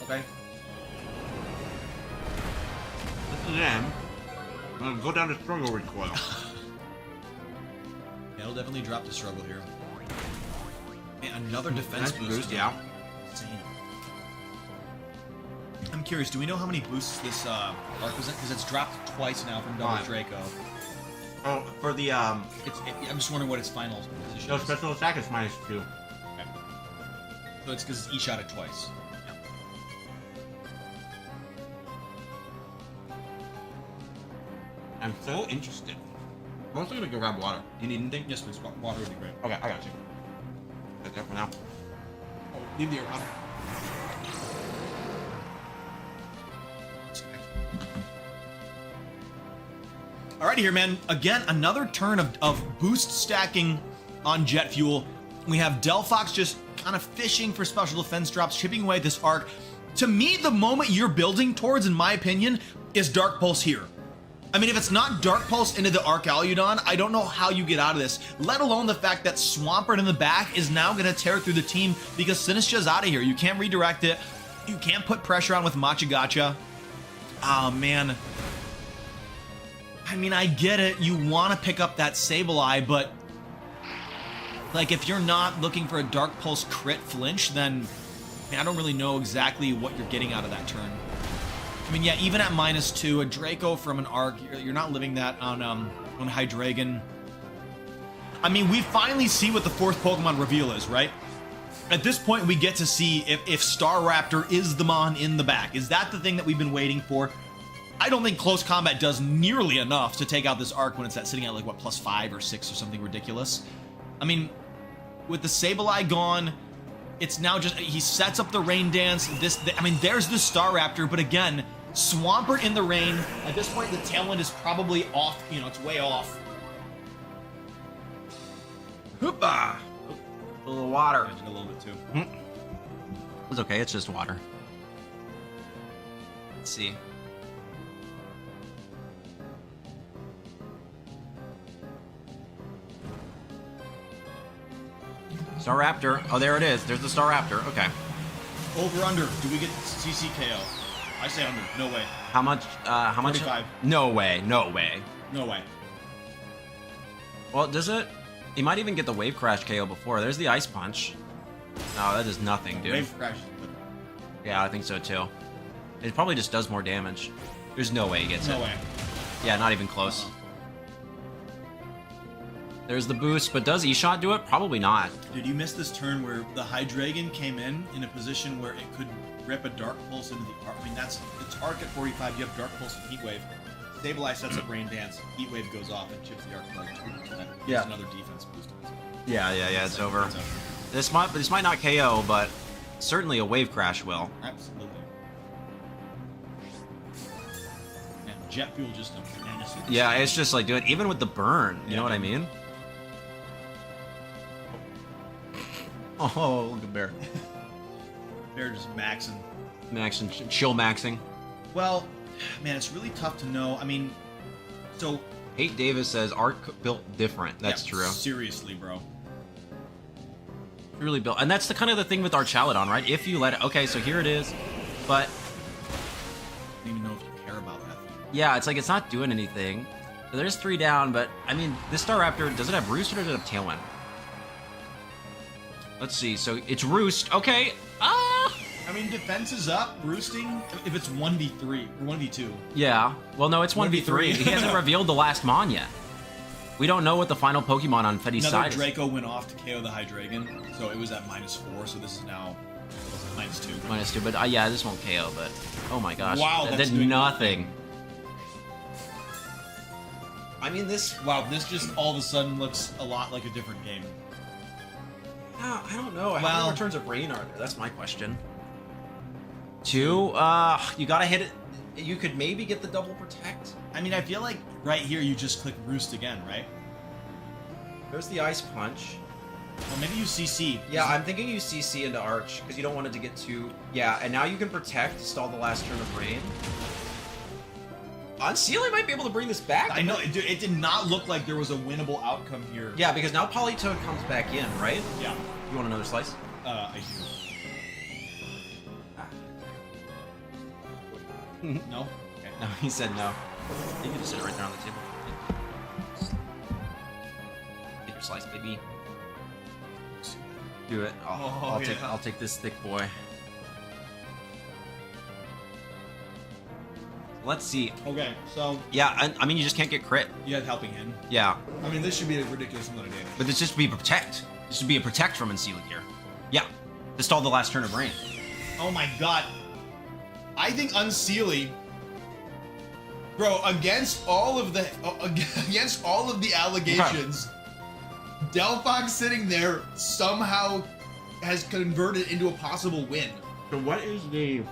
[SPEAKER 2] Okay.
[SPEAKER 1] This is him. I'm gonna go down to struggle recoil.
[SPEAKER 2] Yeah, it'll definitely drop the struggle here. Man, another defense boost.
[SPEAKER 1] Yeah.
[SPEAKER 2] Insane. I'm curious, do we know how many boosts this arc was in? Because it's dropped twice now from Double Draco.
[SPEAKER 1] Oh, for the
[SPEAKER 2] I'm just wondering what its final position
[SPEAKER 1] no
[SPEAKER 2] is.
[SPEAKER 1] special attack is -2.
[SPEAKER 2] Okay. So it's because it's e-shotted twice.
[SPEAKER 1] I'm so interested. I'm also gonna go grab water. Do you need anything?
[SPEAKER 2] Yes, please. Water would be great.
[SPEAKER 1] Okay, I got you. Get there for now.
[SPEAKER 2] Oh, leave the air. Alrighty here, man. Again, another turn of boost stacking on Jet Fuel. We have Delphox just kind of fishing for special defense drops, chipping away at this arc. To me, the moment you're building towards, in my opinion, is Dark Pulse here. I mean, if it's not Dark Pulse into the Archeludon, I don't know how you get out of this, let alone the fact that Swampert in the back is now going to tear through the team because Sinistcha's out of here. You can't redirect it. You can't put pressure on with Machagacha. Oh, man. I mean, I get it. You want to pick up that Sableye, but like, if you're not looking for a Dark Pulse crit flinch, then I don't really know exactly what you're getting out of that turn. I mean, yeah, even at -2, a Draco from an Arc, you're not living that on Hydreigon. I mean, we finally see what the fourth Pokemon reveal is, right? At this point, we get to see if Star Raptor is the Mon in the back. Is that the thing that we've been waiting for? I don't think close combat does nearly enough to take out this arc when it's sitting at like, what, +5 or 6 or something ridiculous. I mean, with the Sableye gone, it's now just, he sets up the Rain Dance. I mean, there's the Star Raptor, but again, Swampert in the rain. At this point, the tailwind is probably off, you know, it's way off.
[SPEAKER 1] Hoopa! A little water.
[SPEAKER 2] A little bit too.
[SPEAKER 1] It's okay, it's just water. Let's see. Star Raptor. Oh, there it is. There's the Star Raptor. Okay.
[SPEAKER 2] Over under. Do we get CC KO? I say under. No way.
[SPEAKER 1] How much? How much?
[SPEAKER 2] 45.
[SPEAKER 1] No way. No way.
[SPEAKER 2] No way.
[SPEAKER 1] Well, does it? He might even get the Wave Crash KO before. There's the Ice Punch. No, that is nothing, dude.
[SPEAKER 2] Wave Crash.
[SPEAKER 1] Yeah, I think so too. It probably just does more damage. There's no way he gets it.
[SPEAKER 2] No way.
[SPEAKER 1] Yeah, not even close. There's the boost, but does E-Shot do it? Probably not.
[SPEAKER 2] Dude, you missed this turn where the Hydreigon came in a position where it could rip a Dark Pulse into the arc. I mean, that's it's arc at 45. You have Dark Pulse and Heat Wave. Sableye sets up Rain Dance. Heat Wave goes off and chips the arc for like 2%.
[SPEAKER 1] Yeah.
[SPEAKER 2] Another defense boost.
[SPEAKER 1] Yeah, it's over. This might not KO, but certainly a Wave Crash will.
[SPEAKER 2] Absolutely. And Jet Fuel just a menace.
[SPEAKER 1] Yeah, it's just like, dude, even with the burn, you know what I mean? Oh, look at Bear.
[SPEAKER 2] They're just maxing.
[SPEAKER 1] Maxing, chill maxing.
[SPEAKER 2] Well, man, it's really tough to know. I mean, so...
[SPEAKER 1] Hate Davis says, Arc built different. That's true.
[SPEAKER 2] Seriously, bro.
[SPEAKER 1] Really built. And that's the kind of the thing with Archaludon, right? If you let it... Okay, so here it is. But...
[SPEAKER 2] I don't even know if you care about that thing.
[SPEAKER 1] Yeah, it's like, it's not doing anything. So there's 3 down, but, I mean, this Staraptor, does it have Roost or does it have Tailwind? Let's see. So it's Roost. Okay. I
[SPEAKER 2] mean, defense is up. Roosting, if it's 1v3 or 1v2.
[SPEAKER 1] Yeah. Well, no, it's 1v3. He hasn't revealed the last Mon yet. We don't know what the final Pokemon on Fetty's side is.
[SPEAKER 2] Another Draco went off to KO the Hydreigon, so it was at -4, so this is now -2.
[SPEAKER 1] -2, but yeah, this won't KO, but oh my gosh.
[SPEAKER 2] Wow,
[SPEAKER 1] that
[SPEAKER 2] that's
[SPEAKER 1] did nothing. I mean, this...
[SPEAKER 2] Wow, this just all of a sudden looks a lot like a different game.
[SPEAKER 1] I don't know. How many returns of Rain are there? That's my question. 2? You gotta hit it. You could maybe get the double protect.
[SPEAKER 2] I mean, I feel like right here you just click Roost again, right?
[SPEAKER 1] There's the Ice Punch.
[SPEAKER 2] Or maybe you CC.
[SPEAKER 1] Yeah, I'm thinking you CC into Arch, because you don't want it to get too... Yeah, and now you can protect to stall the last turn of Rain. Unsealy might be able to bring this back.
[SPEAKER 2] I know, it did not look like there was a winnable outcome here.
[SPEAKER 1] Yeah, because now Politoed comes back in, right?
[SPEAKER 2] Yeah.
[SPEAKER 1] You want another slice?
[SPEAKER 2] I do. No? Okay.
[SPEAKER 1] No, he said no. You can just sit right there on the table. Take your slice, baby. Do it. I'll take this thick boy. Let's see.
[SPEAKER 2] Okay, so...
[SPEAKER 1] Yeah, I mean, you just can't get crit.
[SPEAKER 2] You had Helping Hand.
[SPEAKER 1] Yeah.
[SPEAKER 2] I mean, this should be a ridiculous amount of damage.
[SPEAKER 1] But this just be protect. This would be a protect from Unsealy here. Yeah. To stall the last turn of Rain.
[SPEAKER 2] Oh my god. I think Unsealy... Bro, against all of the allegations, Delphox sitting there somehow has converted into a possible win.
[SPEAKER 1] So what is the...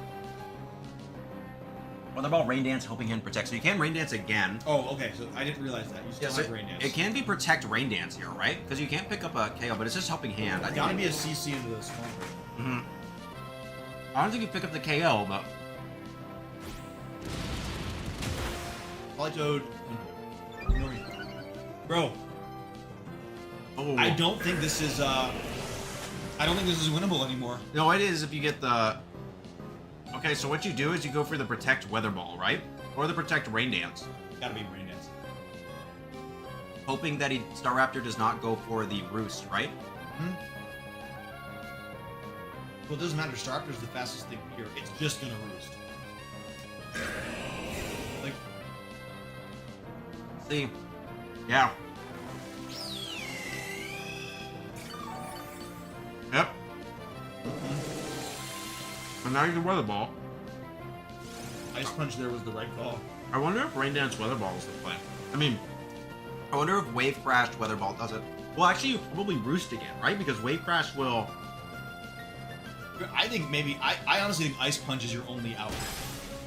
[SPEAKER 1] What about Rain Dance, Helping Hand, Protect? So you can Rain Dance again.
[SPEAKER 2] Oh, okay. So I didn't realize that. You still have Rain Dance.
[SPEAKER 1] It can be Protect Rain Dance here, right? Because you can't pick up a KO, but it's just Helping Hand.
[SPEAKER 2] It's gotta be a CC into this one.
[SPEAKER 1] I don't think you pick up the KO, but...
[SPEAKER 2] Politoed. Bro.
[SPEAKER 1] Oh.
[SPEAKER 2] I don't think this is winnable anymore.
[SPEAKER 1] No, it is if you get the... Okay, so what you do is you go for the Protect Weather Ball, right? Or the Protect Rain Dance.
[SPEAKER 2] Gotta be Rain Dance.
[SPEAKER 1] Hoping that Staraptor does not go for the Roost, right?
[SPEAKER 2] Well, it doesn't matter. Staraptor's the fastest thing here. It's just gonna Roost. Like...
[SPEAKER 1] See? Yeah. Yep. now you can Weather Ball.
[SPEAKER 2] Ice Punch there was the right call.
[SPEAKER 1] I wonder if Rain Dance Weather Ball is the play. I mean, I wonder if Wave Crash Weather Ball does it. Well, actually, you probably Roost again, right? Because Wave Crash will...
[SPEAKER 2] I think maybe... I honestly think Ice Punch is your only out.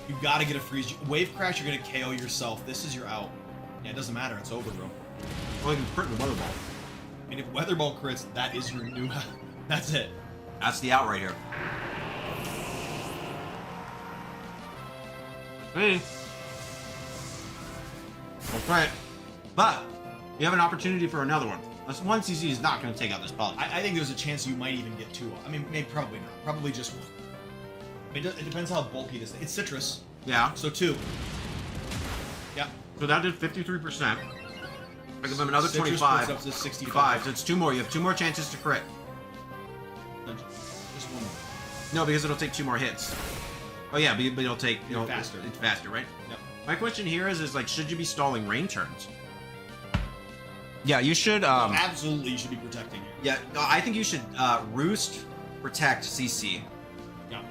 [SPEAKER 2] You've got to get a freeze. Wave Crash, you're going to KO yourself. This is your out. Yeah, it doesn't matter. It's over, bro.
[SPEAKER 1] Well, you can crit the Weather Ball.
[SPEAKER 2] I mean, if Weather Ball crits, that is your new out. That's it.
[SPEAKER 1] That's the out right here. Hey. Okay. But you have an opportunity for another one. This 1cc is not going to take out this poly.
[SPEAKER 2] I think there's a chance you might even get 2. I mean, maybe probably not. Probably just 1. I mean, it depends how bulky this is. It's citrus.
[SPEAKER 1] Yeah.
[SPEAKER 2] So 2. Yeah.
[SPEAKER 1] So that did 53%. I give them another
[SPEAKER 2] Citrus
[SPEAKER 1] 25.
[SPEAKER 2] puts up to
[SPEAKER 1] 65. So it's 2 more. You have 2 more chances to crit.
[SPEAKER 2] Just 1 more.
[SPEAKER 1] No, because it'll take 2 more hits. Oh yeah, but it'll take...
[SPEAKER 2] faster.
[SPEAKER 1] It's faster, right?
[SPEAKER 2] Yep.
[SPEAKER 1] My question here is like, should you be stalling rain turns? Yeah, you should...
[SPEAKER 2] Absolutely, you should be protecting it.
[SPEAKER 1] Yeah, I think you should Roost, Protect, CC.
[SPEAKER 2] Yeah.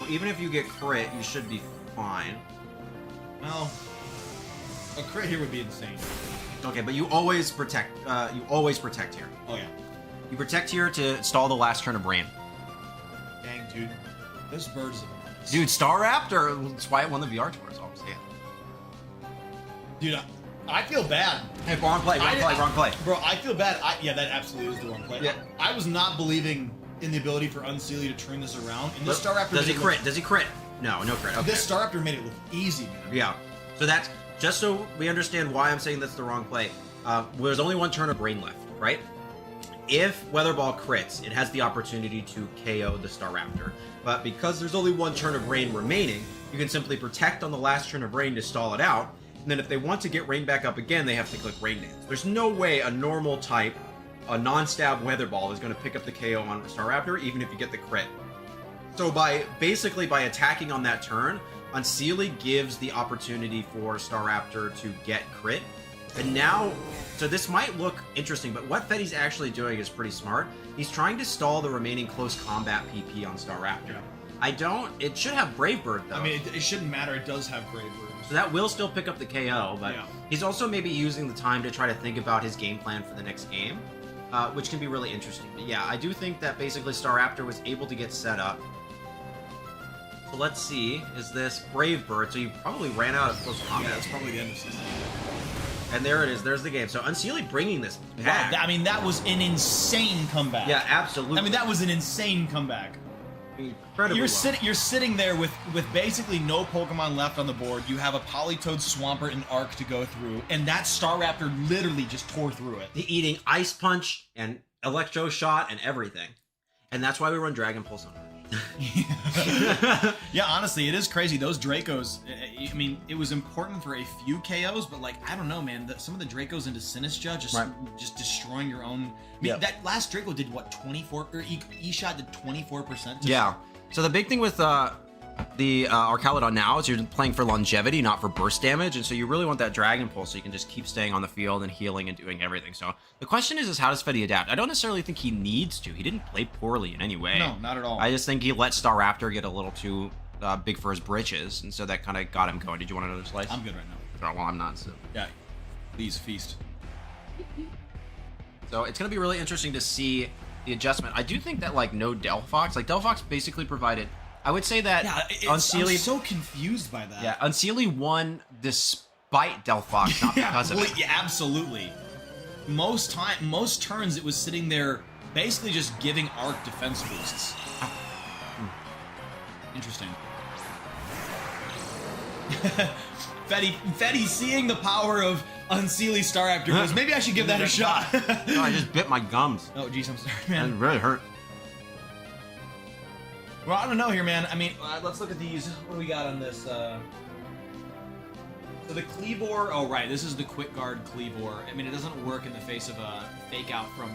[SPEAKER 1] Well, even if you get crit, you should be fine.
[SPEAKER 2] Well, a crit here would be insane.
[SPEAKER 1] Okay, but you always protect. You always protect here.
[SPEAKER 2] Oh yeah.
[SPEAKER 1] You protect here to stall the last turn of rain.
[SPEAKER 2] Dang, dude. This bird is a menace.
[SPEAKER 1] Dude, Star Raptor. That's why it won the VR tours. I'll say it.
[SPEAKER 2] Dude, I feel bad.
[SPEAKER 1] Hey, wrong play. Wrong play.
[SPEAKER 2] Bro, I feel bad. Yeah, that absolutely is the wrong play.
[SPEAKER 1] Yeah.
[SPEAKER 2] I was not believing in the ability for Unseelie to turn this around. And this Star Raptor
[SPEAKER 1] Does he
[SPEAKER 2] made it
[SPEAKER 1] crit?
[SPEAKER 2] look-
[SPEAKER 1] Does he crit? No, no crit. Okay.
[SPEAKER 2] This Star Raptor made it look easy, man.
[SPEAKER 1] Yeah. So that's just so we understand why I'm saying that's the wrong play. There's only 1 turn of rain left, right? If Weather Ball crits, it has the opportunity to KO the Star Raptor. But because there's only 1 turn of rain remaining, you can simply protect on the last turn of rain to stall it out. And then if they want to get rain back up again, they have to click Rain Dance. There's no way a normal type, a non-stab Weather Ball is going to pick up the KO on the Star Raptor, even if you get the crit. So by attacking on that turn, Unseelie gives the opportunity for Star Raptor to get crit. And now, so this might look interesting, but what Fetty's actually doing is pretty smart. He's trying to stall the remaining close combat PP on Star Raptor.
[SPEAKER 2] Yeah.
[SPEAKER 1] It should have Brave Bird though.
[SPEAKER 2] I mean, it shouldn't matter. It does have Brave Bird.
[SPEAKER 1] So that will still pick up the KO, but
[SPEAKER 2] Yeah.
[SPEAKER 1] he's also maybe using the time to try to think about his game plan for the next game, which can be really interesting. But yeah, I do think that basically Star Raptor was able to get set up. So let's see, is this Brave Bird? So you probably ran out of close combat.
[SPEAKER 2] Yeah, that's probably the end of the season.
[SPEAKER 1] And there it is, there's the game. So Unseelie bringing this back.
[SPEAKER 2] I mean, that was an insane comeback.
[SPEAKER 1] Yeah, absolutely.
[SPEAKER 2] I mean, that was an insane comeback.
[SPEAKER 1] Incredibly
[SPEAKER 2] You're sitting there with basically no Pokemon left on the board. You have a Politoed, Swampert, and Arc to go through, and that Star Raptor literally just tore through it.
[SPEAKER 1] eating Ice Punch and Electro Shot and everything. And that's why we run Dragon Pulse on her.
[SPEAKER 2] Yeah, honestly, it is crazy. Those Dracos, I mean, it was important for a few KOs, but like, I don't know, man. Some of the Dracos into Sinistcha just destroying your own. I mean, that last Draco did what, 24, or E-Shot did 24%?
[SPEAKER 1] Yeah. So the big thing with the Archaludon now is you're playing for longevity, not for burst damage, and so you really want that Dragon Pulse so you can just keep staying on the field and healing and doing everything. So the question is how does Fetty adapt? I don't necessarily think he needs to. He didn't play poorly in any way.
[SPEAKER 2] No, not at all.
[SPEAKER 1] I just think he let Star Raptor get a little too big for his britches, and so that kind of got him going. Did you want another slice?
[SPEAKER 2] I'm good right now.
[SPEAKER 1] Oh, well, I'm not. So.
[SPEAKER 2] Yeah, please feast.
[SPEAKER 1] So it's going to be really interesting to see the adjustment. I do think that like no Delphox, like Delphox basically provided. I would say that Unseelie.
[SPEAKER 2] I'm so confused by that.
[SPEAKER 1] Yeah, Unseelie won despite Delphox, not because of it.
[SPEAKER 2] Yeah, absolutely. Most turns it was sitting there basically just giving Arc defense boosts. Interesting. Fetty seeing the power of Unseelie Star Raptor goes, maybe I should give that a shot.
[SPEAKER 1] No, I just bit my gums.
[SPEAKER 2] Oh, geez, I'm sorry,
[SPEAKER 1] It
[SPEAKER 2] man.
[SPEAKER 1] really hurt.
[SPEAKER 2] Well, I don't know here, man. I mean, let's look at these. What do we got on this? So the Cleavor. Oh, right. This is the Quick Guard Cleavor. I mean, it doesn't work in the face of a fake out from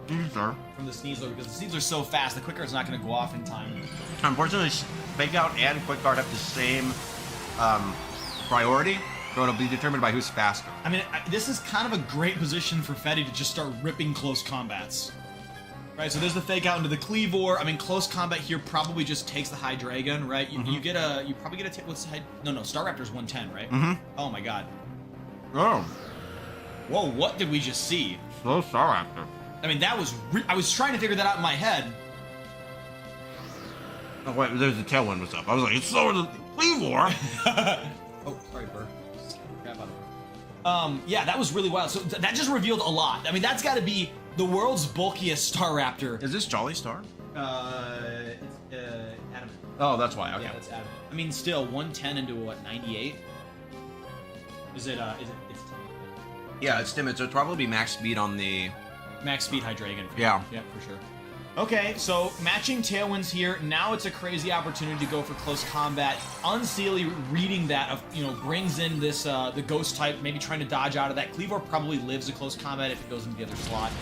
[SPEAKER 2] the Sneasler because the Sneasler's are so fast. The Quick Guard's not going to go off in time.
[SPEAKER 1] Unfortunately, Fake Out and Quick Guard have the same priority, so it'll be determined by who's faster.
[SPEAKER 2] I mean, this is kind of a great position for Fetty to just start ripping close combats. Right, so there's the fake out into the Cleavor. I mean, close combat here probably just takes the High Dragon, right? You probably get a what's no, Star Raptor's 110, right?
[SPEAKER 1] Mm-hmm.
[SPEAKER 2] Oh my god.
[SPEAKER 1] Oh.
[SPEAKER 2] Whoa, what did we just see?
[SPEAKER 1] Slow Star Raptor.
[SPEAKER 2] I mean, that was I was trying to figure that out in my head.
[SPEAKER 1] Oh wait, there's the tailwind was up. I was like, it's slower than Cleavor.
[SPEAKER 2] Oh, sorry, Burr. Crap out of it. Yeah, that was really wild. So that just revealed a lot. I mean, that's got to be the world's bulkiest Star Raptor.
[SPEAKER 1] Is this Jolly Star?
[SPEAKER 2] It's adamant.
[SPEAKER 1] Oh, that's why. Okay.
[SPEAKER 2] Yeah, that's adamant. I mean, still 110 into what 98? Is it? It's
[SPEAKER 1] Yeah, it's timid, so it'd probably be max speed on the...
[SPEAKER 2] max speed High Dragon.
[SPEAKER 1] Yeah.
[SPEAKER 2] Yeah, for sure. Okay, so matching tailwinds here. Now it's a crazy opportunity to go for close combat. Unseelie reading that brings in this the ghost type, maybe trying to dodge out of that. Cleavor probably lives a close combat if it goes into the other slot.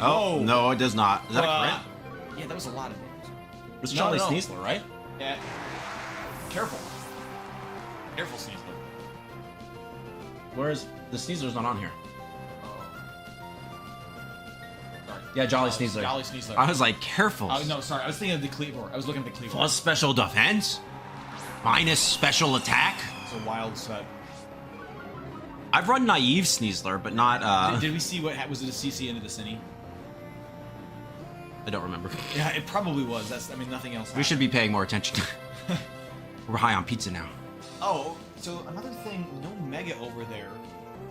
[SPEAKER 1] Oh,
[SPEAKER 2] Whoa.
[SPEAKER 1] no, it does not. Is that a crit?
[SPEAKER 2] Yeah, that was a lot of damage.
[SPEAKER 1] It's
[SPEAKER 2] No,
[SPEAKER 1] Jolly
[SPEAKER 2] no.
[SPEAKER 1] Sneasler, right?
[SPEAKER 2] Yeah. Careful. Careful, Sneasler.
[SPEAKER 1] Where's... The Sneasler's not on here.
[SPEAKER 2] Sorry.
[SPEAKER 1] Yeah, Jolly Sneasler.
[SPEAKER 2] Jolly Sneasler.
[SPEAKER 1] I was like, careful.
[SPEAKER 2] Oh, no, sorry. I was thinking of the Cleavor. I was looking at the Cleavor.
[SPEAKER 1] Plus special defense? Minus special attack?
[SPEAKER 2] It's a wild set.
[SPEAKER 1] I've run naive Sneasler, but not,
[SPEAKER 2] Did we see what was it a CC into the Cine?
[SPEAKER 1] I don't remember.
[SPEAKER 2] Yeah, it probably was. I mean, nothing else.
[SPEAKER 1] We should be paying more attention. We're high on pizza now.
[SPEAKER 2] Oh, so another thing, no Mega over there.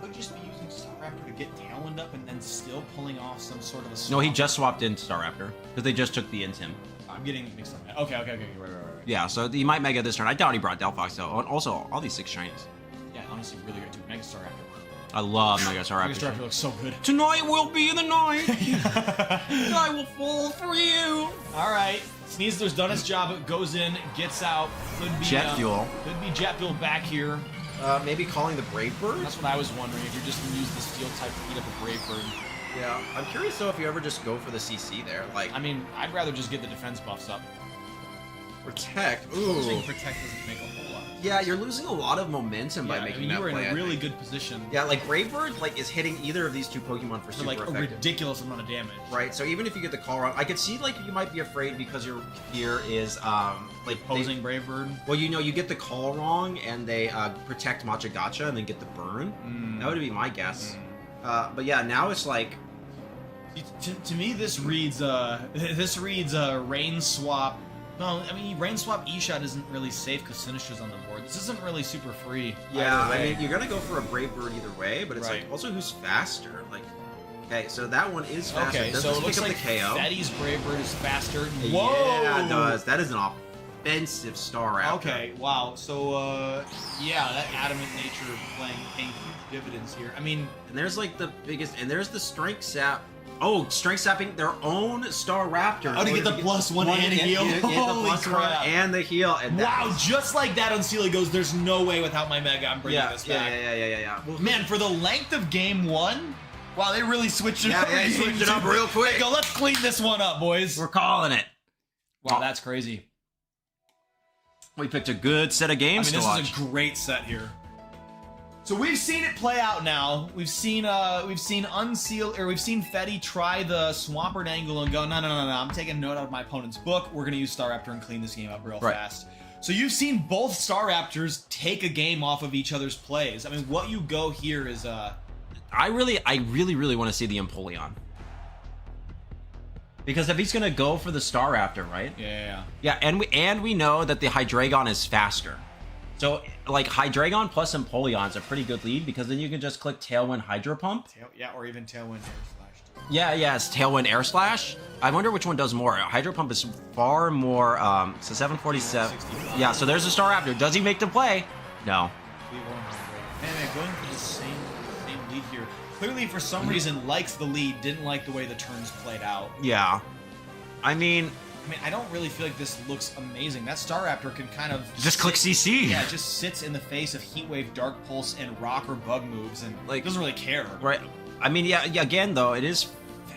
[SPEAKER 2] Could just be using Star Raptor to get Tailwind up and then still pulling off some sort of a swap.
[SPEAKER 1] No, he just swapped in Star Raptor because they just took the Intim.
[SPEAKER 2] I'm getting mixed up. Okay, right.
[SPEAKER 1] Yeah, so he might Mega this turn. I doubt he brought Delphox though. And also, all these 6 shinies.
[SPEAKER 2] Yeah, honestly, really good too. Mega Star Raptor.
[SPEAKER 1] I love Mega Star
[SPEAKER 2] Mega Star
[SPEAKER 1] Raptor.
[SPEAKER 2] Raptor looks so good.
[SPEAKER 1] Tonight will be the night. I will fall for you.
[SPEAKER 2] All right, Sneasler's done his job. It goes in, gets out. Could be
[SPEAKER 1] Jet fuel.
[SPEAKER 2] Could be jet fuel back here.
[SPEAKER 1] Maybe calling the Brave Bird?
[SPEAKER 2] That's what I was wondering. If you're just gonna use the steel type to beat up a Brave Bird.
[SPEAKER 1] Yeah, I'm curious though if you ever just go for the CC there. Like,
[SPEAKER 2] I mean, I'd rather just get the defense buffs up.
[SPEAKER 1] Protect.
[SPEAKER 2] Losing
[SPEAKER 1] Ooh.
[SPEAKER 2] Protect doesn't make a whole lot.
[SPEAKER 1] Yeah, you're losing a lot of momentum by making that
[SPEAKER 2] you were
[SPEAKER 1] play.
[SPEAKER 2] in
[SPEAKER 1] I
[SPEAKER 2] a really
[SPEAKER 1] think.
[SPEAKER 2] good position.
[SPEAKER 1] Yeah, like Brave Bird is hitting either of these 2 Pokemon for
[SPEAKER 2] For
[SPEAKER 1] super
[SPEAKER 2] like a
[SPEAKER 1] effective.
[SPEAKER 2] ridiculous amount of damage.
[SPEAKER 1] Right, so even if you get the call wrong, I could see like you might be afraid because your fear is like
[SPEAKER 2] Posing Brave Bird.
[SPEAKER 1] Well, you get the call wrong and they protect Machagacha and then get the burn. That would be my guess. But yeah, now it's like
[SPEAKER 2] To me, this reads Rain Swap. No, I mean Rain Swap E-Shot isn't really safe because Sinistra's on the board. This isn't really super free.
[SPEAKER 1] yeah.
[SPEAKER 2] either
[SPEAKER 1] I
[SPEAKER 2] way.
[SPEAKER 1] mean, you're gonna go for a Brave Bird either way, but it's
[SPEAKER 2] Right.
[SPEAKER 1] like also who's faster. Like, okay, so that one is faster.
[SPEAKER 2] Okay,
[SPEAKER 1] Does
[SPEAKER 2] so
[SPEAKER 1] this
[SPEAKER 2] it looks
[SPEAKER 1] pick
[SPEAKER 2] like
[SPEAKER 1] up the KO?
[SPEAKER 2] Fetty's Brave Bird is faster. Whoa!
[SPEAKER 1] Yeah, it does. That is an offensive Star Raptor.
[SPEAKER 2] Okay, wow. So, yeah, that adamant nature paying huge dividends here. I mean,
[SPEAKER 1] And there's like the biggest, and there's the Strength Sap. Oh, Strength Sapping their own Star Raptor.
[SPEAKER 2] Oh, to get the +1 and a heal?
[SPEAKER 1] Get the
[SPEAKER 2] Holy
[SPEAKER 1] +1
[SPEAKER 2] crap.
[SPEAKER 1] and the heal. And that
[SPEAKER 2] wow,
[SPEAKER 1] was-
[SPEAKER 2] just like that, Unseelie goes, there's no way without my Mega I'm bringing this back.
[SPEAKER 1] Yeah. Well,
[SPEAKER 2] Man, for the length of game 1, wow, they really switched it
[SPEAKER 1] Yeah,
[SPEAKER 2] up.
[SPEAKER 1] yeah,
[SPEAKER 2] in
[SPEAKER 1] they switched
[SPEAKER 2] game
[SPEAKER 1] it up
[SPEAKER 2] 2.
[SPEAKER 1] real quick.
[SPEAKER 2] They go, let's clean this one up, boys.
[SPEAKER 1] we're calling it.
[SPEAKER 2] Wow, that's crazy.
[SPEAKER 1] We picked a good set of
[SPEAKER 2] I
[SPEAKER 1] games
[SPEAKER 2] mean,
[SPEAKER 1] to
[SPEAKER 2] this
[SPEAKER 1] watch.
[SPEAKER 2] is a great set here. So we've seen it play out now. We've seen Unseal, or we've seen Fetty try the Swampert angle and go, no, I'm taking a note out of my opponent's book. We're gonna use Star Raptor and clean this game up real
[SPEAKER 1] Right.
[SPEAKER 2] fast. So you've seen both Star Raptors take a game off of each other's plays. I mean, what you go here is
[SPEAKER 1] I really want to see the Empoleon. Because if he's gonna go for the Star Raptor, right?
[SPEAKER 2] yeah.
[SPEAKER 1] Yeah, and we know that the Hydreigon is faster. So like Hydreigon plus Empoleon is a pretty good lead because then you can just click Tailwind Hydro Pump.
[SPEAKER 2] Or even Tailwind Air Slash.
[SPEAKER 1] Yeah, it's Tailwind Air Slash. I wonder which one does more. Hydro Pump is far more. So 747. Yeah, so there's a Star Raptor. Does he make the play? No.
[SPEAKER 2] Man, going for the same lead here. Clearly, for some reason, likes the lead, didn't like the way the turns played out.
[SPEAKER 1] Yeah. I mean,
[SPEAKER 2] I don't really feel like this looks amazing. That Star Raptor can kind of
[SPEAKER 1] just click CC.
[SPEAKER 2] Yeah, it just sits in the face of Heat Wave, Dark Pulse, and Rock or Bug moves, and
[SPEAKER 1] Like-
[SPEAKER 2] doesn't really care.
[SPEAKER 1] Right. I mean, yeah. Again, though, it is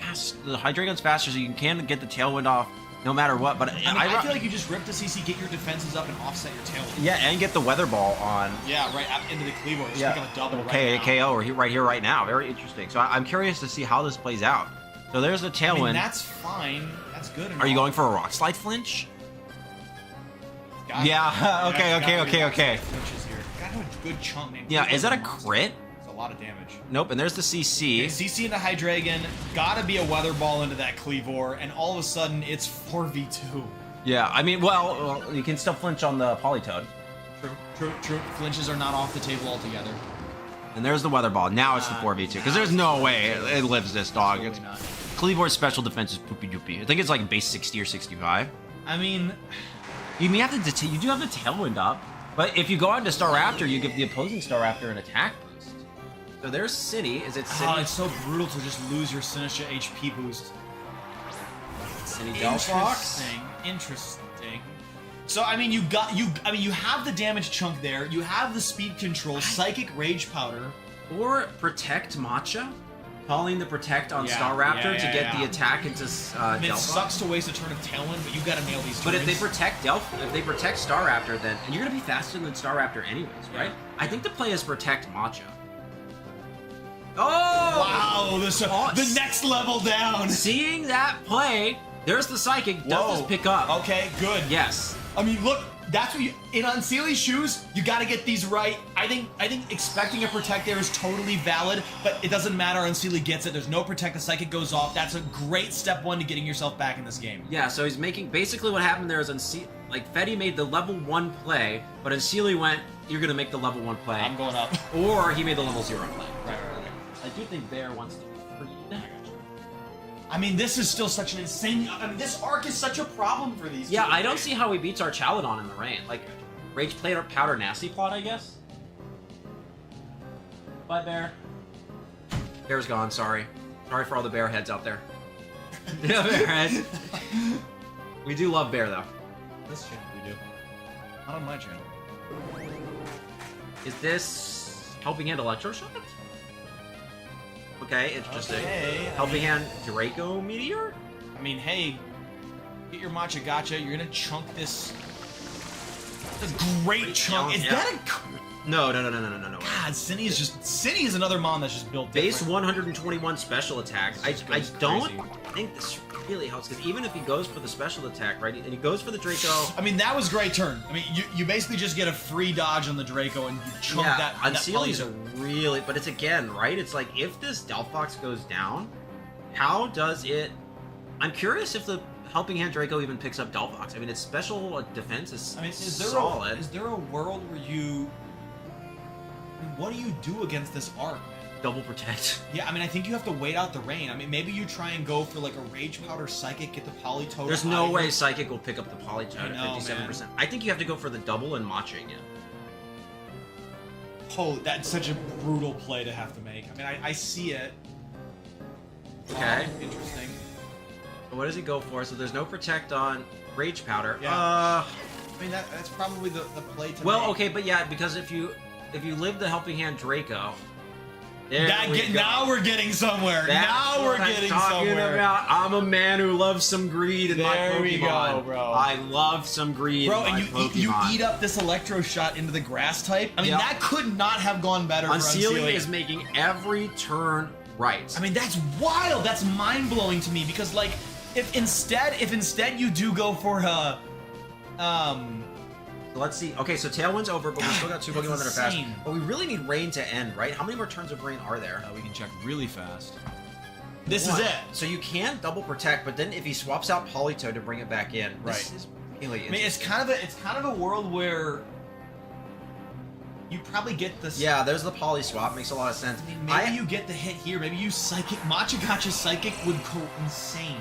[SPEAKER 1] fast. The Hydreigon's faster, so you can get the Tailwind off no matter what. But
[SPEAKER 2] I feel like you just rip the CC, get your defenses up, and offset your Tailwind.
[SPEAKER 1] yeah, and get the Weather Ball on.
[SPEAKER 2] Yeah, right up into the Cleavor. Just
[SPEAKER 1] Yeah.
[SPEAKER 2] pick up a double
[SPEAKER 1] Okay,
[SPEAKER 2] right now.
[SPEAKER 1] KO right here right now. Very interesting. So I'm curious to see how this plays out. So there's the
[SPEAKER 2] I
[SPEAKER 1] Tailwind.
[SPEAKER 2] mean, that's fine. That's good.
[SPEAKER 1] Are you going for a Rock Slide flinch?
[SPEAKER 2] Gotta-
[SPEAKER 1] Yeah, okay.
[SPEAKER 2] Flinches here. Gotta have a good chunk, man.
[SPEAKER 1] Yeah, is that a crit?
[SPEAKER 2] It's a lot of damage.
[SPEAKER 1] Nope, and there's the CC.
[SPEAKER 2] Okay, CC into Hydreigon, gotta be a Weather Ball into that Cleavor, and all of a sudden it's 4v2.
[SPEAKER 1] Yeah, I mean, well, you can still flinch on the Polytoad.
[SPEAKER 2] True. Flinches are not off the table altogether.
[SPEAKER 1] And there's the Weather Ball. Now it's the 4v2, because there's no way it lives this dog.
[SPEAKER 2] Totally
[SPEAKER 1] It's,
[SPEAKER 2] not.
[SPEAKER 1] Cleavor's special defense is poopy doopy. I think it's like base 60 or 65.
[SPEAKER 2] I mean,
[SPEAKER 1] You may have to, you do have the Tailwind up, but if you go on to Staraptor, you give the opposing Staraptor an attack boost. So there's City. Is it City?
[SPEAKER 2] it's so brutal to just lose your Sinistra HP boost.
[SPEAKER 1] City Delphox?
[SPEAKER 2] Interesting. So I mean, you have the damage chunk there. You have the speed control, Psychic Rage Powder,
[SPEAKER 1] Or Protect Matcha? Calling the Protect on
[SPEAKER 2] Yeah,
[SPEAKER 1] Staraptor to get
[SPEAKER 2] yeah.
[SPEAKER 1] the attack into
[SPEAKER 2] I mean, it
[SPEAKER 1] Delphox.
[SPEAKER 2] sucks to waste a turn of Tailwind, but you gotta nail these turns.
[SPEAKER 1] But if they protect if they protect Staraptor, then and you're gonna be faster than Staraptor anyways, right?
[SPEAKER 2] Yeah.
[SPEAKER 1] I think the play is Protect Matcha. Oh!
[SPEAKER 2] Wow, the next level down.
[SPEAKER 1] Seeing that play, there's the Psychic. Does this pick up?
[SPEAKER 2] Okay, good.
[SPEAKER 1] Yes.
[SPEAKER 2] I mean, look, that's what you in Unseelie shoes. You got to get these right. I think expecting a protect there is totally valid, but it doesn't matter. Unseelie gets it. There's no protect. The Psychic goes off. That's a great step one to getting yourself back in this game.
[SPEAKER 1] Yeah. So he's making basically what happened there is Fetty made the level 1 play, but Unseelie went, "You're gonna make the level 1 play,"
[SPEAKER 2] I'm going up.
[SPEAKER 1] or he made the level 0 play.
[SPEAKER 2] Right.
[SPEAKER 1] I do think Bear wants to be pretty.
[SPEAKER 2] I mean, this is still such an insane. I mean, this arc is such a problem for these.
[SPEAKER 1] Yeah,
[SPEAKER 2] two.
[SPEAKER 1] I don't see how he beats our Chaladon in the rain. Like, Rage Plate or Powder Nasty Plot, I guess? Bye, Bear. Bear's gone, sorry. Sorry for all the bear heads out there. Yeah, bear head. We do love Bear, though.
[SPEAKER 2] This channel we do. Not on my channel.
[SPEAKER 1] Is this Helping Hand Electroshock? Okay, interesting.
[SPEAKER 2] Okay,
[SPEAKER 1] Helping Hand Draco Meteor?
[SPEAKER 2] I mean, hey, get your Matcha Gotcha. You're gonna chunk this. That's a great chunk. Is
[SPEAKER 1] Yeah.
[SPEAKER 2] that a?
[SPEAKER 1] No.
[SPEAKER 2] God, Cinny is another mon that's just built
[SPEAKER 1] Base
[SPEAKER 2] different.
[SPEAKER 1] 121 special attack. I
[SPEAKER 2] goes
[SPEAKER 1] don't
[SPEAKER 2] crazy.
[SPEAKER 1] think this really helps, because even if he goes for the special attack, right, and he goes for the Draco...
[SPEAKER 2] I mean, that was a great turn. I mean, you basically just get a free dodge on the Draco and you chunk that.
[SPEAKER 1] Unsealie's
[SPEAKER 2] that
[SPEAKER 1] a really... But it's again, right? It's like, if this Delphox goes down, how does it... I'm curious if the Helping Hand Draco even picks up Delphox. I mean, its special defense is solid.
[SPEAKER 2] Is there a world where you... I mean, what do you do against this arc?
[SPEAKER 1] Double Protect.
[SPEAKER 2] Yeah, I mean, I think you have to wait out the rain. I mean, maybe you try and go for like a Rage Powder Psychic, get the Polytoad.
[SPEAKER 1] There's no way Psychic will pick up the Polytoad
[SPEAKER 2] I know,
[SPEAKER 1] at 57%. I think you have to go for the double and Matcha again.
[SPEAKER 2] Oh, that's such a brutal play to have to make. I mean, I see it.
[SPEAKER 1] Okay.
[SPEAKER 2] Interesting.
[SPEAKER 1] So what does he go for? So there's no Protect on Rage Powder.
[SPEAKER 2] Yeah. I mean, that's probably the play to
[SPEAKER 1] Well,
[SPEAKER 2] make.
[SPEAKER 1] okay, but yeah, because if you live the Helping Hand Draco,
[SPEAKER 2] Now we're getting somewhere.
[SPEAKER 1] That's
[SPEAKER 2] now we're
[SPEAKER 1] what I'm
[SPEAKER 2] getting
[SPEAKER 1] talking
[SPEAKER 2] somewhere.
[SPEAKER 1] about. I'm a man who loves some greed in my
[SPEAKER 2] There
[SPEAKER 1] Pokemon.
[SPEAKER 2] we go, bro.
[SPEAKER 1] I love some greed
[SPEAKER 2] Bro,
[SPEAKER 1] in my
[SPEAKER 2] and
[SPEAKER 1] Pokemon.
[SPEAKER 2] you eat up this Electro Shot into the Grass type. I mean,
[SPEAKER 1] Yep.
[SPEAKER 2] that could not have gone better for
[SPEAKER 1] Unsealing
[SPEAKER 2] Unsealing.
[SPEAKER 1] is making every turn right.
[SPEAKER 2] I mean, that's wild. That's mind-blowing to me because, like, if instead you do go for a,
[SPEAKER 1] So let's see. Okay, so Tailwind's over, but we still got 2
[SPEAKER 2] that's
[SPEAKER 1] Pokemon that are fast.
[SPEAKER 2] insane.
[SPEAKER 1] But we really need Rain to end, right? How many more turns of Rain are there?
[SPEAKER 2] we can check really fast. This
[SPEAKER 1] One.
[SPEAKER 2] is it.
[SPEAKER 1] So you can double protect, but then if he swaps out Polytoad to bring it back in,
[SPEAKER 2] Right.
[SPEAKER 1] this is really
[SPEAKER 2] I mean, it's kind of a world where you probably get this.
[SPEAKER 1] Yeah, there's the Poly swap. Makes a lot of sense.
[SPEAKER 2] I mean, maybe you get the hit here. Maybe you Psychic. Machagacha Psychic would go insane.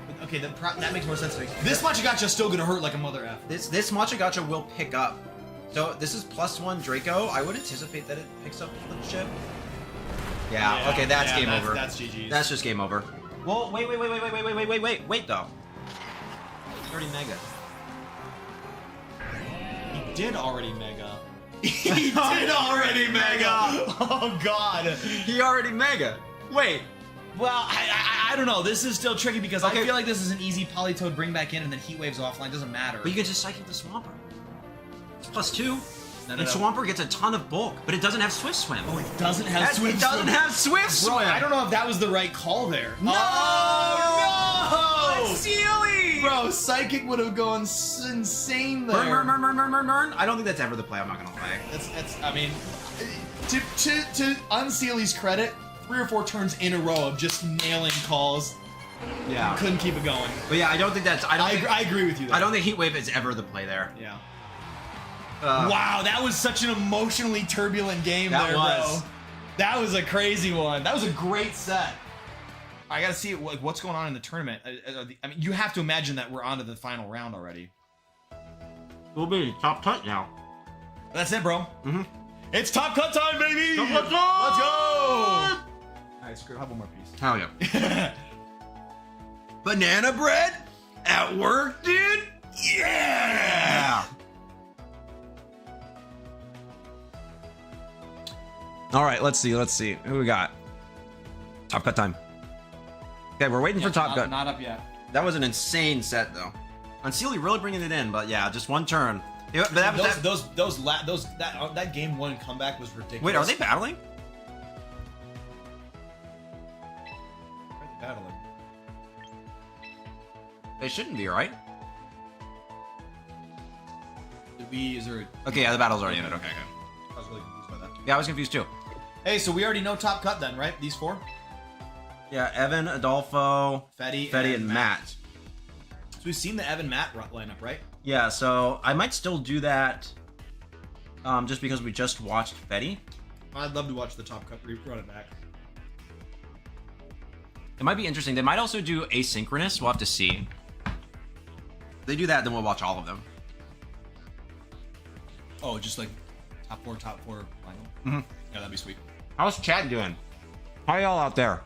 [SPEAKER 2] But, okay, that makes more sense to me. This Machagacha is still gonna hurt like a mother F.
[SPEAKER 1] This Machagacha will pick up. So this is +1 Draco. I would anticipate that it picks up the chip. Yeah. Okay, that's game over.
[SPEAKER 2] That's GG's.
[SPEAKER 1] That's just game over. Well, wait though. It's already Mega.
[SPEAKER 2] He did already Mega. He did already Mega. Oh God.
[SPEAKER 1] He already Mega. Wait.
[SPEAKER 2] Well, I don't know. This is still tricky because I
[SPEAKER 1] Okay.
[SPEAKER 2] feel like this is an easy Polytoad bring back in and then Heat Waves offline. Doesn't matter.
[SPEAKER 1] But you can just Psychic the Swampert. It's +2.
[SPEAKER 2] No,
[SPEAKER 1] And Swampert gets a ton of bulk, but it doesn't have Swift Swim.
[SPEAKER 2] Oh, it doesn't have Swift
[SPEAKER 1] It doesn't
[SPEAKER 2] Swim.
[SPEAKER 1] have Swift Swim.
[SPEAKER 2] Bro, I don't know if that was the right call there.
[SPEAKER 1] No!
[SPEAKER 2] Oh, no!
[SPEAKER 1] That's silly!
[SPEAKER 2] Bro, Psychic would have gone insane there.
[SPEAKER 1] Burn. I don't think that's ever the play, I'm not gonna lie.
[SPEAKER 2] That's I mean, to Unseely's credit, 3 or 4 turns in a row of just nailing calls.
[SPEAKER 1] Yeah.
[SPEAKER 2] Couldn't keep it going.
[SPEAKER 1] But yeah, I don't think that's...
[SPEAKER 2] I agree with you there.
[SPEAKER 1] I don't think Heat Wave is ever the play there.
[SPEAKER 2] Yeah.
[SPEAKER 1] Wow,
[SPEAKER 2] that was such an emotionally turbulent game
[SPEAKER 1] That
[SPEAKER 2] there,
[SPEAKER 1] was.
[SPEAKER 2] bro. That was a crazy one. That was a great set. I gotta see what's going on in the tournament. I mean, you have to imagine that we're on to the final round already.
[SPEAKER 1] We'll be top cut now.
[SPEAKER 2] That's it, bro.
[SPEAKER 1] Mm-hmm.
[SPEAKER 2] It's top cut time, baby!
[SPEAKER 1] Top cut time!
[SPEAKER 2] Let's go! Alright, screw. Have one more piece.
[SPEAKER 1] Hell yeah. Banana bread? At work, dude? Yeah! All right, let's see. Who we got? Top cut time. Okay, we're waiting for top cut.
[SPEAKER 2] Not up yet.
[SPEAKER 1] That was an insane set, though. Unseelie really bringing it in, but yeah, just one turn. Yeah, but
[SPEAKER 2] that game 1 comeback was ridiculous.
[SPEAKER 1] Wait, are they battling?
[SPEAKER 2] Are they battling?
[SPEAKER 1] They shouldn't be, right?
[SPEAKER 2] Is there a...
[SPEAKER 1] Okay, yeah, the battle's already ended. Okay.
[SPEAKER 2] I was really confused by that.
[SPEAKER 1] Yeah, I was confused too.
[SPEAKER 2] Hey, so we already know top cut then, right? These 4?
[SPEAKER 1] Yeah, Evan, Adolfo,
[SPEAKER 2] Fetty,
[SPEAKER 1] and Matt.
[SPEAKER 2] So we've seen the Evan Matt lineup, right?
[SPEAKER 1] Yeah, so I might still do that just because we just watched Fetty.
[SPEAKER 2] I'd love to watch the top cut run it back.
[SPEAKER 1] It might be interesting. They might also do asynchronous. We'll have to see. If they do that, then we'll watch all of them.
[SPEAKER 2] Oh, just like top four lineup?
[SPEAKER 1] Mm-hmm.
[SPEAKER 2] Yeah, that'd be sweet.
[SPEAKER 1] How's chat doing? How y'all out there?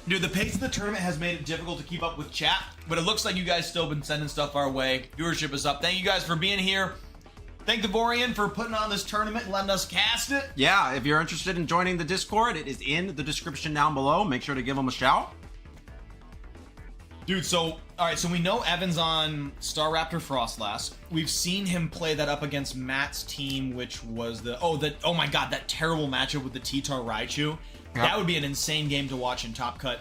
[SPEAKER 2] Dude, the pace of the tournament has made it difficult to keep up with chat, but it looks like you guys still been sending stuff our way. Viewership is up. Thank you guys for being here. Thank Thavorian for putting on this tournament and letting us cast it.
[SPEAKER 1] Yeah, if you're interested in joining the Discord, it is in the description down below. Make sure to give them a shout.
[SPEAKER 2] Dude, so, alright, so we know Evan's on Star Raptor Frostlass. We've seen him play that up against Matt's team, which was oh my god, that terrible matchup with the T-Tar Raichu. Yep. That would be an insane game to watch in Top Cut.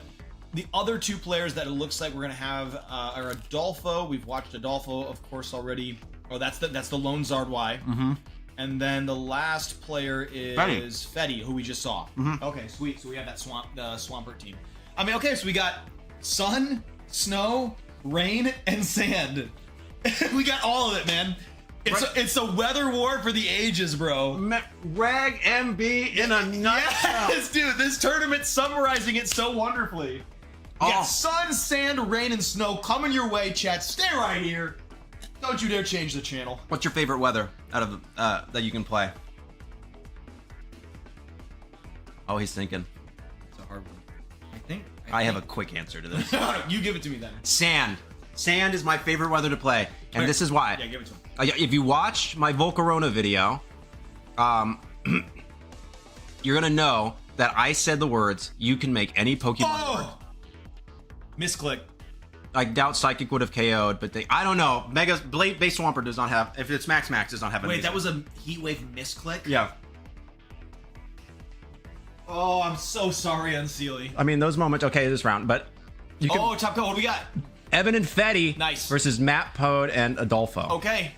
[SPEAKER 2] The other 2 players that it looks like we're going to have are Adolfo. We've watched Adolfo, of course, already. Oh, that's the Lone Zard Y.
[SPEAKER 1] Mm-hmm.
[SPEAKER 2] And then the last player is Fetty, who we just saw.
[SPEAKER 1] Mm-hmm.
[SPEAKER 2] Okay, sweet. So we have that Swampert team. I mean, okay, so we got sun, snow, rain, and sand. We got all of it, man. It's a weather war for the ages, bro.
[SPEAKER 1] Rag MB in a nutshell.
[SPEAKER 2] Yes, dude, this tournament's summarizing it so wonderfully. You got sun, sand, rain, and snow coming your way, chat. Stay right here. Don't you dare change the channel.
[SPEAKER 1] What's your favorite weather out of that you can play? Oh, he's thinking.
[SPEAKER 2] It's a hard one. I think
[SPEAKER 1] I have a quick answer to this.
[SPEAKER 2] You give it to me then.
[SPEAKER 1] Sand. Sand is my favorite weather to play, and this is why.
[SPEAKER 2] Yeah, give it to him.
[SPEAKER 1] If you watch my Volcarona video, you're gonna know that I said the words, "You can make any Pokemon work."
[SPEAKER 2] Misclick.
[SPEAKER 1] I doubt Psychic would have KO'd, but I don't know. Base Swampert does not have. If it's Max, does not have.
[SPEAKER 2] Wait, that was a Heat Wave misclick?
[SPEAKER 1] Yeah.
[SPEAKER 2] Oh, I'm so sorry, Unseelie.
[SPEAKER 1] I mean, those moments. Okay, this round, but you can.
[SPEAKER 2] Oh, top cut. What do we got?
[SPEAKER 1] Evan and Fetty.
[SPEAKER 2] Nice.
[SPEAKER 1] Versus Matt Pode and Adolfo.
[SPEAKER 2] Okay.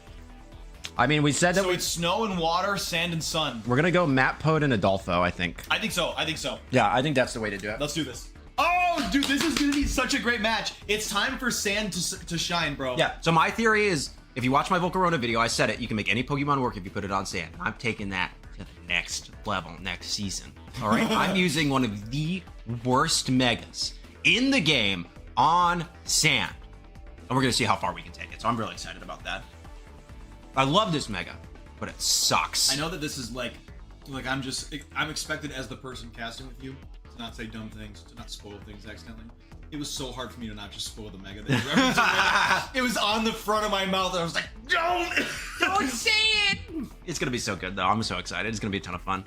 [SPEAKER 1] I mean, we said that
[SPEAKER 2] so it's snow and water, sand and sun.
[SPEAKER 1] We're gonna go Matt Pode and Adolfo. I think.
[SPEAKER 2] I think so.
[SPEAKER 1] Yeah, I think that's the way to do it.
[SPEAKER 2] Let's do this. Oh, dude, this is gonna be such a great match. It's time for sand to shine, bro.
[SPEAKER 1] Yeah. So my theory is, if you watch my Volcarona video, I said it. You can make any Pokemon work if you put it on sand. I'm taking that to the next level, next season. All right. I'm using one of the worst megas in the game on sand, and we're gonna see how far we can take it. So I'm really excited about that. I love this mega, but it sucks.
[SPEAKER 2] I know that this is like I'm expected as the person casting with you to not say dumb things, to not spoil things accidentally. It was so hard for me to not just spoil the mega. It was on the front of my mouth. I was like, don't say it.
[SPEAKER 1] It's gonna be so good though. I'm so excited. It's gonna be a ton of fun.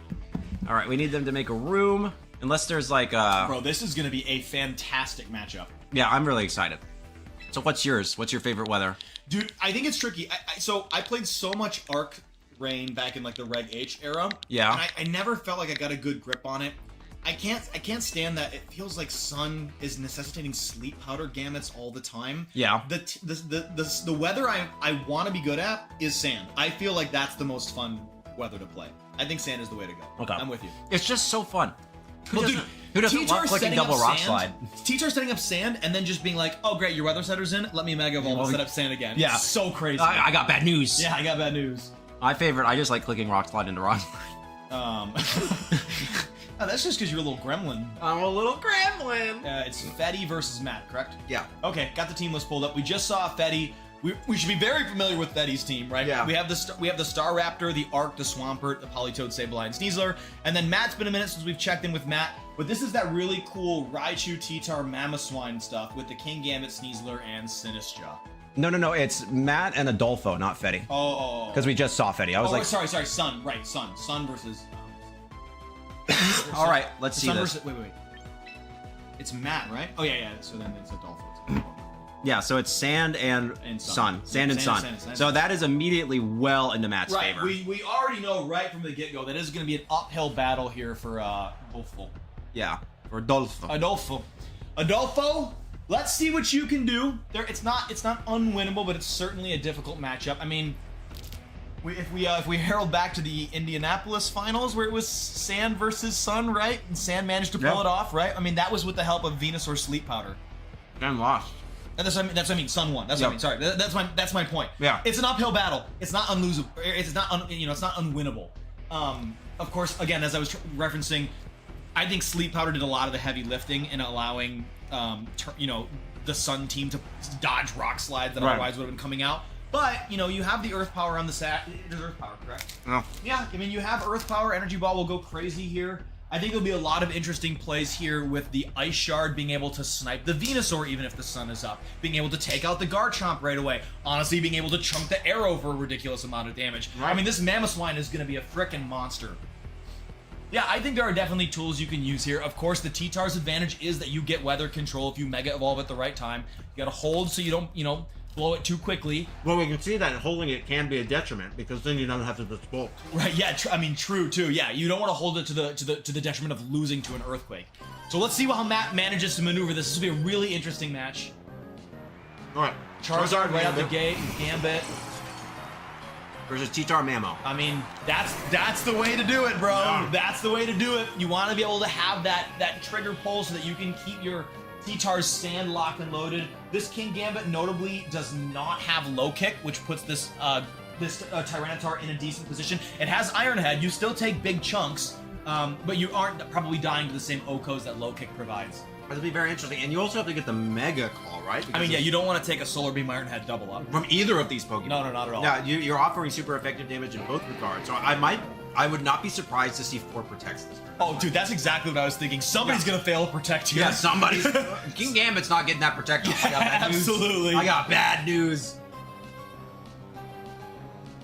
[SPEAKER 1] All right, we need them to make a room, unless there's like
[SPEAKER 2] Bro, this is gonna be a fantastic matchup.
[SPEAKER 1] Yeah, I'm really excited. So what's yours? What's your favorite weather?
[SPEAKER 2] Dude, I think it's tricky. So I played so much Arc Rain back in like the Reg H era.
[SPEAKER 1] Yeah.
[SPEAKER 2] And I never felt like I got a good grip on it. I can't stand that it feels like Sun is necessitating sleep powder gambits all the time.
[SPEAKER 1] Yeah.
[SPEAKER 2] The weather I want to be good at is sand. I feel like that's the most fun weather to play. I think sand is the way to go.
[SPEAKER 1] Okay.
[SPEAKER 2] I'm with you.
[SPEAKER 1] It's just so fun. Who
[SPEAKER 2] Well,
[SPEAKER 1] doesn't,
[SPEAKER 2] dude,
[SPEAKER 1] who doesn't
[SPEAKER 2] T-Tar
[SPEAKER 1] love clicking
[SPEAKER 2] setting
[SPEAKER 1] double
[SPEAKER 2] up
[SPEAKER 1] rock
[SPEAKER 2] sand,
[SPEAKER 1] slide?
[SPEAKER 2] T-Tar setting up sand and then just being like, oh great, your weather setter's in, let me Mega Evolve and set up sand again.
[SPEAKER 1] Yeah.
[SPEAKER 2] It's so crazy.
[SPEAKER 1] I got bad news.
[SPEAKER 2] Yeah, I got bad news.
[SPEAKER 1] My favorite, I just like clicking rock slide into rock slide.
[SPEAKER 2] Oh, that's just because you're a little gremlin.
[SPEAKER 1] I'm a little gremlin.
[SPEAKER 2] It's Fetty versus Matt, correct?
[SPEAKER 1] Yeah.
[SPEAKER 2] Okay, got the team list pulled up. We just saw Fetty. We should be very familiar with Fetty's team, right?
[SPEAKER 1] Yeah.
[SPEAKER 2] We have the Star Raptor, the Arc, the Swampert, the Politoed, Sableye, and Sneasler. And then Matt's been a minute since we've checked in with Matt. But this is that really cool Raichu, T-Tar, Mamoswine stuff with the King Gambit, Sneasler, and Sinistcha.
[SPEAKER 1] No. It's Matt and Adolfo, not Fetty.
[SPEAKER 2] Oh.
[SPEAKER 1] Because we just saw Fetty. I was like,
[SPEAKER 2] sorry, Sun. Right, Sun. Sun versus...
[SPEAKER 1] all right, let's see
[SPEAKER 2] Sun
[SPEAKER 1] this.
[SPEAKER 2] versus... Wait. It's Matt, right? Oh, yeah. So then it's Adolfo.
[SPEAKER 1] Yeah, so it's Sand and Sun. Sand and Sun. So that is immediately well into Matt's
[SPEAKER 2] Right,
[SPEAKER 1] favor.
[SPEAKER 2] we already know right from the get-go that is going to be an uphill battle here for Adolfo.
[SPEAKER 1] Yeah, for Adolfo.
[SPEAKER 2] Adolfo, let's see what you can do. It's not unwinnable, but it's certainly a difficult matchup. I mean, if we herald back to the Indianapolis finals where it was Sand versus Sun, right? And Sand managed to pull it off, right? I mean, that was with the help of Venusaur Sleep Powder.
[SPEAKER 1] And lost.
[SPEAKER 2] And that's what I mean. Sun won. That's what I mean. Sorry. That's my point.
[SPEAKER 1] Yeah.
[SPEAKER 2] It's an uphill battle. It's not unlosable. It's not unwinnable. Of course, again, as I was referencing, I think Sleep Powder did a lot of the heavy lifting in allowing the Sun team to dodge rock slides that otherwise would have been coming out. But you have the Earth Power on the sat. There's Earth Power, correct?
[SPEAKER 1] No.
[SPEAKER 2] Yeah. I mean, you have Earth Power. Energy Ball will go crazy here. I think there'll be a lot of interesting plays here with the Ice Shard being able to snipe the Venusaur even if the sun is up, being able to take out the Garchomp right away, honestly being able to chunk the Arrow for a ridiculous amount of damage. Right. I mean, this Mamoswine is going to be a frickin' monster. Yeah, I think there are definitely tools you can use here. Of course, the T-Tar's advantage is that you get weather control if you Mega Evolve at the right time. You gotta hold so you don't, blow it too quickly.
[SPEAKER 3] Well, we can see that holding it can be a detriment because then you don't have to just bulk.
[SPEAKER 2] Right? Yeah. True too. Yeah, you don't want to hold it to the detriment of losing to an earthquake. So let's see how Matt manages to maneuver this. This will be a really interesting match.
[SPEAKER 3] All right,
[SPEAKER 2] Charizard right out the gate, Gambit
[SPEAKER 1] versus T-Tar Mamo.
[SPEAKER 2] I mean, that's the way to do it, bro.
[SPEAKER 3] Yeah.
[SPEAKER 2] That's the way to do it. You want to be able to have that trigger pull so that you can keep your T-Tar's stand locked and loaded. This King Gambit notably does not have low kick, which puts this Tyranitar in a decent position. It has Iron Head. You still take big chunks, but you aren't probably dying to the same OHKOs that low kick provides.
[SPEAKER 1] It'll be very interesting. And you also have to get the Mega Call, right?
[SPEAKER 2] I mean, yeah, you don't want to take a Solar Beam Iron Head double up.
[SPEAKER 1] From either of these Pokemon.
[SPEAKER 2] No, not at all.
[SPEAKER 1] Yeah, you're offering super effective damage in both regards. So I would not be surprised to see 4 protects this turn.
[SPEAKER 2] Oh, dude, that's exactly what I was thinking. Somebody's gonna fail a protect here.
[SPEAKER 1] Yeah, somebody's... King Gambit's not getting that protection. I got bad news.
[SPEAKER 2] Absolutely.
[SPEAKER 1] I got bad news.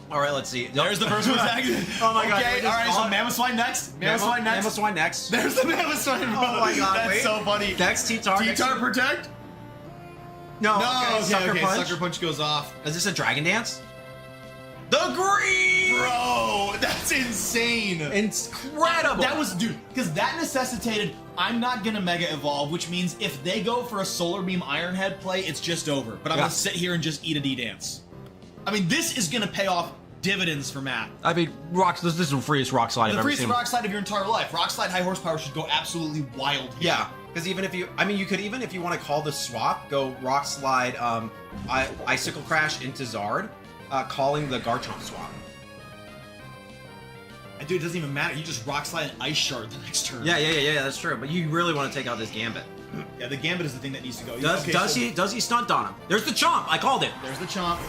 [SPEAKER 1] All right, let's see.
[SPEAKER 2] There's the first one.
[SPEAKER 1] Oh my god.
[SPEAKER 2] Okay, all right, so Mamoswine next. Mamoswine next.
[SPEAKER 1] Mamoswine next.
[SPEAKER 2] There's the Mamoswine.
[SPEAKER 1] Oh my god,
[SPEAKER 2] That's
[SPEAKER 1] wait.
[SPEAKER 2] so funny.
[SPEAKER 1] Next T-Tar.
[SPEAKER 2] T-Tar protect?
[SPEAKER 1] No,
[SPEAKER 2] Okay,
[SPEAKER 1] Sucker Punch.
[SPEAKER 2] Sucker Punch goes off.
[SPEAKER 1] Is this a Dragon Dance? The green!
[SPEAKER 2] Bro, that's insane.
[SPEAKER 1] Incredible!
[SPEAKER 2] That was, dude, because that necessitated, I'm not gonna Mega Evolve, which means if they go for a Solar Beam Iron Head play, it's just over. But I'm gonna sit here and just eat a D-Dance. I mean, this is gonna pay off dividends for Matt.
[SPEAKER 1] I mean, this is the freest Rock Slide I've ever seen.
[SPEAKER 2] The freest Rock Slide of your entire life. Rock Slide high horsepower should go absolutely wild here.
[SPEAKER 1] Yeah, because even if you want to call the swap, go Rock Slide, Icicle Crash into Zard, calling the Garchomp swap.
[SPEAKER 2] And dude, it doesn't even matter. You just Rock Slide and Ice Shard the next turn.
[SPEAKER 1] Yeah, that's true. But you really want to take out this Gambit.
[SPEAKER 2] Yeah, the Gambit is the thing that needs to go.
[SPEAKER 1] Does he stunt on him? There's the Chomp. I called it.
[SPEAKER 2] There's the Chomp.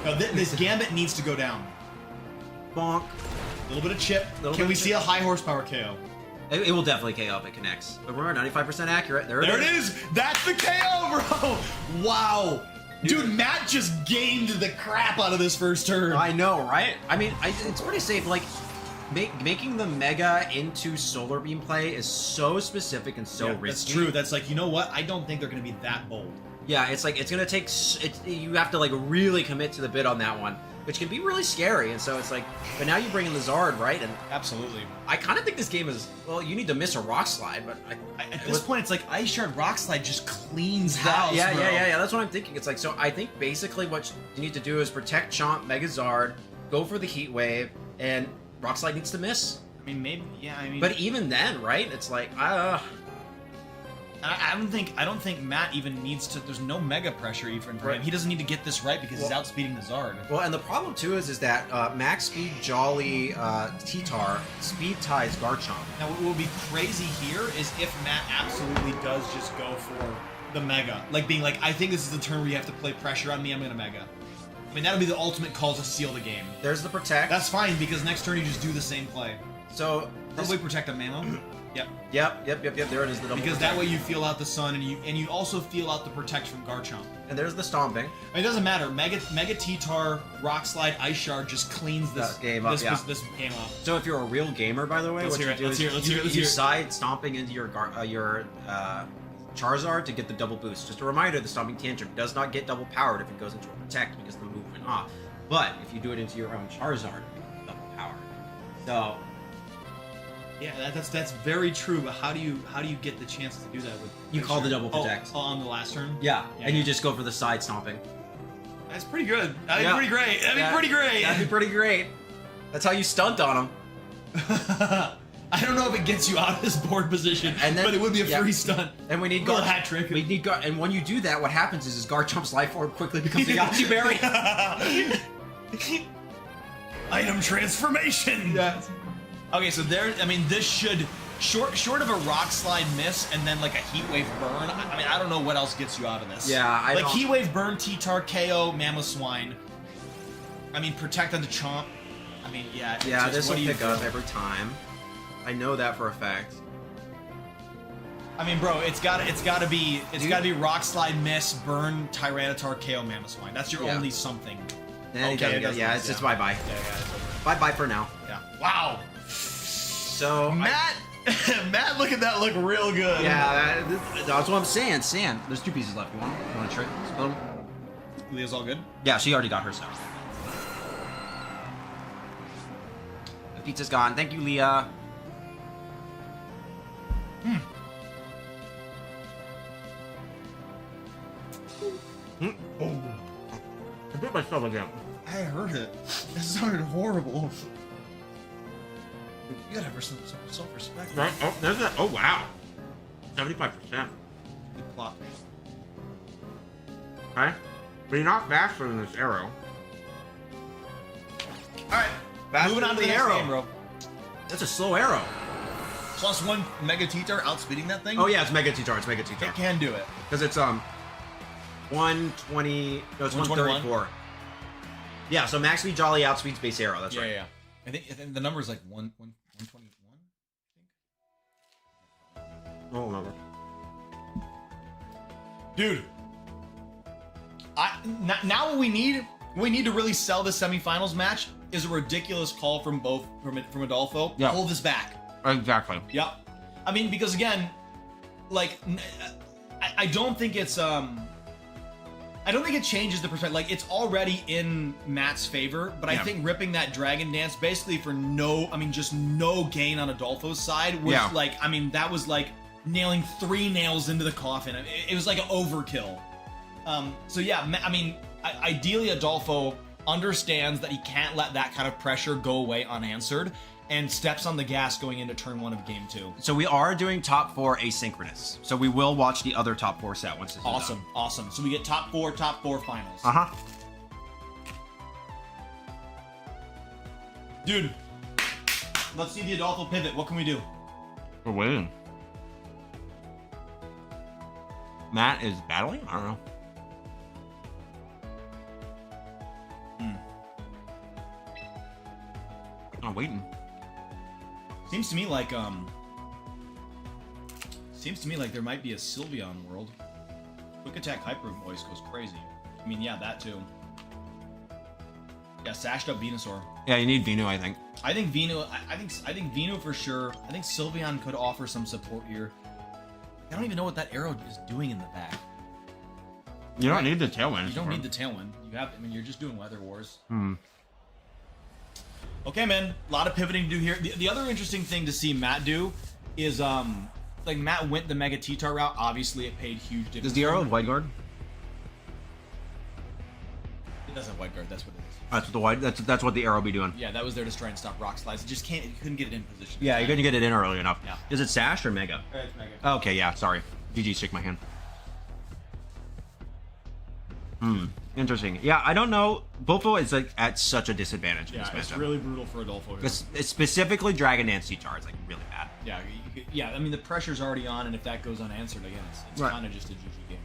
[SPEAKER 2] No, this Gambit needs to go down.
[SPEAKER 1] Bonk.
[SPEAKER 2] A little bit of chip.
[SPEAKER 1] Little
[SPEAKER 2] Can
[SPEAKER 1] bit
[SPEAKER 2] we
[SPEAKER 1] of
[SPEAKER 2] see a high horsepower KO?
[SPEAKER 1] It will definitely KO if it connects. But remember, 95% accurate. There
[SPEAKER 2] There it is! That's the KO, bro! Wow! Dude, Matt just gamed the crap out of this first turn.
[SPEAKER 1] I know, right? I mean, it's pretty safe. Like, making the Mega into Solar Beam play is so specific and so risky.
[SPEAKER 2] That's true. That's like, you know what? I don't think they're going to be that bold.
[SPEAKER 1] Yeah, it's like, it's going to take... you have to, like, really commit to the bid on that one. which can be really scary. And so it's like, but now you bring in the Zard, right? And
[SPEAKER 2] Absolutely.
[SPEAKER 1] I kind of think this game is, well, you need to miss a Rock Slide, but
[SPEAKER 2] At this point, it's like Ice Shard Rock Slide just cleans house.
[SPEAKER 1] yeah,
[SPEAKER 2] bro.
[SPEAKER 1] yeah. That's what I'm thinking. It's like, so I think basically what you need to do is protect Chomp, Mega Zard, go for the Heat Wave, and Rock Slide needs to miss.
[SPEAKER 2] I mean, maybe, yeah. I mean,
[SPEAKER 1] But even then, right? It's like,
[SPEAKER 2] I don't think Matt even needs to. There's no mega pressure even for him. He doesn't need to get this right because he's outspeeding the Zard.
[SPEAKER 1] well, and the problem too is that Max Speed Jolly T-Tar speed ties Garchomp.
[SPEAKER 2] Now, what will be crazy here is if Matt absolutely does just go for the Mega. Like, being like, I think this is the turn where you have to play pressure on me, I'm going to Mega. I mean, that'll be the ultimate call to seal the game.
[SPEAKER 1] There's the Protect.
[SPEAKER 2] That's fine, because next turn you just do the same play.
[SPEAKER 1] So
[SPEAKER 2] Probably Protect on Mamo. Yep.
[SPEAKER 1] Yep. There it is. The double
[SPEAKER 2] Because
[SPEAKER 1] protect.
[SPEAKER 2] that way you feel out the Sun, and you also feel out the Protect from Garchomp.
[SPEAKER 1] And there's the Stomping.
[SPEAKER 2] I mean, it doesn't matter. Mega T-Tar, Rock Slide, Ice Shard just cleans this
[SPEAKER 1] game up,
[SPEAKER 2] this game up.
[SPEAKER 1] So if you're a real gamer, by the way,
[SPEAKER 2] Let's
[SPEAKER 1] what
[SPEAKER 2] hear
[SPEAKER 1] you
[SPEAKER 2] it,
[SPEAKER 1] do
[SPEAKER 2] let's
[SPEAKER 1] is
[SPEAKER 2] hear it, let's
[SPEAKER 1] you,
[SPEAKER 2] hear it, let's
[SPEAKER 1] you
[SPEAKER 2] hear it.
[SPEAKER 1] side stomping into your Charizard to get the double boost. Just a reminder, the Stomping Tantrum does not get double powered if it goes into a Protect because the move went off. But if you do it into your own Charizard, it gets double powered. So
[SPEAKER 2] Yeah, that's very true. But how do you get the chance to do that with?
[SPEAKER 1] You call the double protect.
[SPEAKER 2] Oh, on the last turn.
[SPEAKER 1] yeah,
[SPEAKER 2] Yeah,
[SPEAKER 1] and you
[SPEAKER 2] yeah.
[SPEAKER 1] just go for the side stomping.
[SPEAKER 2] That's pretty good. That'd
[SPEAKER 1] Yeah.
[SPEAKER 2] be pretty great. That'd be pretty great.
[SPEAKER 1] That'd be pretty great. That's how you stunt on him.
[SPEAKER 2] I don't know if it gets you out of this board position,
[SPEAKER 1] And then-
[SPEAKER 2] but it would be a
[SPEAKER 1] yeah.
[SPEAKER 2] free stunt.
[SPEAKER 1] And we need
[SPEAKER 2] Little hat trick.
[SPEAKER 1] We need and when you do that, what happens is Garchomp's life orb quickly becomes a Yachi Berry.
[SPEAKER 2] Item transformation.
[SPEAKER 1] Yes.
[SPEAKER 2] Okay, so there. I mean, this should short of a Rock Slide miss and then like a Heat Wave burn. I mean, I don't know what else gets you out of this.
[SPEAKER 1] Yeah, I
[SPEAKER 2] like
[SPEAKER 1] don't-
[SPEAKER 2] Heat Wave burn, T-Tar, KO, Mamoswine. I mean, Protect onto Chomp. I mean, yeah. it's
[SPEAKER 1] Yeah,
[SPEAKER 2] just,
[SPEAKER 1] this
[SPEAKER 2] what
[SPEAKER 1] will
[SPEAKER 2] do you
[SPEAKER 1] pick up
[SPEAKER 2] feel?
[SPEAKER 1] every time. I know that for a fact.
[SPEAKER 2] I mean, bro, it's gotta be Rock Slide miss, burn, Tyranitar, KO, Mamoswine. That's your
[SPEAKER 1] Yeah.
[SPEAKER 2] only something.
[SPEAKER 1] Then
[SPEAKER 2] Okay,
[SPEAKER 1] okay,
[SPEAKER 2] it doesn't-
[SPEAKER 1] yeah, it's just
[SPEAKER 2] yeah.
[SPEAKER 1] bye-bye.
[SPEAKER 2] Yeah, it's over.
[SPEAKER 1] Bye-bye for now.
[SPEAKER 2] Yeah. Wow.
[SPEAKER 1] So
[SPEAKER 2] Matt, Matt, look at that, look real good.
[SPEAKER 1] yeah, that's what I'm saying. Sam, there's 2 pieces left. You want to trick? Split 'em?
[SPEAKER 2] Leah's all good.
[SPEAKER 1] Yeah, she already got her stuff. The pizza's gone. Thank you, Leah.
[SPEAKER 3] I bit myself again.
[SPEAKER 2] I heard it. That sounded horrible. You gotta have some self-respect.
[SPEAKER 3] Right? Oh, there's that. Oh, wow. 75%.
[SPEAKER 2] Good plot.
[SPEAKER 3] Okay. But you're not faster than this arrow.
[SPEAKER 2] All right, moving on to the next game, bro.
[SPEAKER 1] That's a slow arrow.
[SPEAKER 2] +1 Mega T-Tar outspeeding that thing.
[SPEAKER 1] Oh yeah, it's Mega T-Tar. It's Mega
[SPEAKER 2] It
[SPEAKER 1] T-Tar.
[SPEAKER 2] can do it.
[SPEAKER 1] Because it's 120. No, it's
[SPEAKER 2] 121?
[SPEAKER 1] 134. Yeah, so Max Speed Jolly outspeeds base arrow. That's right.
[SPEAKER 2] Yeah. I think the number is like 121.
[SPEAKER 3] Oh, never.
[SPEAKER 2] Dude, now what we need to really sell this semifinals match is a ridiculous call from Adolfo.
[SPEAKER 3] Yeah.
[SPEAKER 2] Hold this back.
[SPEAKER 3] Exactly.
[SPEAKER 2] Yep. I mean, because again, like, I don't think it's I don't think it changes the perspective. Like, it's already in Matt's favor, but I
[SPEAKER 1] Yeah.
[SPEAKER 2] think ripping that Dragon Dance basically for just no gain on Adolfo's side was
[SPEAKER 1] Yeah.
[SPEAKER 2] like, I mean, that was like nailing 3 nails into the coffin. It was like an overkill. So yeah, I mean, ideally Adolfo understands that he can't let that kind of pressure go away unanswered and steps on the gas going into turn 1 of game 2.
[SPEAKER 1] So we are doing top 4 asynchronous. So we will watch the other top 4 set once this is done.
[SPEAKER 2] Awesome. So we get top four finals.
[SPEAKER 1] Uh-huh.
[SPEAKER 2] Dude, let's see the Adolfo pivot. What can we do?
[SPEAKER 3] We're winning.
[SPEAKER 1] Matt is battling? I don't know. I'm waiting.
[SPEAKER 2] Seems to me like there might be a Sylveon world. Quick attack hyper voice goes crazy. I mean, yeah, that too. Yeah, sashed up Venusaur.
[SPEAKER 1] Yeah, you need Venu, I think.
[SPEAKER 2] I think Venu. I think Venu for sure. I think Sylveon could offer some support here. I don't even know what that arrow is doing in the back.
[SPEAKER 1] You don't need the Tailwind.
[SPEAKER 2] You don't need the Tailwind. You have. I mean, you're just doing Weather Wars.
[SPEAKER 1] Hmm.
[SPEAKER 2] Okay, man. A lot of pivoting to do here. The other interesting thing to see Matt do is like Matt went the Mega T-Tar route. Obviously, it paid huge dividends.
[SPEAKER 1] Does the arrow have Wide Guard?
[SPEAKER 2] It doesn't have White Guard. That's what it is.
[SPEAKER 1] That's what the wide. That's what the arrow be doing.
[SPEAKER 2] Yeah, that was there to try and stop rock slides. It just can't. You couldn't get it in position.
[SPEAKER 1] Yeah, you couldn't get it in early enough.
[SPEAKER 2] Yeah.
[SPEAKER 1] Is it Sash or Mega?
[SPEAKER 2] It's Mega.
[SPEAKER 1] Okay, yeah. Sorry. GG, shake my hand. Interesting. Yeah, I don't know. Bofo is like at such a disadvantage in
[SPEAKER 2] Yeah,
[SPEAKER 1] this
[SPEAKER 2] it's
[SPEAKER 1] matchup.
[SPEAKER 2] really brutal for Adolfo here.
[SPEAKER 1] It's specifically Dragon Dance T-Tar is like really bad.
[SPEAKER 2] Yeah. I mean, the pressure's already on, and if that goes unanswered again, it's
[SPEAKER 1] Right.
[SPEAKER 2] kind of just a GG game.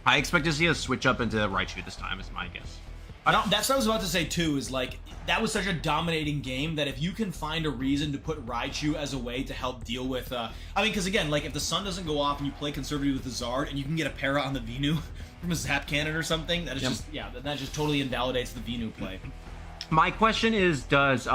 [SPEAKER 1] I expect to see a switch up into Raichu this time. Is my guess. I don't.
[SPEAKER 2] That's what I was about to say too. Is like that was such a dominating game that if you can find a reason to put Raichu as a way to help deal with, I mean, because again, like if the sun doesn't go off and you play conservative with the Zard and you can get a para on the Venu from a Zap Cannon or something, that is that just totally invalidates the Venu play.
[SPEAKER 1] My question is, does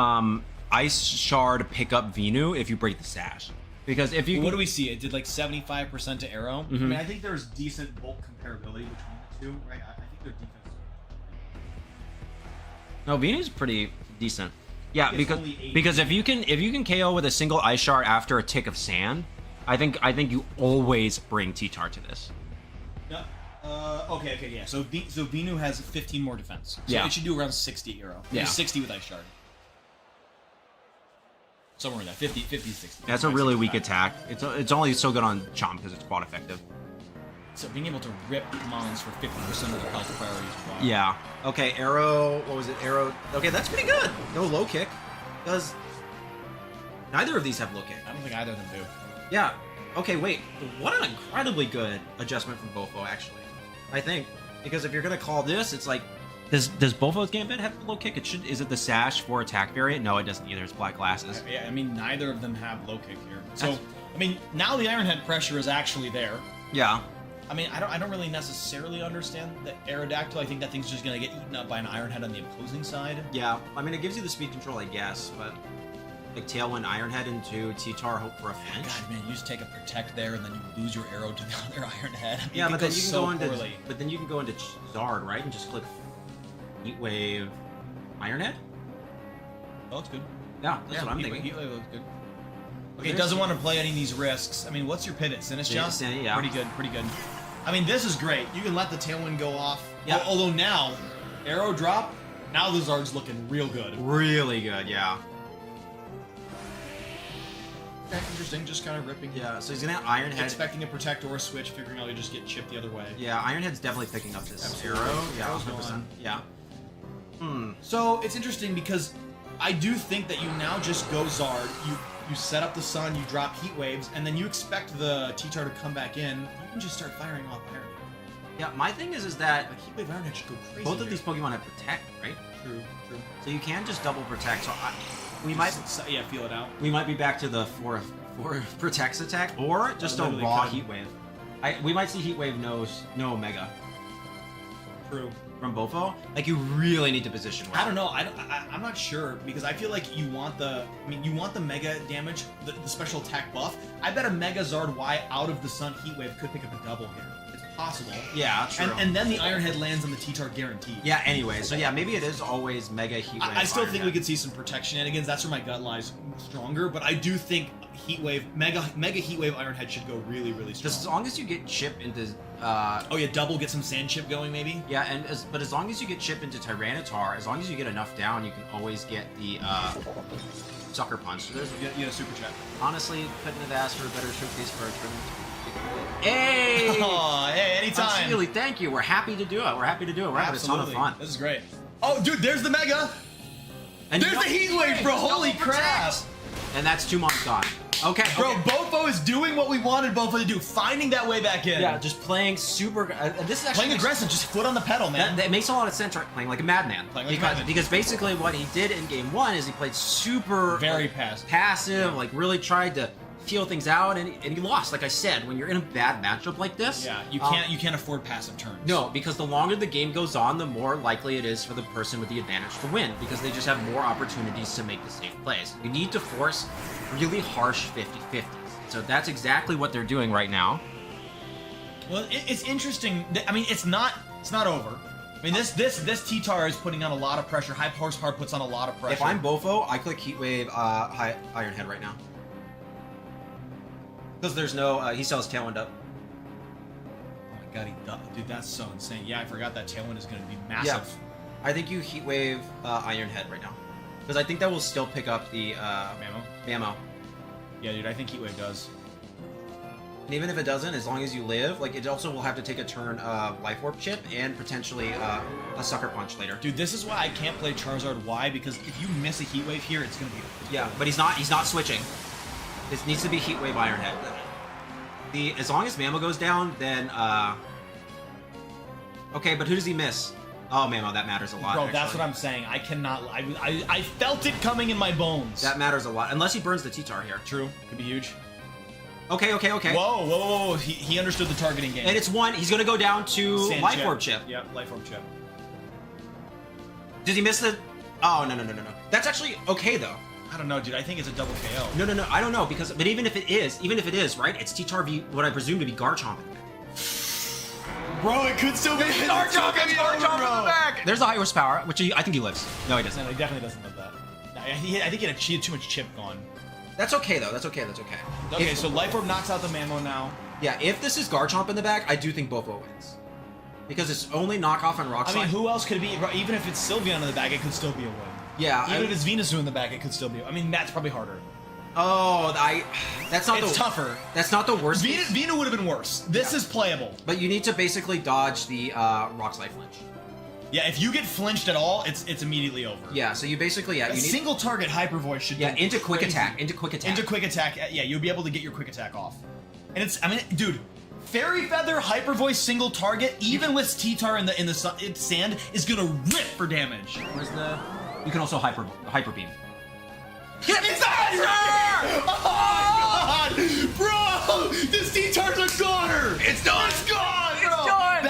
[SPEAKER 1] Ice Shard pick up Venu if you break the Sash? Because if you
[SPEAKER 2] What do we see? It did like 75% to Arrow.
[SPEAKER 1] Mhm.
[SPEAKER 2] I mean, I think there's decent bulk comparability between the two, right? I think their defense.
[SPEAKER 1] No, Venu's pretty decent. Yeah,
[SPEAKER 2] It's
[SPEAKER 1] because
[SPEAKER 2] only 80.
[SPEAKER 1] because if you can KO with a single Ice Shard after a tick of sand, I think you always bring T-Tar to this.
[SPEAKER 2] No. Okay, yeah. So Venu has 15 more defense. So
[SPEAKER 1] Yeah.
[SPEAKER 2] it should do around 60 Arrow.
[SPEAKER 1] Yeah.
[SPEAKER 2] 60 with Ice Shard. Somewhere in that 50, 60.
[SPEAKER 1] That's a really weak attack. It's only so good on Chomp because it's quad effective.
[SPEAKER 2] So being able to rip Mons for 50% of the health priority is wild.
[SPEAKER 1] Yeah. Okay, Arrow. What was it? Arrow. Okay, that's pretty good. No low kick. Does neither of these have low kick?
[SPEAKER 2] I don't think either of them do.
[SPEAKER 1] Yeah. Okay, wait. What an incredibly good adjustment from Bofo, actually. I think because if you're gonna call this, it's like, does Bofo's Gambit have low kick? It should. Is it the Sash for attack variant? No, it doesn't either. It's Black Glasses.
[SPEAKER 2] Yeah, I mean, neither of them have low kick here. So,
[SPEAKER 1] That's-
[SPEAKER 2] I mean, now the Iron Head pressure is actually there.
[SPEAKER 1] Yeah.
[SPEAKER 2] I mean, I don't really necessarily understand the Aerodactyl. I think that thing's just gonna get eaten up by an Iron Head on the opposing side.
[SPEAKER 1] Yeah. I mean, it gives you the speed control, I guess, but like Tailwind Ironhead into T-Tar, hope for a flinch.
[SPEAKER 2] God, man, you just take a Protect there, and then you lose your arrow to the other Iron Head. I mean,
[SPEAKER 1] Yeah,
[SPEAKER 2] it
[SPEAKER 1] but then
[SPEAKER 2] goes
[SPEAKER 1] you can
[SPEAKER 2] so
[SPEAKER 1] go into
[SPEAKER 2] poorly.
[SPEAKER 1] Zard, right, and just click Heat Wave Ironhead.
[SPEAKER 2] Oh, it's good.
[SPEAKER 1] Yeah, that's what I'm
[SPEAKER 2] Heat
[SPEAKER 1] thinking.
[SPEAKER 2] Wave looks good. Okay,
[SPEAKER 1] there's-
[SPEAKER 2] doesn't want to play any of these risks. I mean, what's your pivot? Sinistcha?
[SPEAKER 1] Yeah.
[SPEAKER 2] Pretty good, pretty good. I mean, this is great. You can let the Tailwind go off.
[SPEAKER 1] Yeah.
[SPEAKER 2] Although now, arrow drop, now the Zard's looking real good.
[SPEAKER 1] Really good, yeah.
[SPEAKER 2] Okay, interesting. Just kind of ripping.
[SPEAKER 1] Yeah, so he's gonna Ironhead.
[SPEAKER 2] Expecting a Protect or a Switch, figuring out you just get chipped the other way.
[SPEAKER 1] Yeah, Ironhead's definitely picking up this
[SPEAKER 2] Absolutely.
[SPEAKER 1] arrow. Yeah,
[SPEAKER 2] Arrow's
[SPEAKER 1] 100%.
[SPEAKER 2] gone.
[SPEAKER 1] Yeah.
[SPEAKER 2] So it's interesting because I do think that you now just go Zard, you set up the sun, you drop Heat Waves, and then you expect the T-Tar to come back in. You can just start firing off Iron Head.
[SPEAKER 1] Yeah, my thing is that
[SPEAKER 2] Like Heat Wave Iron Head should go crazy.
[SPEAKER 1] both of
[SPEAKER 2] here.
[SPEAKER 1] these Pokemon have Protect, right?
[SPEAKER 2] True.
[SPEAKER 1] So you can just double Protect. So we
[SPEAKER 2] Feel it out.
[SPEAKER 1] might be back to the four Protects attack, or just a
[SPEAKER 2] Literally
[SPEAKER 1] raw
[SPEAKER 2] could.
[SPEAKER 1] Heat Wave. We might see Heat Wave no Omega
[SPEAKER 2] True.
[SPEAKER 1] from Bofo. Like you really need to position well.
[SPEAKER 2] I don't know. I'm not sure because I feel like you want the Mega damage, the special attack buff. I bet a Mega Zard Y out of the Sun Heat Wave could pick up a double here. It's possible.
[SPEAKER 1] Yeah, true.
[SPEAKER 2] And then the Iron Head lands on the T-Tar guaranteed.
[SPEAKER 1] Yeah, anyway, so yeah, maybe it is always Mega Heat Wave.
[SPEAKER 2] I still think we
[SPEAKER 1] Ironhead.
[SPEAKER 2] could see some protection shenanigans. That's where my gut lies stronger. But I do think Heat Wave, Mega Heat Wave Iron Head should go really, really strong.
[SPEAKER 1] Just as long as you get Chip into
[SPEAKER 2] Oh yeah, double, get some Sand Chip going maybe.
[SPEAKER 1] yeah, but as long as you get Chip into Tyranitar, as long as you get enough down, you can always get the Sucker Punch. So there's
[SPEAKER 2] Yeah, super chat.
[SPEAKER 1] honestly couldn't have asked for a better showcase for a tournament. Hey!
[SPEAKER 2] Oh, hey, anytime.
[SPEAKER 1] Really, thank you. We're happy to do it. We're having a ton of fun.
[SPEAKER 2] This is great. Oh, dude, there's the Mega.
[SPEAKER 1] And
[SPEAKER 2] There's the Heat Wave, bro. Holy crap.
[SPEAKER 1] And that's 2 months gone. Okay,
[SPEAKER 2] Bro,
[SPEAKER 1] okay.
[SPEAKER 2] Bofo is doing what we wanted Bofo to do, finding that way back in.
[SPEAKER 1] Yeah, just playing super. This is actually
[SPEAKER 2] Playing aggressive, just foot on the pedal, man.
[SPEAKER 1] That makes a lot of sense, right? Playing like a madman.
[SPEAKER 2] Playing like a
[SPEAKER 1] because,
[SPEAKER 2] madman.
[SPEAKER 1] because basically what he did in game 1 is he played super
[SPEAKER 2] Very
[SPEAKER 1] like,
[SPEAKER 2] passive.
[SPEAKER 1] passive, like really tried to feel things out, and he lost. Like I said, when you're in a bad matchup like this,
[SPEAKER 2] Yeah, you can't afford passive turns.
[SPEAKER 1] No, because the longer the game goes on, the more likely it is for the person with the advantage to win, because they just have more opportunities to make the safe plays. You need to force really harsh 50-50s. So that's exactly what they're doing right now.
[SPEAKER 2] Well, it's interesting. I mean, it's not over. I mean, this T-Tar is putting on a lot of pressure. High horsepower puts on a lot of pressure.
[SPEAKER 1] If I'm Bofo, I click Heatwave Iron Head right now. Because there's no, he still has Tailwind up.
[SPEAKER 2] Oh my god, dude, that's so insane. Yeah, I forgot that Tailwind is going to be massive.
[SPEAKER 1] Yeah. I think you Heatwave Iron Head right now. Because I think that will still pick up the Mammo.
[SPEAKER 2] Yeah, dude, I think Heatwave does.
[SPEAKER 1] And even if it doesn't, as long as you live, like it also will have to take a turn Life Orb chip and potentially a Sucker Punch later.
[SPEAKER 2] Dude, this is why I can't play Charizard. Why? Because if you miss a Heatwave here, it's gonna be.
[SPEAKER 1] Yeah, but he's not switching. This needs to be Heatwave Iron Head. As long as Mammo goes down, then okay, but who does he miss? Oh, Mammo, that matters a lot.
[SPEAKER 2] Bro,
[SPEAKER 1] actually.
[SPEAKER 2] that's what I'm saying. I cannot. I felt it coming in my bones.
[SPEAKER 1] That matters a lot, unless he burns the T-Tar here.
[SPEAKER 2] True. Could be huge.
[SPEAKER 1] Okay.
[SPEAKER 2] Whoa. He understood the targeting game.
[SPEAKER 1] And it's one. He's gonna go down to
[SPEAKER 2] Sand
[SPEAKER 1] Life Orb chip.
[SPEAKER 2] Yep, Life Orb chip.
[SPEAKER 1] Did he miss the? Oh no. That's actually okay though.
[SPEAKER 2] I don't know, dude. I think it's a double KO.
[SPEAKER 1] No. I don't know because, but even if it is, right? It's T-Tar v what I presume to be Garchomp.
[SPEAKER 2] Bro, it could still be
[SPEAKER 1] Garchomp in the back. There's the high horsepower, which I think he lives. No, he doesn't.
[SPEAKER 2] No, he definitely doesn't live that. No, I think he had too much chip gone.
[SPEAKER 1] That's okay though. That's okay.
[SPEAKER 2] Okay, so Life Orb knocks out the Mammo now.
[SPEAKER 1] Yeah, if this is Garchomp in the back, I do think Bofo wins. Because it's only knockoff on Rock Slide.
[SPEAKER 2] I mean, who else could it be? Even if it's Sylveon in the back, it could still be a win.
[SPEAKER 1] Yeah.
[SPEAKER 2] Even if it's Venusaur in the back, it could still be. I mean, that's probably harder.
[SPEAKER 1] Oh, that's not
[SPEAKER 2] It's tougher.
[SPEAKER 1] That's not the worst.
[SPEAKER 2] Vena would have been worse. This is playable.
[SPEAKER 1] But you need to basically dodge the Rock Slide flinch.
[SPEAKER 2] Yeah, if you get flinched at all, it's immediately over.
[SPEAKER 1] Yeah, so you basically you need
[SPEAKER 2] single target Hyper Voice should
[SPEAKER 1] yeah
[SPEAKER 2] be
[SPEAKER 1] into quick
[SPEAKER 2] crazy.
[SPEAKER 1] attack.
[SPEAKER 2] Yeah, you'll be able to get your quick attack off. And it's dude, Fairy Feather Hyper Voice single target, even with T-Tar in the sand, is gonna rip for damage.
[SPEAKER 1] Where's the? You can also hyper beam.
[SPEAKER 2] It's Azure! Oh my god! Bro! This T-Tar's a goner!
[SPEAKER 1] It's done!
[SPEAKER 2] It's gone!
[SPEAKER 1] It's
[SPEAKER 2] bro.
[SPEAKER 1] done!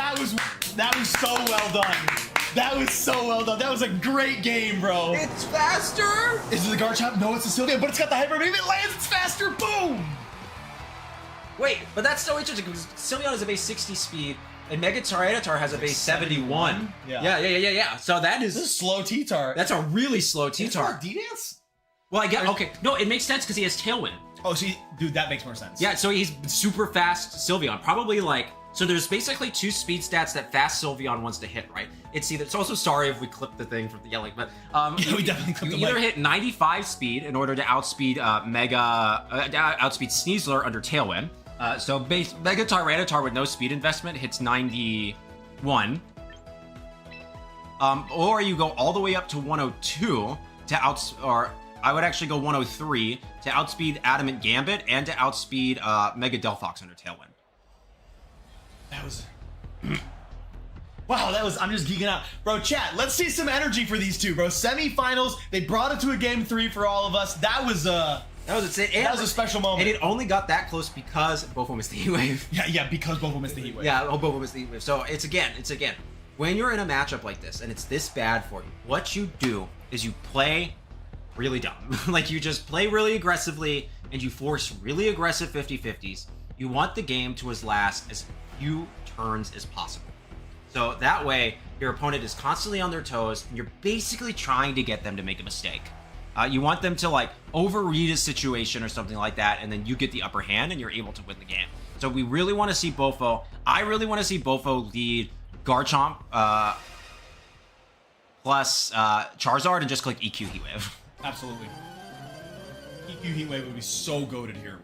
[SPEAKER 2] That was so well done. That was so well done. That was a great game, bro.
[SPEAKER 1] It's faster!
[SPEAKER 2] Is it the Garchomp? No, it's a Sylveon, but it's got the Hyper Beam. It lands, it's faster, boom!
[SPEAKER 1] Wait, but that's so interesting because Sylveon has a base 60 speed and Mega Tyranitar has a base 71. Yeah. So that
[SPEAKER 2] This is
[SPEAKER 1] is
[SPEAKER 2] slow T-Tar.
[SPEAKER 1] that's a really slow
[SPEAKER 2] It's
[SPEAKER 1] T-Tar.
[SPEAKER 2] not D-Dance?
[SPEAKER 1] Well, I get okay. No, it makes sense because he has Tailwind.
[SPEAKER 2] Oh, see, dude, that makes more sense.
[SPEAKER 1] Yeah, so he's super fast Sylveon. Probably like so. There's basically two speed stats that fast Sylveon wants to hit. Right? It's either. It's also sorry if we clip the thing from the yelling, but
[SPEAKER 2] Yeah, we definitely clipped
[SPEAKER 1] you
[SPEAKER 2] the
[SPEAKER 1] either
[SPEAKER 2] mic.
[SPEAKER 1] hit 95 speed in order to outspeed outspeed Sneasler under Tailwind. So base Mega Tyranitar with no speed investment hits 91. Or you go all the way up to 102 to or I would actually go 103 to outspeed Adamant Gambit and to outspeed Mega Delphox under Tailwind.
[SPEAKER 2] That was... Wow, I'm just geeking out. Bro, chat, let's see some energy for these two, bro. Semifinals, they brought it to a game 3 for all of us. That was a special moment.
[SPEAKER 1] And it only got that close because Bofo missed the Heat Wave.
[SPEAKER 2] Yeah, because Bofo missed the Heat Wave.
[SPEAKER 1] Yeah, Bofo missed the Heat Wave. So it's again, when you're in a matchup like this and it's this bad for you, what you do is you play really dumb. Like you just play really aggressively and you force really aggressive 50-50s. You want the game to last as few turns as possible. So that way, your opponent is constantly on their toes, and you're basically trying to get them to make a mistake. You want them to like overread a situation or something like that, and then you get the upper hand, and you're able to win the game. So we really want to see Bofo. I really want to see Bofo lead Garchomp plus Charizard, and just click EQ Heat Wave.
[SPEAKER 2] Absolutely. EQ Heat Wave would be so goated here.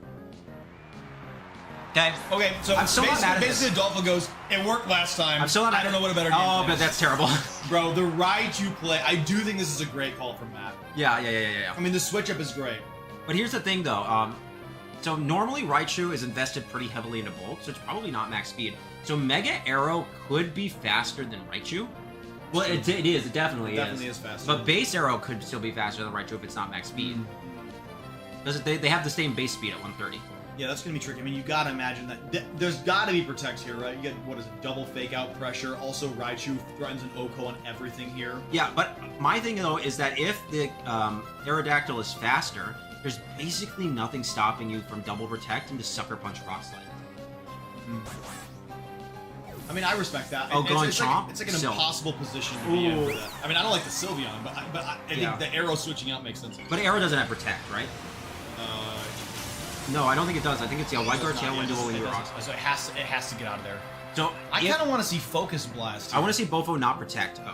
[SPEAKER 2] Okay, so
[SPEAKER 1] I'm still not mad at
[SPEAKER 2] basically Adolfo goes, it worked last time.
[SPEAKER 1] I'm still not.
[SPEAKER 2] I don't know what a better game
[SPEAKER 1] Oh,
[SPEAKER 2] is.
[SPEAKER 1] but that's terrible.
[SPEAKER 2] Bro, the Raichu play, I do think this is a great call from Matt.
[SPEAKER 1] Yeah.
[SPEAKER 2] I mean, the switch up is great.
[SPEAKER 1] But here's the thing, though. So normally Raichu is invested pretty heavily into Bulk, so it's probably not max speed. So Mega Arrow could be faster than Raichu. Well, it is. It definitely
[SPEAKER 2] is faster.
[SPEAKER 1] But Base Arrow could still be faster than Raichu if it's not max speed. Because they have the same base speed at 130.
[SPEAKER 2] Yeah, that's gonna be tricky. I mean, you gotta imagine that there's gotta be protect here, right? You get what is it, double fake out pressure. Also, Raichu threatens an Oko on everything here.
[SPEAKER 1] Yeah, but my thing though is that if the Aerodactyl is faster, there's basically nothing stopping you from double protect and just sucker punch Rock Slide.
[SPEAKER 2] I mean, I respect that.
[SPEAKER 1] Oh, going
[SPEAKER 2] it's
[SPEAKER 1] chomp?
[SPEAKER 2] Like, it's like an
[SPEAKER 1] Still.
[SPEAKER 2] impossible position to be in for that. I mean, I don't like the Sylveon, but I think the arrow switching out makes sense.
[SPEAKER 1] But arrow doesn't have protect, right? No, I don't think it does. I think it's White Guard, Tailwind, Dual Wing, Rocks.
[SPEAKER 2] So it has to get out of there.
[SPEAKER 1] So
[SPEAKER 2] I kind of want to see Focus Blast.
[SPEAKER 1] I want to see Bofo not protect. Okay.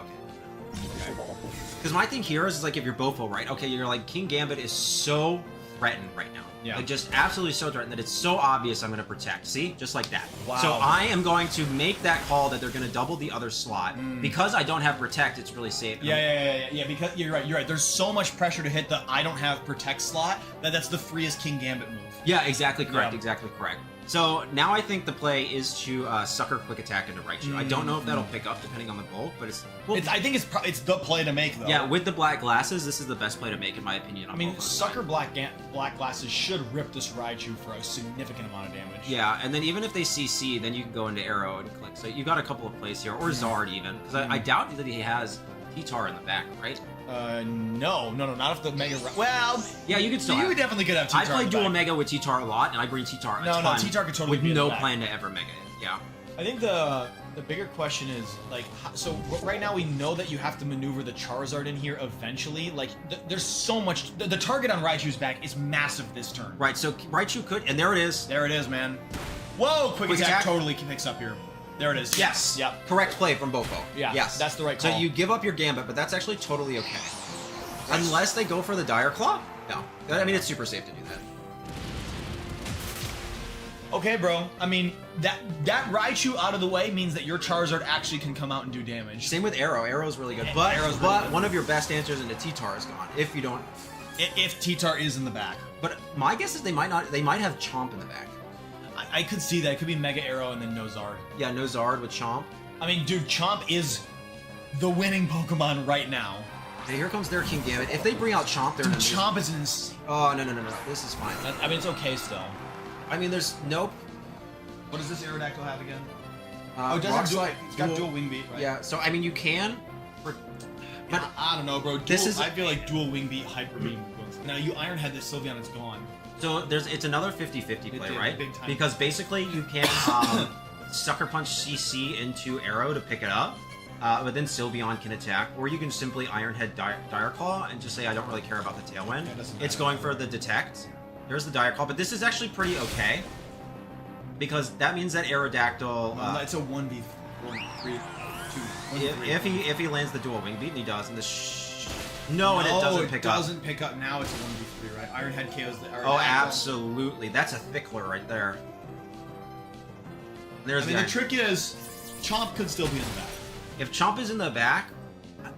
[SPEAKER 1] Because my thing here is like if you're Bofo, right? Okay, you're like King Gambit is so threatened right now.
[SPEAKER 2] Yeah.
[SPEAKER 1] Like just absolutely so threatened that it's so obvious I'm going to protect. See? Just like that.
[SPEAKER 2] Wow.
[SPEAKER 1] So I am going to make that call that they're going to double the other slot. Because I don't have protect, it's really safe.
[SPEAKER 2] Yeah, because you're right. There's so much pressure to hit the I don't have protect slot that's the freest King Gambit move.
[SPEAKER 1] Yeah, exactly correct.
[SPEAKER 2] Yeah.
[SPEAKER 1] Exactly correct. So now I think the play is to sucker quick attack into Raichu. I don't know if that'll pick up depending on the bulk, but it's... Well,
[SPEAKER 2] I think it's the play to make though.
[SPEAKER 1] yeah, with the black glasses, this is the best play to make in my opinion.
[SPEAKER 2] I mean, Sucker Black Glasses should rip this Raichu for a significant amount of damage.
[SPEAKER 1] Yeah, and then even if they CC, then you can go into Arrow and click. So you got a couple of plays here, or Zard even, because I doubt that he has T-Tar in the back, right?
[SPEAKER 2] No, not if the Mega. Well,
[SPEAKER 1] yeah, you could still.
[SPEAKER 2] You definitely could have T-Tar.
[SPEAKER 1] I play dual Mega with T-Tar a lot, and I bring T-Tar a ton.
[SPEAKER 2] No, T-Tar could totally
[SPEAKER 1] with
[SPEAKER 2] be in
[SPEAKER 1] no
[SPEAKER 2] the back.
[SPEAKER 1] plan to ever Mega it. Yeah.
[SPEAKER 2] I think the bigger question is like, so right now we know that you have to maneuver the Charizard in here eventually. Like, there's so much. The target on Raichu's back is massive this turn.
[SPEAKER 1] Right. So Raichu could, and there it is.
[SPEAKER 2] There it is, man. Whoa! Quick attack totally picks up here. There it is.
[SPEAKER 1] Yes.
[SPEAKER 2] Yep.
[SPEAKER 1] Correct play from Bofo.
[SPEAKER 2] Yeah.
[SPEAKER 1] Yes.
[SPEAKER 2] That's the right call.
[SPEAKER 1] So you give up your Gambit, but that's actually totally okay. Unless they go for the Dire Claw. No. I mean, it's super safe to do that.
[SPEAKER 2] Okay, bro. I mean, that Raichu out of the way means that your Charizard actually can come out and do damage.
[SPEAKER 1] Same with Arrow. Arrow's really good. But,
[SPEAKER 2] Arrow's really good.
[SPEAKER 1] One of your best answers into T-Tar is gone. If you don't...
[SPEAKER 2] If T-Tar is in the back.
[SPEAKER 1] But my guess is they might not. They might have Chomp in the back.
[SPEAKER 2] I could see that. It could be Mega Arrow and then no Zard.
[SPEAKER 1] Yeah, no Zard with Chomp.
[SPEAKER 2] I mean, dude, Chomp is the winning Pokemon right now.
[SPEAKER 1] Hey, here comes their King Gambit. If they bring out Chomp, they're
[SPEAKER 2] Dude,
[SPEAKER 1] gonna
[SPEAKER 2] Chomp is an insane.
[SPEAKER 1] Oh, no. This is fine.
[SPEAKER 2] I mean, it's okay still.
[SPEAKER 1] I mean, there's... Nope.
[SPEAKER 2] What does this Aerodactyl have again?
[SPEAKER 1] It
[SPEAKER 2] does have dual. It's got dual wing beat, right?
[SPEAKER 1] Yeah, so, I mean, you can... But
[SPEAKER 2] I don't know, bro. I feel like dual wing beat, hyper beam. Now you Iron Head this Sylveon, it's gone.
[SPEAKER 1] So it's another 50-50 play, right?
[SPEAKER 2] Big time.
[SPEAKER 1] Because basically you can Sucker Punch CC into Arrow to pick it up, but then Sylveon can attack, or you can simply Iron Head Dire Claw and just say I don't really care about the Tailwind.
[SPEAKER 2] Yeah, it doesn't
[SPEAKER 1] it's
[SPEAKER 2] matter.
[SPEAKER 1] going for the Detect. There's the Dire Claw, but this is actually pretty okay because that means that Aerodactyl.
[SPEAKER 2] It's a 1v3, 2.
[SPEAKER 1] If he lands the dual wing beat, and he does, and no, and it doesn't pick up.
[SPEAKER 2] It doesn't pick up. Now it's a 1v3, right? Iron Head KOs the Aerodactyl.
[SPEAKER 1] Oh, absolutely. That's a Thickler right there. There's
[SPEAKER 2] the trick is, Chomp could still be in the back.
[SPEAKER 1] If Chomp is in the back,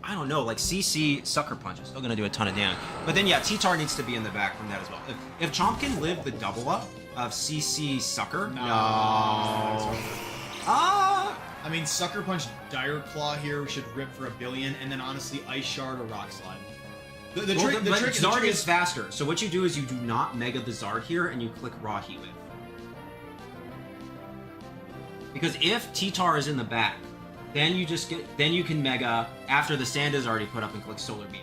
[SPEAKER 1] I don't know, like CC Sucker Punch is still going to do a ton of damage. But then, yeah, T-Tar needs to be in the back from that as well. If Chomp can live the double up of CC Sucker, no.
[SPEAKER 2] I mean, Sucker Punch Dire Claw here should rip for 1 billion, and then honestly, Ice Shard or Rock Slide. The trick
[SPEAKER 1] Zard is faster. So what you do is you do not Mega the Zard here, and you click Raw Heat Wave. Because if T-Tar is in the back, then you can Mega after the stand is already put up and click Solar Beam.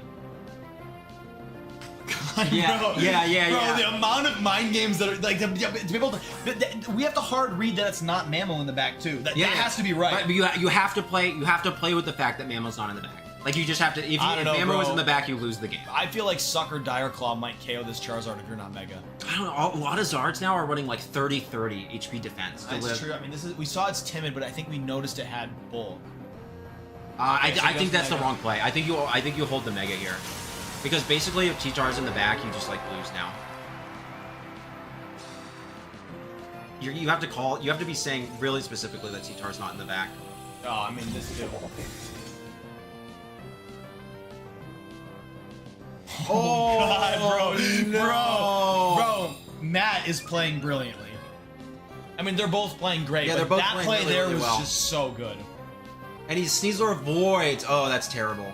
[SPEAKER 2] God,
[SPEAKER 1] Yeah,
[SPEAKER 2] bro.
[SPEAKER 1] yeah.
[SPEAKER 2] The amount of mind games that are like to be able to, we have to hard read that it's not Mammal in the back too. That has to be right.
[SPEAKER 1] But you have to play with the fact that Mammo's not in the back. Like you just have to. If Mammo was in the back, you lose the game.
[SPEAKER 2] I feel like Sucker Dire Claw might KO this Charizard if you're not Mega.
[SPEAKER 1] I don't know. A lot of Zards now are running like 30-30 HP defense.
[SPEAKER 2] That's true. I mean, we saw it's timid, but I think we noticed it had bulk.
[SPEAKER 1] I think that's the wrong play. I think you hold the Mega here, because basically if T-Tar's in the back, you just like lose now. You have to be saying really specifically that T-Tar's not in the back.
[SPEAKER 2] Oh, I mean this too.
[SPEAKER 1] Oh
[SPEAKER 2] God, bro,
[SPEAKER 1] no.
[SPEAKER 2] bro, Matt is playing brilliantly. I mean, they're both playing great.
[SPEAKER 1] Yeah,
[SPEAKER 2] but
[SPEAKER 1] they're both
[SPEAKER 2] that
[SPEAKER 1] playing
[SPEAKER 2] play
[SPEAKER 1] really,
[SPEAKER 2] there
[SPEAKER 1] really
[SPEAKER 2] was
[SPEAKER 1] well.
[SPEAKER 2] just so good.
[SPEAKER 1] And he Sneasler avoids. Oh, that's terrible.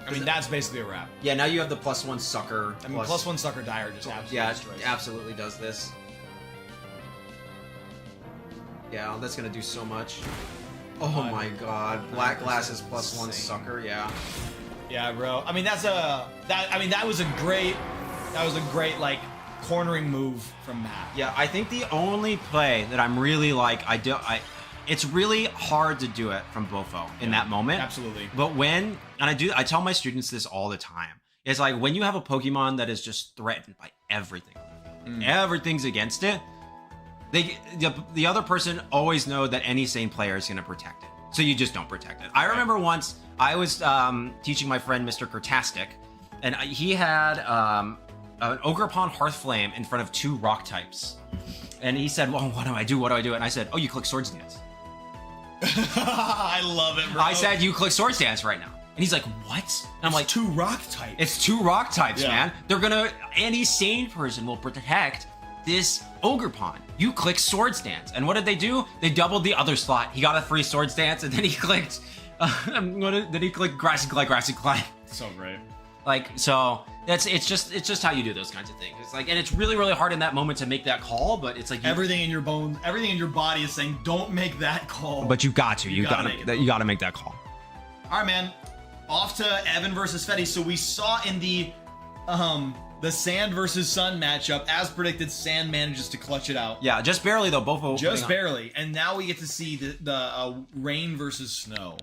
[SPEAKER 2] I mean, that's basically a wrap.
[SPEAKER 1] Yeah, now you have the +1 Sucker.
[SPEAKER 2] I mean, +1 Sucker Dire just absolutely
[SPEAKER 1] Yeah,
[SPEAKER 2] destroys.
[SPEAKER 1] it absolutely does this. Yeah, that's gonna do so much. Oh my god, Black Glasses +1
[SPEAKER 2] insane.
[SPEAKER 1] Sucker. Yeah.
[SPEAKER 2] Yeah, bro. I mean, that was a great like cornering move from Matt.
[SPEAKER 1] Yeah, I think the only play that I'm really like, it's really hard to do it from Bofo in that moment.
[SPEAKER 2] Absolutely.
[SPEAKER 1] But when, and I tell my students this all the time. It's like when you have a Pokemon that is just threatened by everything, everything's against it. The other person always know that any sane player is going to protect it. So you just don't protect it. I remember once I was teaching my friend Mr. Kurtastic, and he had an Ogerpon Hearthflame in front of 2 rock types. And he said, well, what do I do? What do I do? And I said, oh, you click Swords Dance.
[SPEAKER 2] I love it, bro.
[SPEAKER 1] I said, you click Swords Dance right now. And he's like, what? And I'm like,
[SPEAKER 2] 2 rock types.
[SPEAKER 1] it's 2 rock types, man. They're gonna, any sane person will protect this Ogerpon. You click Swords Dance. And what did they do? They doubled the other slot. He got a free Swords Dance, and then he clicked, then he clicked Grassy Glide.
[SPEAKER 2] So great.
[SPEAKER 1] Like, so it's just how you do those kinds of things. It's like, and it's really, really hard in that moment to make that call, but it's like
[SPEAKER 2] Everything in your bones, everything in your body is saying, don't make that call.
[SPEAKER 1] But you got to. You
[SPEAKER 2] gotta
[SPEAKER 1] got to make that call.
[SPEAKER 2] All right, man. Off to Evan versus Fetty. So we saw in the Sand versus Sun matchup, as predicted, Sand manages to clutch it out.
[SPEAKER 1] Yeah, just barely though. Both
[SPEAKER 2] just barely. And now we get to see the Rain versus Snow.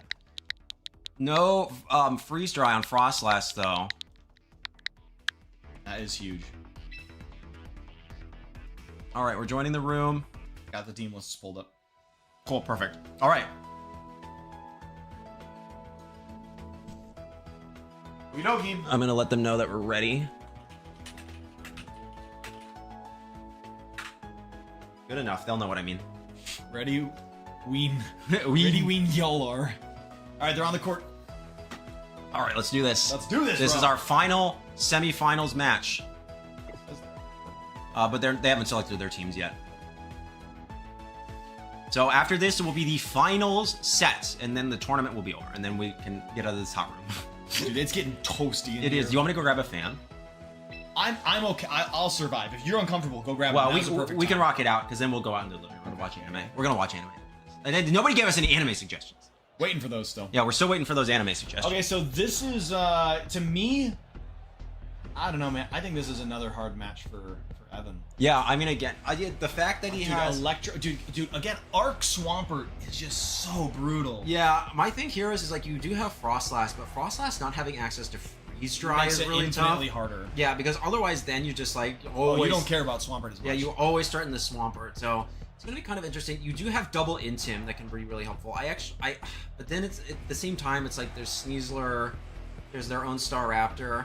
[SPEAKER 1] No freeze dry on Frostlass though.
[SPEAKER 2] That is huge.
[SPEAKER 1] All right, we're joining the room.
[SPEAKER 2] Got the team lists pulled up.
[SPEAKER 1] Cool, perfect. All right.
[SPEAKER 2] We know game.
[SPEAKER 1] I'm gonna let them know that we're ready. Good enough. They'll know what I mean.
[SPEAKER 2] Ready, Ween.
[SPEAKER 1] Ween.
[SPEAKER 2] Ready, Ween, Yolar. All right, they're on the court.
[SPEAKER 1] All right, let's do this.
[SPEAKER 2] Let's do this.
[SPEAKER 1] This
[SPEAKER 2] bro.
[SPEAKER 1] is our final semifinals match. But they haven't selected their teams yet. So after this, it will be the finals set, and then the tournament will be over, and then we can get out of this hot room.
[SPEAKER 2] Dude, it's getting toasty in
[SPEAKER 1] It
[SPEAKER 2] here.
[SPEAKER 1] is. Do you want me to go grab a fan?
[SPEAKER 2] I'm okay. I'll survive. If you're uncomfortable, go grab
[SPEAKER 1] Well,
[SPEAKER 2] it.
[SPEAKER 1] we can rock it out, because then we'll go out into the living room and watch anime. We're gonna watch anime. And then nobody gave us any anime suggestions.
[SPEAKER 2] Waiting for those still.
[SPEAKER 1] Yeah, we're still waiting for those anime suggestions.
[SPEAKER 2] Okay, so this is to me, I don't know, man. I think this is another hard match for Evan.
[SPEAKER 1] Yeah, I mean, again, the fact that he has
[SPEAKER 2] Electro, dude, again, Arc Swampert is just so brutal.
[SPEAKER 1] Yeah, my thing here is like you do have Frostlass, but Frostlass not having access to freeze dry
[SPEAKER 2] Makes
[SPEAKER 1] is
[SPEAKER 2] it
[SPEAKER 1] really
[SPEAKER 2] infinitely
[SPEAKER 1] tough.
[SPEAKER 2] harder.
[SPEAKER 1] Yeah, because otherwise then you just like
[SPEAKER 2] Oh,
[SPEAKER 1] always
[SPEAKER 2] you don't care about Swampert as much.
[SPEAKER 1] Yeah, you always start in the Swampert, so it's gonna be kind of interesting. You do have double Intim that can be really helpful. But then at the same time, it's like there's Sneasler, there's their own Staraptor.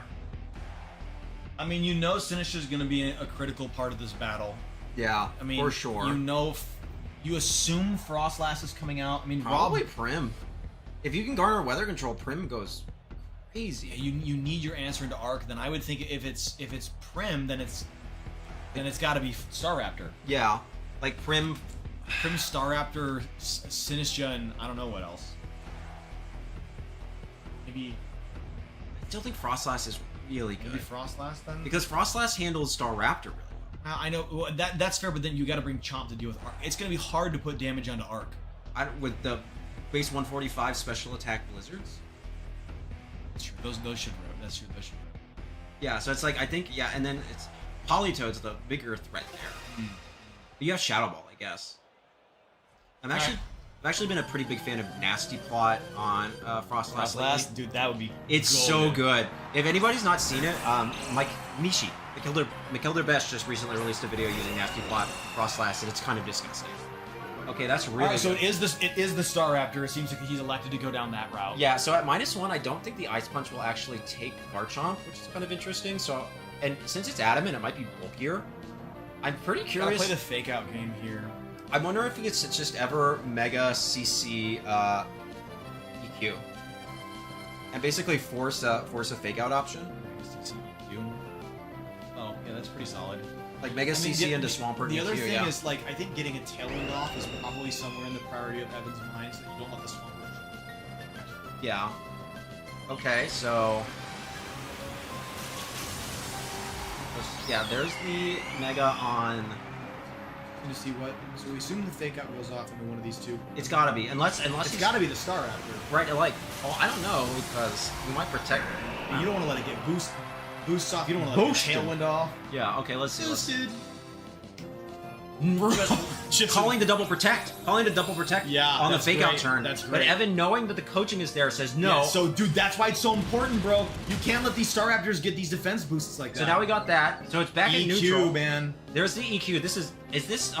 [SPEAKER 2] I mean, you know, Sinistra is going to be a critical part of this battle.
[SPEAKER 1] Yeah,
[SPEAKER 2] I mean,
[SPEAKER 1] for sure.
[SPEAKER 2] You know, you assume Frostlass is coming out. I mean,
[SPEAKER 1] Probably Prim. If you can garner weather control, Prim goes crazy.
[SPEAKER 2] You need your answer into Arc. Then I would think if it's Prim, then it's got to be Staraptor.
[SPEAKER 1] Yeah, like Prim,
[SPEAKER 2] Staraptor, Sinistra, and I don't know what else. Maybe
[SPEAKER 1] I still think Frostlass is really good.
[SPEAKER 2] maybe Frostlass then.
[SPEAKER 1] Because Frostlass handles Staraptor really well.
[SPEAKER 2] I know well, that's fair, but then you got to bring Chomp to deal with Arc. It's going to be hard to put damage onto Arc.
[SPEAKER 1] With the base 145 special attack blizzards.
[SPEAKER 2] That's true. Those should rip. That's true. Those should rip.
[SPEAKER 1] Yeah, so it's like I think and then it's Politoad's the bigger threat there. But you have Shadow Ball, I guess. I've actually been a pretty big fan of Nasty Plot on Frostlass lately.
[SPEAKER 2] Dude, that would be.
[SPEAKER 1] It's so good. If anybody's not seen it, like Mishi, Mikilder Best just recently released a video using Nasty Plot Frostlass, and it's kind of disgusting. Okay, that's really
[SPEAKER 2] Alright, so
[SPEAKER 1] good.
[SPEAKER 2] it is the Staraptor. It seems like he's elected to go down that route.
[SPEAKER 1] Yeah, so at -1, I don't think the Ice Punch will actually take Garchomp, which is kind of interesting. So, and since it's adamant, it might be bulkier. I'm pretty
[SPEAKER 2] Gotta
[SPEAKER 1] curious.
[SPEAKER 2] play the fake out game here.
[SPEAKER 1] I wonder if it's just ever Mega CC EQ, and basically force a fake out option,
[SPEAKER 2] Oh, yeah, that's pretty solid.
[SPEAKER 1] like Mega CC into Swampert.
[SPEAKER 2] The
[SPEAKER 1] and
[SPEAKER 2] other
[SPEAKER 1] EQ,
[SPEAKER 2] thing
[SPEAKER 1] yeah.
[SPEAKER 2] is, like, I think getting a Tailwind off is probably somewhere in the priority of Evan's mind, so that you don't let the Swampert.
[SPEAKER 1] Yeah. Okay, so yeah, there's the Mega on.
[SPEAKER 2] To see what. So we assume the fake out goes off into one of these two.
[SPEAKER 1] It's gotta be, unless
[SPEAKER 2] It's
[SPEAKER 1] he's-
[SPEAKER 2] got to be the Staraptor.
[SPEAKER 1] right. Like, oh, I don't know because we might protect.
[SPEAKER 2] You don't want to let it get boosts off. You don't want to let it get Tailwind off.
[SPEAKER 1] Yeah. Okay. Let's see.
[SPEAKER 2] Boosted. Just
[SPEAKER 1] calling the double protect, on the
[SPEAKER 2] that's
[SPEAKER 1] fake out
[SPEAKER 2] great.
[SPEAKER 1] turn.
[SPEAKER 2] That's
[SPEAKER 1] But
[SPEAKER 2] great.
[SPEAKER 1] Evan, knowing that the coaching is there, says no.
[SPEAKER 2] Yeah, so, dude, that's why it's so important, bro. You can't let these Star Raptors get these defense boosts like that.
[SPEAKER 1] So now we got that. So it's back at
[SPEAKER 2] EQ,
[SPEAKER 1] neutral.
[SPEAKER 2] man.
[SPEAKER 1] There's the EQ. Is this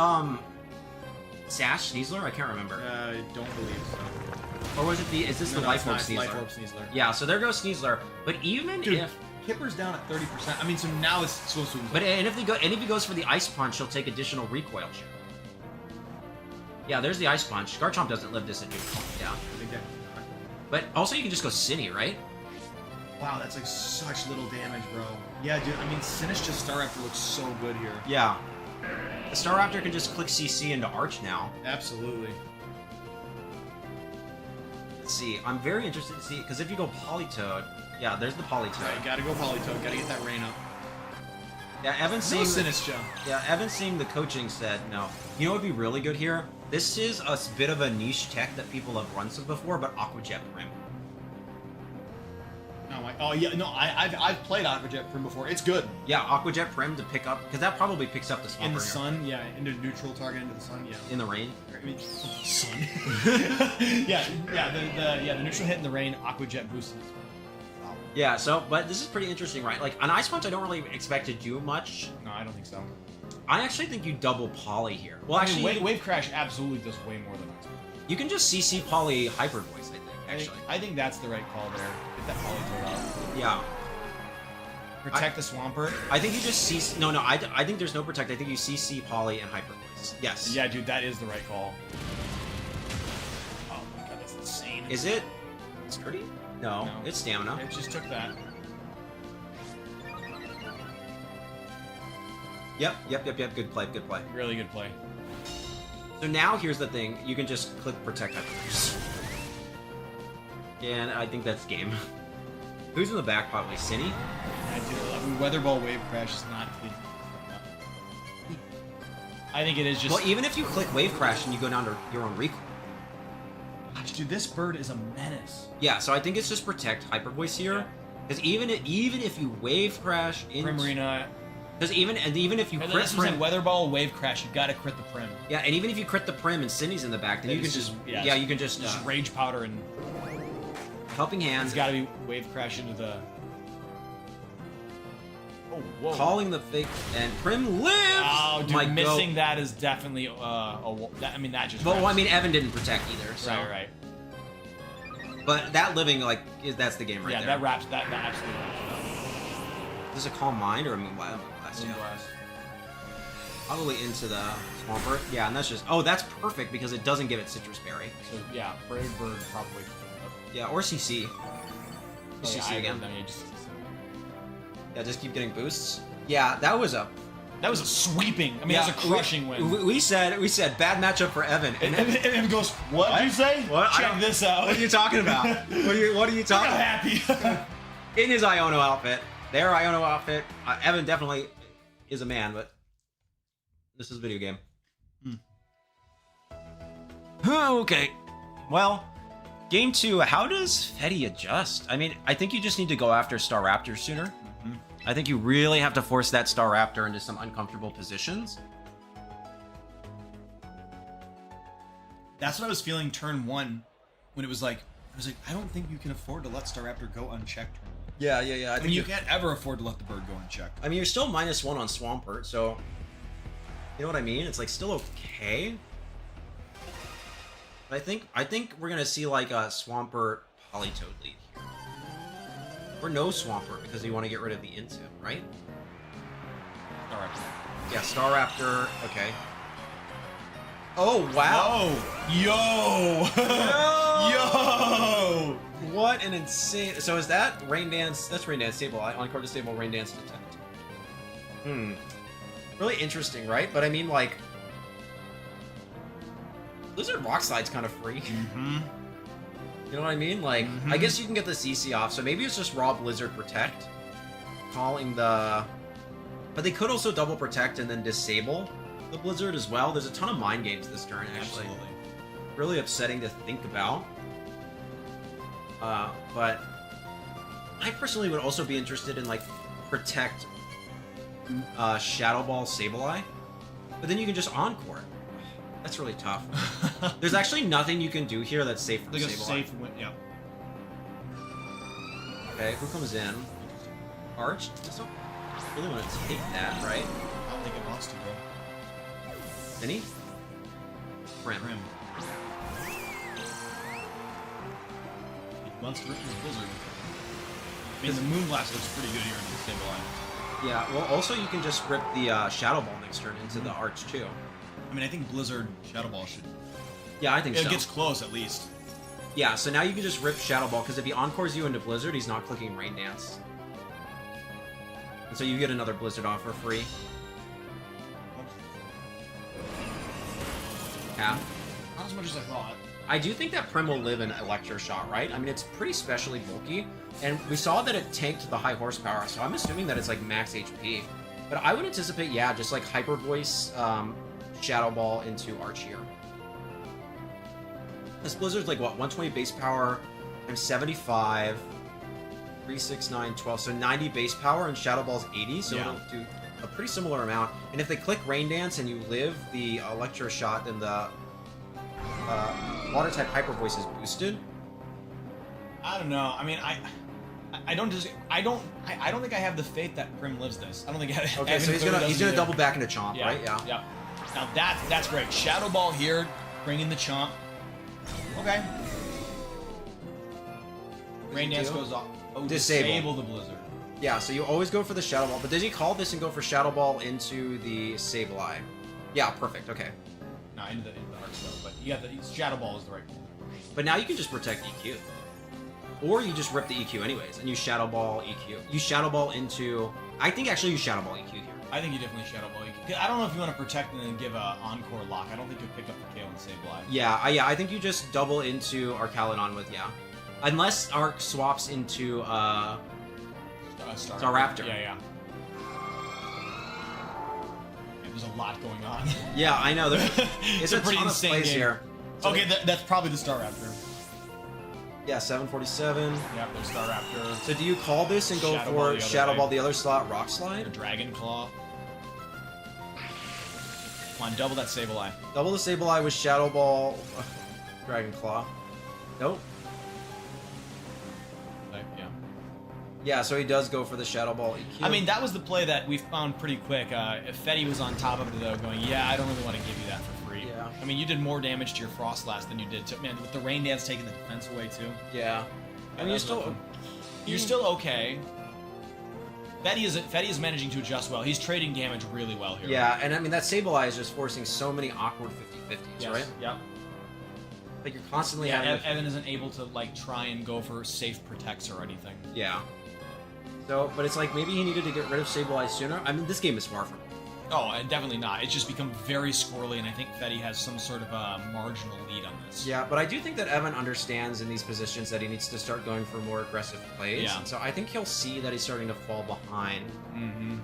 [SPEAKER 1] Sash Sneasler? I can't remember.
[SPEAKER 2] I don't believe so.
[SPEAKER 1] Or was it is this the Life Orb Sneasler?
[SPEAKER 2] Life Orb Sneasler.
[SPEAKER 1] Yeah, so there goes Sneasler. But even
[SPEAKER 2] Dude,
[SPEAKER 1] if
[SPEAKER 2] Kipper's down at 30%. I mean, so now it's supposed to.
[SPEAKER 1] But and if he goes for the Ice Punch, he'll take additional recoil share. Yeah, there's the Ice Punch. Garchomp doesn't live this at neutral. Yeah. But also you can just go Cinny, right?
[SPEAKER 2] Wow, that's like such little damage, bro. Yeah, dude. I mean, Sinish just Star Raptor looks so good here.
[SPEAKER 1] Yeah. The Staraptor can just click CC into Arch now.
[SPEAKER 2] Absolutely.
[SPEAKER 1] Let's see. I'm very interested to see because if you go Politoed, yeah, there's the Politoed.
[SPEAKER 2] Right, gotta go Politoed. Gotta get that rain up.
[SPEAKER 1] Yeah, Evan
[SPEAKER 2] No
[SPEAKER 1] seeing
[SPEAKER 2] Sinistcha.
[SPEAKER 1] Yeah, Evan seeing the coaching said no. You know what would be really good here? This is a bit of a niche tech that people have run some before, but Aqua Jet Prim.
[SPEAKER 2] Oh yeah, no, I've played Aqua Jet Prim before. It's good.
[SPEAKER 1] Yeah, Aqua Jet Prim to pick up because that probably picks up the Swampert
[SPEAKER 2] In the
[SPEAKER 1] here.
[SPEAKER 2] sun, yeah, into neutral target into the sun, yeah.
[SPEAKER 1] In the rain.
[SPEAKER 2] I mean, sun. the neutral hit in the rain, Aqua Jet boosted. Wow.
[SPEAKER 1] Yeah, so but this is pretty interesting, right? Like an Ice Punch, I don't really expect to do much.
[SPEAKER 2] No, I don't think so.
[SPEAKER 1] I actually think you double Poly here. Well,
[SPEAKER 2] I mean,
[SPEAKER 1] actually,
[SPEAKER 2] Wave Crash absolutely does way more than Ice Punch.
[SPEAKER 1] you can just CC Poly Hyper Voice. I think actually.
[SPEAKER 2] I think that's the right call there. Get that Politoed out.
[SPEAKER 1] Yeah.
[SPEAKER 2] Protect the Swampert.
[SPEAKER 1] I think you just CC. No, I think there's no protect. I think you CC Poly and Hyper Voice. Yes.
[SPEAKER 2] Yeah, dude, that is the right call. Oh my god, that's insane.
[SPEAKER 1] Is it sturdy? No,
[SPEAKER 2] No.
[SPEAKER 1] it's stamina.
[SPEAKER 2] It just took that.
[SPEAKER 1] Yep. Good play.
[SPEAKER 2] Really good play.
[SPEAKER 1] So now here's the thing: you can just click protect Hyper Voice. And I think that's game. Who's in the back? Probably Cinny.
[SPEAKER 2] I mean, Weather Ball Wave Crash is not. I think it is just.
[SPEAKER 1] Well, even if you click Wave Crash and you go down to your own recoil.
[SPEAKER 2] Dude, this bird is a menace.
[SPEAKER 1] Yeah, so I think it's just protect Hyper Voice here. Because even if you Wave Crash into...
[SPEAKER 2] Primarina.
[SPEAKER 1] Because even if you
[SPEAKER 2] That's
[SPEAKER 1] crit
[SPEAKER 2] what I'm
[SPEAKER 1] Prim...
[SPEAKER 2] saying, Weather Ball Wave Crash, you gotta crit the Prim.
[SPEAKER 1] Yeah, and even if you crit the Prim and Cindy's in the back, then you can just... Yeah, you can just...
[SPEAKER 2] Rage Powder and
[SPEAKER 1] Helping Hand.
[SPEAKER 2] it's gotta be Wave Crash into the... Oh, whoa.
[SPEAKER 1] Calling the fake... And Prim lives!
[SPEAKER 2] Oh, dude,
[SPEAKER 1] My
[SPEAKER 2] missing
[SPEAKER 1] goat.
[SPEAKER 2] that is definitely that just...
[SPEAKER 1] But, well, I
[SPEAKER 2] wraps.
[SPEAKER 1] mean, Evan didn't protect either, so...
[SPEAKER 2] Right.
[SPEAKER 1] But that living, like, that's the game right
[SPEAKER 2] Yeah,
[SPEAKER 1] there.
[SPEAKER 2] that wraps, that absolutely wraps
[SPEAKER 1] Is this a Calm Mind or a Moonblast?
[SPEAKER 2] it
[SPEAKER 1] Yeah.
[SPEAKER 2] up.
[SPEAKER 1] Probably into the Swampert. Yeah, and that's just... Oh, that's perfect because it doesn't give it Citrus Berry.
[SPEAKER 2] So, yeah, Brave Bird probably...
[SPEAKER 1] Yeah, or CC. Just CC again. Yeah, just keep getting boosts. Yeah, that was a...
[SPEAKER 2] That was a sweeping. I mean, that was a crushing win.
[SPEAKER 1] We said bad matchup for Evan.
[SPEAKER 2] And it goes, what did you say?
[SPEAKER 1] What?
[SPEAKER 2] Check this out.
[SPEAKER 1] What are you talking about? what are you
[SPEAKER 2] I'm
[SPEAKER 1] talking about?
[SPEAKER 2] happy.
[SPEAKER 1] In his Iono outfit. Their Iono outfit. Evan definitely is a man, but this is a video game. Okay. Well, game 2. How does Fetty adjust? I mean, I think you just need to go after Staraptor sooner. I think you really have to force that Staraptor into some uncomfortable positions.
[SPEAKER 2] That's what I was feeling turn 1 when it was like, I don't think you can afford to let Staraptor go unchecked turn 1.
[SPEAKER 1] Yeah.
[SPEAKER 2] I mean, you can't ever afford to let the bird go unchecked.
[SPEAKER 1] I mean, you're still -1 on Swampert, so you know what I mean? It's like still okay. But I think we're gonna see like a Swampert Politoed lead here. Or no Swampert because you want to get rid of the Into, right?
[SPEAKER 2] Staraptor.
[SPEAKER 1] Yeah, Staraptor, okay. Oh wow!
[SPEAKER 2] Yo! Yo!
[SPEAKER 1] What an insane... So is that Rain Dance? That's Rain Dance stable. On-card disable, Rain Dance detect. Really interesting, right? But I mean, like... Blizzard Rock Slide's kind of free. You know what I mean? Like, I guess you can get the CC off, so maybe it's just raw Blizzard Protect. Calling the... But they could also double Protect and then disable the Blizzard as well. There's a ton of mind games this turn, actually.
[SPEAKER 2] Absolutely.
[SPEAKER 1] Really upsetting to think about. But I personally would also be interested in like protect Shadow Ball Sableye, but then you can just encore it. That's really tough. There's actually nothing you can do here that's safe for the
[SPEAKER 2] Like a
[SPEAKER 1] Sableye.
[SPEAKER 2] safe win. Yeah.
[SPEAKER 1] Okay, who comes in? Arch? I don't really want to take that, right?
[SPEAKER 2] I don't think it wants to, bro.
[SPEAKER 1] Any? Prim.
[SPEAKER 2] Grim. It wants to rip his blizzard. I mean, the Moonblast looks pretty good here in the Sableye.
[SPEAKER 1] Yeah, well, also you can just rip the Shadow Ball next turn into the Arch, too.
[SPEAKER 2] I mean, I think Blizzard Shadow Ball should.
[SPEAKER 1] Yeah, I think
[SPEAKER 2] It
[SPEAKER 1] so.
[SPEAKER 2] gets close at least.
[SPEAKER 1] Yeah, so now you can just rip Shadow Ball, because if he Encores you into Blizzard, he's not clicking Rain Dance. And so you get another Blizzard off for free. Yeah.
[SPEAKER 2] Not as much as I thought.
[SPEAKER 1] I do think that Prim will live in Electroshot, right? I mean, it's pretty specially bulky, and we saw that it tanked the high horsepower, so I'm assuming that it's like max HP. But I would anticipate, yeah, just like Hyper Voice, Shadow Ball into Arch here. This Blizzard's like, what, 120 base power, times 75, 3, 6, 9, 12, so 90 base power, and Shadow Ball's 80, so
[SPEAKER 2] Yeah.
[SPEAKER 1] it'll do a pretty similar amount. And if they click Rain Dance and you live the Electroshot, then the Water type Hyper Voice is boosted.
[SPEAKER 2] I don't know. I mean, I don't think I have the faith that Prim lives this. I don't think.
[SPEAKER 1] Okay, so he's gonna double back into Chomp,
[SPEAKER 2] Yeah,
[SPEAKER 1] right? Yeah.
[SPEAKER 2] Yeah. Now that's great. Shadow Ball here, bringing the Chomp. Okay. Rain Dance goes off. Oh, disable the Blizzard.
[SPEAKER 1] Yeah, so you always go for the Shadow Ball, but does he call this and go for Shadow Ball into the Sableye? Yeah, perfect. Okay.
[SPEAKER 2] No, into the Arch though, but you got the Shadow Ball is the right.
[SPEAKER 1] But now you can just protect EQ. Or you just rip the EQ anyways, and you Shadow Ball EQ. You Shadow Ball into... I think actually you Shadow Ball EQ here.
[SPEAKER 2] I think you definitely Shadow Ball. I don't know if you want to protect and then give a Encore lock. I don't think you'll pick up the KO and Sableye.
[SPEAKER 1] Yeah, I think you just double into Arcalodon with, yeah. Unless Arc swaps into, Staraptor.
[SPEAKER 2] Yeah. There's a lot going on.
[SPEAKER 1] Yeah, I know. It's a
[SPEAKER 2] pretty
[SPEAKER 1] ton of
[SPEAKER 2] insane
[SPEAKER 1] plays
[SPEAKER 2] game.
[SPEAKER 1] here. So
[SPEAKER 2] Okay, that's probably the Staraptor.
[SPEAKER 1] yeah, 747.
[SPEAKER 2] Yep, there's Staraptor.
[SPEAKER 1] So do you call this and go
[SPEAKER 2] Shadow Ball
[SPEAKER 1] for
[SPEAKER 2] the other
[SPEAKER 1] Shadow
[SPEAKER 2] way.
[SPEAKER 1] Ball the other slot, Rock
[SPEAKER 2] Or
[SPEAKER 1] Slide?
[SPEAKER 2] Dragon Claw. Come on, double that Sableye.
[SPEAKER 1] Double the Sableye with Shadow Ball, Dragon Claw. Nope.
[SPEAKER 2] Yeah.
[SPEAKER 1] Yeah, so he does go for the Shadow Ball EQ.
[SPEAKER 2] I mean, that was the play that we found pretty quick. If Fetty was on top of it, though, going, yeah, I don't really want to give you that for free.
[SPEAKER 1] Yeah.
[SPEAKER 2] I mean, you did more damage to your Frostlass than you did to... Man, with the Rain Dance taking the defense away, too.
[SPEAKER 1] Yeah. I mean,
[SPEAKER 2] You're still okay. Fetty is managing to adjust well. He's trading damage really well here.
[SPEAKER 1] Yeah, and I mean, that Sableye is just forcing so many awkward 50-50s,
[SPEAKER 2] Yes.
[SPEAKER 1] right?
[SPEAKER 2] Yep.
[SPEAKER 1] Like, you're constantly
[SPEAKER 2] Yeah,
[SPEAKER 1] having...
[SPEAKER 2] Evan isn't able to, like, try and go for safe protects or anything.
[SPEAKER 1] Yeah. So, but it's like, maybe he needed to get rid of Sableye sooner. I mean, this game is far from it.
[SPEAKER 2] Oh, definitely not. It's just become very squirrely, and I think Fetty has some sort of a marginal lead on this.
[SPEAKER 1] Yeah, but I do think that Evan understands in these positions that he needs to start going for more aggressive plays.
[SPEAKER 2] Yeah.
[SPEAKER 1] And so I think he'll see that he's starting to fall behind.
[SPEAKER 2] Mm-hmm.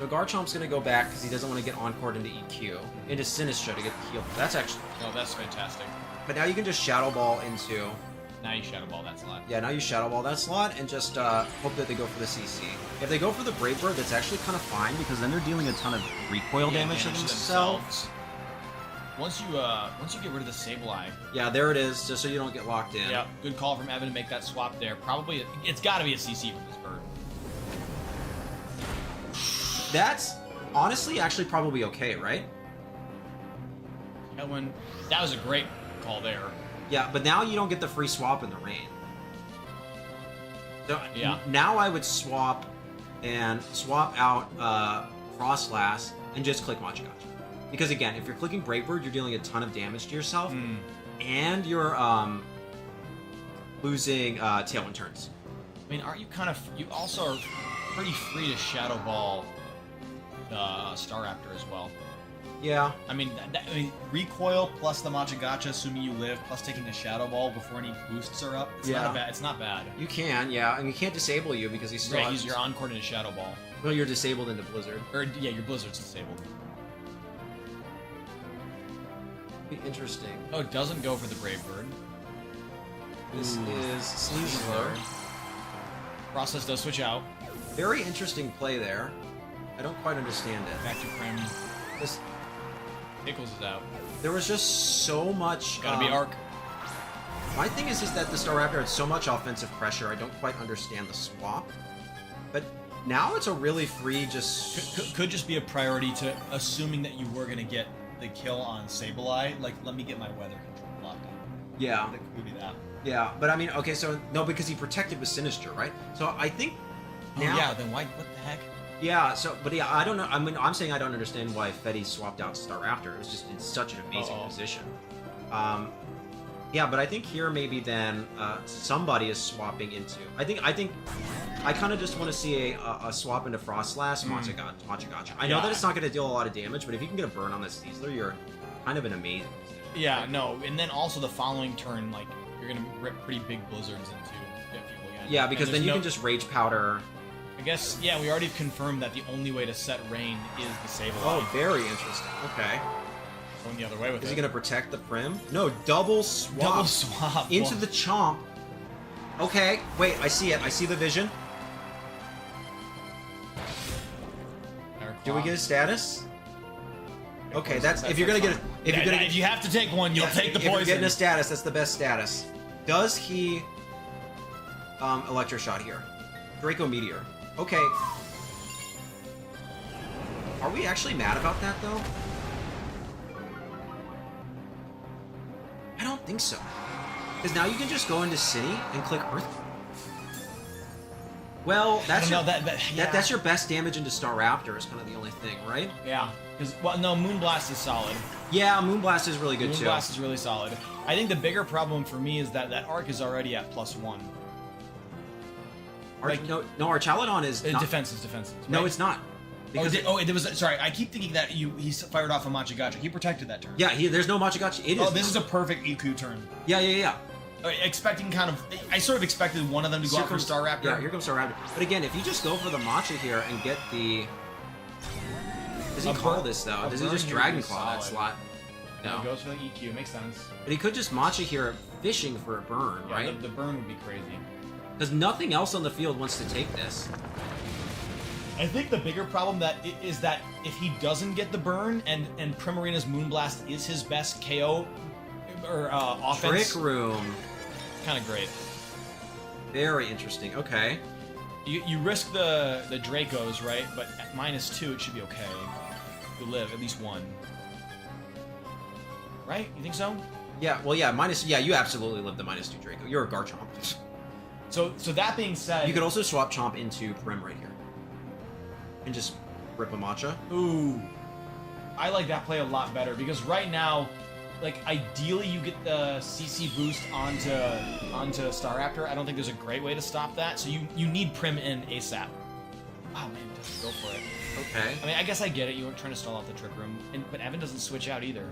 [SPEAKER 1] So Garchomp's going to go back because he doesn't want to get Encored into EQ. Into Sinistra to get the heal. That's actually...
[SPEAKER 2] Oh, that's fantastic.
[SPEAKER 1] But now you can just Shadow Ball into...
[SPEAKER 2] Now you Shadow Ball that slot.
[SPEAKER 1] Yeah, now you Shadow Ball that slot and just hope that they go for the CC. If they go for the Brave Bird, that's actually kind of fine because then they're dealing a ton of recoil damage to themselves.
[SPEAKER 2] Once you get rid of the Sableye.
[SPEAKER 1] Yeah, there it is, just so you don't get locked in.
[SPEAKER 2] Yeah, good call from Evan to make that swap there. Probably, it's got to be a CC from this bird.
[SPEAKER 1] That's honestly actually probably okay, right?
[SPEAKER 2] Evan, that was a great call there.
[SPEAKER 1] Yeah, but now you don't get the free swap in the rain. So
[SPEAKER 2] Yeah.
[SPEAKER 1] Now I would swap and swap out Frostlass and just click Machigacha. Because again, if you're clicking Brave Bird, you're dealing a ton of damage to yourself, and you're losing Tailwind turns.
[SPEAKER 2] I mean, aren't you you also are pretty free to Shadow Ball the Staraptor as well.
[SPEAKER 1] Yeah.
[SPEAKER 2] I mean, recoil plus the Machigacha, assuming you live, plus taking the Shadow Ball before any boosts are up. It's not bad. It's not bad.
[SPEAKER 1] You can, yeah, and you can't disable you because he's still.
[SPEAKER 2] Right, use your Encore into Shadow Ball.
[SPEAKER 1] Well, you're disabled into Blizzard.
[SPEAKER 2] Or yeah, your Blizzard's disabled.
[SPEAKER 1] Be interesting.
[SPEAKER 2] Oh, it doesn't go for the Brave Bird.
[SPEAKER 1] This is Sleezer.
[SPEAKER 2] Process does switch out.
[SPEAKER 1] Very interesting play there. I don't quite understand it.
[SPEAKER 2] Back to Prim.
[SPEAKER 1] This
[SPEAKER 2] Pickles is out.
[SPEAKER 1] there was just so much.
[SPEAKER 2] Gotta be arc.
[SPEAKER 1] My thing is just that the Staraptor had so much offensive pressure. I don't quite understand the swap, but now it's a really free just.
[SPEAKER 2] Could just be a priority to assuming that you were gonna get the kill on Sableye. Like, let me get my weather control locked in.
[SPEAKER 1] Yeah.
[SPEAKER 2] That could be that.
[SPEAKER 1] Yeah, but I mean, okay, so no, because he protected with Sinister, right? So I think now.
[SPEAKER 2] Oh, yeah. Then why? What the heck?
[SPEAKER 1] Yeah. So, but yeah, I don't know. I mean, I'm saying I don't understand why Fetty swapped out Staraptor. It was just in such an amazing position. Yeah, but I think here maybe then somebody is swapping into. I think I kind of just want to see a swap into Frostlass, Machagacha. I know that it's not going to deal a lot of damage, but if you can get a burn on this Steezler, you're kind of an amazing position.
[SPEAKER 2] Yeah, no, and then also the following turn, like, you're gonna rip pretty big blizzards into people again.
[SPEAKER 1] Yeah, because then you can just Rage Powder.
[SPEAKER 2] I guess, yeah, we already confirmed that the only way to set rain is the Sableye.
[SPEAKER 1] Oh, very interesting. Okay.
[SPEAKER 2] Going the other way with it.
[SPEAKER 1] Is he gonna protect the Prim? No, double swap.
[SPEAKER 2] Double swap.
[SPEAKER 1] Into the Chomp. Okay, wait, I see it. I see the vision. Do we get a status? Okay, that's if you're gonna get
[SPEAKER 2] if you have to take one, you'll take the poison.
[SPEAKER 1] If you're getting a status, that's the best status. Does he Electroshot here? Draco Meteor. Okay. Are we actually mad about that though? I don't think so. Because now you can just go into City and click Earthquake. Well, that's that's your best damage into Staraptor is kind of the only thing, right?
[SPEAKER 2] Yeah. Because, well, no, Moonblast is solid.
[SPEAKER 1] Yeah, Moonblast is really good too.
[SPEAKER 2] Moonblast is really solid. I think the bigger problem for me is that Arc is already at +1.
[SPEAKER 1] No, Archaludon is not.
[SPEAKER 2] Defensive. Right?
[SPEAKER 1] No, it's not.
[SPEAKER 2] Because there was. Sorry, I keep thinking that he fired off a Machagacha. He protected that turn.
[SPEAKER 1] Yeah, there's no Machagacha.
[SPEAKER 2] This is a perfect EQ turn.
[SPEAKER 1] Yeah.
[SPEAKER 2] Expecting I sort of expected one of them to go out for Staraptor.
[SPEAKER 1] Yeah, here comes Staraptor. But again, if you just go for the Matcha here and get the... Does he call this, though? Does he just Dragon Claw that slot? No.
[SPEAKER 2] He goes for the EQ. Makes sense.
[SPEAKER 1] But he could just Matcha here fishing for a burn, right?
[SPEAKER 2] The burn would be crazy.
[SPEAKER 1] Because nothing else on the field wants to take this.
[SPEAKER 2] I think the bigger problem is that if he doesn't get the burn and Primarina's Moonblast is his best KO or offense...
[SPEAKER 1] Trick Room.
[SPEAKER 2] Kind of great.
[SPEAKER 1] Very interesting. Okay.
[SPEAKER 2] You risk the Dracos, right? But at -2, it should be okay. You live at least one. Right? You think so?
[SPEAKER 1] Yeah. Well, yeah. Yeah, you absolutely live the -2 Draco. You're a Garchomp.
[SPEAKER 2] So that being said,
[SPEAKER 1] you could also swap Chomp into Prim right here, and just rip a Matcha.
[SPEAKER 2] Ooh, I like that play a lot better because right now, like, ideally you get the CC boost onto Staraptor. I don't think there's a great way to stop that. So you need Prim in ASAP. Oh man, just go for it.
[SPEAKER 1] Okay.
[SPEAKER 2] I mean, I guess I get it. You were trying to stall out the Trick Room, but Evan doesn't switch out either.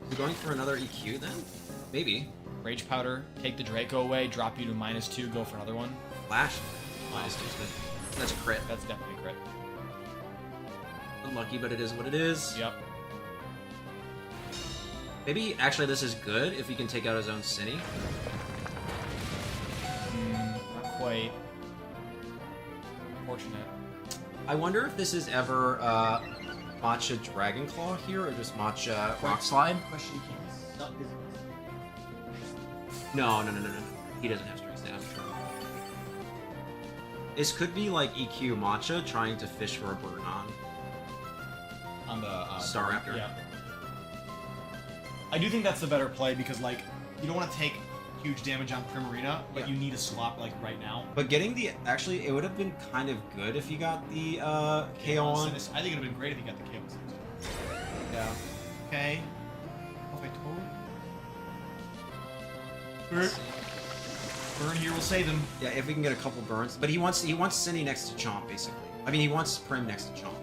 [SPEAKER 1] Is he going for another EQ then? Maybe.
[SPEAKER 2] Rage Powder, take the Draco away, drop you to -2, go for another one.
[SPEAKER 1] Flash. -2. That's a crit.
[SPEAKER 2] That's definitely a crit.
[SPEAKER 1] Unlucky, but it is what it is.
[SPEAKER 2] Yep.
[SPEAKER 1] Maybe, actually, this is good if he can take out his own Cine.
[SPEAKER 2] Not quite. Unfortunate.
[SPEAKER 1] I wonder if this is ever Matcha Dragon Claw here, or just Matcha Rock Slide?
[SPEAKER 2] Question, can he suck his...
[SPEAKER 1] No. He doesn't have String Staff. This could be like EQ Matcha trying to fish for a burn on
[SPEAKER 2] the
[SPEAKER 1] Staraptor.
[SPEAKER 2] Yeah. I do think that's the better play because, like, you don't want to take huge damage on Primarina, but you need a swap, like, right now.
[SPEAKER 1] But getting the... Actually, it would have been kind of good if you got the KO on.
[SPEAKER 2] I think it would have been great if you got the KO on.
[SPEAKER 1] Yeah.
[SPEAKER 2] Okay. Oh, if I totally... Burn here will save him.
[SPEAKER 1] Yeah, if we can get a couple burns. But he wants Cine next to Chomp, basically. I mean, he wants Prim next to Chomp.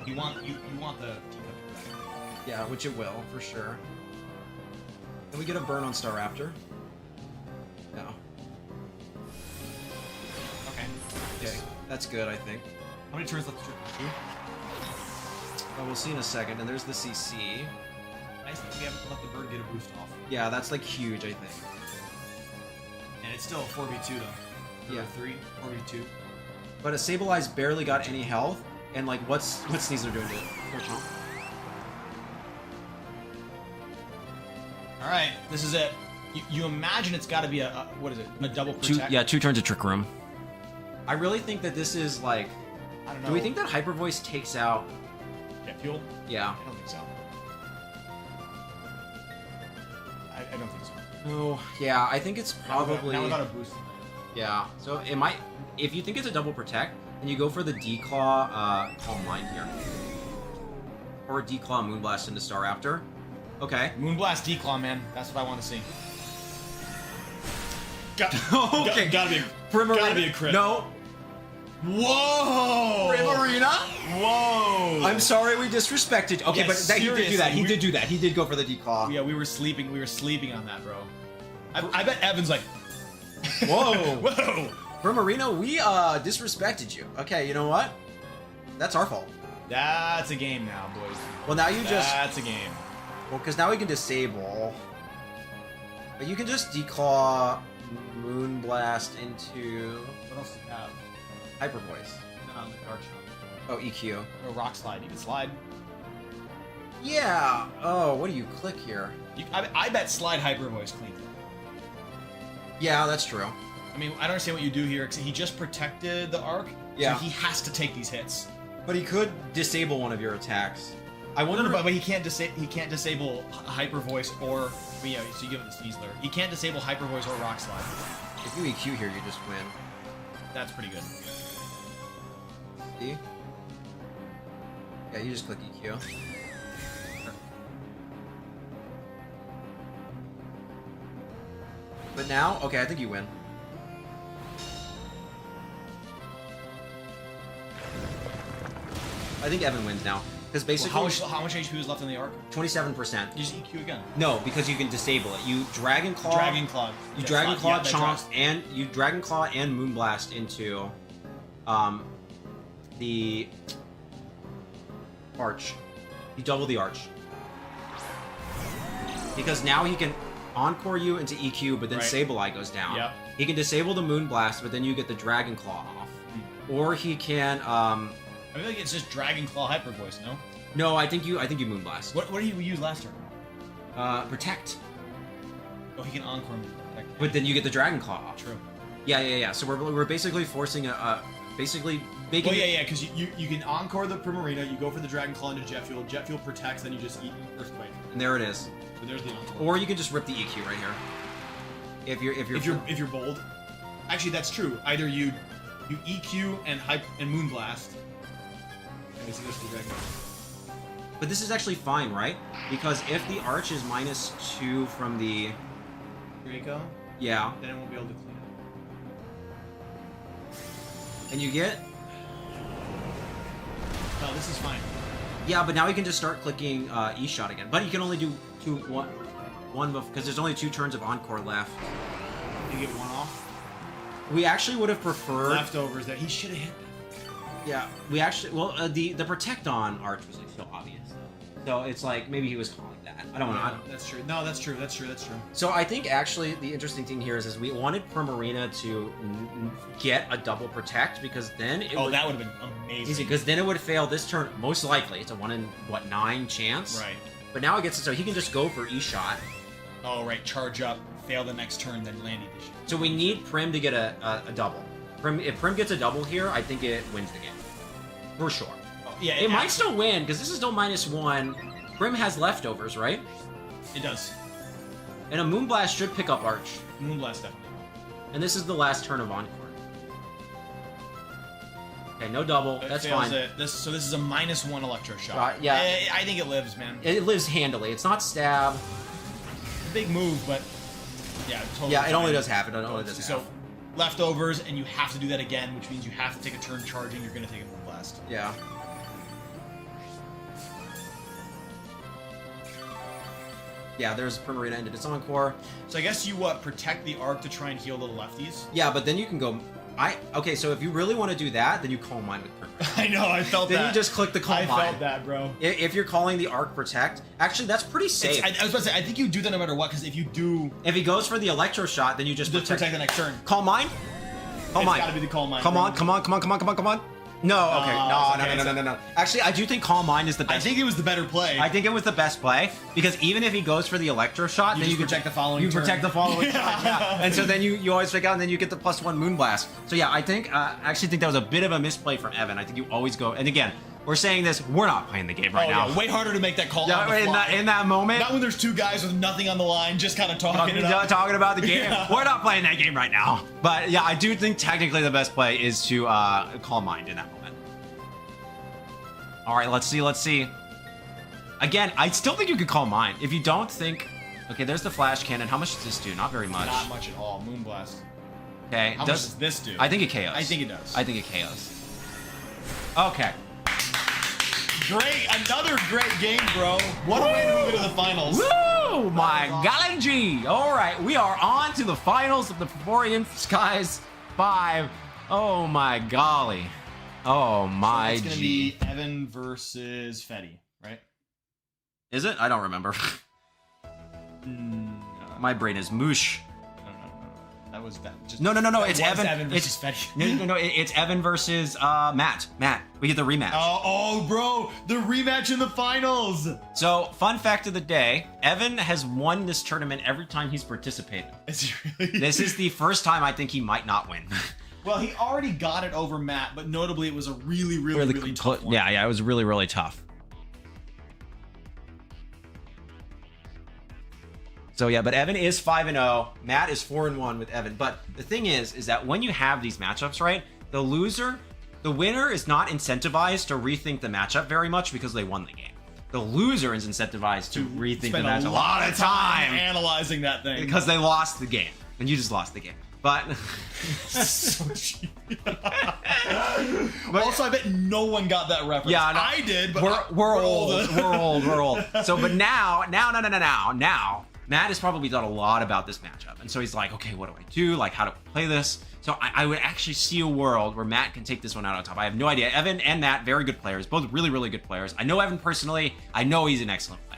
[SPEAKER 2] You want the teacup to crack.
[SPEAKER 1] Yeah, which it will, for sure. Can we get a burn on Staraptor? No. Okay, that's good, I think.
[SPEAKER 2] How many turns left to trip? 2?
[SPEAKER 1] Oh, we'll see in a second. And there's the CC.
[SPEAKER 2] Nice that we haven't let the bird get a boost off.
[SPEAKER 1] Yeah, that's like huge, I think.
[SPEAKER 2] And it's still a 4v2 though.
[SPEAKER 1] Yeah.
[SPEAKER 2] 3, 4v2.
[SPEAKER 1] But a Sableye's barely got any health, and like what's Sneasler doing to it? Poor Chomp.
[SPEAKER 2] All right, this is it. You imagine it's got to be a what is it? A double protect?
[SPEAKER 1] Two turns of Trick Room. I really think that this is like.
[SPEAKER 2] I don't know.
[SPEAKER 1] Do we think that Hyper Voice takes out?
[SPEAKER 2] Jet fuel?
[SPEAKER 1] Yeah.
[SPEAKER 2] I don't think so. I don't think so.
[SPEAKER 1] Oh, yeah. I think it's probably.
[SPEAKER 2] Now we got a boost.
[SPEAKER 1] Yeah. So it might. If you think it's a double protect, then you go for the Declaw Calm Mind here, or Declaw Moonblast into Star Raptor. Okay.
[SPEAKER 2] Moonblast Declaw, man. That's what I want to see.
[SPEAKER 1] Okay.
[SPEAKER 2] Gotta be a crit.
[SPEAKER 1] No.
[SPEAKER 2] Whoa!
[SPEAKER 1] Primarina?
[SPEAKER 2] Whoa!
[SPEAKER 1] I'm sorry we disrespected. Okay,
[SPEAKER 2] Yeah,
[SPEAKER 1] but he did do that. He
[SPEAKER 2] seriously,
[SPEAKER 1] did do that. He did go for the Declaw.
[SPEAKER 2] Yeah, we were sleeping. We were sleeping on that, bro. I bet Evan's like,
[SPEAKER 1] Whoa.
[SPEAKER 2] whoa.
[SPEAKER 1] Primarina, we disrespected you. Okay, you know what? That's our fault.
[SPEAKER 2] That's a game now, boys.
[SPEAKER 1] Well, now you just.
[SPEAKER 2] That's a game.
[SPEAKER 1] Well, because now we can disable. But you can just Declaw Moonblast into
[SPEAKER 2] What else do you have?
[SPEAKER 1] Hyper Voice.
[SPEAKER 2] On the card shop.
[SPEAKER 1] Oh, EQ.
[SPEAKER 2] Or Rock Slide. You can slide.
[SPEAKER 1] Yeah. Oh, what do you click here?
[SPEAKER 2] I bet Slide Hyper Voice cleans it.
[SPEAKER 1] Yeah, that's true.
[SPEAKER 2] I mean, I don't understand what you do here. He just protected the arc.
[SPEAKER 1] Yeah.
[SPEAKER 2] So he has to take these hits.
[SPEAKER 1] But he could disable one of your attacks. I wonder.
[SPEAKER 2] No, but he can't disable Hyper Voice or yeah. So you give it the Sneasler. He can't disable Hyper Voice or Rock Slide.
[SPEAKER 1] If you EQ here, you just win.
[SPEAKER 2] That's pretty good.
[SPEAKER 1] See? Yeah, you just click EQ. But now, okay, I think you win. I think Evan wins now. Because basically,
[SPEAKER 2] Well, how much HP is left on the arc?
[SPEAKER 1] 27%.
[SPEAKER 2] You just EQ again.
[SPEAKER 1] No, because you can disable it. You Dragon Claw.
[SPEAKER 2] Dragon Claw.
[SPEAKER 1] You
[SPEAKER 2] Yeah,
[SPEAKER 1] Dragon Claw
[SPEAKER 2] that
[SPEAKER 1] Chomp
[SPEAKER 2] draws.
[SPEAKER 1] and you Dragon Claw and Moonblast into the Arch. You double the Arch. Because now he can Encore you into EQ, but then
[SPEAKER 2] Right.
[SPEAKER 1] Sableye goes down.
[SPEAKER 2] Yep.
[SPEAKER 1] He can disable the Moonblast, but then you get the Dragon Claw off. Or he can
[SPEAKER 2] I feel like it's just Dragon Claw Hyper Voice, no?
[SPEAKER 1] no, I think you Moonblast.
[SPEAKER 2] What did he use last turn?
[SPEAKER 1] Protect.
[SPEAKER 2] Oh, he can Encore me.
[SPEAKER 1] But then you get the Dragon Claw off.
[SPEAKER 2] True.
[SPEAKER 1] Yeah. So we're basically forcing basically making
[SPEAKER 2] Well, yeah, because you can Encore the Primarina, you go for the Dragon Claw into Jet Fuel protects, then you just eat Earthquake.
[SPEAKER 1] and there it is.
[SPEAKER 2] So there's the Encore.
[SPEAKER 1] Or you can just rip the EQ right here. If you're
[SPEAKER 2] If you're bold. Actually, that's true. Either you EQ and Moonblast. I guess it goes to the Dragon.
[SPEAKER 1] But this is actually fine, right? Because if the Arch is -2 from the
[SPEAKER 2] Draco,
[SPEAKER 1] yeah,
[SPEAKER 2] then it won't be able to clean it.
[SPEAKER 1] and you get
[SPEAKER 2] No, this is fine.
[SPEAKER 1] yeah, but now you can just start clicking E-Shot again. But you can only do one because there's only 2 turns of Encore left.
[SPEAKER 2] You get one off.
[SPEAKER 1] We actually would have preferred
[SPEAKER 2] Leftovers that he should have hit.
[SPEAKER 1] yeah. We actually the Protect on Arch was like so obvious. So it's like maybe he was calling that. I don't know.
[SPEAKER 2] That's true. No, that's true. That's true. That's true.
[SPEAKER 1] So I think actually the interesting thing here is we wanted Primarina to get a double protect because then it would,
[SPEAKER 2] that would have been amazing.
[SPEAKER 1] easy because then it would fail this turn most likely. It's a 1 in 9 chance.
[SPEAKER 2] Right.
[SPEAKER 1] But now it gets it so he can just go for E-Shot.
[SPEAKER 2] Oh, right. Charge up, fail the next turn, then land the issue.
[SPEAKER 1] So we need Prim to get a double. If Prim gets a double here, I think it wins the game for sure.
[SPEAKER 2] Oh, yeah,
[SPEAKER 1] It might still win because this is still -1. Prim has leftovers, right?
[SPEAKER 2] It does.
[SPEAKER 1] And a Moonblast should pick up Arch.
[SPEAKER 2] Moonblast definitely.
[SPEAKER 1] And this is the last turn of Encore. Okay, no double.
[SPEAKER 2] It
[SPEAKER 1] That's
[SPEAKER 2] fails
[SPEAKER 1] fine.
[SPEAKER 2] it. This is a -1 Electro Shock.
[SPEAKER 1] yeah.
[SPEAKER 2] I think it lives, man.
[SPEAKER 1] It lives handily. It's not stab.
[SPEAKER 2] It's a big move, but yeah, totally.
[SPEAKER 1] Yeah, it only
[SPEAKER 2] fine.
[SPEAKER 1] does half. It only does
[SPEAKER 2] So
[SPEAKER 1] half.
[SPEAKER 2] leftovers, and you have to do that again, which means you have to take a turn charging. You're going to take a Moonblast.
[SPEAKER 1] Yeah. Yeah, there's Primarina into its Encore.
[SPEAKER 2] So I guess you protect the arc to try and heal the lefties.
[SPEAKER 1] Yeah, but then you can go. Okay, so if you really want to do that, then you Calm Mind with Primarina.
[SPEAKER 2] I know, I felt
[SPEAKER 1] Then
[SPEAKER 2] that.
[SPEAKER 1] you just click the Calm
[SPEAKER 2] I
[SPEAKER 1] Mind.
[SPEAKER 2] felt that, bro.
[SPEAKER 1] If you're calling the Arc Protect, actually that's pretty safe.
[SPEAKER 2] I was about to say, I think you do that no matter what, because if you do
[SPEAKER 1] If he goes for the Electro Shot, then you just
[SPEAKER 2] protect the next turn,
[SPEAKER 1] Calm Mind. Calm
[SPEAKER 2] it's
[SPEAKER 1] Mind.
[SPEAKER 2] got to be the Calm Mind.
[SPEAKER 1] Come on, come on, come on, come on, come on, come on. No, okay,
[SPEAKER 2] okay,
[SPEAKER 1] no. Actually, I do think Calm Mind is the
[SPEAKER 2] I
[SPEAKER 1] best.
[SPEAKER 2] think it was the better play.
[SPEAKER 1] I think it was the best play because even if he goes for the Electro shot,
[SPEAKER 2] You
[SPEAKER 1] then
[SPEAKER 2] just
[SPEAKER 1] you
[SPEAKER 2] protect the following
[SPEAKER 1] You
[SPEAKER 2] turn.
[SPEAKER 1] protect the following turn, yeah. And so then you always fake out, and then you get the +1 Moonblast. So yeah, I think I actually think that was a bit of a misplay from Evan. I think you always go. And again, we're saying this. We're not playing the game right now.
[SPEAKER 2] Yeah, way harder to make that call.
[SPEAKER 1] Yeah,
[SPEAKER 2] on the fly.
[SPEAKER 1] in that moment.
[SPEAKER 2] Not when there's two guys with nothing on the line, just kind of talking it up.
[SPEAKER 1] Talking about the game.
[SPEAKER 2] Yeah.
[SPEAKER 1] We're not playing that game right now. But yeah, I do think technically the best play is to Calm Mind in that moment. All right, let's see. Again, I still think you could Calm Mind. If you don't think... Okay, there's the Flash Cannon. How much does this do? Not very much.
[SPEAKER 2] Not much at all. Moonblast.
[SPEAKER 1] Okay.
[SPEAKER 2] How much does this do?
[SPEAKER 1] I think it KOs.
[SPEAKER 2] I think it does.
[SPEAKER 1] I think it KOs. Okay.
[SPEAKER 2] Great. Another great game, bro. What a way to move into the finals.
[SPEAKER 1] Woo! My golly gee. All right, we are on to the finals of the Thavorian Skies 5. Oh my golly. Oh my
[SPEAKER 2] It's going to
[SPEAKER 1] gee.
[SPEAKER 2] be Evan versus Fetty, right?
[SPEAKER 1] Is it? I don't remember. My brain is moosh.
[SPEAKER 2] No. That was that. Just,
[SPEAKER 1] No.
[SPEAKER 2] that
[SPEAKER 1] It's
[SPEAKER 2] was
[SPEAKER 1] Evan.
[SPEAKER 2] versus Fetty.
[SPEAKER 1] No. It's Evan versus Matt. We get the rematch.
[SPEAKER 2] Oh, bro, the rematch in the finals.
[SPEAKER 1] So, fun fact of the day: Evan has won this tournament every time he's participated.
[SPEAKER 2] Is he really?
[SPEAKER 1] This is the first time I think he might not win.
[SPEAKER 2] Well, he already got it over Matt, but notably it was a really tough one.
[SPEAKER 1] Yeah, it was really tough. So yeah, but Evan is 5-0. Matt is 4-1 with Evan. But the thing is that when you have these matchups, right, the winner is not incentivized to rethink the matchup very much because they won the game. The loser is incentivized to rethink the
[SPEAKER 2] Spend
[SPEAKER 1] matchup
[SPEAKER 2] a lot of time analyzing that thing.
[SPEAKER 1] because they lost the game, and you just lost the game. But
[SPEAKER 2] So cheap. Also, I bet no one got that reference.
[SPEAKER 1] Yeah, no,
[SPEAKER 2] I did, but
[SPEAKER 1] we're old. We're old. So, but now, Matt has probably thought a lot about this matchup, and so he's like, okay, what do I do? Like, how do I play this? So I would actually see a world where Matt can take this one out on top. I have no idea. Evan and Matt, very good players, both really good players. I know Evan personally. I know he's an excellent player.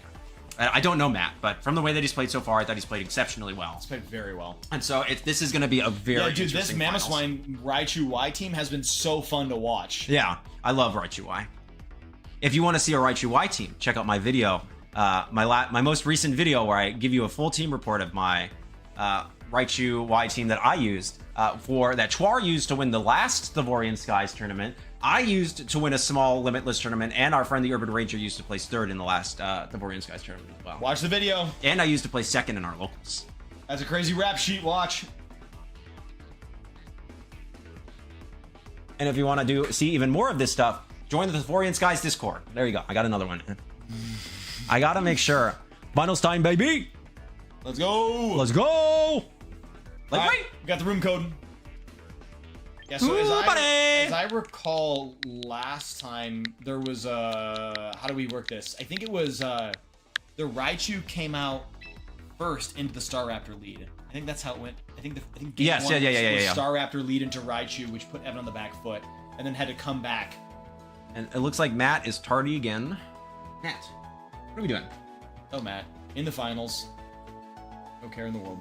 [SPEAKER 1] I don't know Matt, but from the way that he's played so far, I thought he's played exceptionally well.
[SPEAKER 2] He's played very well.
[SPEAKER 1] And so this is going to be a very
[SPEAKER 2] this
[SPEAKER 1] interesting
[SPEAKER 2] Mammoth
[SPEAKER 1] finals.
[SPEAKER 2] Swine Raichu Y team has been so fun to watch.
[SPEAKER 1] Yeah, I love Raichu Y. If you want to see a Raichu Y team, check out my video, my most recent video where I give you a full team report of my Raichu Y team that I used that Chwar used to win the last Thavorian Skies tournament. I used to win a small Limitless tournament, and our friend the Urban Ranger used to place third in the last Thavorian Skies tournament as well.
[SPEAKER 2] Watch the video.
[SPEAKER 1] And I used to place second in our locals.
[SPEAKER 2] That's a crazy rap sheet. Watch.
[SPEAKER 1] And if you want to see even more of this stuff, join the Thavorian Skies Discord. There you go. I got another one. I got to make sure. Finals time, baby.
[SPEAKER 2] Let's go.
[SPEAKER 1] Let's go. Like,
[SPEAKER 2] All right,
[SPEAKER 1] wait.
[SPEAKER 2] we got the room code. Yeah, so
[SPEAKER 1] Ooh, buddy.
[SPEAKER 2] as I recall, last time there was how do we work this? I think it was the Raichu came out first into the Staraptor lead. I think that's how it went. I think game
[SPEAKER 1] Yes,
[SPEAKER 2] one
[SPEAKER 1] yeah.
[SPEAKER 2] was Staraptor lead into Raichu, which put Evan on the back foot, and then had to come back.
[SPEAKER 1] And it looks like Matt is tardy again. Matt, what are we doing?
[SPEAKER 2] Oh, Matt, in the finals. No care in the world.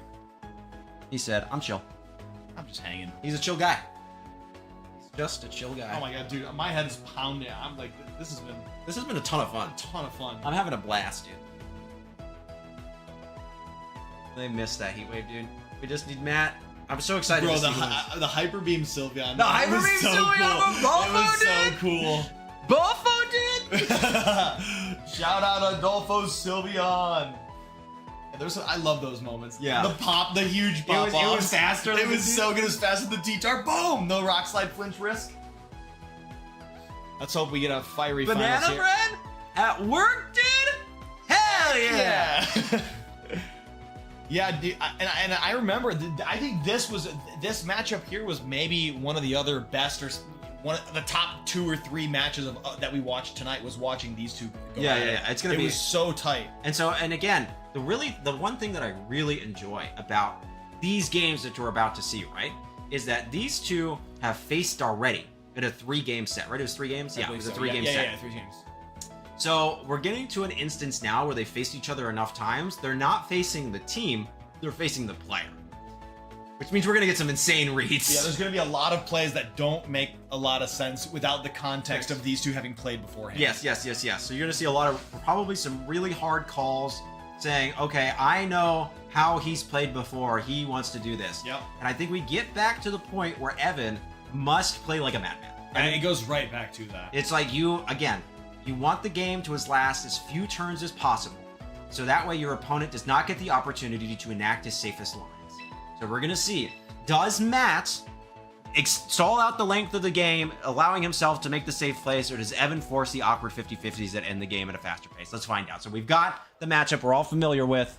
[SPEAKER 1] He said, I'm chill.
[SPEAKER 2] I'm just hanging.
[SPEAKER 1] He's a chill guy. He's just a chill guy.
[SPEAKER 2] Oh my god, dude, my head is pounding. I'm like, this has been
[SPEAKER 1] a ton of fun.
[SPEAKER 2] a ton of fun.
[SPEAKER 1] I'm having a blast, dude. They missed that heat wave, dude. We just need Matt. I'm so excited
[SPEAKER 2] Bro,
[SPEAKER 1] to see
[SPEAKER 2] the Hyper Beam Sylveon.
[SPEAKER 1] The Hyper
[SPEAKER 2] was
[SPEAKER 1] Beam
[SPEAKER 2] so
[SPEAKER 1] Sylveon
[SPEAKER 2] cool.
[SPEAKER 1] from Buffo,
[SPEAKER 2] It was
[SPEAKER 1] dude.
[SPEAKER 2] so cool.
[SPEAKER 1] Buffo did?
[SPEAKER 2] Shout out Adolfo Sylveon. Yeah, I love those moments.
[SPEAKER 1] Yeah.
[SPEAKER 2] The huge pop
[SPEAKER 1] It was faster
[SPEAKER 2] It
[SPEAKER 1] than
[SPEAKER 2] was
[SPEAKER 1] the
[SPEAKER 2] so good as fast as the T-Tar. Boom! No rock slide flinch risk. Let's hope we get a fiery
[SPEAKER 1] Banana
[SPEAKER 2] finals here.
[SPEAKER 1] bread? At work, dude? Hell yeah!
[SPEAKER 2] Yeah. Yeah, dude, and I remember. I think this matchup here was maybe one of the other best, or one of the top 2 or 3 matches that we watched tonight. Was watching these two go
[SPEAKER 1] Yeah,
[SPEAKER 2] at it.
[SPEAKER 1] yeah. It's gonna be.
[SPEAKER 2] It was so tight.
[SPEAKER 1] And again, the one thing that I really enjoy about these games that you're about to see, right, is that these two have faced already in a 3-game set, right? It was 3 games? Yeah, it was a 3-game set.
[SPEAKER 2] Yeah, 3 games.
[SPEAKER 1] So we're getting to an instance now where they faced each other enough times. They're not facing the team, they're facing the player. which means we're gonna get some insane reads.
[SPEAKER 2] Yeah, there's going to be a lot of plays that don't make a lot of sense without the context of these two having played beforehand.
[SPEAKER 1] Yes. So you're gonna see a lot of probably some really hard calls saying, okay, I know how he's played before. He wants to do this.
[SPEAKER 2] Yep.
[SPEAKER 1] And I think we get back to the point where Evan must play like a madman.
[SPEAKER 2] And it goes right back to that.
[SPEAKER 1] It's like you want the game to last as few turns as possible. So that way your opponent does not get the opportunity to enact his safest lines. So we're going to see, does Matt stall out the length of the game, allowing himself to make the safe plays, or does Evan force the awkward 50-50s that end the game at a faster pace? Let's find out. So we've got the matchup we're all familiar with.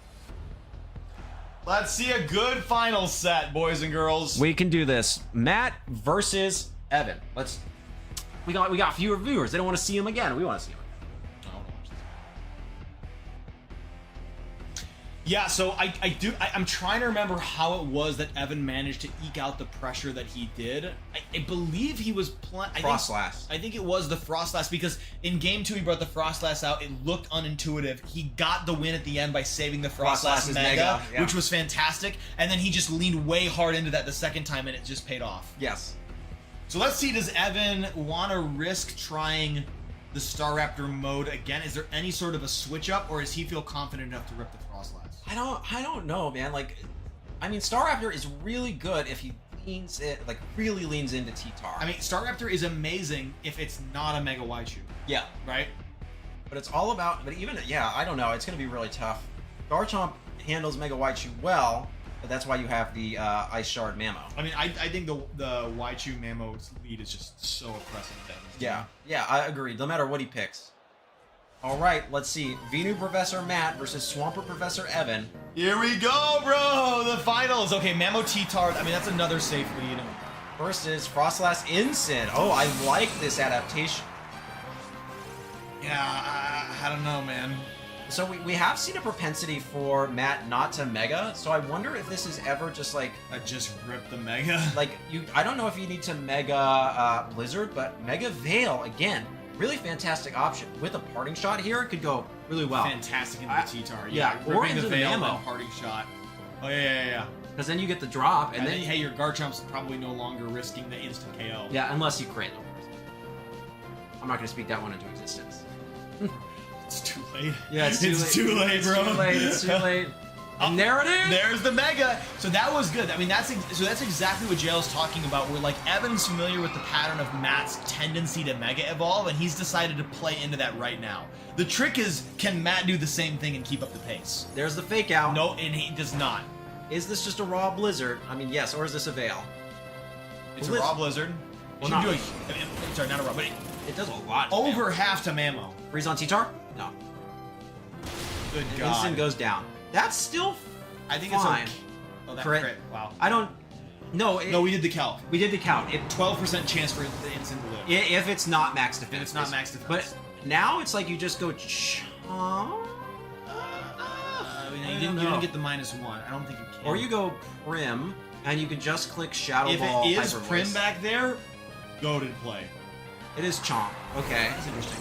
[SPEAKER 2] Let's see a good final set, boys and girls.
[SPEAKER 1] We can do this. Matt versus Evan. We got fewer viewers. They don't want to see him again. We want to see him again.
[SPEAKER 2] Yeah, so I'm trying to remember how it was that Evan managed to eke out the pressure that he did. I believe he was playing
[SPEAKER 1] Frostlass.
[SPEAKER 2] I think it was the Frostlass, because in game 2 he brought the Frostlass out. It looked unintuitive. He got the win at the end by saving the Frostlass Mega,
[SPEAKER 1] yeah.
[SPEAKER 2] which was fantastic. And then he just leaned way hard into that the second time, and it just paid off.
[SPEAKER 1] Yes.
[SPEAKER 2] So let's see, does Evan want to risk trying the Staraptor mode again? Is there any sort of a switch up, or does he feel confident enough to rip the Frostlass?
[SPEAKER 1] I don't know, man. Like, I mean, Staraptor is really good if he really leans into T-Tar.
[SPEAKER 2] I mean, Staraptor is amazing if it's not a Mega Waichu.
[SPEAKER 1] Yeah.
[SPEAKER 2] Right?
[SPEAKER 1] But it's all about, I don't know. It's going to be really tough. Garchomp handles Mega Waichu well, but that's why you have the Ice Shard Mamo.
[SPEAKER 2] I mean, I think the Waichu Mamo's lead is just so oppressive.
[SPEAKER 1] Yeah, I agree. No matter what he picks. All right, let's see. Venu Professor Matt versus Swampert Professor Evan.
[SPEAKER 2] Here we go, bro! The finals! Okay, Mamo T-Tard. I mean, that's another safe lead.
[SPEAKER 1] First is Frostlass Incid. Oh, I like this adaptation.
[SPEAKER 2] Yeah, I don't know, man.
[SPEAKER 1] So we have seen a propensity for Matt not to Mega, so I wonder if this is ever just like...
[SPEAKER 2] just rip the Mega?
[SPEAKER 1] Like, I don't know if you need to Mega Blizzard, but Mega Veil, again, really fantastic option. With a Parting Shot here, it could go really well.
[SPEAKER 2] Fantastic into the T-Tar.
[SPEAKER 1] Yeah, or
[SPEAKER 2] ripping
[SPEAKER 1] into
[SPEAKER 2] the
[SPEAKER 1] the
[SPEAKER 2] Veil
[SPEAKER 1] Mamo.
[SPEAKER 2] and Parting Shot. Oh, yeah.
[SPEAKER 1] Because then you get the drop, and then...
[SPEAKER 2] hey, your Garchomp's probably no longer risking the instant KO.
[SPEAKER 1] Yeah, unless you crit, of course. I'm not going to speak that one into existence.
[SPEAKER 2] It's too late.
[SPEAKER 1] Yeah, it's too late, bro. It's too late. And there it is.
[SPEAKER 2] There's the Mega. So that was good. I mean, that's exactly what Jail's talking about. Where like Evan's familiar with the pattern of Matt's tendency to Mega Evolve, and he's decided to play into that right now. The trick is, can Matt do the same thing and keep up the pace?
[SPEAKER 1] There's the Fake Out.
[SPEAKER 2] No, and he does not.
[SPEAKER 1] Is this just a raw Blizzard? I mean, yes. Or is this a Veil?
[SPEAKER 2] It's a raw Blizzard.
[SPEAKER 1] Well,
[SPEAKER 2] not a raw, but
[SPEAKER 1] it does a lot.
[SPEAKER 2] Over half to Mamo.
[SPEAKER 1] Freeze on T-Tar? No.
[SPEAKER 2] Good
[SPEAKER 1] And
[SPEAKER 2] God.
[SPEAKER 1] Instant goes down. That's still
[SPEAKER 2] I think
[SPEAKER 1] fine.
[SPEAKER 2] it's okay. Oh, that
[SPEAKER 1] Crit.
[SPEAKER 2] crit. Wow.
[SPEAKER 1] I don't... No,
[SPEAKER 2] No, we did the calc.
[SPEAKER 1] We did the count.
[SPEAKER 2] 12% chance for the instant to live.
[SPEAKER 1] If it's not max defense.
[SPEAKER 2] If it's not max defense.
[SPEAKER 1] But now it's like you just go...
[SPEAKER 2] You didn't get the -1. I don't think you can.
[SPEAKER 1] Or you go Prim, and you can just click Shadow
[SPEAKER 2] if
[SPEAKER 1] Ball.
[SPEAKER 2] If it is
[SPEAKER 1] Hyper
[SPEAKER 2] Prim
[SPEAKER 1] Voice.
[SPEAKER 2] back there, goated play.
[SPEAKER 1] It is Chomp. Okay.
[SPEAKER 2] That's interesting.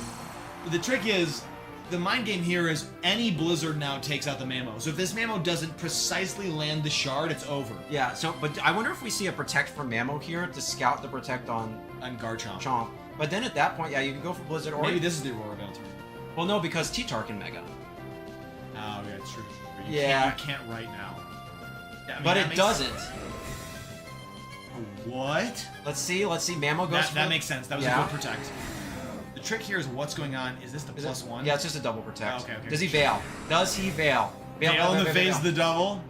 [SPEAKER 2] The trick is, the mind game here is any Blizzard now takes out the Mamo. So if this Mamo doesn't precisely land the shard, it's over.
[SPEAKER 1] Yeah, so, but I wonder if we see a Protect from Mamo here to scout the Protect on
[SPEAKER 2] Garchomp.
[SPEAKER 1] Chomp. But then at that point, yeah, you can go for Blizzard or...
[SPEAKER 2] Maybe this is the Aurora Veil turn.
[SPEAKER 1] Well, no, because T-Tar can Mega.
[SPEAKER 2] Oh, yeah, it's true.
[SPEAKER 1] Yeah.
[SPEAKER 2] You can't right now. Yeah, I mean,
[SPEAKER 1] but it doesn't.
[SPEAKER 2] What?
[SPEAKER 1] Let's see. Mamo goes
[SPEAKER 2] That makes sense. That was
[SPEAKER 1] Yeah.
[SPEAKER 2] a good Protect. The trick here is what's going on. Is this the +1?
[SPEAKER 1] Yeah, it's just a double Protect.
[SPEAKER 2] Oh, okay.
[SPEAKER 1] Does he Veil?
[SPEAKER 2] Veil in the phase the double?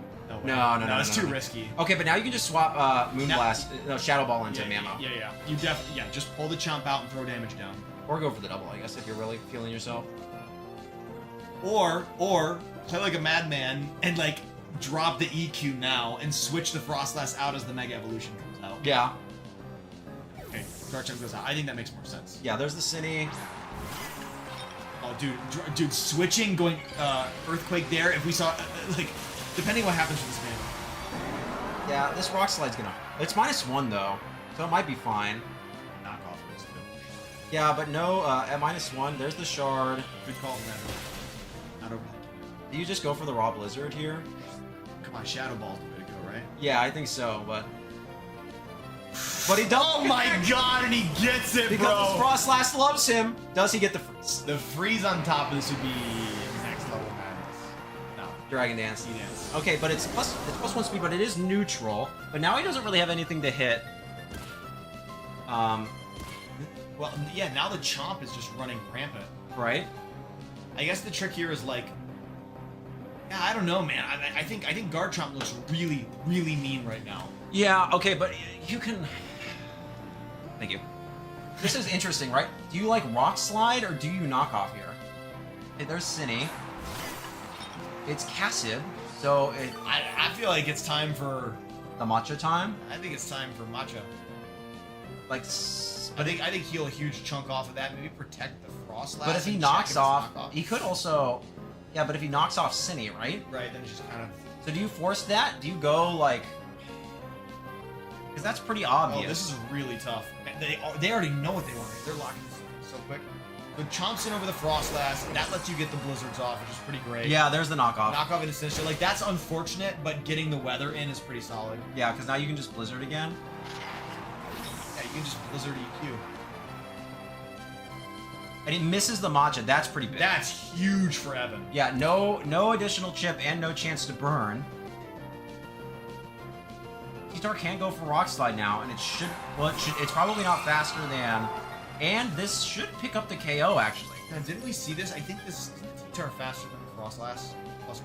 [SPEAKER 1] No,
[SPEAKER 2] That's too risky.
[SPEAKER 1] Okay, but now you can just swap Moonblast, Shadow Ball into Mamo.
[SPEAKER 2] Yeah. You definitely, just pull the Chomp out and throw damage down.
[SPEAKER 1] Or go for the double, I guess, if you're really feeling yourself.
[SPEAKER 2] Or play like a madman and like drop the EQ now and switch the Frostlass out as the Mega Evolution comes out.
[SPEAKER 1] Yeah.
[SPEAKER 2] Okay, Garchomp goes out. I think that makes more sense.
[SPEAKER 1] Yeah, there's the Cine.
[SPEAKER 2] Oh, dude, switching, going Earthquake there. If we saw, like, depending what happens with this man.
[SPEAKER 1] Yeah, this Rock Slide's gonna... It's -1, though, so it might be fine.
[SPEAKER 2] Knockoff risk.
[SPEAKER 1] Yeah, but no, at -1, there's the Shard.
[SPEAKER 2] Good call, man. Not overthinking.
[SPEAKER 1] Do you just go for the Raw Blizzard here?
[SPEAKER 2] Come on, Shadow Ball's the way to go, right?
[SPEAKER 1] Yeah, I think so, but he does.
[SPEAKER 2] Oh my god, and he gets it,
[SPEAKER 1] Because
[SPEAKER 2] bro.
[SPEAKER 1] the Frostlass loves him. Does he get the freeze?
[SPEAKER 2] The freeze on top of this would be next level madness. No.
[SPEAKER 1] Dragon Dance.
[SPEAKER 2] Yes.
[SPEAKER 1] Okay, but it's plus 1 speed, but it is neutral. But now he doesn't really have anything to hit.
[SPEAKER 2] Well, yeah, now the Chomp is just running rampant.
[SPEAKER 1] Right?
[SPEAKER 2] I guess the trick here is like, yeah, I don't know, man. I think Guard Chomp looks really, really mean right now.
[SPEAKER 1] Yeah, okay, but you can... Thank you. This is interesting, right? Do you like Rock Slide, or do you knock off here? Okay, there's Cinny. It's Cassib, so it...
[SPEAKER 2] I feel like it's time for...
[SPEAKER 1] The Matcha time?
[SPEAKER 2] I think it's time for Matcha.
[SPEAKER 1] Like...
[SPEAKER 2] I think heal a huge chunk off of that. Maybe protect the Frost Lass.
[SPEAKER 1] But if he
[SPEAKER 2] and
[SPEAKER 1] knocks
[SPEAKER 2] check
[SPEAKER 1] off...
[SPEAKER 2] knockoff.
[SPEAKER 1] He could also... Yeah, but if he knocks off Cinny, right?
[SPEAKER 2] Right, then it's just kind of...
[SPEAKER 1] So do you force that? Do you go, like... Because that's pretty obvious.
[SPEAKER 2] Oh, this is really tough. They already know what they want. They're locking this in so quick. So chomps in over the Frost Lass. That lets you get the Blizzards off, which is pretty great.
[SPEAKER 1] Yeah, there's the knockoff.
[SPEAKER 2] Knockoff in a sinister. Like, that's unfortunate, but getting the weather in is pretty solid.
[SPEAKER 1] Yeah, because now you can just Blizzard again.
[SPEAKER 2] Yeah, you can just Blizzard EQ.
[SPEAKER 1] And he misses the Matcha. That's pretty big.
[SPEAKER 2] That's huge for Evan.
[SPEAKER 1] Yeah, no additional chip and no chance to burn. T-Tar can go for Rock Slide now, and it should... Well, it's probably not faster than... And this should pick up the KO, actually.
[SPEAKER 2] Now, didn't we see this? I think this is T-Tar faster than the Frost Lass. +1.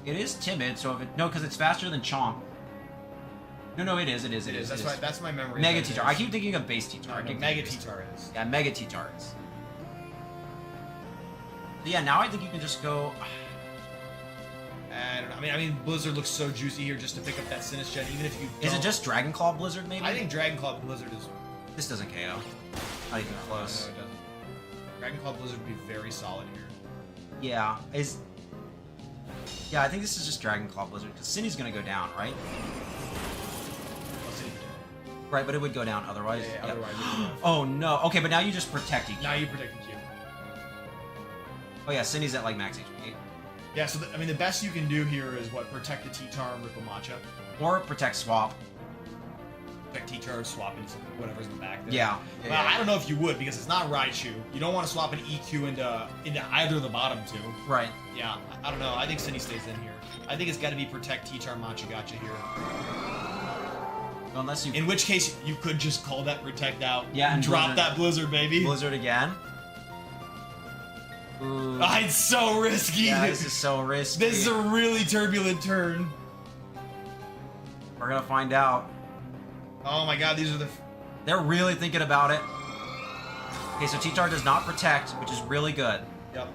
[SPEAKER 1] It is timid, so if it... No, because it's faster than Chomp. No, it is.
[SPEAKER 2] That's my memory.
[SPEAKER 1] Mega T-Tar. I keep thinking of base T-Tar.
[SPEAKER 2] No, Mega T-Tar is.
[SPEAKER 1] Yeah, Mega T-Tar is. But yeah, now I think you can just go...
[SPEAKER 2] I don't know. I mean, Blizzard looks so juicy here just to pick up that Sinistgen, even if you don't.
[SPEAKER 1] Is it just Dragon Claw Blizzard, maybe?
[SPEAKER 2] I think Dragon Claw Blizzard is...
[SPEAKER 1] This doesn't KO. Not even close.
[SPEAKER 2] No, it doesn't. Dragon Claw Blizzard would be very solid here.
[SPEAKER 1] Yeah, Yeah, I think this is just Dragon Claw Blizzard, because Cindy's gonna go down, right?
[SPEAKER 2] Let's see.
[SPEAKER 1] Right, but it would go down otherwise.
[SPEAKER 2] Yeah,
[SPEAKER 1] Yep.
[SPEAKER 2] otherwise it would.
[SPEAKER 1] Oh no. Okay, but now you just protect each.
[SPEAKER 2] Now you protect the Q.
[SPEAKER 1] Oh yeah, Cindy's at like max HP.
[SPEAKER 2] Yeah, so I mean, the best you can do here is what? Protect the T-Tar and Ripple Matcha.
[SPEAKER 1] Or protect swap.
[SPEAKER 2] Protect T-Tar, swap into whatever's in the back there.
[SPEAKER 1] Yeah.
[SPEAKER 2] Well, I don't know if you would, because it's not Raichu. You don't want to swap an EQ into either of the bottom two.
[SPEAKER 1] Right.
[SPEAKER 2] Yeah, I don't know. I think Cindy stays in here. I think it's got to be protect T-Tar Matcha Gotcha here.
[SPEAKER 1] Well, unless you
[SPEAKER 2] In which case, you could just call that protect out.
[SPEAKER 1] Yeah, and
[SPEAKER 2] drop
[SPEAKER 1] Blizzard.
[SPEAKER 2] that Blizzard, baby.
[SPEAKER 1] Blizzard again. Ooh.
[SPEAKER 2] Ah, it's so risky.
[SPEAKER 1] Yeah, this is so risky.
[SPEAKER 2] This is a really turbulent turn.
[SPEAKER 1] We're gonna find out.
[SPEAKER 2] Oh my god, these are the...
[SPEAKER 1] They're really thinking about it. Okay, so T-Tar does not protect, which is really good.
[SPEAKER 2] Yep.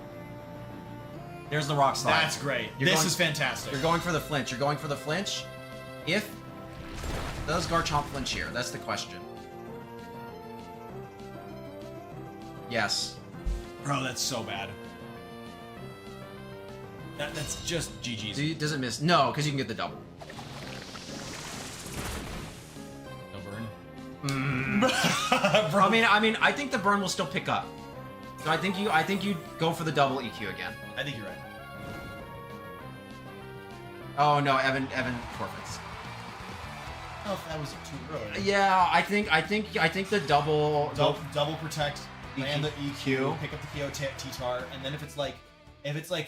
[SPEAKER 1] There's the Rock Slide.
[SPEAKER 2] That's great.
[SPEAKER 1] You're
[SPEAKER 2] This
[SPEAKER 1] going-
[SPEAKER 2] is fantastic.
[SPEAKER 1] You're going for the flinch. You're going for the flinch. If... Does Garchomp flinch here? That's the question. Yes.
[SPEAKER 2] Bro, that's so bad. That's just GG's.
[SPEAKER 1] Does it miss? No, because you can get the double.
[SPEAKER 2] No burn.
[SPEAKER 1] I mean, I think the burn will still pick up. So I think you go for the double EQ again.
[SPEAKER 2] I think you're right.
[SPEAKER 1] Oh no, Evan forfeits.
[SPEAKER 2] I don't know if that was too early.
[SPEAKER 1] Yeah, I think the double
[SPEAKER 2] Double protect, land the
[SPEAKER 1] EQ.
[SPEAKER 2] EQ, pick up the KO T-Tar, and then if it's like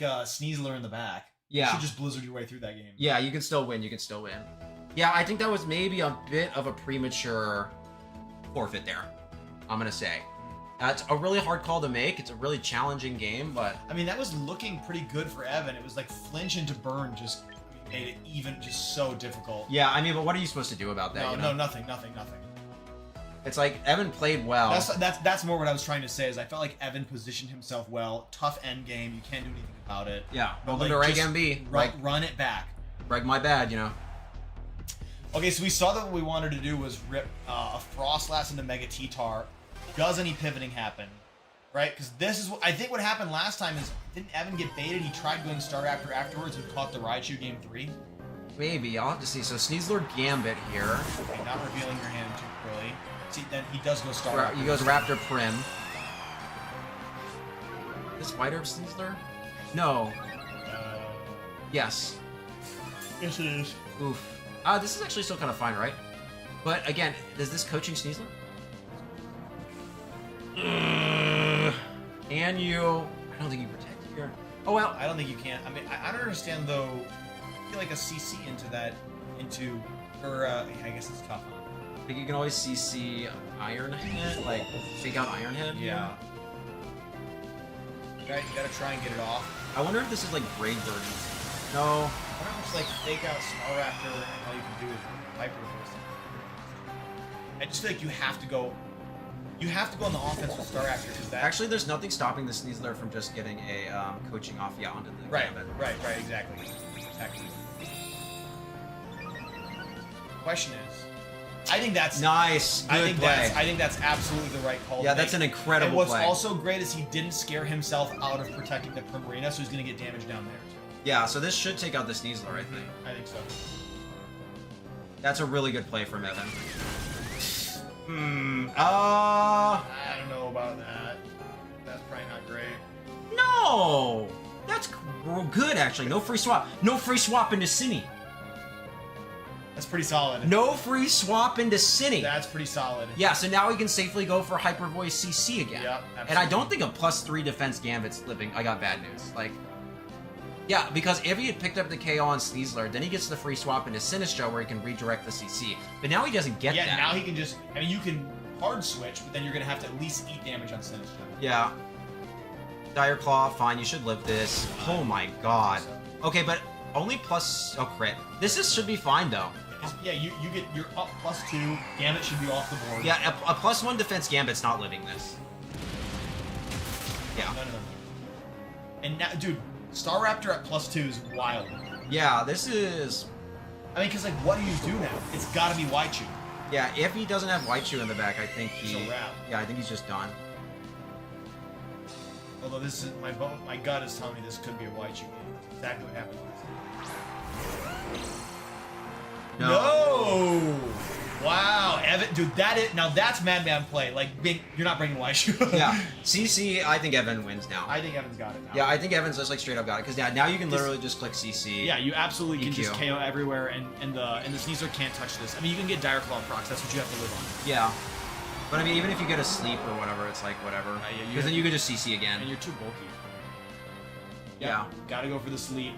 [SPEAKER 2] a Sneasler in the back,
[SPEAKER 1] Yeah.
[SPEAKER 2] you should just Blizzard your way through that game.
[SPEAKER 1] Yeah, you can still win. Yeah, I think that was maybe a bit of a premature forfeit there. I'm gonna say. It's a really hard call to make. It's a really challenging game, but
[SPEAKER 2] I mean, that was looking pretty good for Evan. It was like flinch into burn just made it even just so difficult.
[SPEAKER 1] yeah, I mean, but what are you supposed to do about that?
[SPEAKER 2] No,
[SPEAKER 1] you know?
[SPEAKER 2] nothing.
[SPEAKER 1] It's like Evan played well.
[SPEAKER 2] That's more what I was trying to say. Is I felt like Evan positioned himself well. Tough end game. You can't do anything about it.
[SPEAKER 1] Yeah,
[SPEAKER 2] But
[SPEAKER 1] welcome to Reg
[SPEAKER 2] just
[SPEAKER 1] MB.
[SPEAKER 2] run it back.
[SPEAKER 1] Reg my bad, you know.
[SPEAKER 2] Okay, so we saw that what we wanted to do was rip a Frostlass into Mega T-Tar. Does any pivoting happen? Right? Because this is I think what happened last time is didn't Evan get baited? He tried going Star Raptor afterwards and caught the Raichu game 3.
[SPEAKER 1] Maybe I'll have to see. So Sneasler Gambit here.
[SPEAKER 2] Okay, not revealing your hand too early. See, then he does go Star Raptor.
[SPEAKER 1] He goes Raptor Prim. This White Herb Sneasler? No. Yes.
[SPEAKER 2] Yes, it is.
[SPEAKER 1] Oof. This is actually still kind of fine, right? But again, is this coaching Sneasler? Can you? I don't think you protect here. Oh well.
[SPEAKER 2] I don't think you can. I mean, I don't understand though. I feel like a CC I guess it's tough.
[SPEAKER 1] I think you can always CC Iron Head, like take out Iron Head.
[SPEAKER 2] Yeah. You gotta try and get it off.
[SPEAKER 1] I wonder if this is like Braid Burden. No.
[SPEAKER 2] I wonder if it's like take out Star Raptor and all you can do is Hyper Force. I just feel like you have to go on the offense with Star Raptor because that.
[SPEAKER 1] Actually, there's nothing stopping the Sneasler from just getting a coaching off onto the
[SPEAKER 2] Right,
[SPEAKER 1] Gambit.
[SPEAKER 2] right, exactly. Question is, I think that's
[SPEAKER 1] Nice. Good play.
[SPEAKER 2] I think that's absolutely the right call.
[SPEAKER 1] Yeah,
[SPEAKER 2] to
[SPEAKER 1] that's
[SPEAKER 2] make.
[SPEAKER 1] an incredible
[SPEAKER 2] And what's
[SPEAKER 1] play.
[SPEAKER 2] also great is he didn't scare himself out of protecting the Primarina, so he's going to get damage down there too.
[SPEAKER 1] Yeah, so this should take out the Sneasler, I think.
[SPEAKER 2] I think so.
[SPEAKER 1] That's a really good play from Evan.
[SPEAKER 2] I don't know about that. That's probably not great.
[SPEAKER 1] No! That's good, actually. No free swap. No free swap into Cine.
[SPEAKER 2] That's pretty solid.
[SPEAKER 1] No free swap into Cine.
[SPEAKER 2] That's pretty solid.
[SPEAKER 1] Yeah, so now we can safely go for Hyper Voice CC again.
[SPEAKER 2] Yep,
[SPEAKER 1] and I don't think a +3 defense Gambit's living. I got bad news. Like, yeah, because if he had picked up the KO on Sneasler, then he gets the free swap into Sinistra where he can redirect the CC. But now he doesn't get that.
[SPEAKER 2] Yeah, now he can just. I mean, you can hard switch, but then you're gonna have to at least eat damage on Sinistra.
[SPEAKER 1] Yeah. Dire Claw, fine. You should live this. Oh my god. Okay, but only plus. Oh, crit. Should be fine though.
[SPEAKER 2] Yeah, you get you're up +2. Gambit should be off the board.
[SPEAKER 1] Yeah, a +1 defense Gambit's not living this. Yeah.
[SPEAKER 2] None of them. And now, dude, Star Raptor at +2 is wild.
[SPEAKER 1] Yeah, this is.
[SPEAKER 2] I mean, because like, what do you do now? It's got to be Waichu.
[SPEAKER 1] Yeah, if he doesn't have Waichu in the back, I think he.
[SPEAKER 2] It's a wrap.
[SPEAKER 1] Yeah, I think he's just done.
[SPEAKER 2] Although this is my gut is telling me this could be a Waichu game. That's exactly what happened last time. No! Wow, Evan, dude, that's Madman play. Like, you're not bringing Waichu.
[SPEAKER 1] Yeah, CC. I think Evan wins now.
[SPEAKER 2] I think Evan's got it now.
[SPEAKER 1] Yeah, I think Evan's just like straight up got it because now you can literally just click CC.
[SPEAKER 2] Yeah, you absolutely can
[SPEAKER 1] EQ.
[SPEAKER 2] just KO everywhere, and the Sneasler can't touch this. I mean, you can get Dire Claw procs. That's what you have to live on.
[SPEAKER 1] Yeah. But I mean, even if you get a sleep or whatever, it's like whatever.
[SPEAKER 2] Yeah,
[SPEAKER 1] Because then you can just CC again.
[SPEAKER 2] And you're too bulky.
[SPEAKER 1] Yeah.
[SPEAKER 2] Gotta go for the sleep.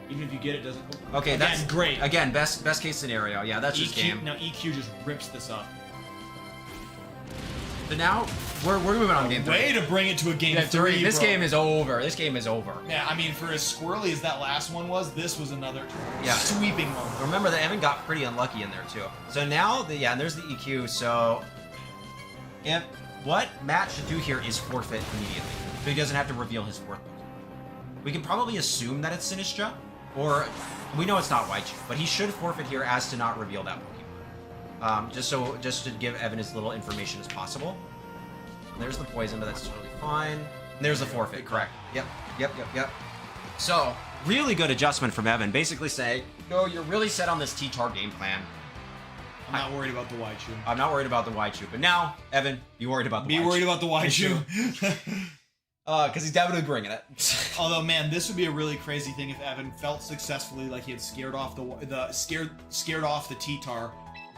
[SPEAKER 2] Even if you get it, doesn't.
[SPEAKER 1] Okay,
[SPEAKER 2] again,
[SPEAKER 1] that's
[SPEAKER 2] great.
[SPEAKER 1] Again, best case scenario. Yeah, that's just game.
[SPEAKER 2] Now EQ just rips this up.
[SPEAKER 1] But now we're moving on to game 3.
[SPEAKER 2] Way to bring it to a game 3.
[SPEAKER 1] This
[SPEAKER 2] bro.
[SPEAKER 1] game is over. This game is over.
[SPEAKER 2] Yeah, I mean, for as squirrely as that last one was, this was another sweeping one.
[SPEAKER 1] Remember that Evan got pretty unlucky in there too. So now, and there's the EQ. So, if what Matt should do here is forfeit immediately, so he doesn't have to reveal his fourth Pokemon. We can probably assume that it's Sinistra, or we know it's not Waichu, but he should forfeit here as to not reveal that Pokemon. Just to give Evan as little information as possible. And there's the poison, but that's totally fine. And there's the forfeit, correct? Yep. So, really good adjustment from Evan, basically saying, no, you're really set on this T-Tar game plan.
[SPEAKER 2] I'm not worried about the Waichu.
[SPEAKER 1] I'm not worried about the Waichu, but now, Evan, be worried about the Waichu.
[SPEAKER 2] Be worried about the Waichu.
[SPEAKER 1] Because he's definitely bringing it.
[SPEAKER 2] Although, man, this would be a really crazy thing if Evan felt successfully like he had scared off the T-Tar,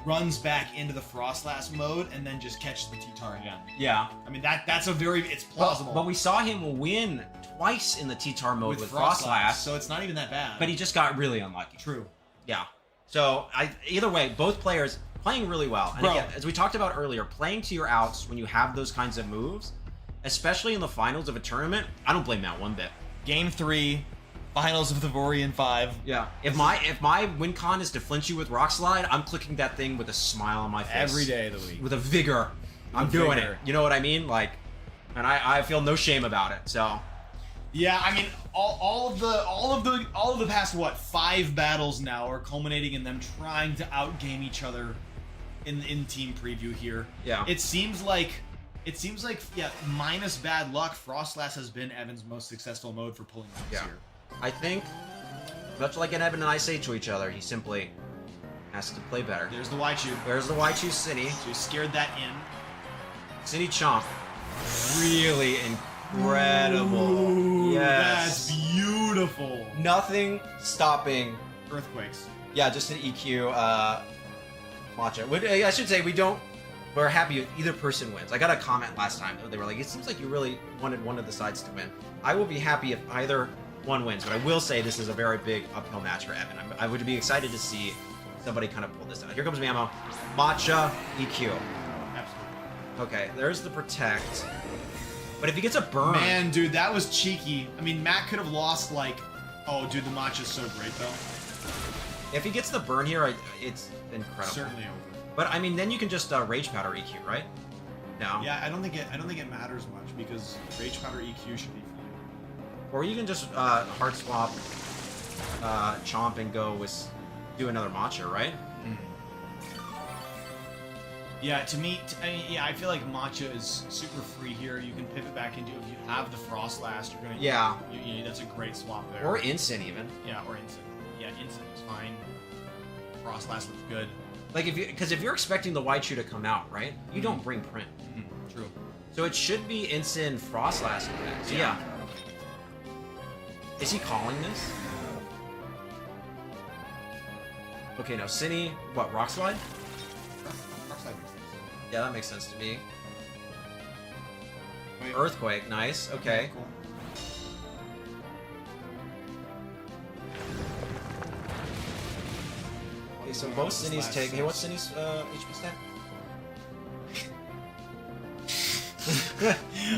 [SPEAKER 2] runs back into the Frostlass mode, and then just catches the T-Tar again.
[SPEAKER 1] Yeah.
[SPEAKER 2] I mean, it's plausible.
[SPEAKER 1] But we saw him win twice in the T-Tar mode with Frostlass,
[SPEAKER 2] so it's not even that bad.
[SPEAKER 1] but he just got really unlucky.
[SPEAKER 2] True.
[SPEAKER 1] Yeah. So, either way, both players playing really well. And
[SPEAKER 2] Bro.
[SPEAKER 1] again, as we talked about earlier, playing to your outs when you have those kinds of moves, especially in the finals of a tournament, I don't blame Matt one bit.
[SPEAKER 2] Game 3, finals of Thavorian 5.
[SPEAKER 1] Yeah. If my win con is to flinch you with Rock Slide, I'm clicking that thing with a smile on my face.
[SPEAKER 2] Every day of the week.
[SPEAKER 1] With a vigor. I'm doing it. You know what I mean? Like, and I feel no shame about it. So.
[SPEAKER 2] Yeah, I mean, all of the past 5 battles now are culminating in them trying to outgame each other in team preview here.
[SPEAKER 1] Yeah.
[SPEAKER 2] It seems like minus bad luck, Frostlass has been Evan's most successful mode for pulling moves here.
[SPEAKER 1] I think, much like an Evan and I say to each other, he simply has to play better.
[SPEAKER 2] There's the Waichu.
[SPEAKER 1] There's the Waichu City.
[SPEAKER 2] So he scared that in.
[SPEAKER 1] City Chomp. Really incredible.
[SPEAKER 2] Ooh,
[SPEAKER 1] Yes.
[SPEAKER 2] that's beautiful.
[SPEAKER 1] Nothing stopping
[SPEAKER 2] Earthquakes.
[SPEAKER 1] Yeah, just an EQ matcha. I should say we're happy if either person wins. I got a comment last time though. They were like, it seems like you really wanted one of the sides to win. I will be happy if either one wins, but I will say this is a very big uphill match for Evan. I would be excited to see somebody kind of pull this out. Here comes Mamo. Matcha EQ.
[SPEAKER 2] Absolutely.
[SPEAKER 1] Okay, there's the protect. But if he gets a burn...
[SPEAKER 2] Man, dude, that was cheeky. I mean, Matt could have lost, like... Oh, dude, the matcha's so great, though.
[SPEAKER 1] If he gets the burn here, it's incredible.
[SPEAKER 2] Certainly over.
[SPEAKER 1] But, I mean, then you can just Rage Powder EQ, right? No.
[SPEAKER 2] Yeah, I don't think it matters much, because Rage Powder EQ should be fine.
[SPEAKER 1] Or you can just hard swap Chomp and go with... do another matcha, right?
[SPEAKER 2] Yeah, to me, I feel like matcha is super free here. You can pivot back into if you have the Frost Last, you're gonna that's a great swap there.
[SPEAKER 1] Or Instant even.
[SPEAKER 2] Yeah, or Instant. Yeah, Instant is fine. Frost Last looks good.
[SPEAKER 1] Like if you're expecting the Waichu to come out, right? You don't bring print.
[SPEAKER 2] True.
[SPEAKER 1] So it should be Instant Frost Last effect. So yeah. Is he calling this? Okay, now Cinny, what, Rock Slide?
[SPEAKER 2] Rock Slide makes sense.
[SPEAKER 1] Yeah, that makes sense to me.
[SPEAKER 2] Wait.
[SPEAKER 1] Earthquake, nice. Okay.
[SPEAKER 2] Cool.
[SPEAKER 1] Okay, so both Cinny's take. Hey, what's Cinny's HP stat?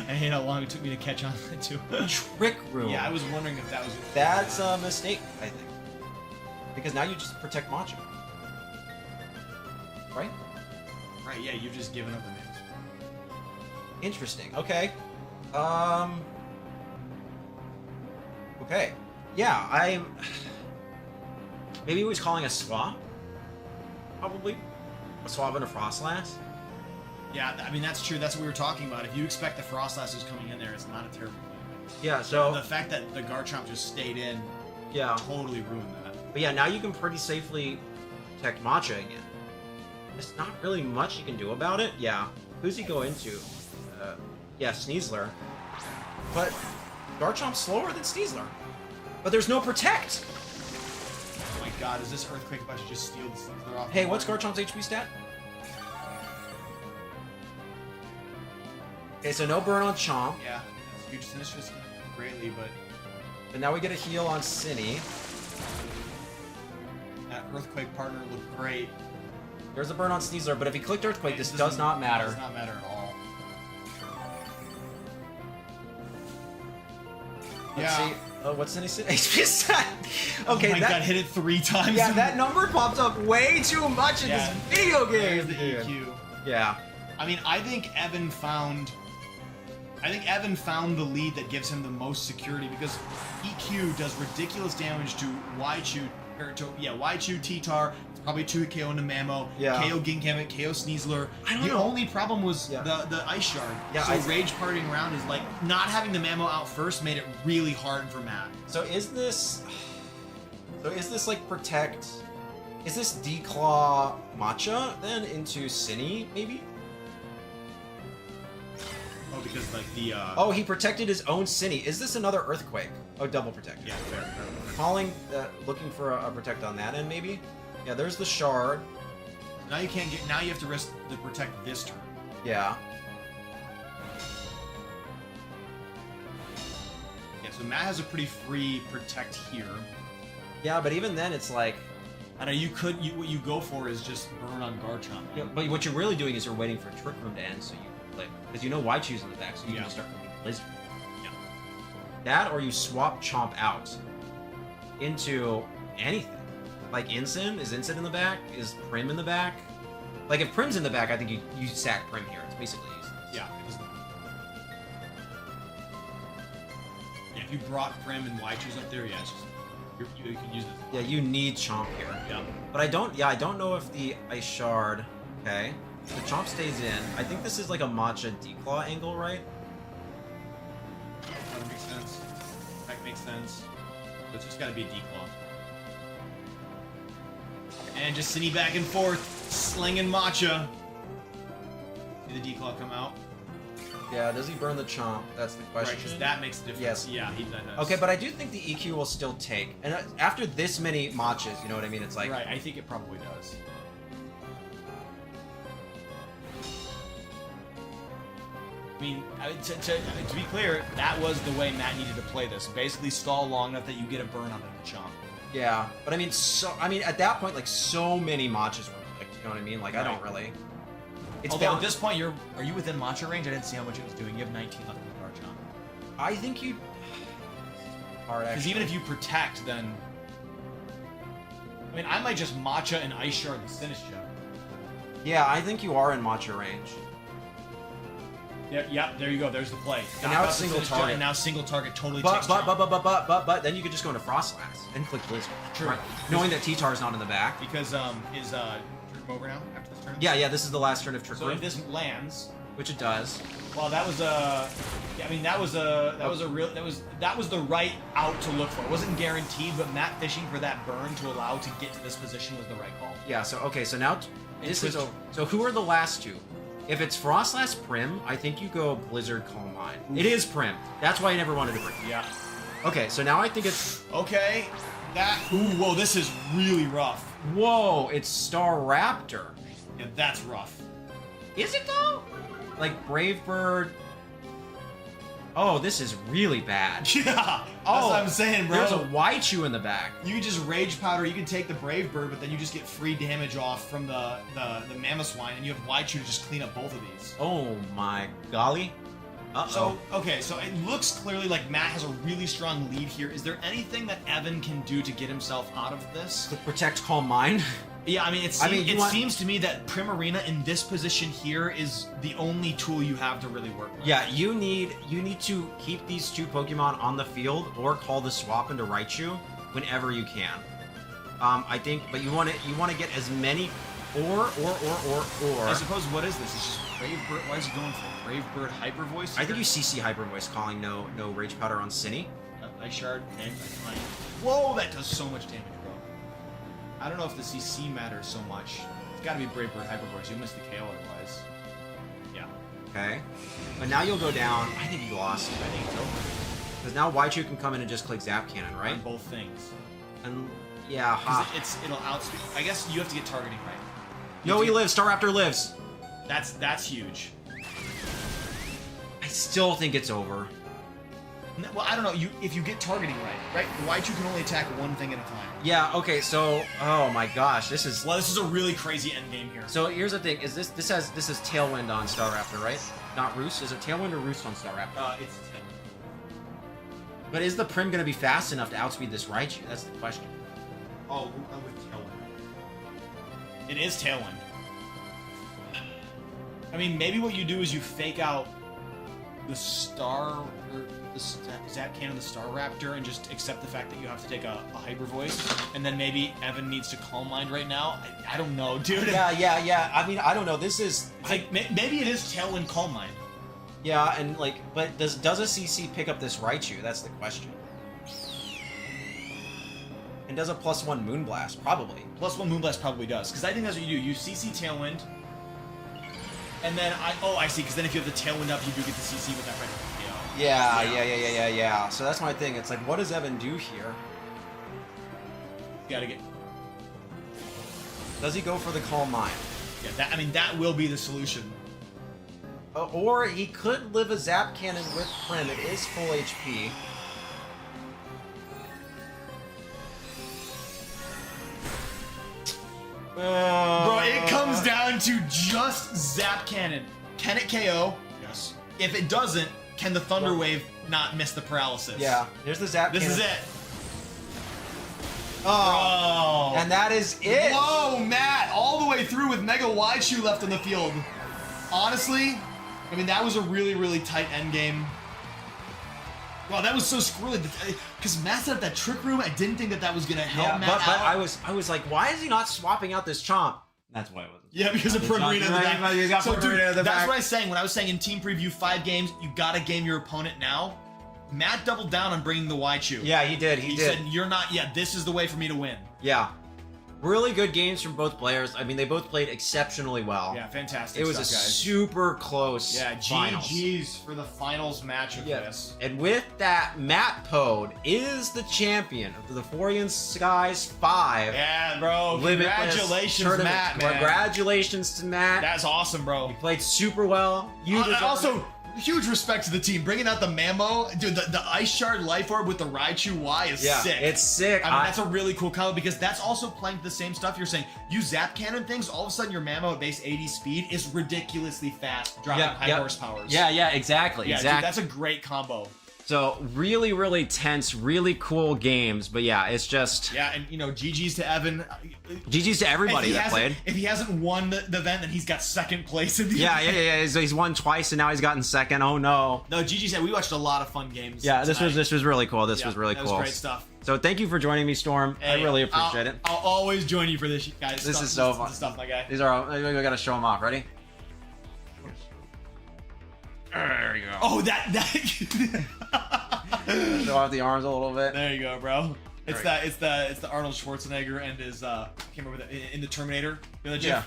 [SPEAKER 2] I hate how long it took me to catch on to.
[SPEAKER 1] Trick Room.
[SPEAKER 2] Yeah, I was wondering if that was.
[SPEAKER 1] That's a mistake, I think. Because now you just protect Matcha. Right?
[SPEAKER 2] Right, yeah, you've just given up the names.
[SPEAKER 1] Interesting. Okay. Okay. Yeah, maybe he was calling a swap? Probably. A swap and a Frost Last?
[SPEAKER 2] Yeah, I mean, that's true. That's what we were talking about. If you expect the Frost Last coming in there, it's not a terrible thing.
[SPEAKER 1] Yeah, so...
[SPEAKER 2] The fact that the Garchomp just stayed in totally ruined that.
[SPEAKER 1] But yeah, now you can pretty safely protect Matcha again. There's not really much you can do about it. Yeah. Who's he go into? Yeah, Sneasler. But Garchomp's slower than Sneasler. But there's no protect!
[SPEAKER 2] Oh my god, is this Earthquake about to just steal the Sneasler off?
[SPEAKER 1] Hey, what's Garchomp's HP stat? Okay, so no burn on Chomp.
[SPEAKER 2] Yeah, that's huge. Finish just greatly, but...
[SPEAKER 1] But now we get a heal on Cinny.
[SPEAKER 2] That Earthquake partner looked great.
[SPEAKER 1] There's a burn on Sneasler, but if he clicked Earthquake, this does not
[SPEAKER 2] It
[SPEAKER 1] matter.
[SPEAKER 2] does not matter at all.
[SPEAKER 1] Let's see. Oh, what's Cinny's HP stat? Okay,
[SPEAKER 2] oh my god, hit it 3 times.
[SPEAKER 1] Yeah, that number popped up way too much in this video game.
[SPEAKER 2] There's the EQ.
[SPEAKER 1] Yeah.
[SPEAKER 2] I mean, I think Evan found the lead that gives him the most security because EQ does ridiculous damage to Waichu, Waichu, T-Tar. It's probably 2 KO into Mamo.
[SPEAKER 1] Yeah.
[SPEAKER 2] KO Ginkamet, KO Sneasler. The only problem was the Ice Shard.
[SPEAKER 1] Yeah,
[SPEAKER 2] so Rage partying around is like not having the Mamo out first made it really hard for Matt.
[SPEAKER 1] So is this like protect? Is this Declaw Matcha then into Cinny maybe?
[SPEAKER 2] Oh, because like the
[SPEAKER 1] Oh, he protected his own Cinny. Is this another Earthquake? Oh, double protect.
[SPEAKER 2] Yeah, fair.
[SPEAKER 1] Calling, looking for a protect on that end maybe. Yeah, there's the shard.
[SPEAKER 2] Now you can't get. Now you have to risk the protect this turn.
[SPEAKER 1] Yeah.
[SPEAKER 2] Yeah, so Matt has a pretty free protect here.
[SPEAKER 1] Yeah, but even then it's like.
[SPEAKER 2] I know what you go for is just burn on Garchomp.
[SPEAKER 1] Yeah, but what you're really doing is you're waiting for Trick Room to end, so you play because you know Waichu's in the back, so you can just start cooking Blizzard.
[SPEAKER 2] Yeah.
[SPEAKER 1] That or you swap Chomp out into anything. Like Ensign? Is Ensign in the back? Is Prim in the back? Like if Prim's in the back, I think you sack Prim here. It's basically useless.
[SPEAKER 2] Yeah. Yeah, if you brought Prim and Waichu's up there, yeah, it's just you can use this.
[SPEAKER 1] Yeah, you need Chomp here.
[SPEAKER 2] Yeah.
[SPEAKER 1] But I don't know if the Ice Shard. Okay. The Chomp stays in. I think this is like a Matcha Declaw angle, right?
[SPEAKER 2] That makes sense. That makes sense. So it's just gotta be a Declaw. And just Cinny back and forth, slinging Matcha. See the Declaw come out.
[SPEAKER 1] Yeah, does he burn the chomp? That's the
[SPEAKER 2] Right,
[SPEAKER 1] question.
[SPEAKER 2] because that makes a difference.
[SPEAKER 1] Yes.
[SPEAKER 2] Yeah, he does.
[SPEAKER 1] Okay, but I do think the EQ will still take. And after this many matches, you know what I mean? It's like...
[SPEAKER 2] Right, I think it probably does. I mean, to be clear, that was the way Matt needed to play this. Basically, stall long enough that you get a burn on the chomp.
[SPEAKER 1] Yeah, but I mean, at that point, like, so many matches were picked, you know what I mean? Like, I don't really... It's
[SPEAKER 2] Although
[SPEAKER 1] bound-
[SPEAKER 2] at this point, are you within matcha range? I didn't see how much it was doing. You have 19 left in the bar chomp.
[SPEAKER 1] I think you... Hard,
[SPEAKER 2] Because
[SPEAKER 1] actually.
[SPEAKER 2] even if you protect, then... I mean, I might just matcha and ice shard the Sinistcha.
[SPEAKER 1] Yeah, I think you are in matcha range.
[SPEAKER 2] Yep, there you go. There's the play.
[SPEAKER 1] And now it's single target.
[SPEAKER 2] And now single target totally
[SPEAKER 1] But
[SPEAKER 2] takes chomp.
[SPEAKER 1] but then you could just go into Frostlass and click Blizzard.
[SPEAKER 2] True.
[SPEAKER 1] Right. Knowing that T-Tar's not in the back.
[SPEAKER 2] Because, is, turn over now after this turn?
[SPEAKER 1] Yeah, this is the last turn of Trick
[SPEAKER 2] So
[SPEAKER 1] Room,
[SPEAKER 2] if this lands...
[SPEAKER 1] which it does.
[SPEAKER 2] Well, that was a... Yeah, I mean, that was the right out to look for. It wasn't guaranteed, but Matt fishing for that burn to allow to get to this position was the right call.
[SPEAKER 1] Yeah, so, okay, so now this is...
[SPEAKER 2] Twist-
[SPEAKER 1] So who are the last two? If it's Frostlass Prim, I think you go Blizzard Calm Mind. It is Prim. That's why I never wanted to bring it.
[SPEAKER 2] Yeah.
[SPEAKER 1] Okay, so now I think it's...
[SPEAKER 2] Okay. Ooh, whoa, this is really rough.
[SPEAKER 1] Whoa, it's Star Raptor.
[SPEAKER 2] Yeah, that's rough.
[SPEAKER 1] Is it though? Like Brave Bird. Oh, this is really bad.
[SPEAKER 2] Yeah. That's what I'm saying, bro.
[SPEAKER 1] There's a Waichu in the back.
[SPEAKER 2] You can just Rage Powder, you can take the Brave Bird, but then you just get free damage off from the Mamoswine, and you have Waichu to just clean up both of these.
[SPEAKER 1] Oh my golly.
[SPEAKER 2] So, okay, so it looks clearly like Matt has a really strong lead here. Is there anything that Evan can do to get himself out of this?
[SPEAKER 1] To protect Calm Mind.
[SPEAKER 2] Yeah, I mean, it seems to me that Primarina in this position here is the only tool you have to really work with.
[SPEAKER 1] Yeah, you need to keep these two Pokemon on the field or call the swap into Raichu whenever you can. I think, but you want to get as many or.
[SPEAKER 2] I suppose what is this? It's just Brave Bird. Why is he going for Brave Bird Hyper Voice?
[SPEAKER 1] I think you CC Hyper Voice calling no Rage Powder on Cinny.
[SPEAKER 2] Ice Shard and Ice. Whoa, that does so much damage, bro. I don't know if the CC matters so much. It's got to be Brave Bird Hyper Voice. You miss the KO otherwise. Yeah.
[SPEAKER 1] Okay. But now you'll go down. I think you lost.
[SPEAKER 2] I think it's over.
[SPEAKER 1] Because now Waichu can come in and just click Zap Cannon, right?
[SPEAKER 2] On both things.
[SPEAKER 1] And yeah,
[SPEAKER 2] Because it'll outspeed. I guess you have to get targeting right.
[SPEAKER 1] No, he lives. Star Raptor lives.
[SPEAKER 2] That's huge.
[SPEAKER 1] I still think it's over.
[SPEAKER 2] Well, I don't know. If you get targeting right? Waichu can only attack one thing at a time.
[SPEAKER 1] Yeah. Okay. So, oh my gosh, this is.
[SPEAKER 2] Well, this is a really crazy end game here.
[SPEAKER 1] So here's the thing: is this is Tailwind on Star Raptor, right? Not Roost. Is it Tailwind or Roost on Star Raptor?
[SPEAKER 2] It's 10.
[SPEAKER 1] But is the Prim gonna be fast enough to outspeed this Raichu? That's the question.
[SPEAKER 2] Oh, with Tailwind. It is Tailwind. I mean, maybe what you do is you fake out the Star, or the Zap Cannon, the Star Raptor, and just accept the fact that you have to take a Hyper Voice, and then maybe Evan needs to Calm Mind right now. I don't know, dude.
[SPEAKER 1] Yeah. I mean, I don't know. This is
[SPEAKER 2] It's like maybe it is Tailwind Calm Mind.
[SPEAKER 1] yeah, and like, but does a CC pick up this Raichu? That's the question. And does a +1 Moonblast? Probably.
[SPEAKER 2] +1 Moonblast probably does, because I think that's what you do. You CC Tailwind, and then I see, because then if you have the Tailwind up, you do get the CC with that right KO.
[SPEAKER 1] Yeah. So that's my thing. It's like, what does Evan do here?
[SPEAKER 2] Gotta get.
[SPEAKER 1] Does he go for the Calm Mind?
[SPEAKER 2] Yeah, that will be the solution.
[SPEAKER 1] Or he could live a Zap Cannon with Prim. It is full HP.
[SPEAKER 2] Bro, it comes down to just Zap Cannon. Can it KO?
[SPEAKER 3] Yes.
[SPEAKER 2] If it doesn't, can the Thunder Wave not miss the paralysis?
[SPEAKER 1] Yeah, here's the Zap
[SPEAKER 2] This
[SPEAKER 1] Cannon.
[SPEAKER 2] is it.
[SPEAKER 1] Oh,
[SPEAKER 2] Bro.
[SPEAKER 1] and that is it.
[SPEAKER 2] Whoa, Matt, all the way through with Mega Waichu left on the field. Honestly, I mean, that was a really, really tight endgame. Wow, that was so squirrely. Because Matt set up that Trick Room, I didn't think that was going to help Matt
[SPEAKER 1] but
[SPEAKER 2] out.
[SPEAKER 1] I was like, why is he not swapping out this Chomp? That's why it wasn't.
[SPEAKER 2] Yeah, because of Primarina in the back.
[SPEAKER 1] You got
[SPEAKER 2] So,
[SPEAKER 1] Primarina
[SPEAKER 2] dude,
[SPEAKER 1] in the
[SPEAKER 2] that's
[SPEAKER 1] back.
[SPEAKER 2] what I was saying. When I was saying in Team Preview 5 games, you got to game your opponent now. Matt doubled down on bringing the Waichu.
[SPEAKER 1] Yeah, he did. He did.
[SPEAKER 2] said, you're not, this is the way for me to win.
[SPEAKER 1] Yeah. Really good games from both players. I mean, they both played exceptionally well.
[SPEAKER 2] Yeah, fantastic.
[SPEAKER 1] It was
[SPEAKER 2] stuff,
[SPEAKER 1] a
[SPEAKER 2] guys.
[SPEAKER 1] super close finals.
[SPEAKER 2] GG's for the finals match of this.
[SPEAKER 1] And with that, Matt Pode is the champion of the Thavorian Skies 5.
[SPEAKER 2] Yeah, bro.
[SPEAKER 1] Limitless
[SPEAKER 2] Congratulations,
[SPEAKER 1] tournament.
[SPEAKER 2] Matt, man.
[SPEAKER 1] Congratulations to Matt.
[SPEAKER 2] That's awesome, bro.
[SPEAKER 1] He played super well. You deserve
[SPEAKER 2] Also, huge respect to the team. Bringing out the Mammo. Dude, the Ice Shard Life Orb with the Raichu Y is sick.
[SPEAKER 1] It's sick.
[SPEAKER 2] I mean, that's a really cool combo because that's also playing the same stuff you're saying. You zap cannon things, all of a sudden your Mammo at base 80 speed is ridiculously fast, dropping high horsepowers.
[SPEAKER 1] Yeah, exactly.
[SPEAKER 2] Yeah,
[SPEAKER 1] exactly.
[SPEAKER 2] dude, that's a great combo.
[SPEAKER 1] So really, really tense, really cool games. But yeah, it's just
[SPEAKER 2] Yeah, and GG's to Evan.
[SPEAKER 1] GG's to everybody that played.
[SPEAKER 2] If he hasn't won the event, then he's got second place in the event.
[SPEAKER 1] Yeah. He's won twice and now he's gotten second. Oh no.
[SPEAKER 2] No, GG said we watched a lot of fun games.
[SPEAKER 1] Yeah,
[SPEAKER 2] tonight.
[SPEAKER 1] this was really cool. This was really
[SPEAKER 2] that
[SPEAKER 1] cool.
[SPEAKER 2] was great stuff.
[SPEAKER 1] So thank you for joining me, Storm.
[SPEAKER 2] Hey,
[SPEAKER 1] I really appreciate it.
[SPEAKER 2] I'll always join you for this, guys.
[SPEAKER 1] This is so fun.
[SPEAKER 2] This stuff, my guy.
[SPEAKER 1] These are all, we gotta show them off. Ready? There you go.
[SPEAKER 2] Oh, that.
[SPEAKER 1] Show off the arms a little bit.
[SPEAKER 2] There you go, bro. It's
[SPEAKER 1] Right.
[SPEAKER 2] the Arnold Schwarzenegger and his I can't remember in the Terminator. You know that GIF?
[SPEAKER 1] Yeah.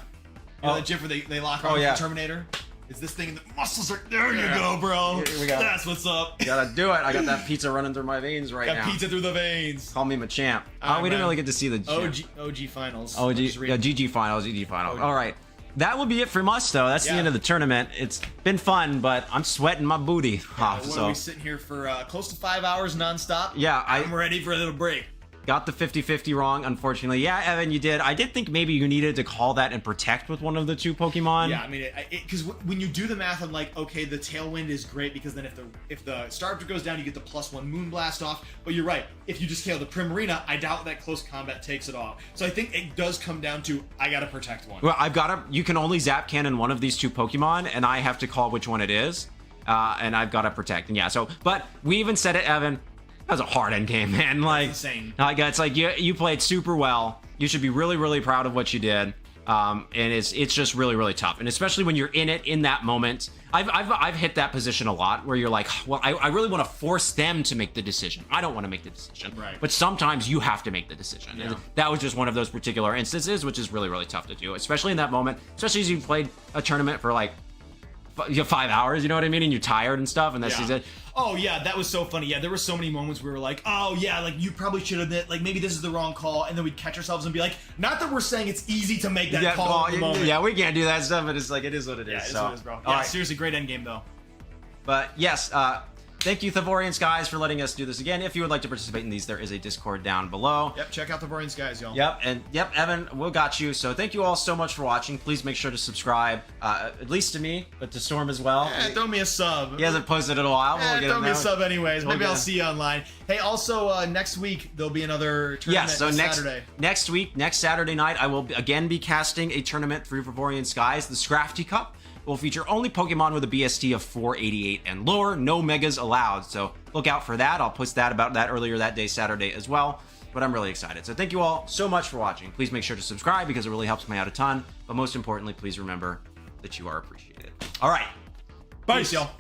[SPEAKER 2] You know that GIF where they lock on
[SPEAKER 1] yeah.
[SPEAKER 2] the Terminator? It's this thing and the muscles are there you go, bro.
[SPEAKER 1] We got it.
[SPEAKER 2] That's what's up.
[SPEAKER 1] Gotta do it. I got that pizza running through my veins right
[SPEAKER 2] Got
[SPEAKER 1] now.
[SPEAKER 2] pizza through the veins.
[SPEAKER 1] Call me Machamp.
[SPEAKER 2] All right,
[SPEAKER 1] We didn't
[SPEAKER 2] man.
[SPEAKER 1] really get to see the champ.
[SPEAKER 2] OG finals.
[SPEAKER 1] OG,
[SPEAKER 2] Just read-
[SPEAKER 1] yeah, GG finals, GG finals.
[SPEAKER 2] OG.
[SPEAKER 1] All right. That will be it from us, though. That's the
[SPEAKER 2] Yeah.
[SPEAKER 1] end of the tournament. It's been fun, but I'm sweating my booty off.
[SPEAKER 2] What
[SPEAKER 1] So
[SPEAKER 2] are we sitting here for close to 5 hours nonstop?
[SPEAKER 1] yeah,
[SPEAKER 2] I'm ready for a little break.
[SPEAKER 1] got the 50-50 wrong, unfortunately. Yeah, Evan, you did. I did think maybe you needed to call that and protect with one of the two Pokemon.
[SPEAKER 2] Yeah, I mean, because when you do the math, I'm like, okay, the Tailwind is great because then if the Staraptor goes down, you get the +1 Moonblast off. But you're right. If you just KO the Primarina, I doubt that close combat takes it off. So I think it does come down to I gotta protect one.
[SPEAKER 1] Well, you can only Zap Cannon one of these two Pokemon, and I have to call which one it is. And I've got to protect. And yeah, but we even said it, Evan. That was a hard end game, man. Like,
[SPEAKER 2] insane.
[SPEAKER 1] It's like you played super well. You should be really, really proud of what you did. And it's just really, really tough. And especially when you're in it in that moment. I've hit that position a lot where you're like, well, I really want to force them to make the decision. I don't want to make the decision.
[SPEAKER 2] Right.
[SPEAKER 1] But sometimes you have to make the decision.
[SPEAKER 2] Yeah.
[SPEAKER 1] And that was just one of those particular instances, which is really, really tough to do, especially in that moment, especially as you played a tournament for like 5 hours, you know what I mean? And you're tired and stuff, and that's just it.
[SPEAKER 2] Oh yeah, that was so funny. Yeah, there were so many moments where we were like, oh yeah, like you probably should have, like maybe this is the wrong call, and then we'd catch ourselves and be like, not that we're saying it's easy to make that call at the moment.
[SPEAKER 1] Yeah, we can't do that stuff, but it's like it is what it is.
[SPEAKER 2] Yeah, it is
[SPEAKER 1] so.
[SPEAKER 2] what it is, bro.
[SPEAKER 1] All
[SPEAKER 2] Yeah,
[SPEAKER 1] right.
[SPEAKER 2] seriously, great end game though.
[SPEAKER 1] But yes, thank you, Thavorian Skies, for letting us do this again. If you would like to participate in these, there is a Discord down below.
[SPEAKER 2] Yep, check out the Thavorian Skies, y'all.
[SPEAKER 1] Yep, Evan, we got you. So thank you all so much for watching. Please make sure to subscribe, at least to me, but to Storm as well.
[SPEAKER 2] Throw me a sub.
[SPEAKER 1] He hasn't posted in a while. We'll get
[SPEAKER 2] throw
[SPEAKER 1] him
[SPEAKER 2] me a
[SPEAKER 1] now.
[SPEAKER 2] sub anyways.
[SPEAKER 1] We'll
[SPEAKER 2] Maybe
[SPEAKER 1] get
[SPEAKER 2] I'll
[SPEAKER 1] him.
[SPEAKER 2] see you online. Hey, also next week there'll be another tournament.
[SPEAKER 1] Yeah, so
[SPEAKER 2] this
[SPEAKER 1] next
[SPEAKER 2] Saturday.
[SPEAKER 1] next week, next Saturday night, I will again be casting a tournament for Thavorian Skies, the Scrafty Cup. It will feature only Pokemon with a BST of 488 and lower, no Megas allowed. So look out for that. I'll post about that earlier that day, Saturday as well. But I'm really excited. So thank you all so much for watching. Please make sure to subscribe because it really helps me out a ton. But most importantly, please remember that you are appreciated. All right.
[SPEAKER 2] Peace, y'all.